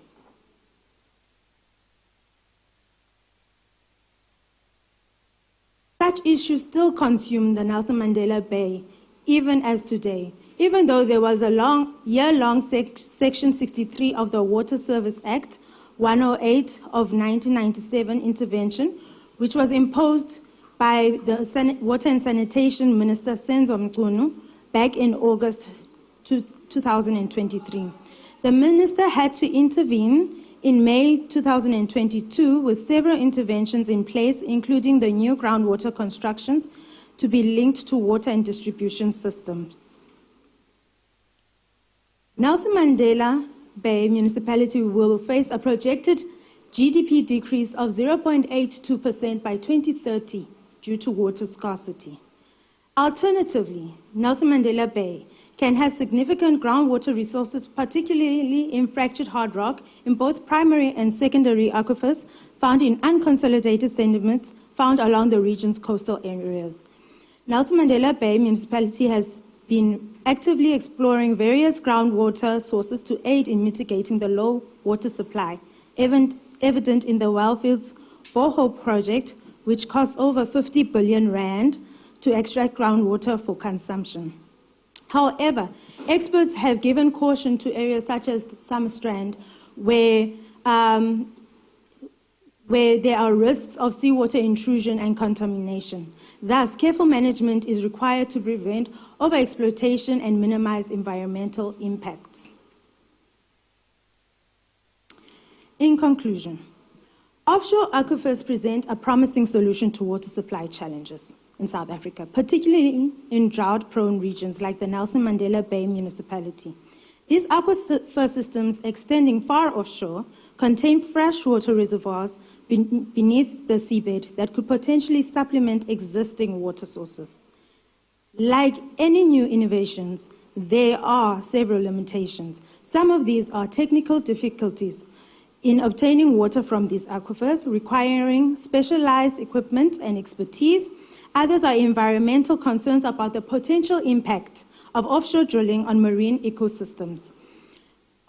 Such issues still consume the Nelson Mandela Bay, even as today. Even though there was a year-long Section 63 of the Water Service Act, 108 of 1997 intervention, which was imposed by the Water and Sanitation Minister Senzo Mchunu back in August 2023. The minister had to intervene in May 2022 with several interventions in place, including the new groundwater constructions to be linked to water and distribution systems. Nelson Mandela Bay Municipality will face a projected GDP decrease of 0.82% by 2030 due to water scarcity. Alternatively, Nelson Mandela Bay can have significant groundwater resources, particularly in fractured hard rock, in both primary and secondary aquifers found in unconsolidated sediments found along the region's coastal areas. Nelson Mandela Bay Municipality has been actively exploring various groundwater sources to aid in mitigating the low water supply, evident in the Wellfields borehole project, which costs over 50 billion rand to extract groundwater for consumption. However, experts have given caution to areas such as the Summerstrand, where there are risks of seawater intrusion and contamination. Thus, careful management is required to prevent overexploitation and minimize environmental impacts. In conclusion, offshore aquifers present a promising solution to water supply challenges in South Africa, particularly in drought-prone regions like the Nelson Mandela Bay Municipality. These aquifer systems extending far offshore contain freshwater reservoirs beneath the seabed that could potentially supplement existing water sources. Like any new innovations, there are several limitations. Some of these are technical difficulties in obtaining water from these aquifers, requiring specialized equipment and expertise. Others are environmental concerns about the potential impact of offshore drilling on marine ecosystems.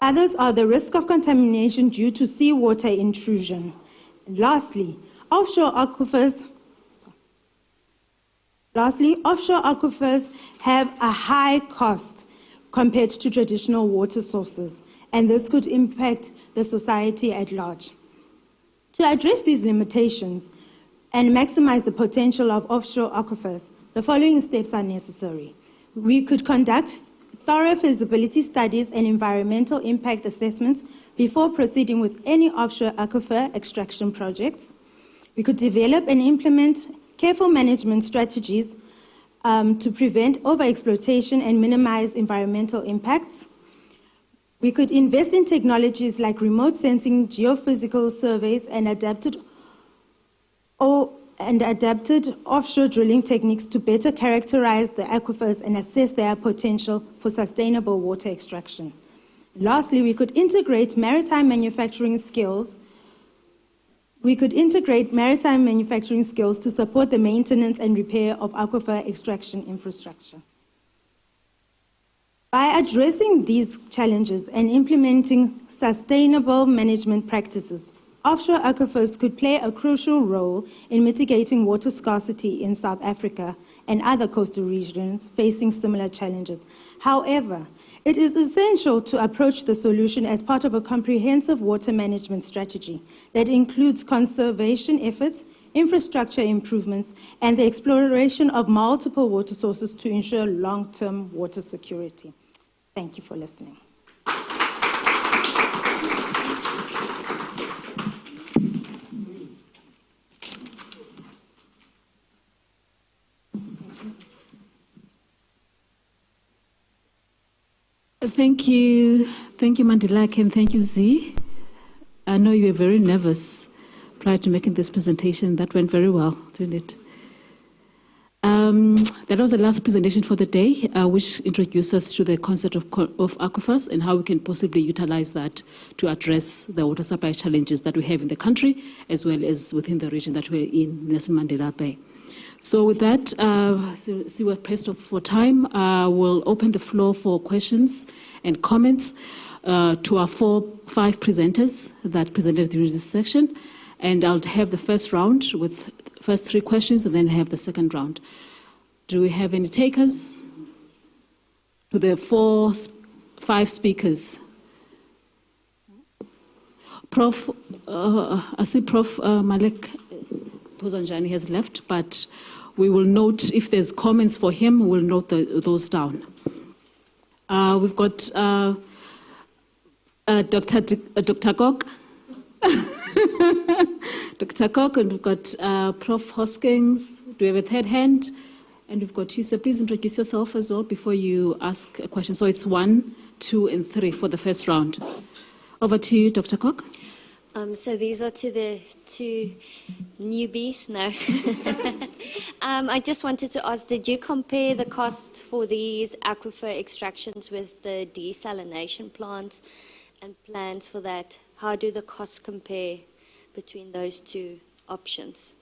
Others are the risk of contamination due to seawater intrusion. And lastly, offshore aquifers have a high cost compared to traditional water sources, and this could impact the society at large. To address these limitations and maximize the potential of offshore aquifers, the following steps are necessary. We could conduct thorough feasibility studies and environmental impact assessments before proceeding with any offshore aquifer extraction projects. We could develop and implement careful management strategies to prevent overexploitation and minimize environmental impacts. We could invest in technologies like remote sensing, geophysical surveys, and adapted offshore drilling techniques to better characterize the aquifers and assess their potential for sustainable water extraction. Lastly, we could integrate maritime manufacturing skills. We could integrate maritime manufacturing skills to support the maintenance and repair of aquifer extraction infrastructure. By addressing these challenges and implementing sustainable management practices, offshore aquifers could play a crucial role in mitigating water scarcity in South Africa and other coastal regions facing similar challenges. However, it is essential to approach the solution as part of a comprehensive water management strategy that includes conservation efforts, infrastructure improvements, and the exploration of multiple water sources to ensure long-term water security. Thank you for listening. Thank you, Mandela, and thank you, Z. I know you were very nervous prior to making this presentation. That went very well, didn't it? That was the last presentation for the day, which introduced us to the concept of aquifers and how we can possibly utilize that to address the water supply challenges that we have in the country, as well as within the region that we're in, Nelson Mandela Bay. So with that, see we're pressed for time. We'll open the floor for questions and comments to our 5 presenters that presented during this section. And I'll have the first round with first 3 questions and then have the second round. Do we have any takers? To the 5 speakers. Prof, I see Prof Malek Pozanjani has left, but we will note if there's comments for him, we'll note those down. We've got Dr. Kok. Dr. Kok, and we've got Prof Hoskins. Do we have a third hand? And we've got you. So please introduce yourself as well before you ask a question. So it's 1, 2, and 3 for the first round. Over to you, Dr. Kok. So these are to the 2 newbies? No. I just wanted to ask, did you compare the cost for these aquifer extractions with the desalination plants and plans for that? How do the costs compare between those 2 options?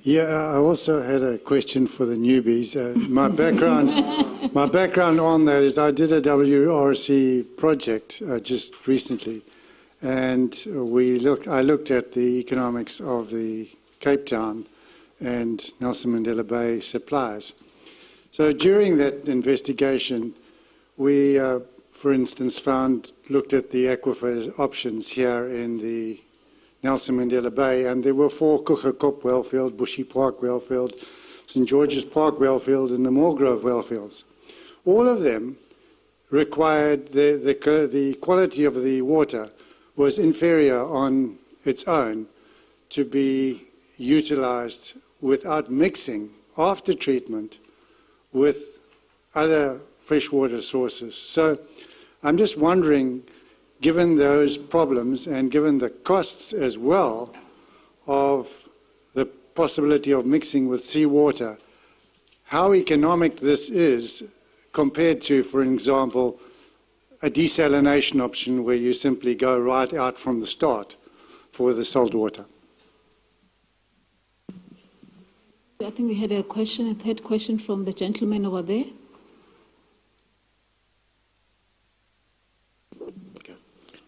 Yeah, I also had a question for the newbies. My background on that is I did a WRC project just recently, and I looked at the economics of the Cape Town and Nelson Mandela Bay supplies. So during that investigation, we, for instance, looked at the aquifer options here in the Nelson Mandela Bay, and there were 4: Krugerkop wellfield, Bushy Park wellfield, St. George's Park wellfield, and the Moorgrove wellfields. All of them required the quality of the water was inferior on its own to be utilized without mixing after treatment with other freshwater sources. So I'm just wondering, given those problems and given the costs as well of the possibility of mixing with seawater, how economic this is compared to, for example, a desalination option where you simply go right out from the start for the salt water. I think we had a question, a third question from the gentleman over there. Okay.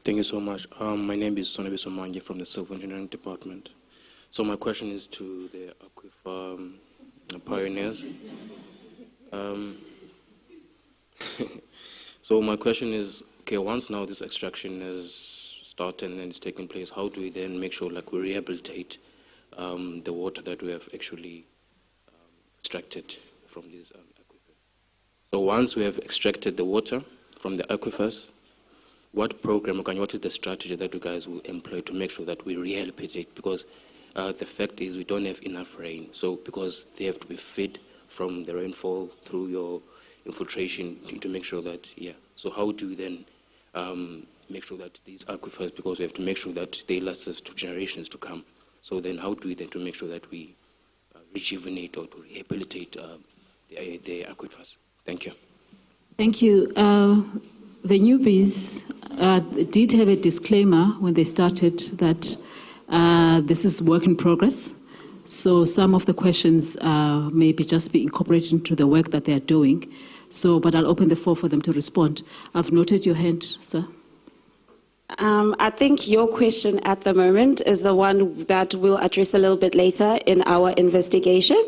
Thank you so much. My name is Sonabe Somanji from the Civil Engineering Department. So my question is to the aquifer pioneers. So my question is, okay, once now this extraction is started and it's taking place, how do we then make sure like we rehabilitate the water that we have actually extracted from these aquifers? So once we have extracted the water from the aquifers, what program, what is the strategy that you guys will employ to make sure that we rehabilitate? Because the fact is we don't have enough rain. So because they have to be fed from the rainfall through your infiltration to make sure that, yeah. So how do you then make sure that these aquifers, because we have to make sure that they last us to generations to come. So then how do we then to make sure that we rejuvenate or to rehabilitate the aquifers? Thank you. Thank you. The newbies did have a disclaimer when they started that this is work in progress. So some of the questions maybe just be incorporated into the work that they are doing. So, but I'll open the floor for them to respond. I've noted your hand, sir. I think your question at the moment is the one that we'll address a little bit later in our investigation.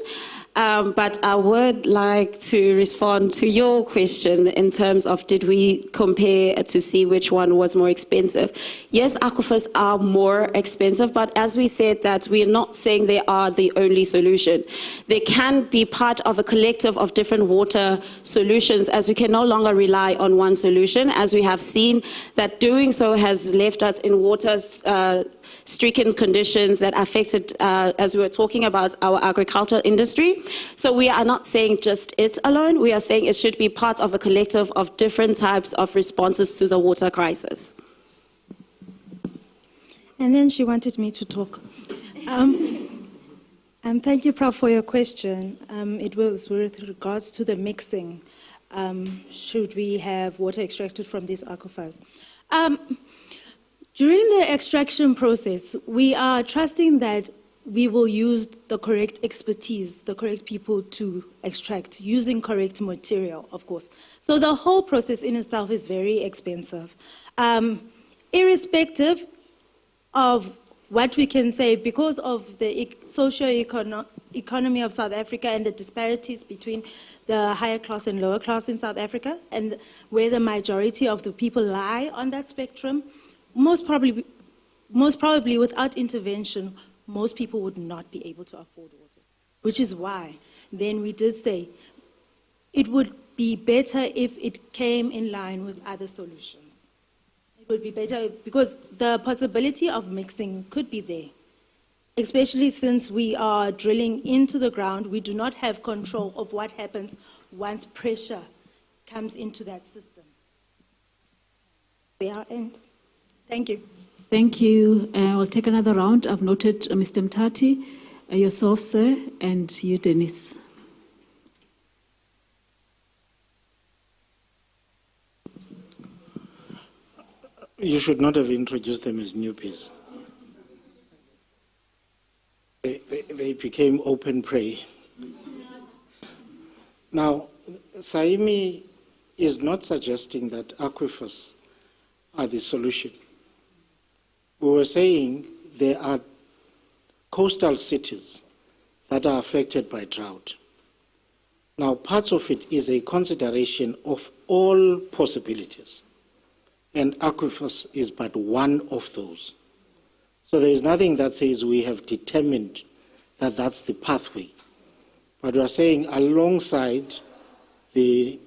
But I would like to respond to your question in terms of did we compare to see which one was more expensive. Yes, aquifers are more expensive, but as we said that we're not saying they are the only solution. They can be part of a collective of different water solutions, as we can no longer rely on one solution, as we have seen that doing so has left us in waters stricken conditions that affected, as we were talking about, our agricultural industry. So we are not saying just it alone. We are saying it should be part of a collective of different types of responses to the water crisis. And then she wanted me to talk. And thank you, Prof, for your question. It was with regards to the mixing. Should we have water extracted from these aquifers? During the extraction process, we are trusting that we will use the correct expertise, the correct people to extract, using correct material, of course. So the whole process in itself is very expensive. Irrespective of what we can say, because of the socio-economy of South Africa and the disparities between the higher class and lower class in South Africa, and where the majority of the people lie on that spectrum, most probably without intervention, most people would not be able to afford water, which is why then we did say it would be better if it came in line with other solutions. It would be better because the possibility of mixing could be there, especially since we are drilling into the ground. We do not have control of what happens once pressure comes into that system. We are end. Thank you. Thank you. We'll take another round. I've noted Mr. Mtati, yourself, sir, and you, Dennis. You should not have introduced them as newbies. They became open prey. Now, Saimi is not suggesting that aquifers are the solution. We were saying there are coastal cities that are affected by drought. Now, parts of it is a consideration of all possibilities, and aquifers is but one of those. So there is nothing that says we have determined that that's the pathway. But we are saying alongside the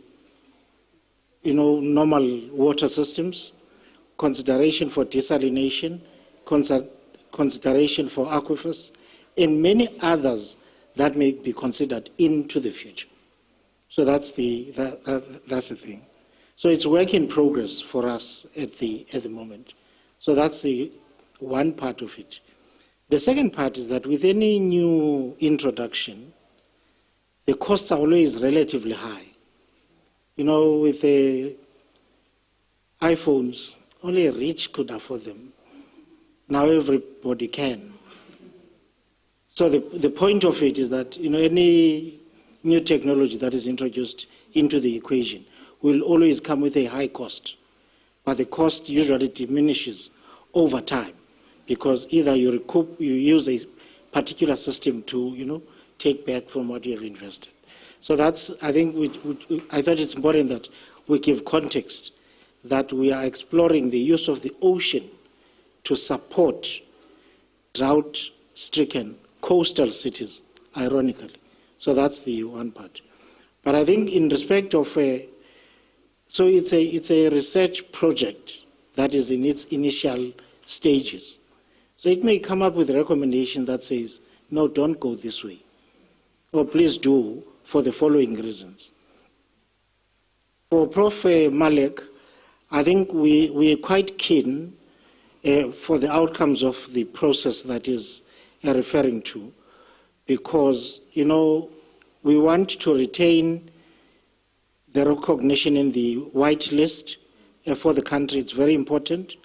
normal water systems, consideration for desalination, consideration for aquifers, and many others that may be considered into the future. So that's the thing. So it's work in progress for us at the moment. So that's the one part of it. The second part is that with any new introduction, the costs are always relatively high. You know, with the iPhones, only a rich could afford them. Now everybody can. So the point of it is that, you know, any new technology that is introduced into the equation will always come with a high cost. But the cost usually diminishes over time because either you use a particular system to, you know, take back from what you have invested. So that's, I think, I thought it's important that we give context that we are exploring the use of the ocean to support drought-stricken coastal cities, ironically. So that's the one part. But I think in respect of, so it's a research project that is in its initial stages. So it may come up with a recommendation that says, no, don't go this way. Or please do for the following reasons. For Prof. Malek, I think we are quite keen for the outcomes of the process that is referring to, because, you know, we want to retain the recognition in the white list for the country. It's very important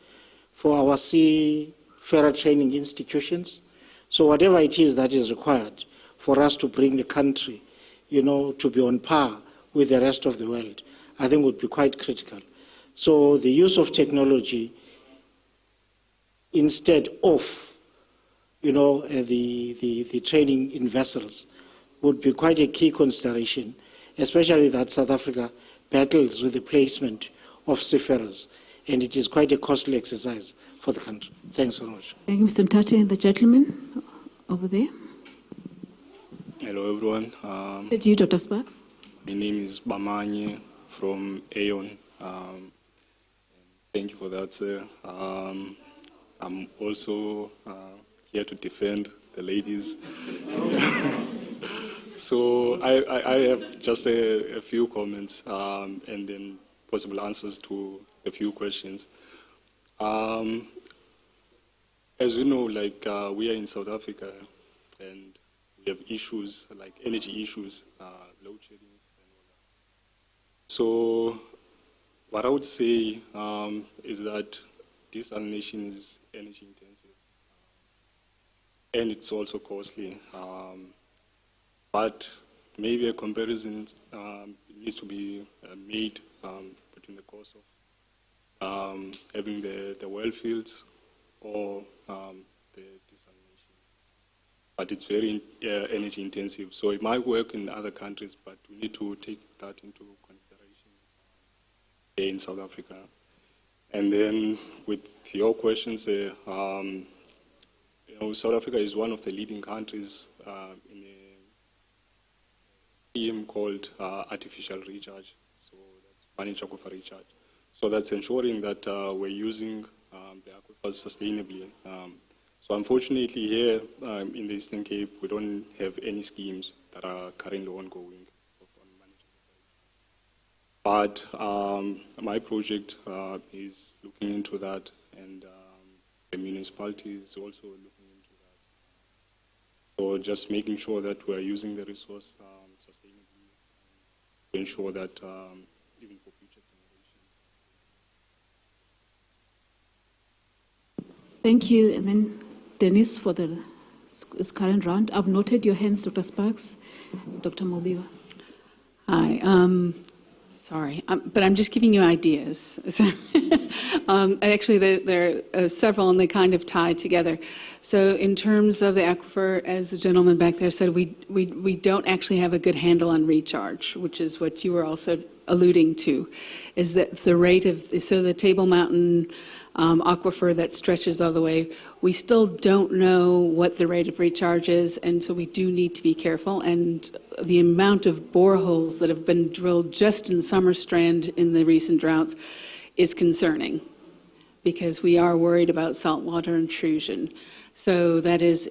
for our seafarer training institutions. So whatever it is that is required for us to bring the country, you know, to be on par with the rest of the world, I think would be quite critical. So the use of technology instead of, you know, the training in vessels would be quite a key consideration, especially that South Africa battles with the placement of seafarers, and it is quite a costly exercise for the country. Thanks very much. Thank you, Mr. Mtate. And the gentleman over there. Hello, everyone. To you, Dr. Sparks. My name is Bamanye from Aeon. Thank you for that, sir. I'm also here to defend the ladies. So I have just a few comments and then possible answers to a few questions. As you know, like we are in South Africa and we have issues like energy issues, load shedding and all that. So what I would say is that desalination is energy intensive and it's also costly. But maybe a comparison needs to be made between the cost of having the well fields or the desalination. But it's very energy intensive. So it might work in other countries, but we need to take that into consideration here in South Africa. And then with your questions, you know, South Africa is one of the leading countries in a scheme called artificial recharge. So that's managed aquifer recharge. So that's ensuring that we're using the aquifers sustainably. So unfortunately here in the Eastern Cape, we don't have any schemes that are currently ongoing. But my project is looking into that, and the municipality is also looking into that. So just making sure that we're using the resource sustainably to ensure that even for future generations. Thank you. And then Dennis for the current round. I've noted your hands, Dr. Sparks. Dr. Mobiwa. Hi. Sorry, but I'm just giving you ideas. Actually, there are several, and they kind of tie together. So in terms of the aquifer, as the gentleman back there said, we don't actually have a good handle on recharge, which is what you were also alluding to, is that the rate of, so the Table Mountain aquifer that stretches all the way, we still don't know what the rate of recharge is, and so we do need to be careful. And the amount of boreholes that have been drilled just in Summerstrand in the recent droughts is concerning. because we are worried about saltwater intrusion. So that is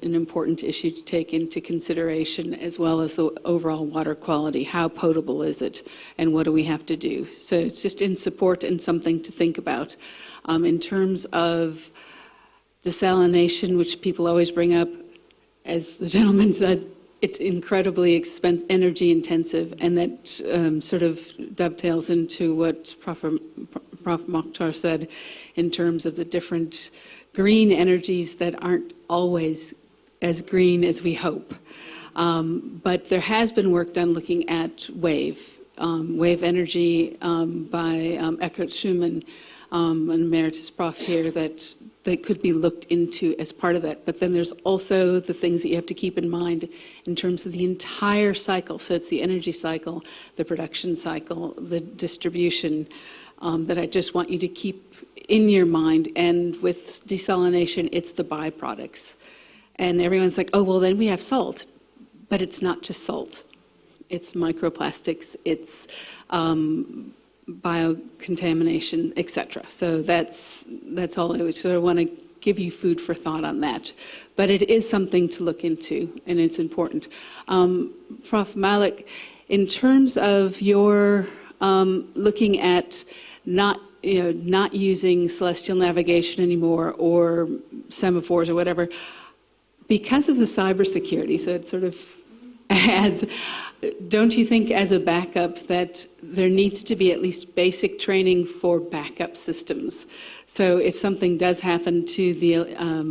an important issue to take into consideration, as well as the overall water quality. How potable is it, and what do we have to do? So it's just in support and something to think about. In terms of desalination, which people always bring up, as the gentleman said, it's incredibly energy intensive, and that sort of dovetails into what Prof. Mokhtar said in terms of the different green energies that aren't always as green as we hope. But there has been work done looking at wave energy by Eckhart Schumann, an emeritus prof here, that could be looked into as part of that. But then there's also the things that you have to keep in mind in terms of the entire cycle. So it's the energy cycle, the production cycle, the distribution, that I just want you to keep in your mind. And with desalination, it's the byproducts. And everyone's like, oh, well, then we have salt. But it's not just salt. It's microplastics, it's biocontamination, etc. So that's all I would sort of want to give you food for thought on that. But it is something to look into, and it's important. Prof. Malik, in terms of your looking at not using celestial navigation anymore, or semaphores or whatever, because of the cybersecurity, so it sort of adds, don't you think as a backup that there needs to be at least basic training for backup systems? So if something does happen to the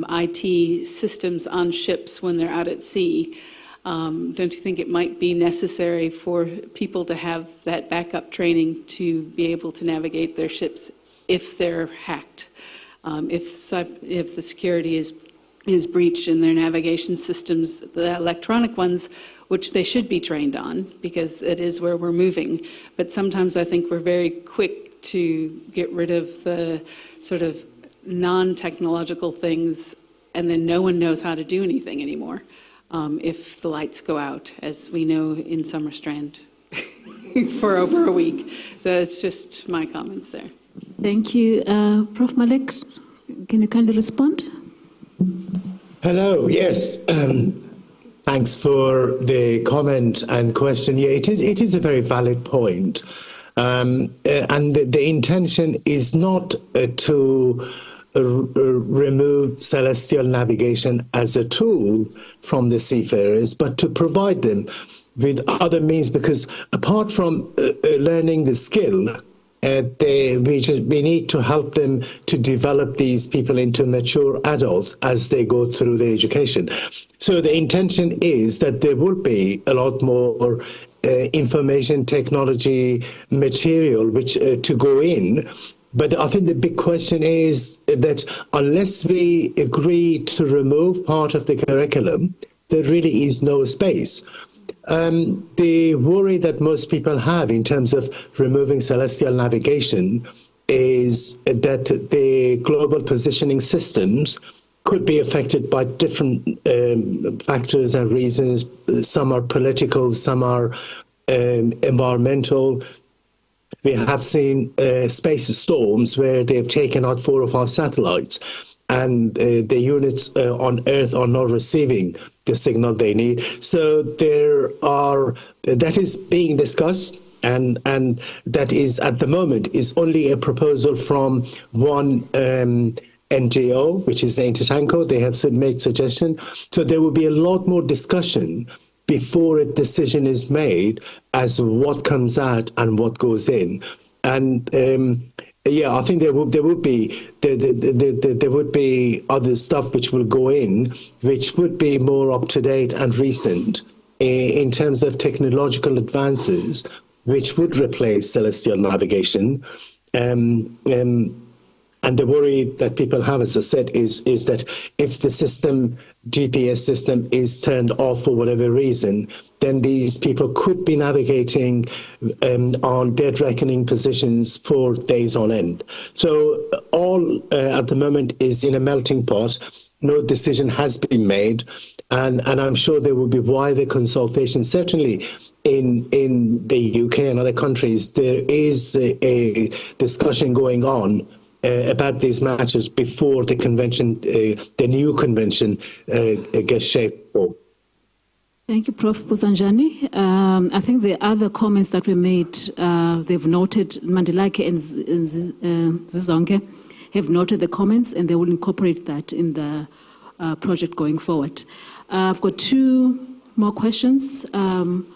IT systems on ships when they're out at sea, don't you think it might be necessary for people to have that backup training to be able to navigate their ships if they're hacked, if the security is breached in their navigation systems, the electronic ones, which they should be trained on because it is where we're moving. But sometimes I think we're very quick to get rid of the sort of non-technological things, and then no one knows how to do anything anymore if the lights go out, as we know in Summer Strand for over a week. So it's just my comments there. Thank you. Prof. Malik, can you kindly respond? Hello, yes. Thanks for the comment and question. Yeah, it is a very valid point. And the intention is not to remove celestial navigation as a tool from the seafarers, but to provide them with other means, because apart from learning the skill, we need to help them to develop these people into mature adults as they go through their education. So the intention is that there will be a lot more information technology material which to go in. But I think the big question is that unless we agree to remove part of the curriculum, there really is no space. The worry that most people have in terms of removing celestial navigation is that the global positioning systems could be affected by different factors and reasons. Some are political, some are environmental. We have seen space storms where they've taken out 4 or 5 satellites, and the units on Earth are not receiving the signal they need. So that is being discussed, and that is at the moment is only a proposal from one NGO, which is the Intertanko. They have made suggestion. So there will be a lot more discussion before a decision is made as what comes out and what goes in. And yeah, I think there would be other stuff which will go in, which would be more up to date and recent in terms of technological advances, which would replace celestial navigation. And the worry that people have, as I said, is that if the GPS system is turned off for whatever reason, then these people could be navigating on dead reckoning positions for days on end. So all at the moment is in a melting pot. No decision has been made, and I'm sure there will be wider consultation. Certainly in the UK and other countries, there is a discussion going on about these matters before the convention, the new convention, gets shaped for. Thank you, Prof. Pusanjani. I think the other comments that were made, they've noted, Mandela and Zizonke have noted the comments, and they will incorporate that in the project going forward. I've got two more questions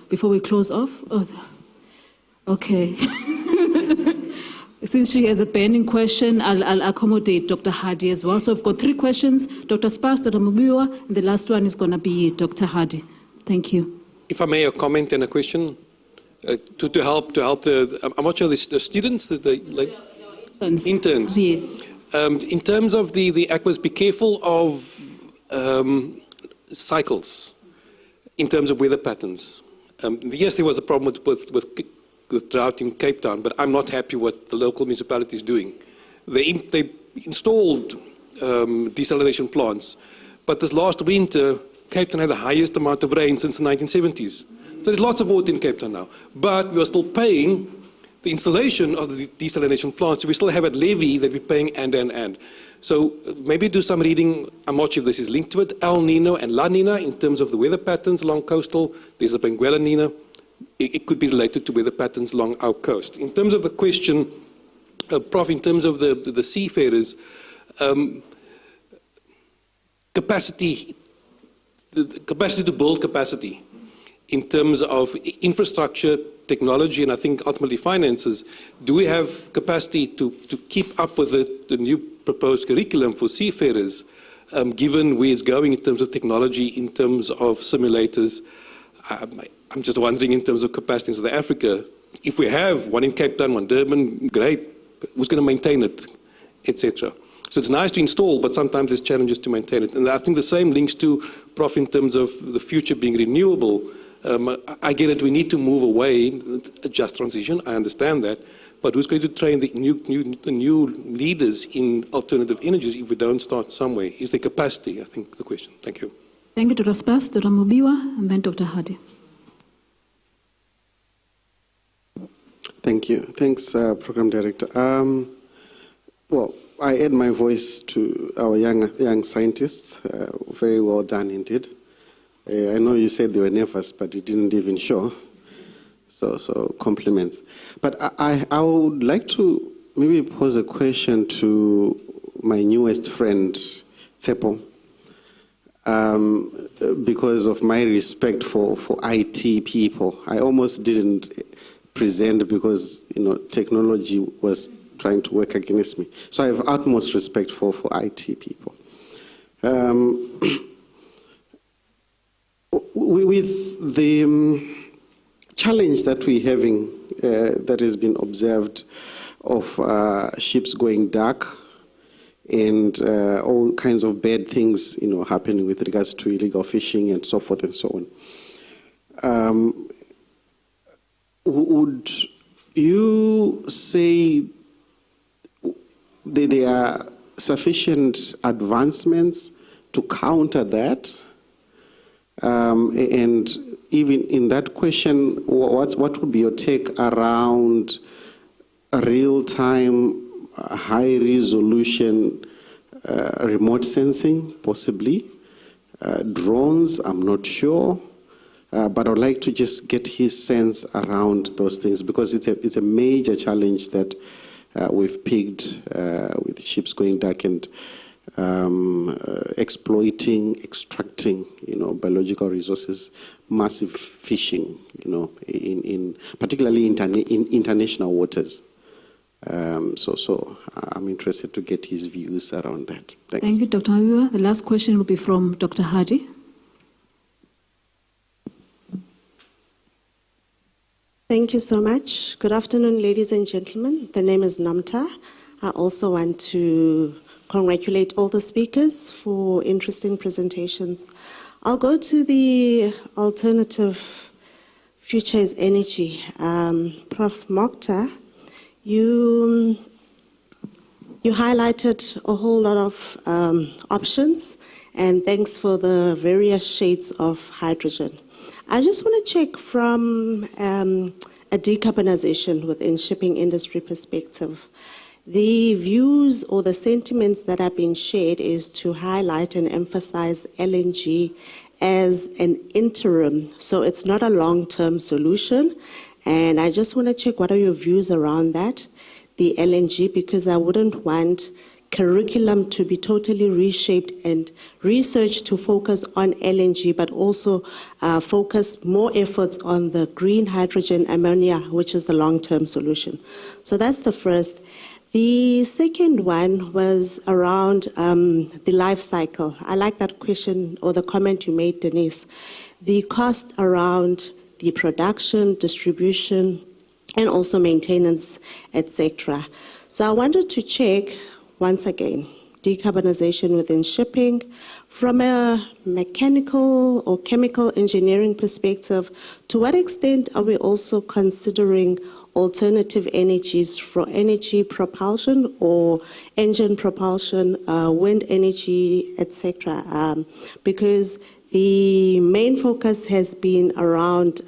before we close off. Oh, okay. Since she has a burning question, I'll accommodate Dr. Hardy as well. So I've got three questions, Dr. Spas, Dr. Mubiwa, and the last one is going to be Dr. Hardy. Thank you. If I may, a comment and a question to help the. I'm not sure the students, interns. Yes. In terms of the aquas, be careful of cycles. In terms of weather patterns, yes, there was a problem with drought in Cape Town, but I'm not happy what the local municipality is doing. They installed desalination plants, but this last winter, Cape Town had the highest amount of rain since the 1970s. So there's lots of water in Cape Town now. But we are still paying the installation of the desalination plants. So we still have a levy that we're paying and. So maybe do some reading. I'm not sure if this is linked to it. El Nino and La Nina in terms of the weather patterns along coastal. There's a Benguela Nina. It could be related to weather patterns along our coast. In terms of the question, Prof, in terms of the seafarers, capacity to build capacity in terms of infrastructure, technology, and I think ultimately finances, do we have capacity to keep up with the new proposed curriculum for seafarers, given where it's going in terms of technology, in terms of simulators? I'm just wondering in terms of capacity in South Africa, if we have one in Cape Town, one Durban, great, who's going to maintain it, etc. So it's nice to install, but sometimes there's challenges to maintain it. And I think the same links to, Prof, in terms of the future being renewable. I get it, we need to move away, a just transition, I understand that, but who's going to train the new leaders in alternative energies if we don't start somewhere? Is there capacity, I think, the question. Thank you. Thank you, Dr. Spas, Dr. Mubiwa, and then Dr. Hardy. Thank you. Thanks, Program Director. Well, I add my voice to our young scientists. Very well done indeed. I know you said they were nervous, but it didn't even show. So compliments. But I would like to maybe pose a question to my newest friend, Tsepo, because of my respect for IT people. I almost didn't present because technology was trying to work against me. So I have utmost respect for IT people. With the challenge that we're having, that has been observed, of ships going dark and all kinds of bad things, happening with regards to illegal fishing and so forth and so on. Would you say that there are sufficient advancements to counter that? And even in that question, what would be your take around real-time, high-resolution remote sensing, possibly? Drones, I'm not sure. But I'd like to just get his sense around those things, because it's a major challenge that we've picked with ships going dark and exploiting, extracting, biological resources, massive fishing, in particularly in international waters. So I'm interested to get his views around that. Thanks. Thank you, Dr. Mubiwa. The last question will be from Dr. Hardy. Thank you so much. Good afternoon, ladies and gentlemen. The name is Namta. I also want to congratulate all the speakers for interesting presentations. I'll go to the alternative future is energy. Prof. Mokhtar, you highlighted a whole lot of options, and thanks for the various shades of hydrogen. I just want to check from a decarbonization within shipping industry perspective. The views or the sentiments that are being shared is to highlight and emphasize LNG as an interim. So it's not a long-term solution. And I just want to check, what are your views around that, the LNG, because I wouldn't want curriculum to be totally reshaped and research to focus on LNG, but also focus more efforts on the green hydrogen ammonia, which is the long-term solution. So that's the first. The second one was around the life cycle. I like that question or the comment you made, Denise. The cost around the production, distribution, and also maintenance, etc. So I wanted to check, once again, decarbonization within shipping. From a mechanical or chemical engineering perspective, to what extent are we also considering alternative energies for energy propulsion or engine propulsion, wind energy, etc.? Because the main focus has been around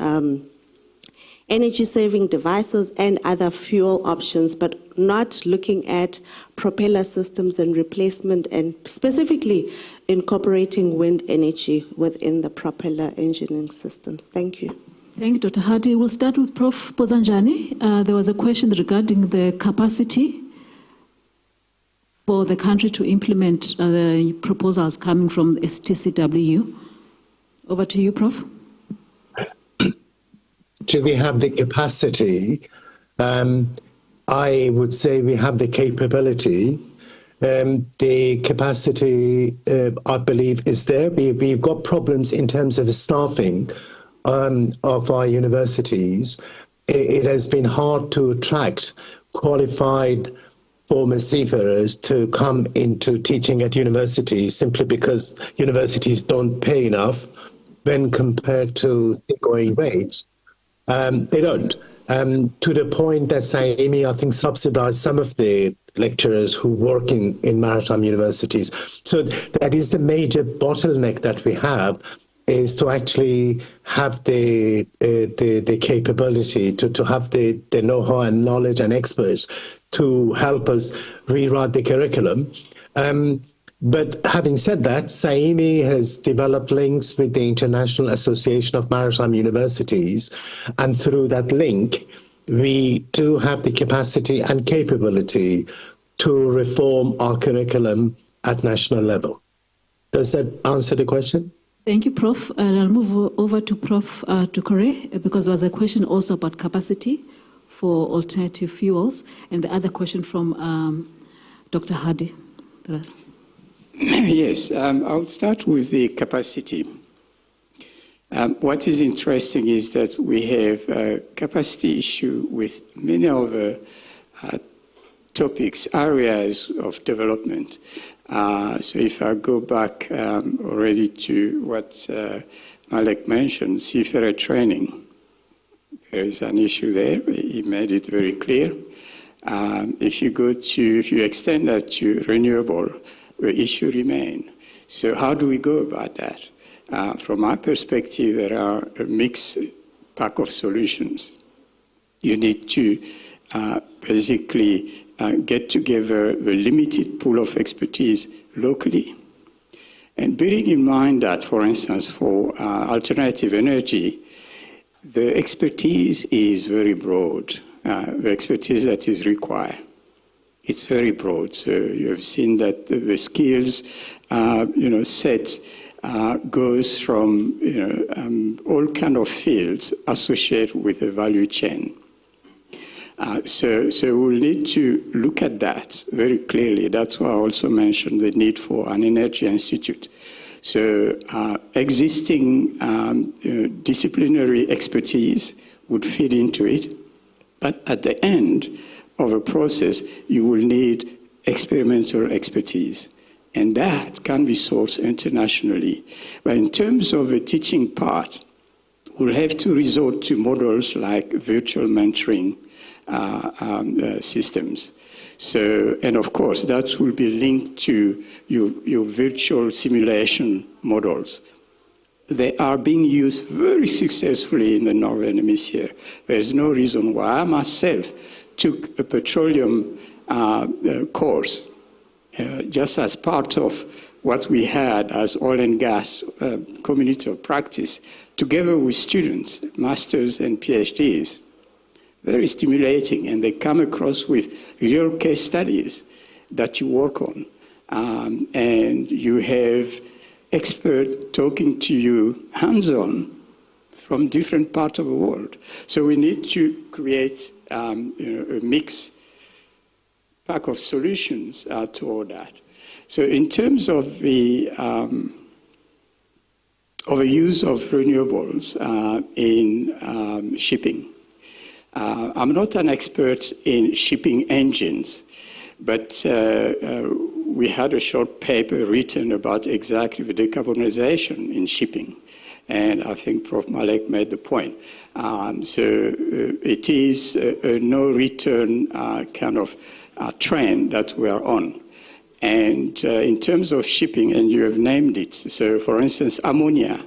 energy-saving devices and other fuel options, but not looking at propeller systems and replacement, and specifically incorporating wind energy within the propeller engineering systems. Thank you. Thank you, Dr. Hardy. We'll start with Prof. Pozanjani. There was a question regarding the capacity for the country to implement the proposals coming from STCW. Over to you, Prof. Do we have the capacity? I would say we have the capability. The capacity, I believe, is there. We've got problems in terms of the staffing of our universities. It has been hard to attract qualified former seafarers to come into teaching at universities simply because universities don't pay enough when compared to the going rates. They don't. To the point that SAEMI, I think, subsidized some of the lecturers who work in maritime universities. So that is the major bottleneck that we have, is to actually have the capability, to have the know-how and knowledge and experts to help us rewrite the curriculum. But having said that, SAEMI has developed links with the International Association of Maritime Universities, and through that link, we do have the capacity and capability to reform our curriculum at national level. Does that answer the question? Thank you, Prof. And I'll move over to Prof. Tukore, because there was a question also about capacity for alternative fuels, and the other question from Dr. Hardy. Yes, I'll start with the capacity. What is interesting is that we have a capacity issue with many of the topics, areas of development. So if I go back already to what Malek mentioned, seafarer training, there is an issue there. He made it very clear. If you extend that to renewable, the issue remains. So how do we go about that? From my perspective, there are a mixed pack of solutions. You need to basically get together the limited pool of expertise locally. And bearing in mind that, for instance, for alternative energy, the expertise is very broad, the expertise that is required. It's very broad. So you have seen that the skills, set goes from, all kind of fields associated with the value chain. So we'll need to look at that very clearly. That's why I also mentioned the need for an energy institute. So existing disciplinary expertise would feed into it, but at the end of a process, you will need experimental expertise, and that can be sourced internationally. But in terms of the teaching part, we'll have to resort to models like virtual mentoring systems. So, and of course, that will be linked to your virtual simulation models. They are being used very successfully in the Northern Hemisphere. There's no reason why. I myself took a petroleum course, just as part of what we had as oil and gas community of practice, together with students, masters and PhDs. Very stimulating, and they come across with real case studies that you work on. And you have experts talking to you hands-on from different parts of the world. So we need to create a mixed pack of solutions to all that. So in terms of the use of renewables in shipping, I'm not an expert in shipping engines, but we had a short paper written about exactly the decarbonization in shipping. And I think Prof. Malek made the point. It is a no-return kind of trend that we are on. And in terms of shipping, and you have named it, so for instance, ammonia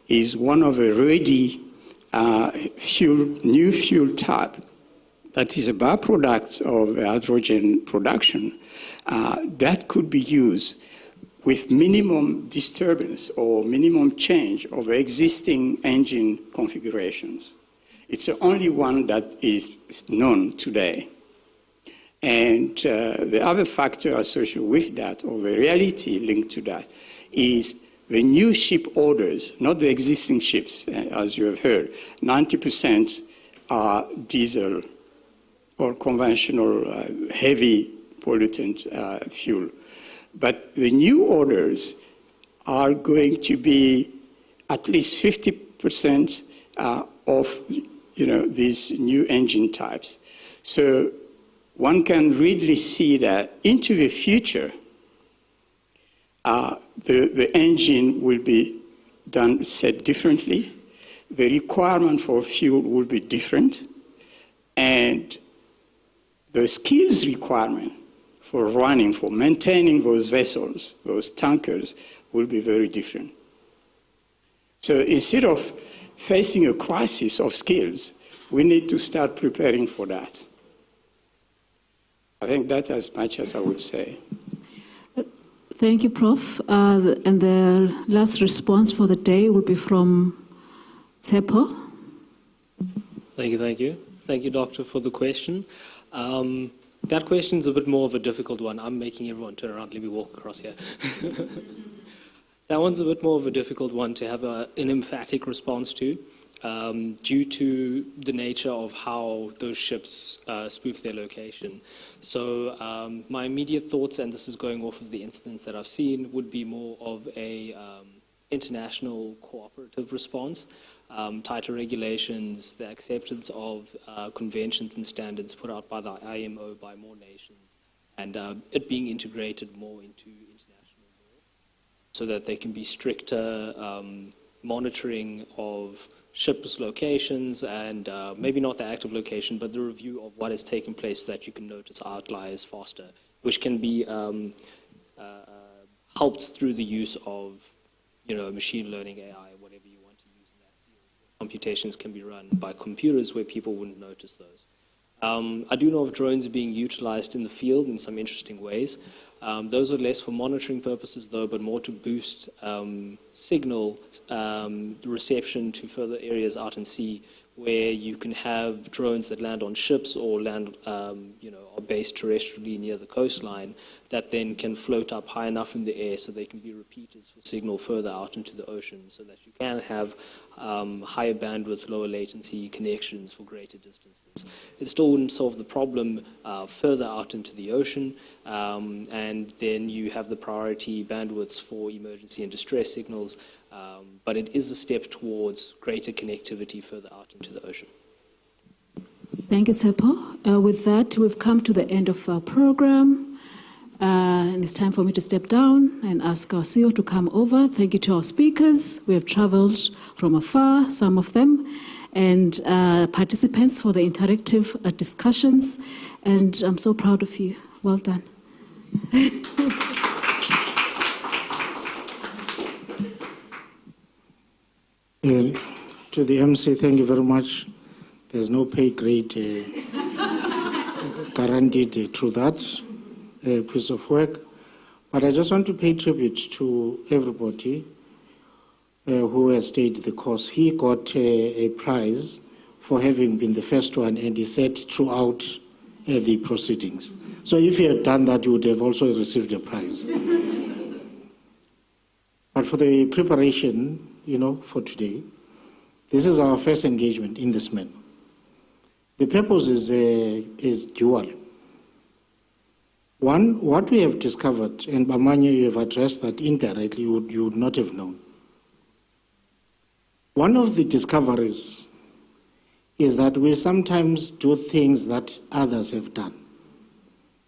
is one of the ready new fuel type that is a byproduct of hydrogen production that could be used with minimum disturbance or minimum change of existing engine configurations. It's the only one that is known today. And the other factor associated with that, or the reality linked to that, is the new ship orders, not the existing ships, as you have heard. 90% are diesel or conventional heavy pollutant fuel. But the new orders are going to be at least 50% of these new engine types. So one can really see that into the future, the engine will be set differently, the requirement for fuel will be different, and the skills requirement for running, for maintaining those vessels, those tankers, will be very different. So instead of facing a crisis of skills, we need to start preparing for that. I think that's as much as I would say. Thank you, Prof. And the last response for the day will be from Tsepo. Thank you, thank you. Thank you, Doctor, for the question. That question is a bit more of a difficult one. I'm making everyone turn around. Let me walk across here. That one's a bit more of a difficult one to have an emphatic response to, due to the nature of how those ships spoof their location. So my immediate thoughts, and this is going off of the incidents that I've seen, would be more of a international cooperative response, tighter regulations, the acceptance of conventions and standards put out by the IMO by more nations, and it being integrated more into international law so that there can be stricter monitoring of ships' locations and maybe not the active location, but the review of what has taken place so that you can notice outliers faster, which can be helped through the use of machine learning, AI, whatever you want to use in that field. Computations can be run by computers where people wouldn't notice those. I do know of drones being utilized in the field in some interesting ways. Those are less for monitoring purposes, though, but more to boost signal reception to further areas out in sea, where you can have drones that land on ships or land, are based terrestrially near the coastline, that then can float up high enough in the air so they can be repeaters for signal further out into the ocean, so that you can have higher bandwidth, lower latency connections for greater distances. It still wouldn't solve the problem further out into the ocean, and then you have the priority bandwidths for emergency and distress signals, but it is a step towards greater connectivity further out into the ocean. Thank you, Tsepo. With that, we've come to the end of our program, and it's time for me to step down and ask our CEO to come over. Thank you to our speakers. We have traveled from afar, some of them, and participants for the interactive discussions, and I'm so proud of you. Well done. To the MC, thank you very much. There's no pay grade guaranteed through that piece of work. But I just want to pay tribute to everybody who has stayed the course. He got a prize for having been the first one, and he said throughout the proceedings. So if he had done that, you would have also received a prize. But for the preparation, for today, this is our first engagement in this manner. The purpose is dual. One, what we have discovered, and Bamanya, you have addressed that indirectly, you would not have known. One of the discoveries is that we sometimes do things that others have done,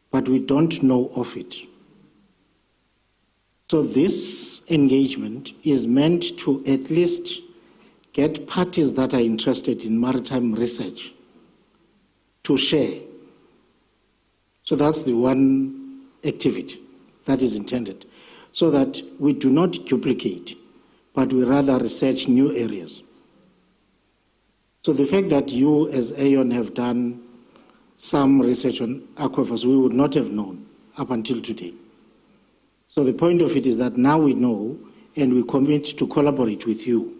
but we don't know of it. So this engagement is meant to at least get parties that are interested in maritime research to share. So that's the one activity that is intended, so that we do not duplicate, but we rather research new areas. So the fact that you as Aon have done some research on aquifers, we would not have known up until today. So the point of it is that now we know, and we commit to collaborate with you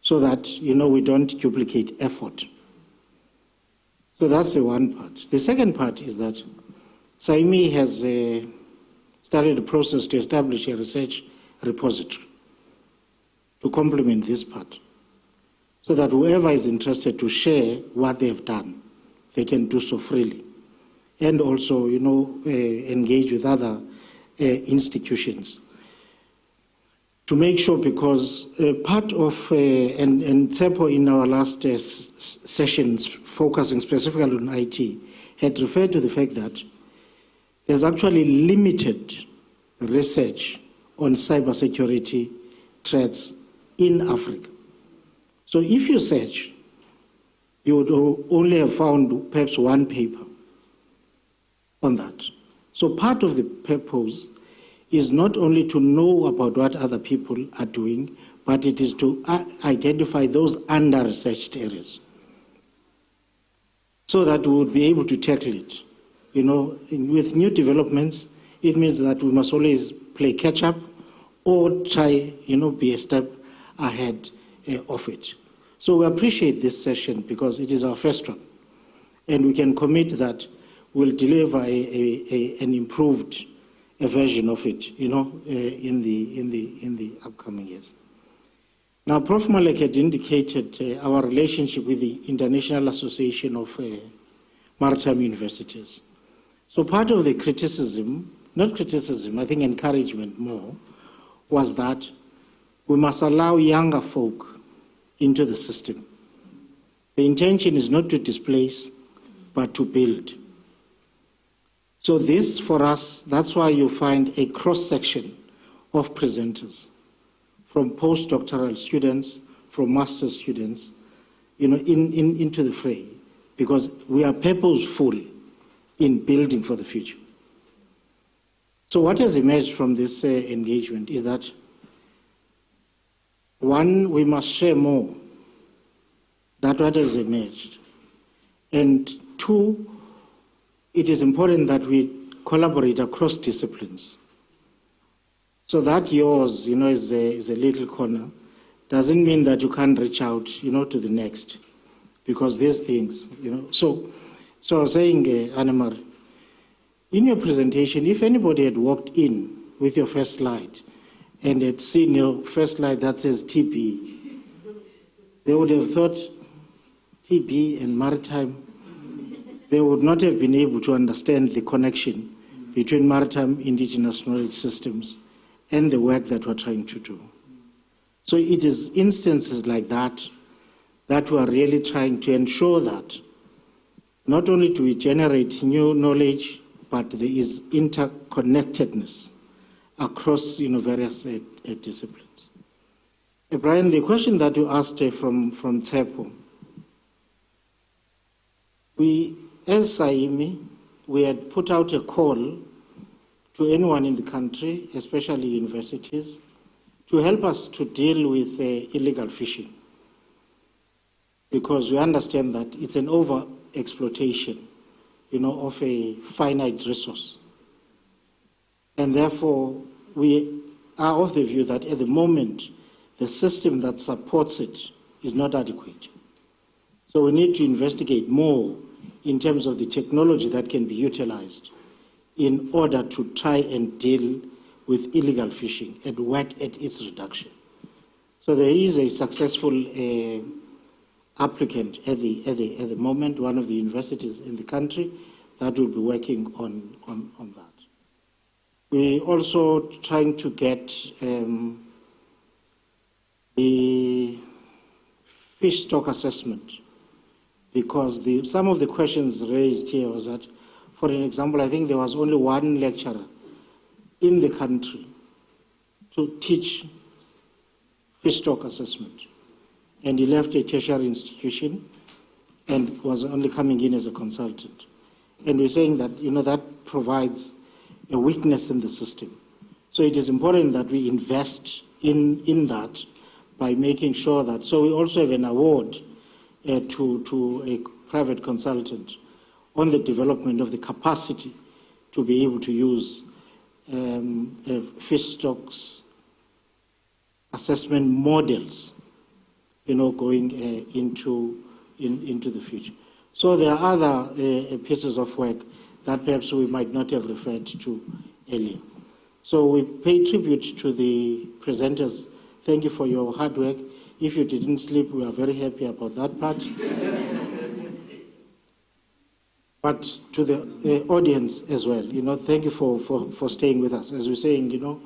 so that, we don't duplicate effort. So that's the one part. The second part is that SAIMI has started a process to establish a research repository to complement this part, so that whoever is interested to share what they have done, they can do so freely. And also, engage with other institutions to make sure, because part of, and TEPO in our last sessions focusing specifically on IT, had referred to the fact that there's actually limited research on cybersecurity threats in Africa. So if you search, you would only have found perhaps one paper on that. So part of the purpose is not only to know about what other people are doing, but it is to identify those under-researched areas so that we would be able to tackle it. With new developments, it means that we must always play catch-up or try, be a step ahead of it. So we appreciate this session because it is our first one, and we can commit that we'll deliver an improved version of it, in the upcoming years. Now, Prof. Malek had indicated our relationship with the International Association of Maritime Universities. So part of the criticism, not criticism, I think encouragement more, was that we must allow younger folk into the system. The intention is not to displace, but to build. So this, for us, that's why you find a cross-section of presenters, from postdoctoral students, from master's students, into the fray, because we are purposeful in building for the future. So what has emerged from this engagement is that, one, we must share more. That's what has emerged. And two, it is important that we collaborate across disciplines. So that yours, is a little corner, doesn't mean that you can't reach out, to the next, because there's things, So I was saying, Annemar, in your presentation, if anybody had walked in with your first slide and had seen your first slide that says TB, they would have thought TB and maritime. They would not have been able to understand the connection between maritime indigenous knowledge systems and the work that we're trying to do. So it is instances like that that we are really trying to ensure that not only do we generate new knowledge, but there is interconnectedness across various disciplines. Brian, the question that you asked from TEPO, as SAIMI, we had put out a call to anyone in the country, especially universities, to help us to deal with illegal fishing. Because we understand that it's an over-exploitation of a finite resource. And therefore, we are of the view that at the moment, the system that supports it is not adequate. So we need to investigate more in terms of the technology that can be utilized in order to try and deal with illegal fishing and work at its reduction. So there is a successful applicant at the moment, one of the universities in the country, that will be working on that. We're also trying to get the fish stock assessment, because some of the questions raised here was that, for an example, I think there was only one lecturer in the country to teach fish stock assessment, and he left a tertiary institution and was only coming in as a consultant. And we're saying that, that provides a weakness in the system. So it is important that we invest in that by making sure that, so we also have an award to a private consultant on the development of the capacity to be able to use fish stocks assessment models, going into the future. So there are other pieces of work that perhaps we might not have referred to earlier. So we pay tribute to the presenters. Thank you for your hard work. If you didn't sleep, we are very happy about that part. But to the audience as well, thank you for staying with us. As we're saying,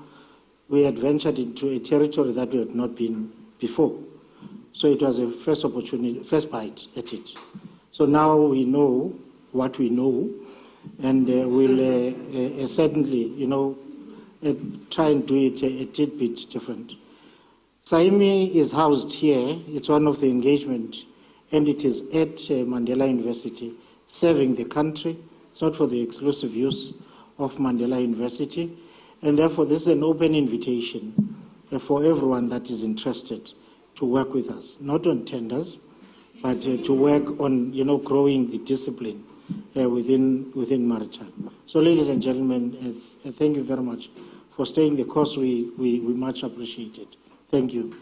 we had ventured into a territory that we had not been before. So it was a first opportunity, first bite at it. So now we know what we know, and we'll certainly, try and do it a tidbit different. Saimi is housed here. It's one of the engagement, and it is at Mandela University, serving the country. It's not for the exclusive use of Mandela University. And therefore, this is an open invitation for everyone that is interested to work with us, not on tenders, but to work on, growing the discipline within maritime. So, ladies and gentlemen, thank you very much for staying the course. We much appreciate it. Thank you.